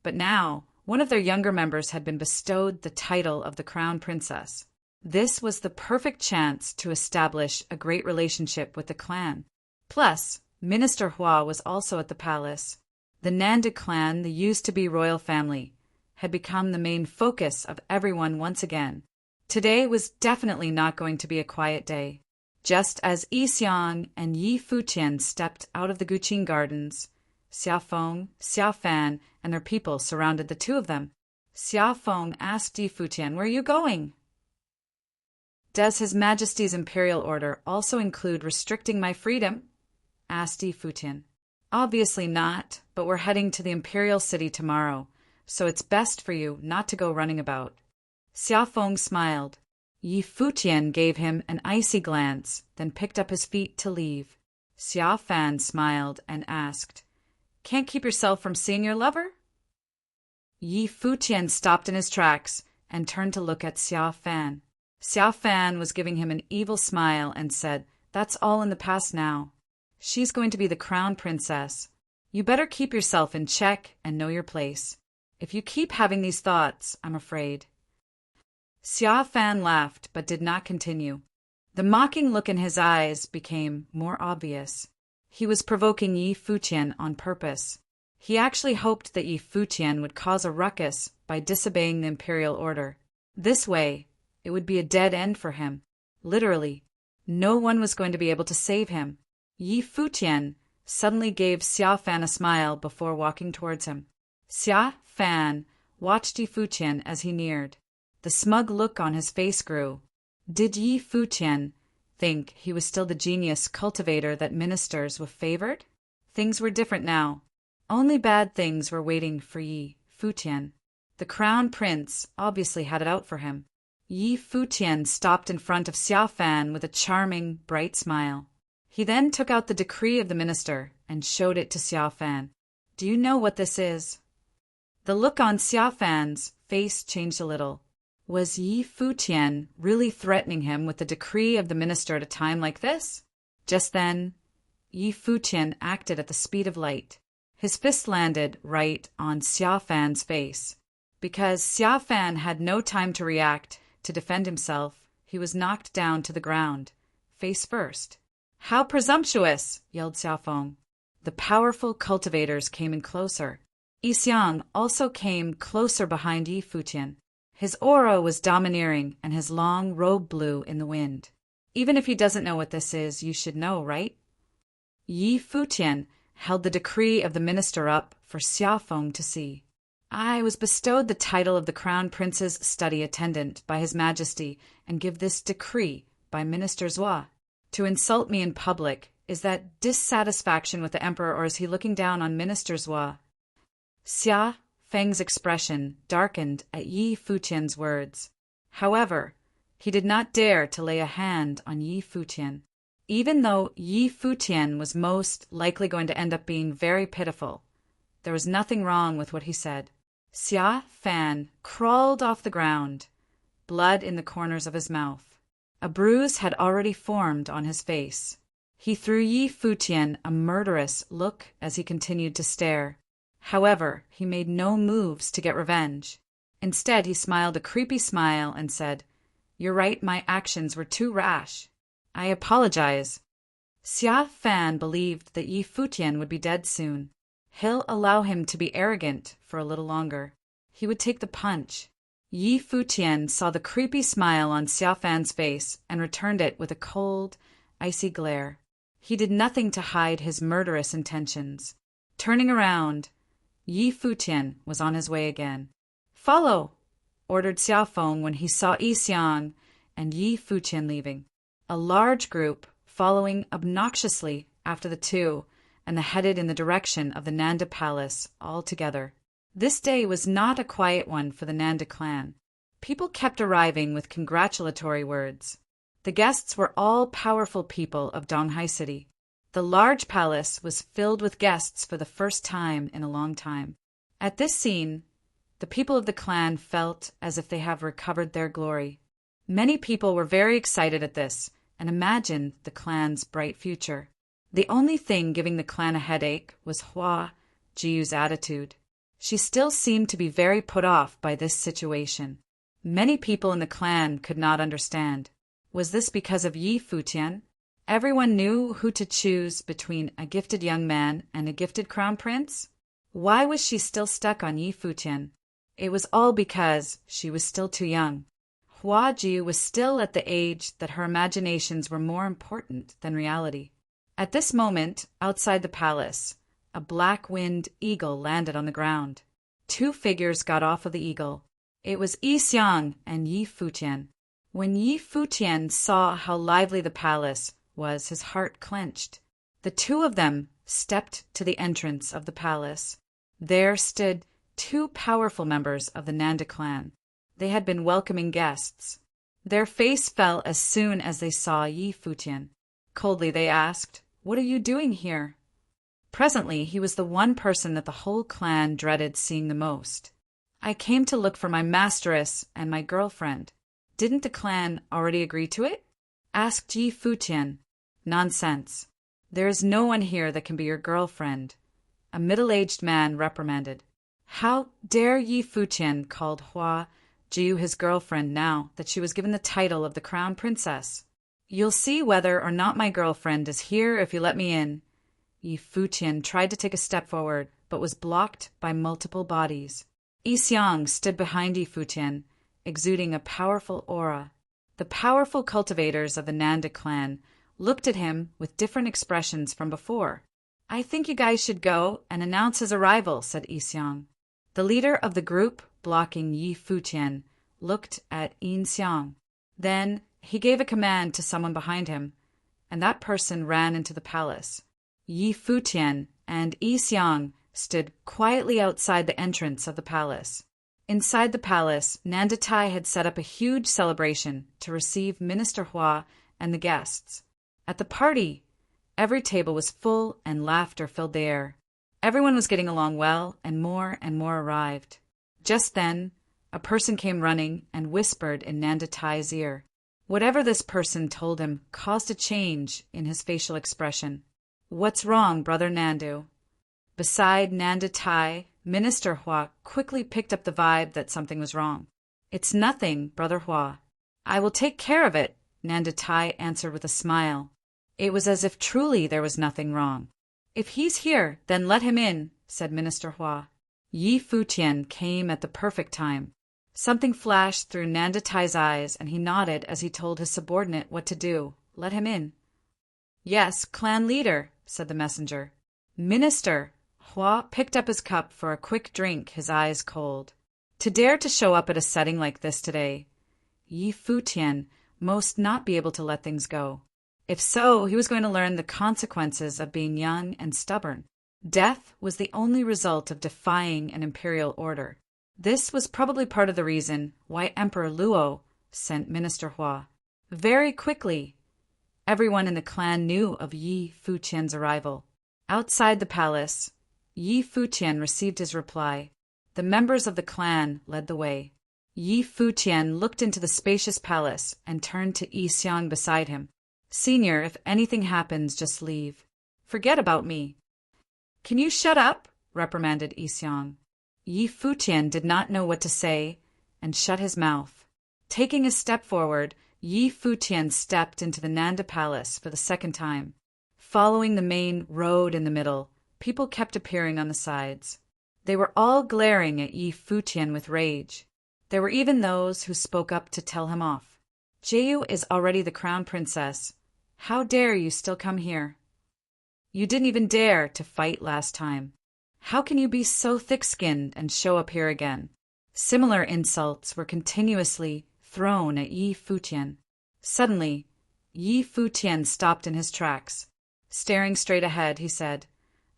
but now one of their younger members had been bestowed the title of the crown princess. This was the perfect chance to establish a great relationship with the clan. Plus, Minister Hua was also at the palace. The Nanda clan, the used-to-be royal family, had become the main focus of everyone once again. Today was definitely not going to be a quiet day. Just as Yi Xiang and Yi Futian stepped out of the Guqing Gardens, Xia Feng, Xia Fan, and their people surrounded the two of them. Xia Feng asked Yi Futian, "Where are you going?" "Does His Majesty's Imperial Order also include restricting my freedom?" asked Yi Futian. "Obviously not, but we're heading to the Imperial City tomorrow, so it's best for you not to go running about." Xia Feng smiled. Yi Futian gave him an icy glance, then picked up his feet to leave. Xia Fan smiled and asked, "Can't keep yourself from seeing your lover?" Yi Futian stopped in his tracks and turned to look at Xia Fan. Xia Fan was giving him an evil smile and said, "That's all in the past now. She's going to be the crown princess. You better keep yourself in check and know your place. If you keep having these thoughts, I'm afraid." Xia Fan laughed but did not continue. The mocking look in his eyes became more obvious. He was provoking Yi Futian on purpose. He actually hoped that Yi Futian would cause a ruckus by disobeying the imperial order. This way, it would be a dead end for him. Literally, no one was going to be able to save him. Yi Futian suddenly gave Xia Fan a smile before walking towards him. Xia Fan watched Yi Futian as he neared. The smug look on his face grew. Did Yi Futian think he was still the genius cultivator that ministers were favored? Things were different now. Only bad things were waiting for Yi Futian. The crown prince obviously had it out for him. Yi Futian stopped in front of Xia Fan with a charming, bright smile. He then took out the decree of the minister and showed it to Xia Fan. "Do you know what this is?" The look on Xia Fan's face changed a little. Was Yi Futian really threatening him with the decree of the minister at a time like this? Just then, Yi Futian acted at the speed of light. His fist landed right on Xia Fan's face. Because Xia Fan had no time to react, to defend himself, he was knocked down to the ground, face first. "How presumptuous!" yelled Xiaofeng. The powerful cultivators came in closer. Yi Xiang also came closer behind Yi Futian. His aura was domineering and his long robe blew in the wind. Even if he doesn't know what this is, you should know, right? Yi Futian held the decree of the minister up for Xiaofeng to see. "I was bestowed the title of the Crown Prince's study attendant by His Majesty and give this decree by Minister Zhua. To insult me in public, is that dissatisfaction with the emperor, or is he looking down on Minister Zhua?" Xia Feng's expression darkened at Yi Futian's words. However, he did not dare to lay a hand on Yi Futian. Even though Yi Futian was most likely going to end up being very pitiful, there was nothing wrong with what he said. Xia Fan crawled off the ground, blood in the corners of his mouth. A bruise had already formed on his face. He threw Yi Futian a murderous look as he continued to stare. However, he made no moves to get revenge. Instead, he smiled a creepy smile and said, "You're right, my actions were too rash. I apologize." Xia Fan believed that Yi Futian would be dead soon. He'll allow him to be arrogant for a little longer. He would take the punch. Yi Futian saw the creepy smile on Xia Fan's face and returned it with a cold, icy glare. He did nothing to hide his murderous intentions. Turning around, Yi Futian was on his way again. "Follow!" ordered Xiaofeng when he saw Yi Xiang and Yi Futian leaving. A large group following obnoxiously after the two, and headed in the direction of the Nanda Palace all together. This day was not a quiet one for the Nanda clan. People kept arriving with congratulatory words. The guests were all powerful people of Donghai City. The large palace was filled with guests for the first time in a long time. At this scene, the people of the clan felt as if they have recovered their glory. Many people were very excited at this and imagined the clan's bright future. The only thing giving the clan a headache was Hua Jiu's attitude. She still seemed to be very put off by this situation. Many people in the clan could not understand. Was this because of Yi Futian? Everyone knew who to choose between a gifted young man and a gifted crown prince. Why was she still stuck on Yi Futian? It was all because she was still too young. Hua Jiu was still at the age that her imaginations were more important than reality. At this moment, outside the palace, a black-winged eagle landed on the ground. Two figures got off of the eagle. It was Yi Xiang and Yi Futian. When Yi Futian saw how lively the palace was, his heart clenched. The two of them stepped to the entrance of the palace. There stood two powerful members of the Nanda clan. They had been welcoming guests. Their face fell as soon as they saw Yi Futian. Coldly they asked, "What are you doing here?" Presently he was the one person that the whole clan dreaded seeing the most. "I came to look for my masteress and my girlfriend." "Didn't the clan already agree to it?" asked Yi Futian. "Nonsense. There is no one here that can be your girlfriend," a middle-aged man reprimanded. How dare Yi Futian called Hua Jiu his girlfriend now that she was given the title of the crown princess? "You'll see whether or not my girlfriend is here if you let me in." Yi Futian tried to take a step forward, but was blocked by multiple bodies. Yi Xiang stood behind Yi Futian, exuding a powerful aura. The powerful cultivators of the Nanda clan looked at him with different expressions from before. "I think you guys should go and announce his arrival," said Yi Xiang. The leader of the group blocking Yi Futian looked at Yi Xiang. Then he gave a command to someone behind him, and that person ran into the palace. Yi Futian and Yi Xiang stood quietly outside the entrance of the palace. Inside the palace, Nanda Tai had set up a huge celebration to receive Minister Hua and the guests. At the party, every table was full and laughter filled the air. Everyone was getting along well, and more arrived. Just then, a person came running and whispered in Nanda Tai's ear. Whatever this person told him caused a change in his facial expression. "What's wrong, Brother Nandu?" Beside Nanda Tai, Minister Hua quickly picked up the vibe that something was wrong. "It's nothing, Brother Hua. I will take care of it, Nanda Tai answered with a smile. It was as if truly there was nothing wrong. If he's here, then let him in, said Minister Hua. Yi Futian came at the perfect time. Something flashed through Nanda Tai's eyes, and he nodded as he told his subordinate what to do. Let him in. Yes, clan leader, said the messenger. Minister. Hua picked up his cup for a quick drink, his eyes cold. To dare to show up at a setting like this today, Yi Futian most not be able to let things go. If so, he was going to learn the consequences of being young and stubborn. Death was the only result of defying an imperial order. This was probably part of the reason why Emperor Luo sent Minister Hua. Very quickly, everyone in the clan knew of Yi Futian's arrival. Outside the palace, Yi Futian received his reply. The members of the clan led the way. Yi Futian looked into the spacious palace and turned to Yi Xiang beside him. Senior, if anything happens, just leave. Forget about me. Can you shut up? Reprimanded Yi Xiang. Yi Futian did not know what to say and shut his mouth. Taking a step forward, Yi Futian stepped into the Nanda Palace for the second time. Following the main road in the middle, people kept appearing on the sides. They were all glaring at Yi Futian with rage. There were even those who spoke up to tell him off. Jeyu is already the crown princess. How dare you still come here? You didn't even dare to fight last time. How can you be so thick-skinned and show up here again? Similar insults were continuously thrown at Yi Futian. Suddenly, Yi Futian stopped in his tracks. Staring straight ahead, he said,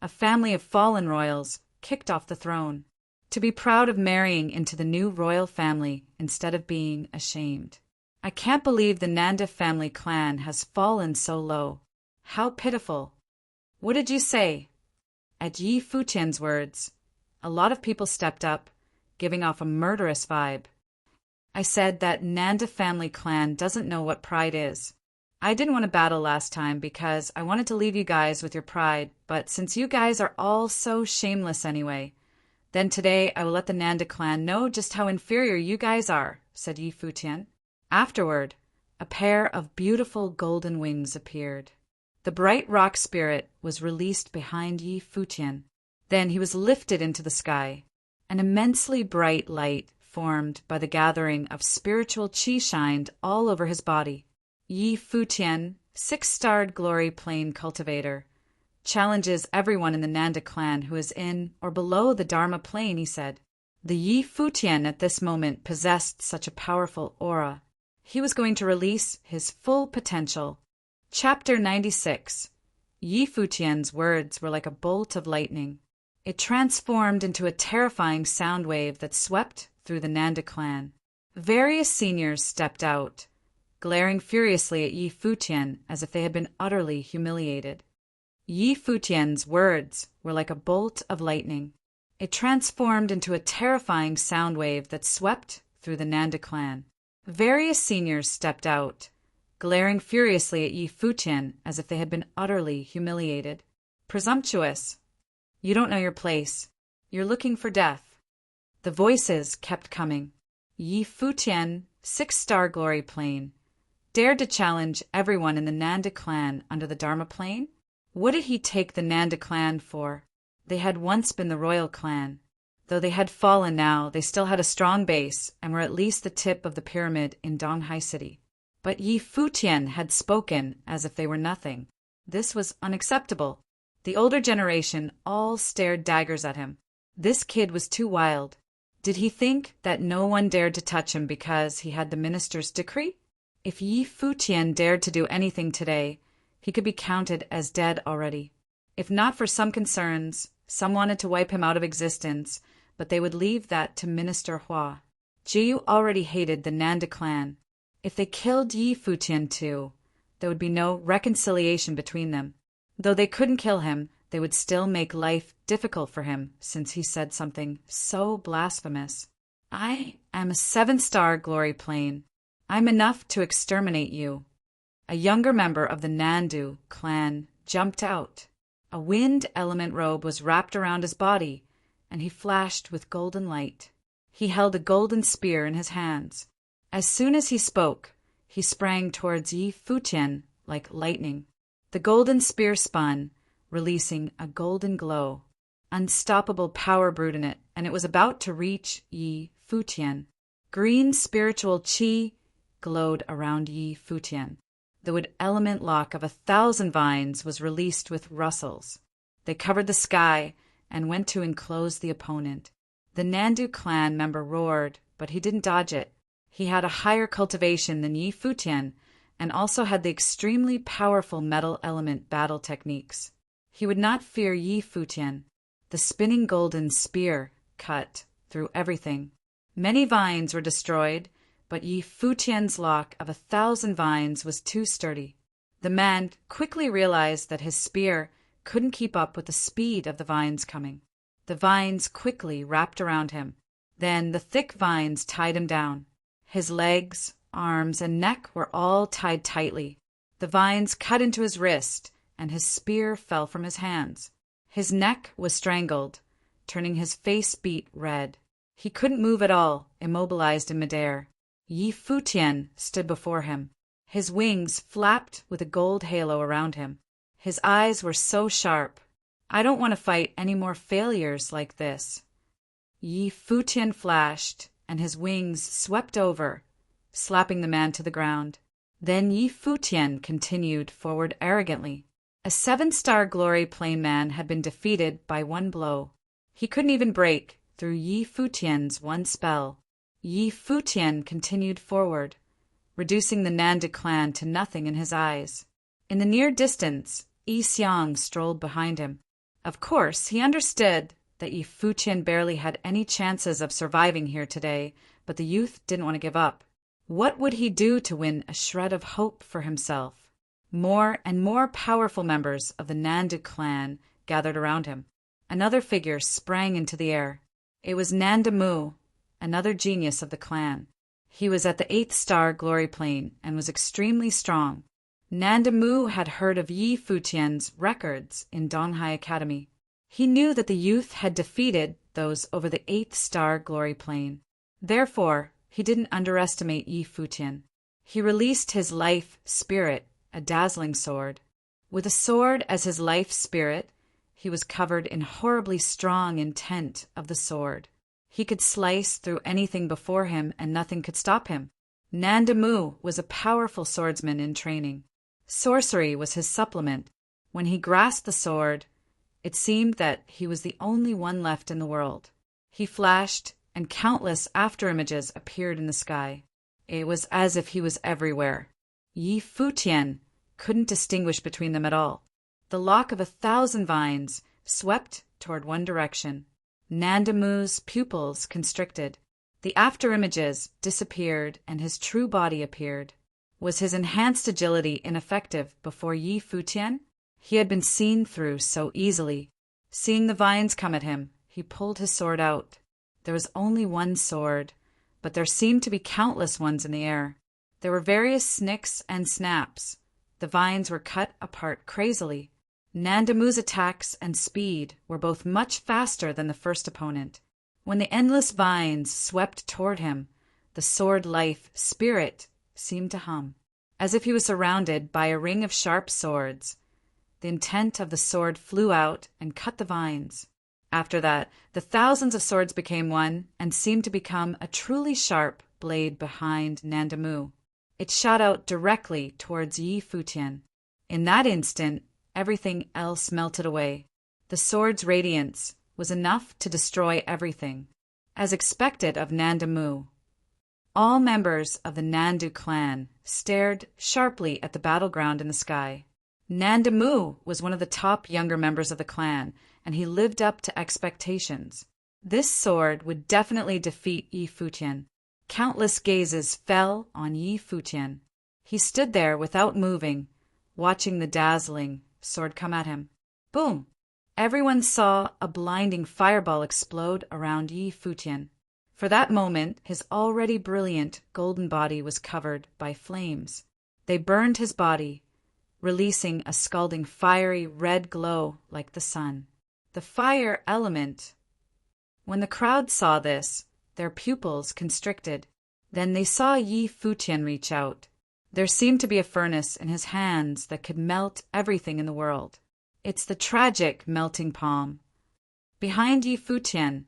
"A family of fallen royals kicked off the throne. To be proud of marrying into the new royal family instead of being ashamed. I can't believe the Nanda family clan has fallen so low. How pitiful." What did you say? At Yi Futian's words, a lot of people stepped up, giving off a murderous vibe. I said that Nanda family clan doesn't know what pride is. I didn't want to battle last time because I wanted to leave you guys with your pride, but since you guys are all so shameless anyway, then today I will let the Nanda clan know just how inferior you guys are, said Yi Futian. Afterward, a pair of beautiful golden wings appeared. The bright rock spirit was released behind Yi Futian. Then he was lifted into the sky. An immensely bright light formed by the gathering of spiritual qi shined all over his body. Yi Futian, 6-starred glory plane cultivator, challenges everyone in the Nanda clan who is in or below the Dharma plane, he said. The Yi Futian at this moment possessed such a powerful aura. He was going to release his full potential. Chapter 96. Yi Futian's words were like a bolt of lightning. It transformed into a terrifying sound wave that swept through the Nanda clan. Various seniors stepped out, glaring furiously at Yi Futian as if they had been utterly humiliated. Yi Futian's words were like a bolt of lightning. It transformed into a terrifying sound wave that swept through the Nanda clan. Various seniors stepped out, glaring furiously at Yi Futian as if they had been utterly humiliated. Presumptuous. You don't know your place. You're looking for death. The voices kept coming. Yi Futian, 6-star glory plane, dared to challenge everyone in the Nanda clan under the Dharma plane? What did he take the Nanda clan for? They had once been the royal clan. Though they had fallen now, they still had a strong base and were at least the tip of the pyramid in Donghai City. But Yi Futian had spoken as if they were nothing. This was unacceptable. The older generation all stared daggers at him. This kid was too wild. Did he think that no one dared to touch him because he had the minister's decree? If Yi Futian dared to do anything today, he could be counted as dead already. If not for some concerns, some wanted to wipe him out of existence, but they would leave that to Minister Hua. Jeyu already hated the Nanda clan. If they killed Yi Futian too, there would be no reconciliation between them. Though they couldn't kill him, they would still make life difficult for him since he said something so blasphemous. I am a 7-star glory plane. I'm enough to exterminate you. A younger member of the Nandu clan jumped out. A wind element robe was wrapped around his body, and he flashed with golden light. He held a golden spear in his hands. As soon as he spoke, He sprang towards Yi Futian like lightning. The golden spear spun, releasing a golden glow. Unstoppable power brewed in it, and it was about to reach Yi Futian. Green spiritual qi glowed around Yi Futian. The wood element lock of 1,000 vines was released with rustles. They covered the sky and went to enclose the opponent. The Nandu clan member roared, but he didn't dodge it. He had a higher cultivation than Yi Futian and also had the extremely powerful metal element battle techniques. He would not fear Yi Futian. The spinning golden spear cut through everything. Many vines were destroyed, but Yi Futian's lock of 1,000 vines was too sturdy. The man quickly realized that his spear couldn't keep up with the speed of the vines coming. The vines quickly wrapped around him. Then the thick vines tied him down. His legs, arms, and neck were all tied tightly. The vines cut into his wrist, and his spear fell from his hands. His neck was strangled, turning his face beet red. He couldn't move at all, immobilized in midair. Yi Futian stood before him. His wings flapped with a gold halo around him. His eyes were so sharp. I don't want to fight any more failures like this. Yi Futian flashed, and his wings swept over, slapping the man to the ground. Then Yi Futian continued forward arrogantly. A 7-star glory plane man had been defeated by one blow. He couldn't even break through Yi Futian's one spell. Yi Futian continued forward, reducing the Nandu clan to nothing in his eyes. In the near distance, Yi Xiang strolled behind him. Of course, he understood that Yi Futian barely had any chances of surviving here today, but the youth didn't want to give up. What would he do to win a shred of hope for himself? More and more powerful members of the Nandu clan gathered around him. Another figure sprang into the air. It was Nanda Mu, another genius of the clan. He was at the 8th star glory plane and was extremely strong. Nanda Mu had heard of Yi Futian's records in Donghai Academy. He knew that the youth had defeated those over the 8th star glory plane. Therefore, he didn't underestimate Yi Futian. He released his life spirit, a dazzling sword. With a sword as his life spirit, he was covered in horribly strong intent of the sword. He could slice through anything before him and nothing could stop him. Nanda Mu was a powerful swordsman in training. Sorcery was his supplement. When he grasped the sword, it seemed that he was the only one left in the world. He flashed, and countless afterimages appeared in the sky. It was as if he was everywhere. Yi Futian couldn't distinguish between them at all. The lock of 1,000 vines swept toward one direction. Nanda Mu's pupils constricted. The afterimages disappeared and his true body appeared. Was his enhanced agility ineffective before Yi Futian? He had been seen through so easily. Seeing the vines come at him, he pulled his sword out. There was only one sword, but there seemed to be countless ones in the air. There were various snicks and snaps. The vines were cut apart crazily. Nanda Mu's attacks and speed were both much faster than the first opponent. When the endless vines swept toward him, the sword life spirit seemed to hum, as if he was surrounded by a ring of sharp swords. The intent of the sword flew out and cut the vines. After that, the thousands of swords became one and seemed to become a truly sharp blade behind Nanda Mu. It shot out directly towards Yi Futian. In that instant, everything else melted away. The sword's radiance was enough to destroy everything, as expected of Nanda Mu. All members of the Nandu clan stared sharply at the battleground in the sky. Nanda Mu was one of the top younger members of the clan, and he lived up to expectations. This sword would definitely defeat Yi Futian. Countless gazes fell on Yi Futian. He stood there without moving, watching the dazzling sword come at him. Boom! Everyone saw a blinding fireball explode around Yi Futian. For that moment, his already brilliant golden body was covered by flames. They burned his body, releasing a scalding fiery red glow like the sun. The fire element. When the crowd saw this, their pupils constricted. Then they saw Yi Futian reach out. There seemed to be a furnace in his hands that could melt everything in the world. It's the tragic melting palm. Behind Yi Futian,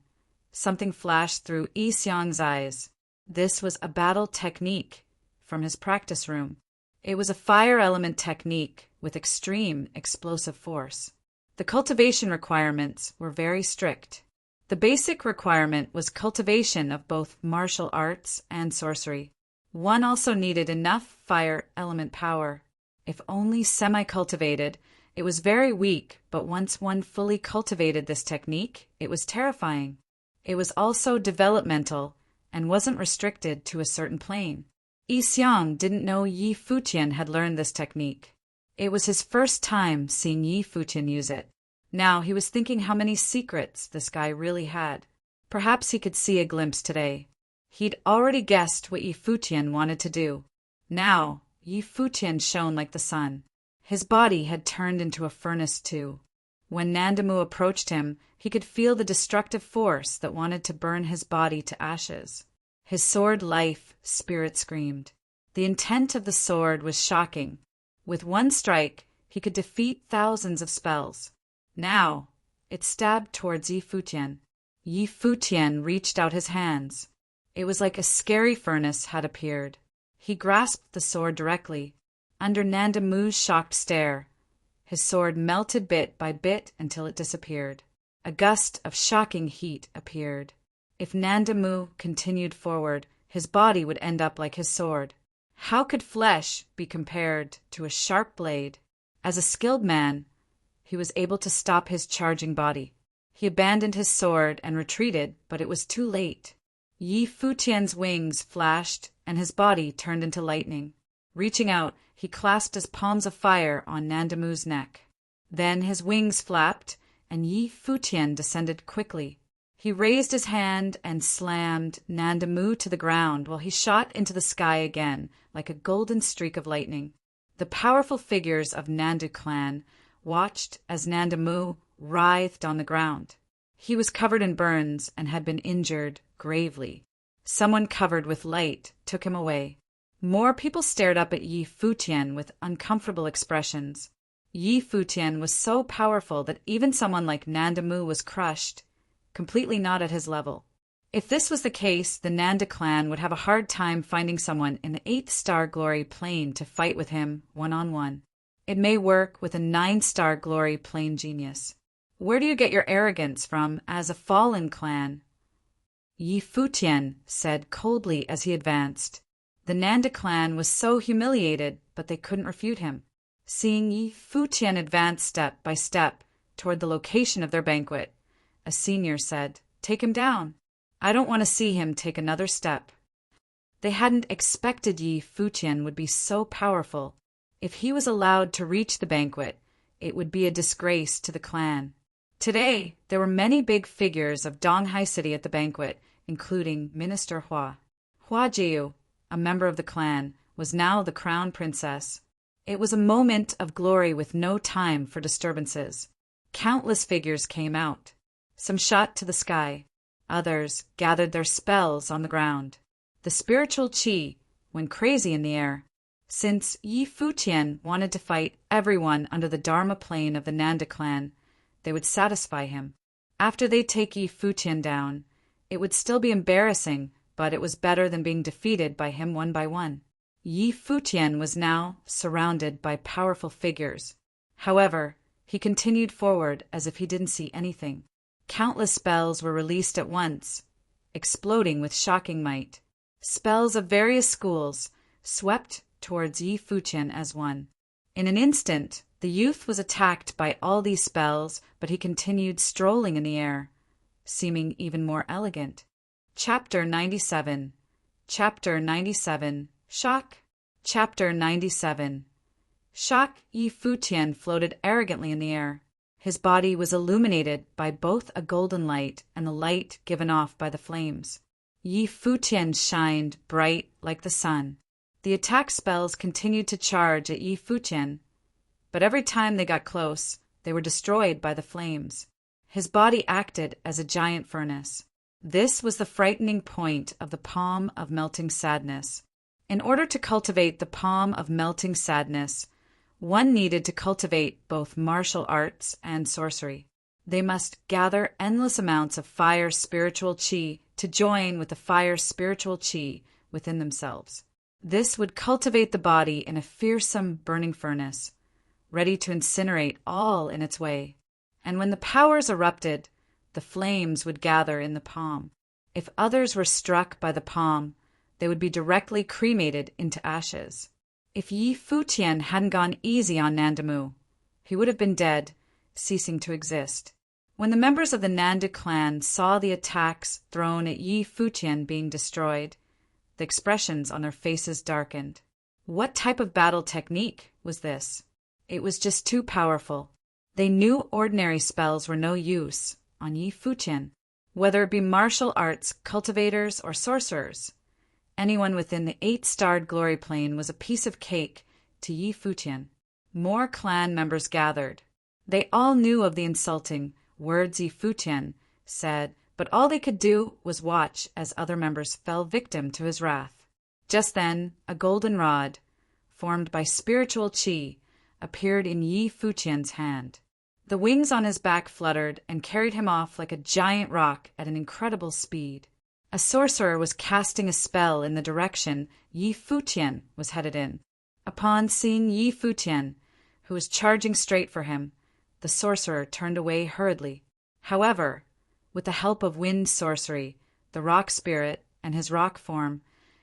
something flashed through Yi Xiang's eyes. This was a battle technique from his practice room. It was a fire element technique with extreme explosive force. The cultivation requirements were very strict. The basic requirement was cultivation of both martial arts and sorcery. One also needed enough fire element power. If only semi-cultivated, it was very weak, but once one fully cultivated this technique, it was terrifying. It was also developmental and wasn't restricted to a certain plane. Yi Xiang didn't know Yi Futian had learned this technique. It was his first time seeing Yi Futian use it. Now he was thinking how many secrets this guy really had. Perhaps he could see a glimpse today. He'd already guessed what Yi Futian wanted to do. Now, Yi Futian shone like the sun. His body had turned into a furnace too. When Nandamu approached him, he could feel the destructive force that wanted to burn his body to ashes. His sword life, spirit screamed. The intent of the sword was shocking. With one strike, he could defeat thousands of spells. Now, it stabbed towards Yi Futian. Yi Futian reached out his hands. It was like a scary furnace had appeared. He grasped the sword directly. Under Nandamu's shocked stare, his sword melted bit by bit until it disappeared. A gust of shocking heat appeared. If Nandamu continued forward, his body would end up like his sword. How could flesh be compared to a sharp blade? As a skilled man, he was able to stop his charging body. He abandoned his sword and retreated, but it was too late. Yi Futian's wings flashed, and his body turned into lightning. Reaching out, he clasped his palms of fire on Nandamu's neck. Then his wings flapped, and Yi Futian descended quickly. He raised his hand and slammed Nandamu to the ground while he shot into the sky again like a golden streak of lightning. The powerful figures of Nandu clan watched as Nandamu writhed on the ground. He was covered in burns and had been injured gravely. Someone covered with light took him away. More people stared up at Yi Futian with uncomfortable expressions. Yi Futian was so powerful that even someone like Nandamu was crushed, completely not at his level. If this was the case, the Nanda clan would have a hard time finding someone in the 8th star glory plane to fight with him one-on-one. It may work with a 9-star glory plane genius. Where do you get your arrogance from as a fallen clan? Yi Futian said coldly as he advanced. The Nanda clan was so humiliated, but they couldn't refute him. Seeing Yi Futian advance step by step toward the location of their banquet, a senior said, "Take him down. I don't want to see him take another step." They hadn't expected Yi Futian would be so powerful. If he was allowed to reach the banquet, it would be a disgrace to the clan. Today, there were many big figures of Donghai City at the banquet, including Minister Hua. Hua Jiu, a member of the clan, was now the crown princess. It was a moment of glory with no time for disturbances. Countless figures came out. Some shot to the sky. Others gathered their spells on the ground. The spiritual qi went crazy in the air. Since Yi Futian wanted to fight everyone under the Dharma plane of the Nanda clan, they would satisfy him. After they take Yi Futian down, it would still be embarrassing, but it was better than being defeated by him one by one. Yi Futian was now surrounded by powerful figures. However, he continued forward as if he didn't see anything. Countless spells were released at once, exploding with shocking might. Spells of various schools swept towards Yi Futian as one. In an instant, the youth was attacked by all these spells, but he continued strolling in the air, seeming even more elegant. Chapter 97. Chapter 97. Shock. Chapter 97. Shock. Yi Futian floated arrogantly in the air. His body was illuminated by both a golden light and the light given off by the flames. Yi Futian shined bright like the sun. The attack spells continued to charge at Yi Futian, but every time they got close, they were destroyed by the flames. His body acted as a giant furnace. This was the frightening point of the palm of melting sadness. In order to cultivate the palm of melting sadness, one needed to cultivate both martial arts and sorcery. They must gather endless amounts of fire spiritual qi to join with the fire spiritual qi within themselves. This would cultivate the body in a fearsome burning furnace, ready to incinerate all in its way. And when the powers erupted, the flames would gather in the palm. If others were struck by the palm, they would be directly cremated into ashes. If Yi Futian hadn't gone easy on Nandamu, he would have been dead, ceasing to exist. When the members of the Nandu clan saw the attacks thrown at Yi Futian being destroyed, the expressions on their faces darkened. What type of battle technique was this? It was just too powerful. They knew ordinary spells were no use on Yi Futian, whether it be martial arts cultivators or sorcerers. Anyone within the 8-starred glory plane was a piece of cake to Yi Futian. More clan members gathered. They all knew of the insulting words Yi Futian said, but all they could do was watch as other members fell victim to his wrath. Just then, a golden rod, formed by spiritual qi, appeared in Yi Futian's hand. The wings on his back fluttered and carried him off like a giant rock at an incredible speed. A sorcerer was casting a spell in the direction Yi Futian was headed in. Upon seeing Yi Futian, who was charging straight for him, the sorcerer turned away hurriedly. However, with the help of wind sorcery, the rock spirit, and his rock form,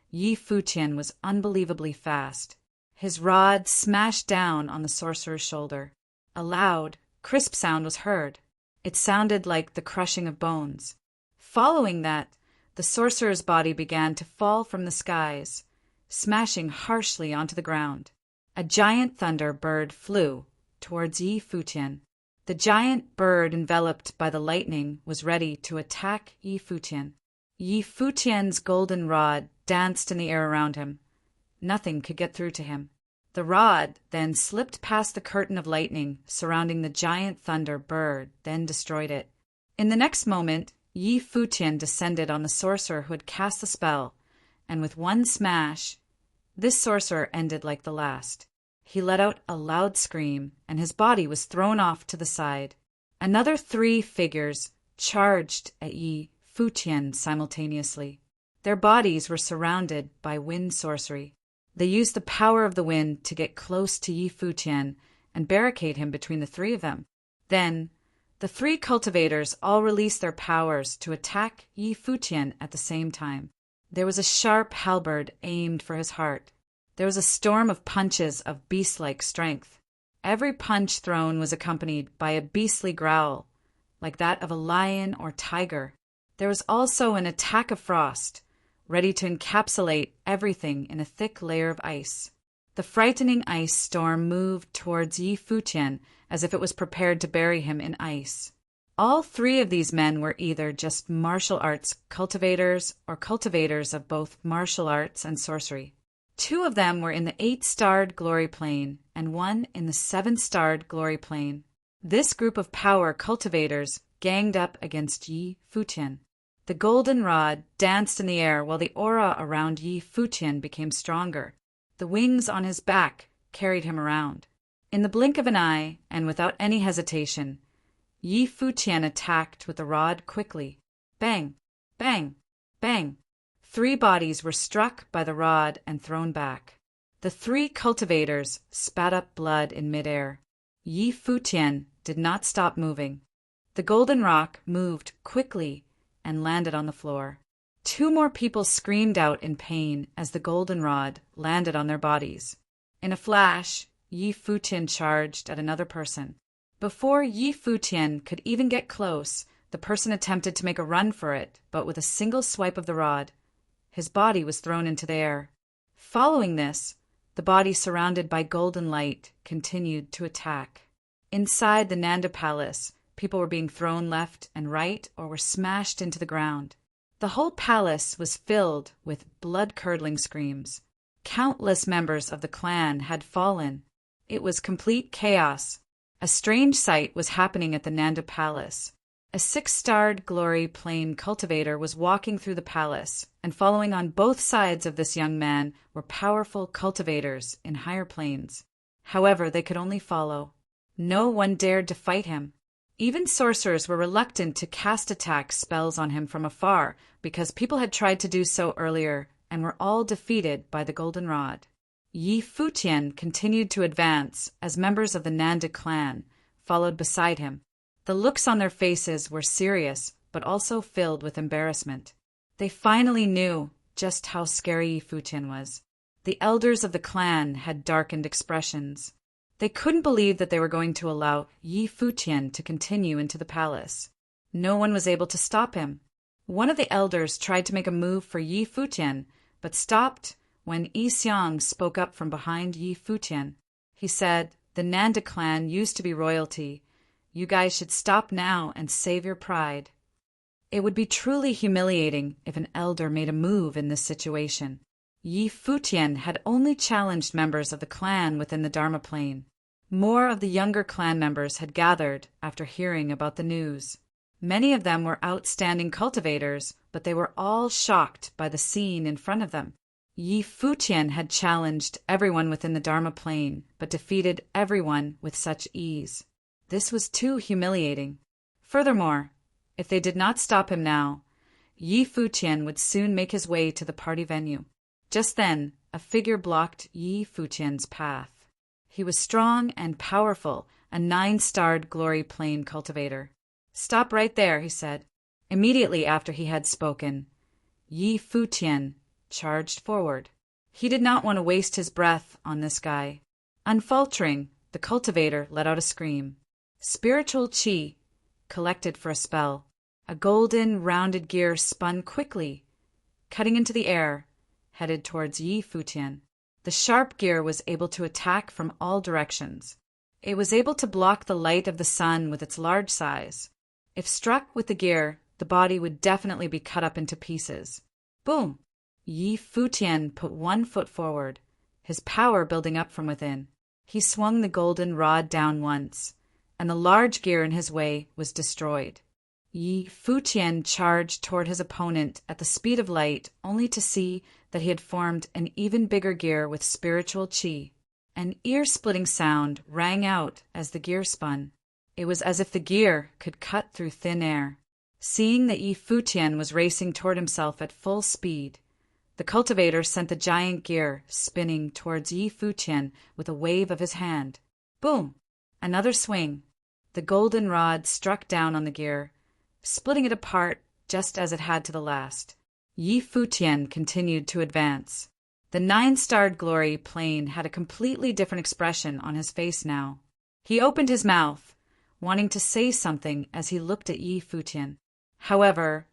Yi Futian was unbelievably fast. His rod smashed down on the sorcerer's shoulder. A loud, crisp sound was heard. It sounded like the crushing of bones. Following that, the sorcerer's body began to fall from the skies, smashing harshly onto the ground. A giant thunder bird flew towards Yi Futian. The giant bird, enveloped by the lightning, was ready to attack Yi Futian. Yi Futian's golden rod danced in the air around him. Nothing could get through to him. The rod then slipped past the curtain of lightning surrounding the giant thunder bird, then destroyed it. In the next moment, Yi Futian descended on the sorcerer who had cast the spell, and with one smash, this sorcerer ended like the last. He let out a loud scream, and his body was thrown off to the side. Another 3 figures charged at Yi Futian simultaneously. Their bodies were surrounded by wind sorcery. They used the power of the wind to get close to Yi Futian and barricade him between the 3 of them. Then, the 3 cultivators all released their powers to attack Yi Futian at the same time. There was a sharp halberd aimed for his heart. There was a storm of punches of beast-like strength. Every punch thrown was accompanied by a beastly growl, like that of a lion or tiger. There was also an attack of frost, ready to encapsulate everything in a thick layer of ice. The frightening ice storm moved towards Yi Futian as if it was prepared to bury him in ice. All 3 of these men were either just martial arts cultivators or cultivators of both martial arts and sorcery. 2 of them were in the 8-starred glory plane, and 1 in the 7-starred glory plane. This group of power cultivators ganged up against Yi Futian. The golden rod danced in the air while the aura around Yi Futian became stronger. The wings on his back carried him around. In the blink of an eye, and without any hesitation, Yi Futian attacked with the rod quickly. Bang! Bang! Bang! 3 bodies were struck by the rod and thrown back. The 3 cultivators spat up blood in midair. Yi Futian did not stop moving. The golden rock moved quickly and landed on the floor. 2 more people screamed out in pain as the golden rod landed on their bodies. In a flash, Yi Futian charged at another person. Before Yi Futian could even get close, the person attempted to make a run for it, but with a single swipe of the rod, his body was thrown into the air. Following this, the body surrounded by golden light continued to attack. Inside the Nanda Palace, people were being thrown left and right or were smashed into the ground. The whole palace was filled with blood-curdling screams. Countless members of the clan had fallen. It was complete chaos. A strange sight was happening at the Nanda Palace. A 6-starred glory plane cultivator was walking through the palace, and following on both sides of this young man were powerful cultivators in higher planes. However, they could only follow. No one dared to fight him. Even sorcerers were reluctant to cast attack spells on him from afar because people had tried to do so earlier and were all defeated by the golden rod. Yi Futian continued to advance as members of the Nanda clan followed beside him. The looks on their faces were serious, but also filled with embarrassment. They finally knew just how scary Yi Futian was. The elders of the clan had darkened expressions. They couldn't believe that they were going to allow Yi Futian to continue into the palace. No one was able to stop him. One of the elders tried to make a move for Yi Futian, but stopped when Yi Xiang spoke up from behind Yi Futian. He said, "The Nanda clan used to be royalty. You guys should stop now and save your pride." It would be truly humiliating if an elder made a move in this situation. Yi Futian had only challenged members of the clan within the Dharma plane. More of the younger clan members had gathered after hearing about the news. Many of them were outstanding cultivators, but they were all shocked by the scene in front of them. Yi Futian had challenged everyone within the Dharma plane, but defeated everyone with such ease. This was too humiliating. Furthermore, if they did not stop him now, Yi Futian would soon make his way to the party venue. Just then, a figure blocked Yi Futian's path. He was strong and powerful, a 9-starred glory plane cultivator. "Stop right there," he said. Immediately after he had spoken, Yi Futian charged forward. He did not want to waste his breath on this guy. Unfaltering, the cultivator let out a scream. Spiritual chi collected for a spell. A golden, rounded gear spun quickly, cutting into the air, headed towards Yi Futian. The sharp gear was able to attack from all directions. It was able to block the light of the sun with its large size. If struck with the gear, the body would definitely be cut up into pieces. Boom! Yi Futian put one foot forward, his power building up from within. He swung the golden rod down once, and the large gear in his way was destroyed. Yi Futian charged toward his opponent at the speed of light, only to see that he had formed an even bigger gear with spiritual chi. An ear-splitting sound rang out as the gear spun. It was as if the gear could cut through thin air. Seeing that Yi Futian was racing toward himself at full speed, the cultivator sent the giant gear spinning towards Yi Futian with a wave of his hand. Boom! Another swing. The golden rod struck down on the gear, splitting it apart just as it had to the last. Yi Futian continued to advance. The 9-starred glory plane had a completely different expression on his face now. He opened his mouth, wanting to say something as he looked at Yi Futian. However,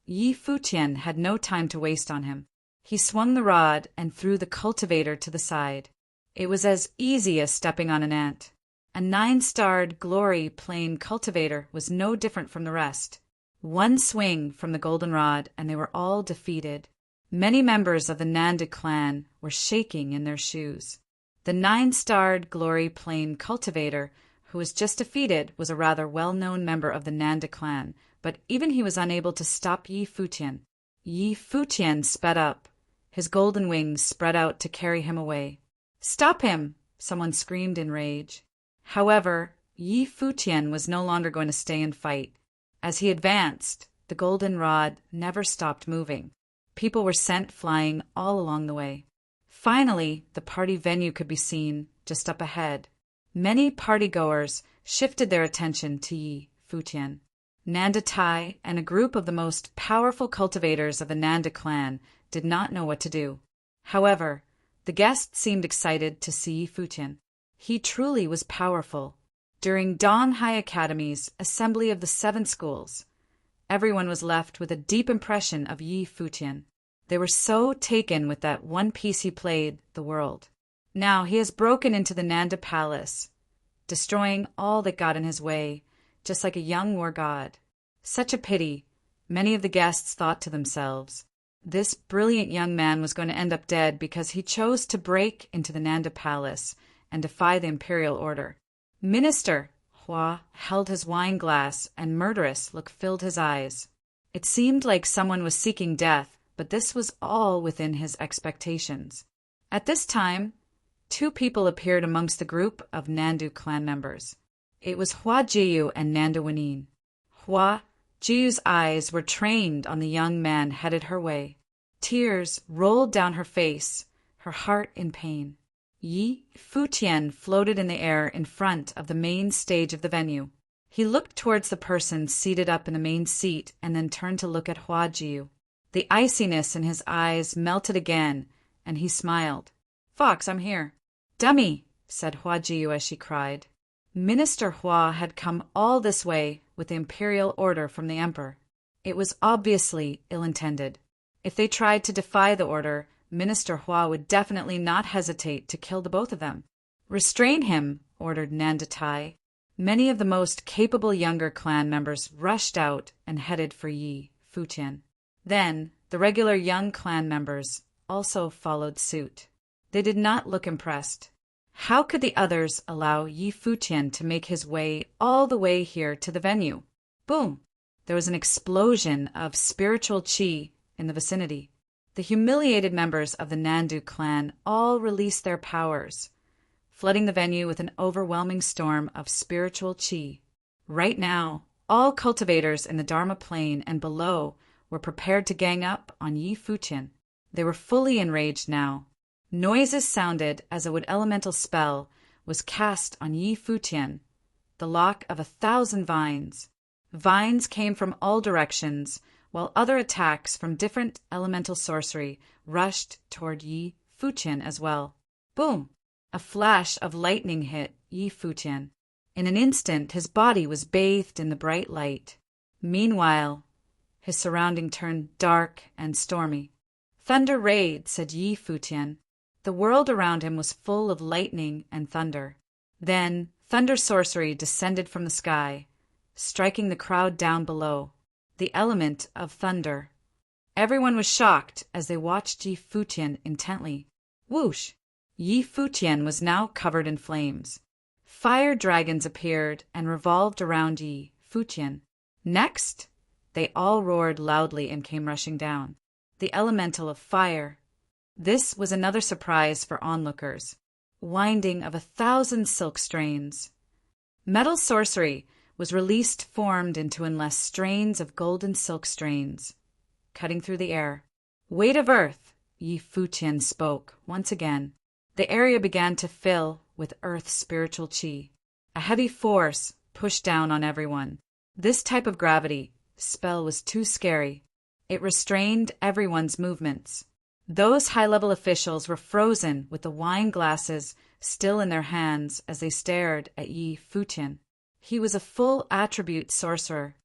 Yi Futian had no time to waste on him. He swung the rod and threw the cultivator to the side. It was as easy as stepping on an ant. A 9-starred glory plane cultivator was no different from the rest. One swing from the golden rod and they were all defeated. Many members of the Nanda clan were shaking in their shoes. The 9-starred glory plane cultivator who was just defeated was a rather well-known member of the Nanda clan, but even he was unable to stop Yi Futian. Yi Futian sped up, his golden wings spread out to carry him away. "Stop him!" someone screamed in rage. However, Yi Futian was no longer going to stay and fight. As he advanced, the golden rod never stopped moving. People were sent flying all along the way. Finally, the party venue could be seen just up ahead. Many partygoers shifted their attention to Yi Futian. Nanda Tai and a group of the most powerful cultivators of the Nanda clan did not know what to do. However, the guests seemed excited to see Yi Futian. He truly was powerful. During Dong High Academy's Assembly of the 7 Schools, everyone was left with a deep impression of Yi Futian. They were so taken with that one piece he played, the world. Now he has broken into the Nanda Palace, destroying all that got in his way, just like a young war god. Such a pity, many of the guests thought to themselves. This brilliant young man was going to end up dead because he chose to break into the Nanda Palace and defy the imperial order. "Minister, Hua held his wine glass, and murderous look filled his eyes. It seemed like someone was seeking death, but this was all within his expectations. At this time, two people appeared amongst the group of Nandu clan members. It was Hua Jiyu and Nanda Wanin. Hua Jiyu's eyes were trained on the young man headed her way. Tears rolled down her face, her heart in pain. Yi Futian floated in the air in front of the main stage of the venue. He looked towards the person seated up in the main seat and then turned to look at Hua Jiyu. The iciness in his eyes melted again, and he smiled. "Fox, I'm here." "Dummy," said Hua Jiyu as she cried. Minister Hua had come all this way with the imperial order from the emperor. It was obviously ill-intended. If they tried to defy the order, Minister Hua would definitely not hesitate to kill the both of them. "Restrain him," ordered Nanda Tai. Many of the most capable younger clan members rushed out and headed for Yi Futian. Then, the regular young clan members also followed suit. They did not look impressed. How could the others allow Yi Futian to make his way all the way here to the venue? Boom! There was an explosion of spiritual qi in the vicinity. The humiliated members of the Nandu clan all released their powers, flooding the venue with an overwhelming storm of spiritual qi. Right now, all cultivators in the Dharma Plain and below were prepared to gang up on Yi Futian. They were fully enraged now. Noises sounded as a wood elemental spell was cast on Yi Futian, the lock of 1,000 vines. Vines came from all directions, while other attacks from different elemental sorcery rushed toward Yi Futian as well. Boom! A flash of lightning hit Yi Futian. In an instant, his body was bathed in the bright light. Meanwhile, his surrounding turned dark and stormy. "Thunder raid," said Yi Futian. The world around him was full of lightning and thunder. Then thunder sorcery descended from the sky, striking the crowd down below. The element of thunder. Everyone was shocked as they watched Yi Futian intently. Whoosh! Yi Futian was now covered in flames. Fire dragons appeared and revolved around Yi Futian. Next, they all roared loudly and came rushing down. The elemental of fire. This was another surprise for onlookers. Winding of 1,000 silk strains. Metal sorcery was released, formed into endless strains of golden silk strains, cutting through the air. "Weight of earth," Yi Futian spoke once again. The area began to fill with earth's spiritual qi. A heavy force pushed down on everyone. This type of gravity spell was too scary. It restrained everyone's movements. Those high-level officials were frozen with the wine glasses still in their hands as they stared at Yi Futian. He was a full attribute sorcerer.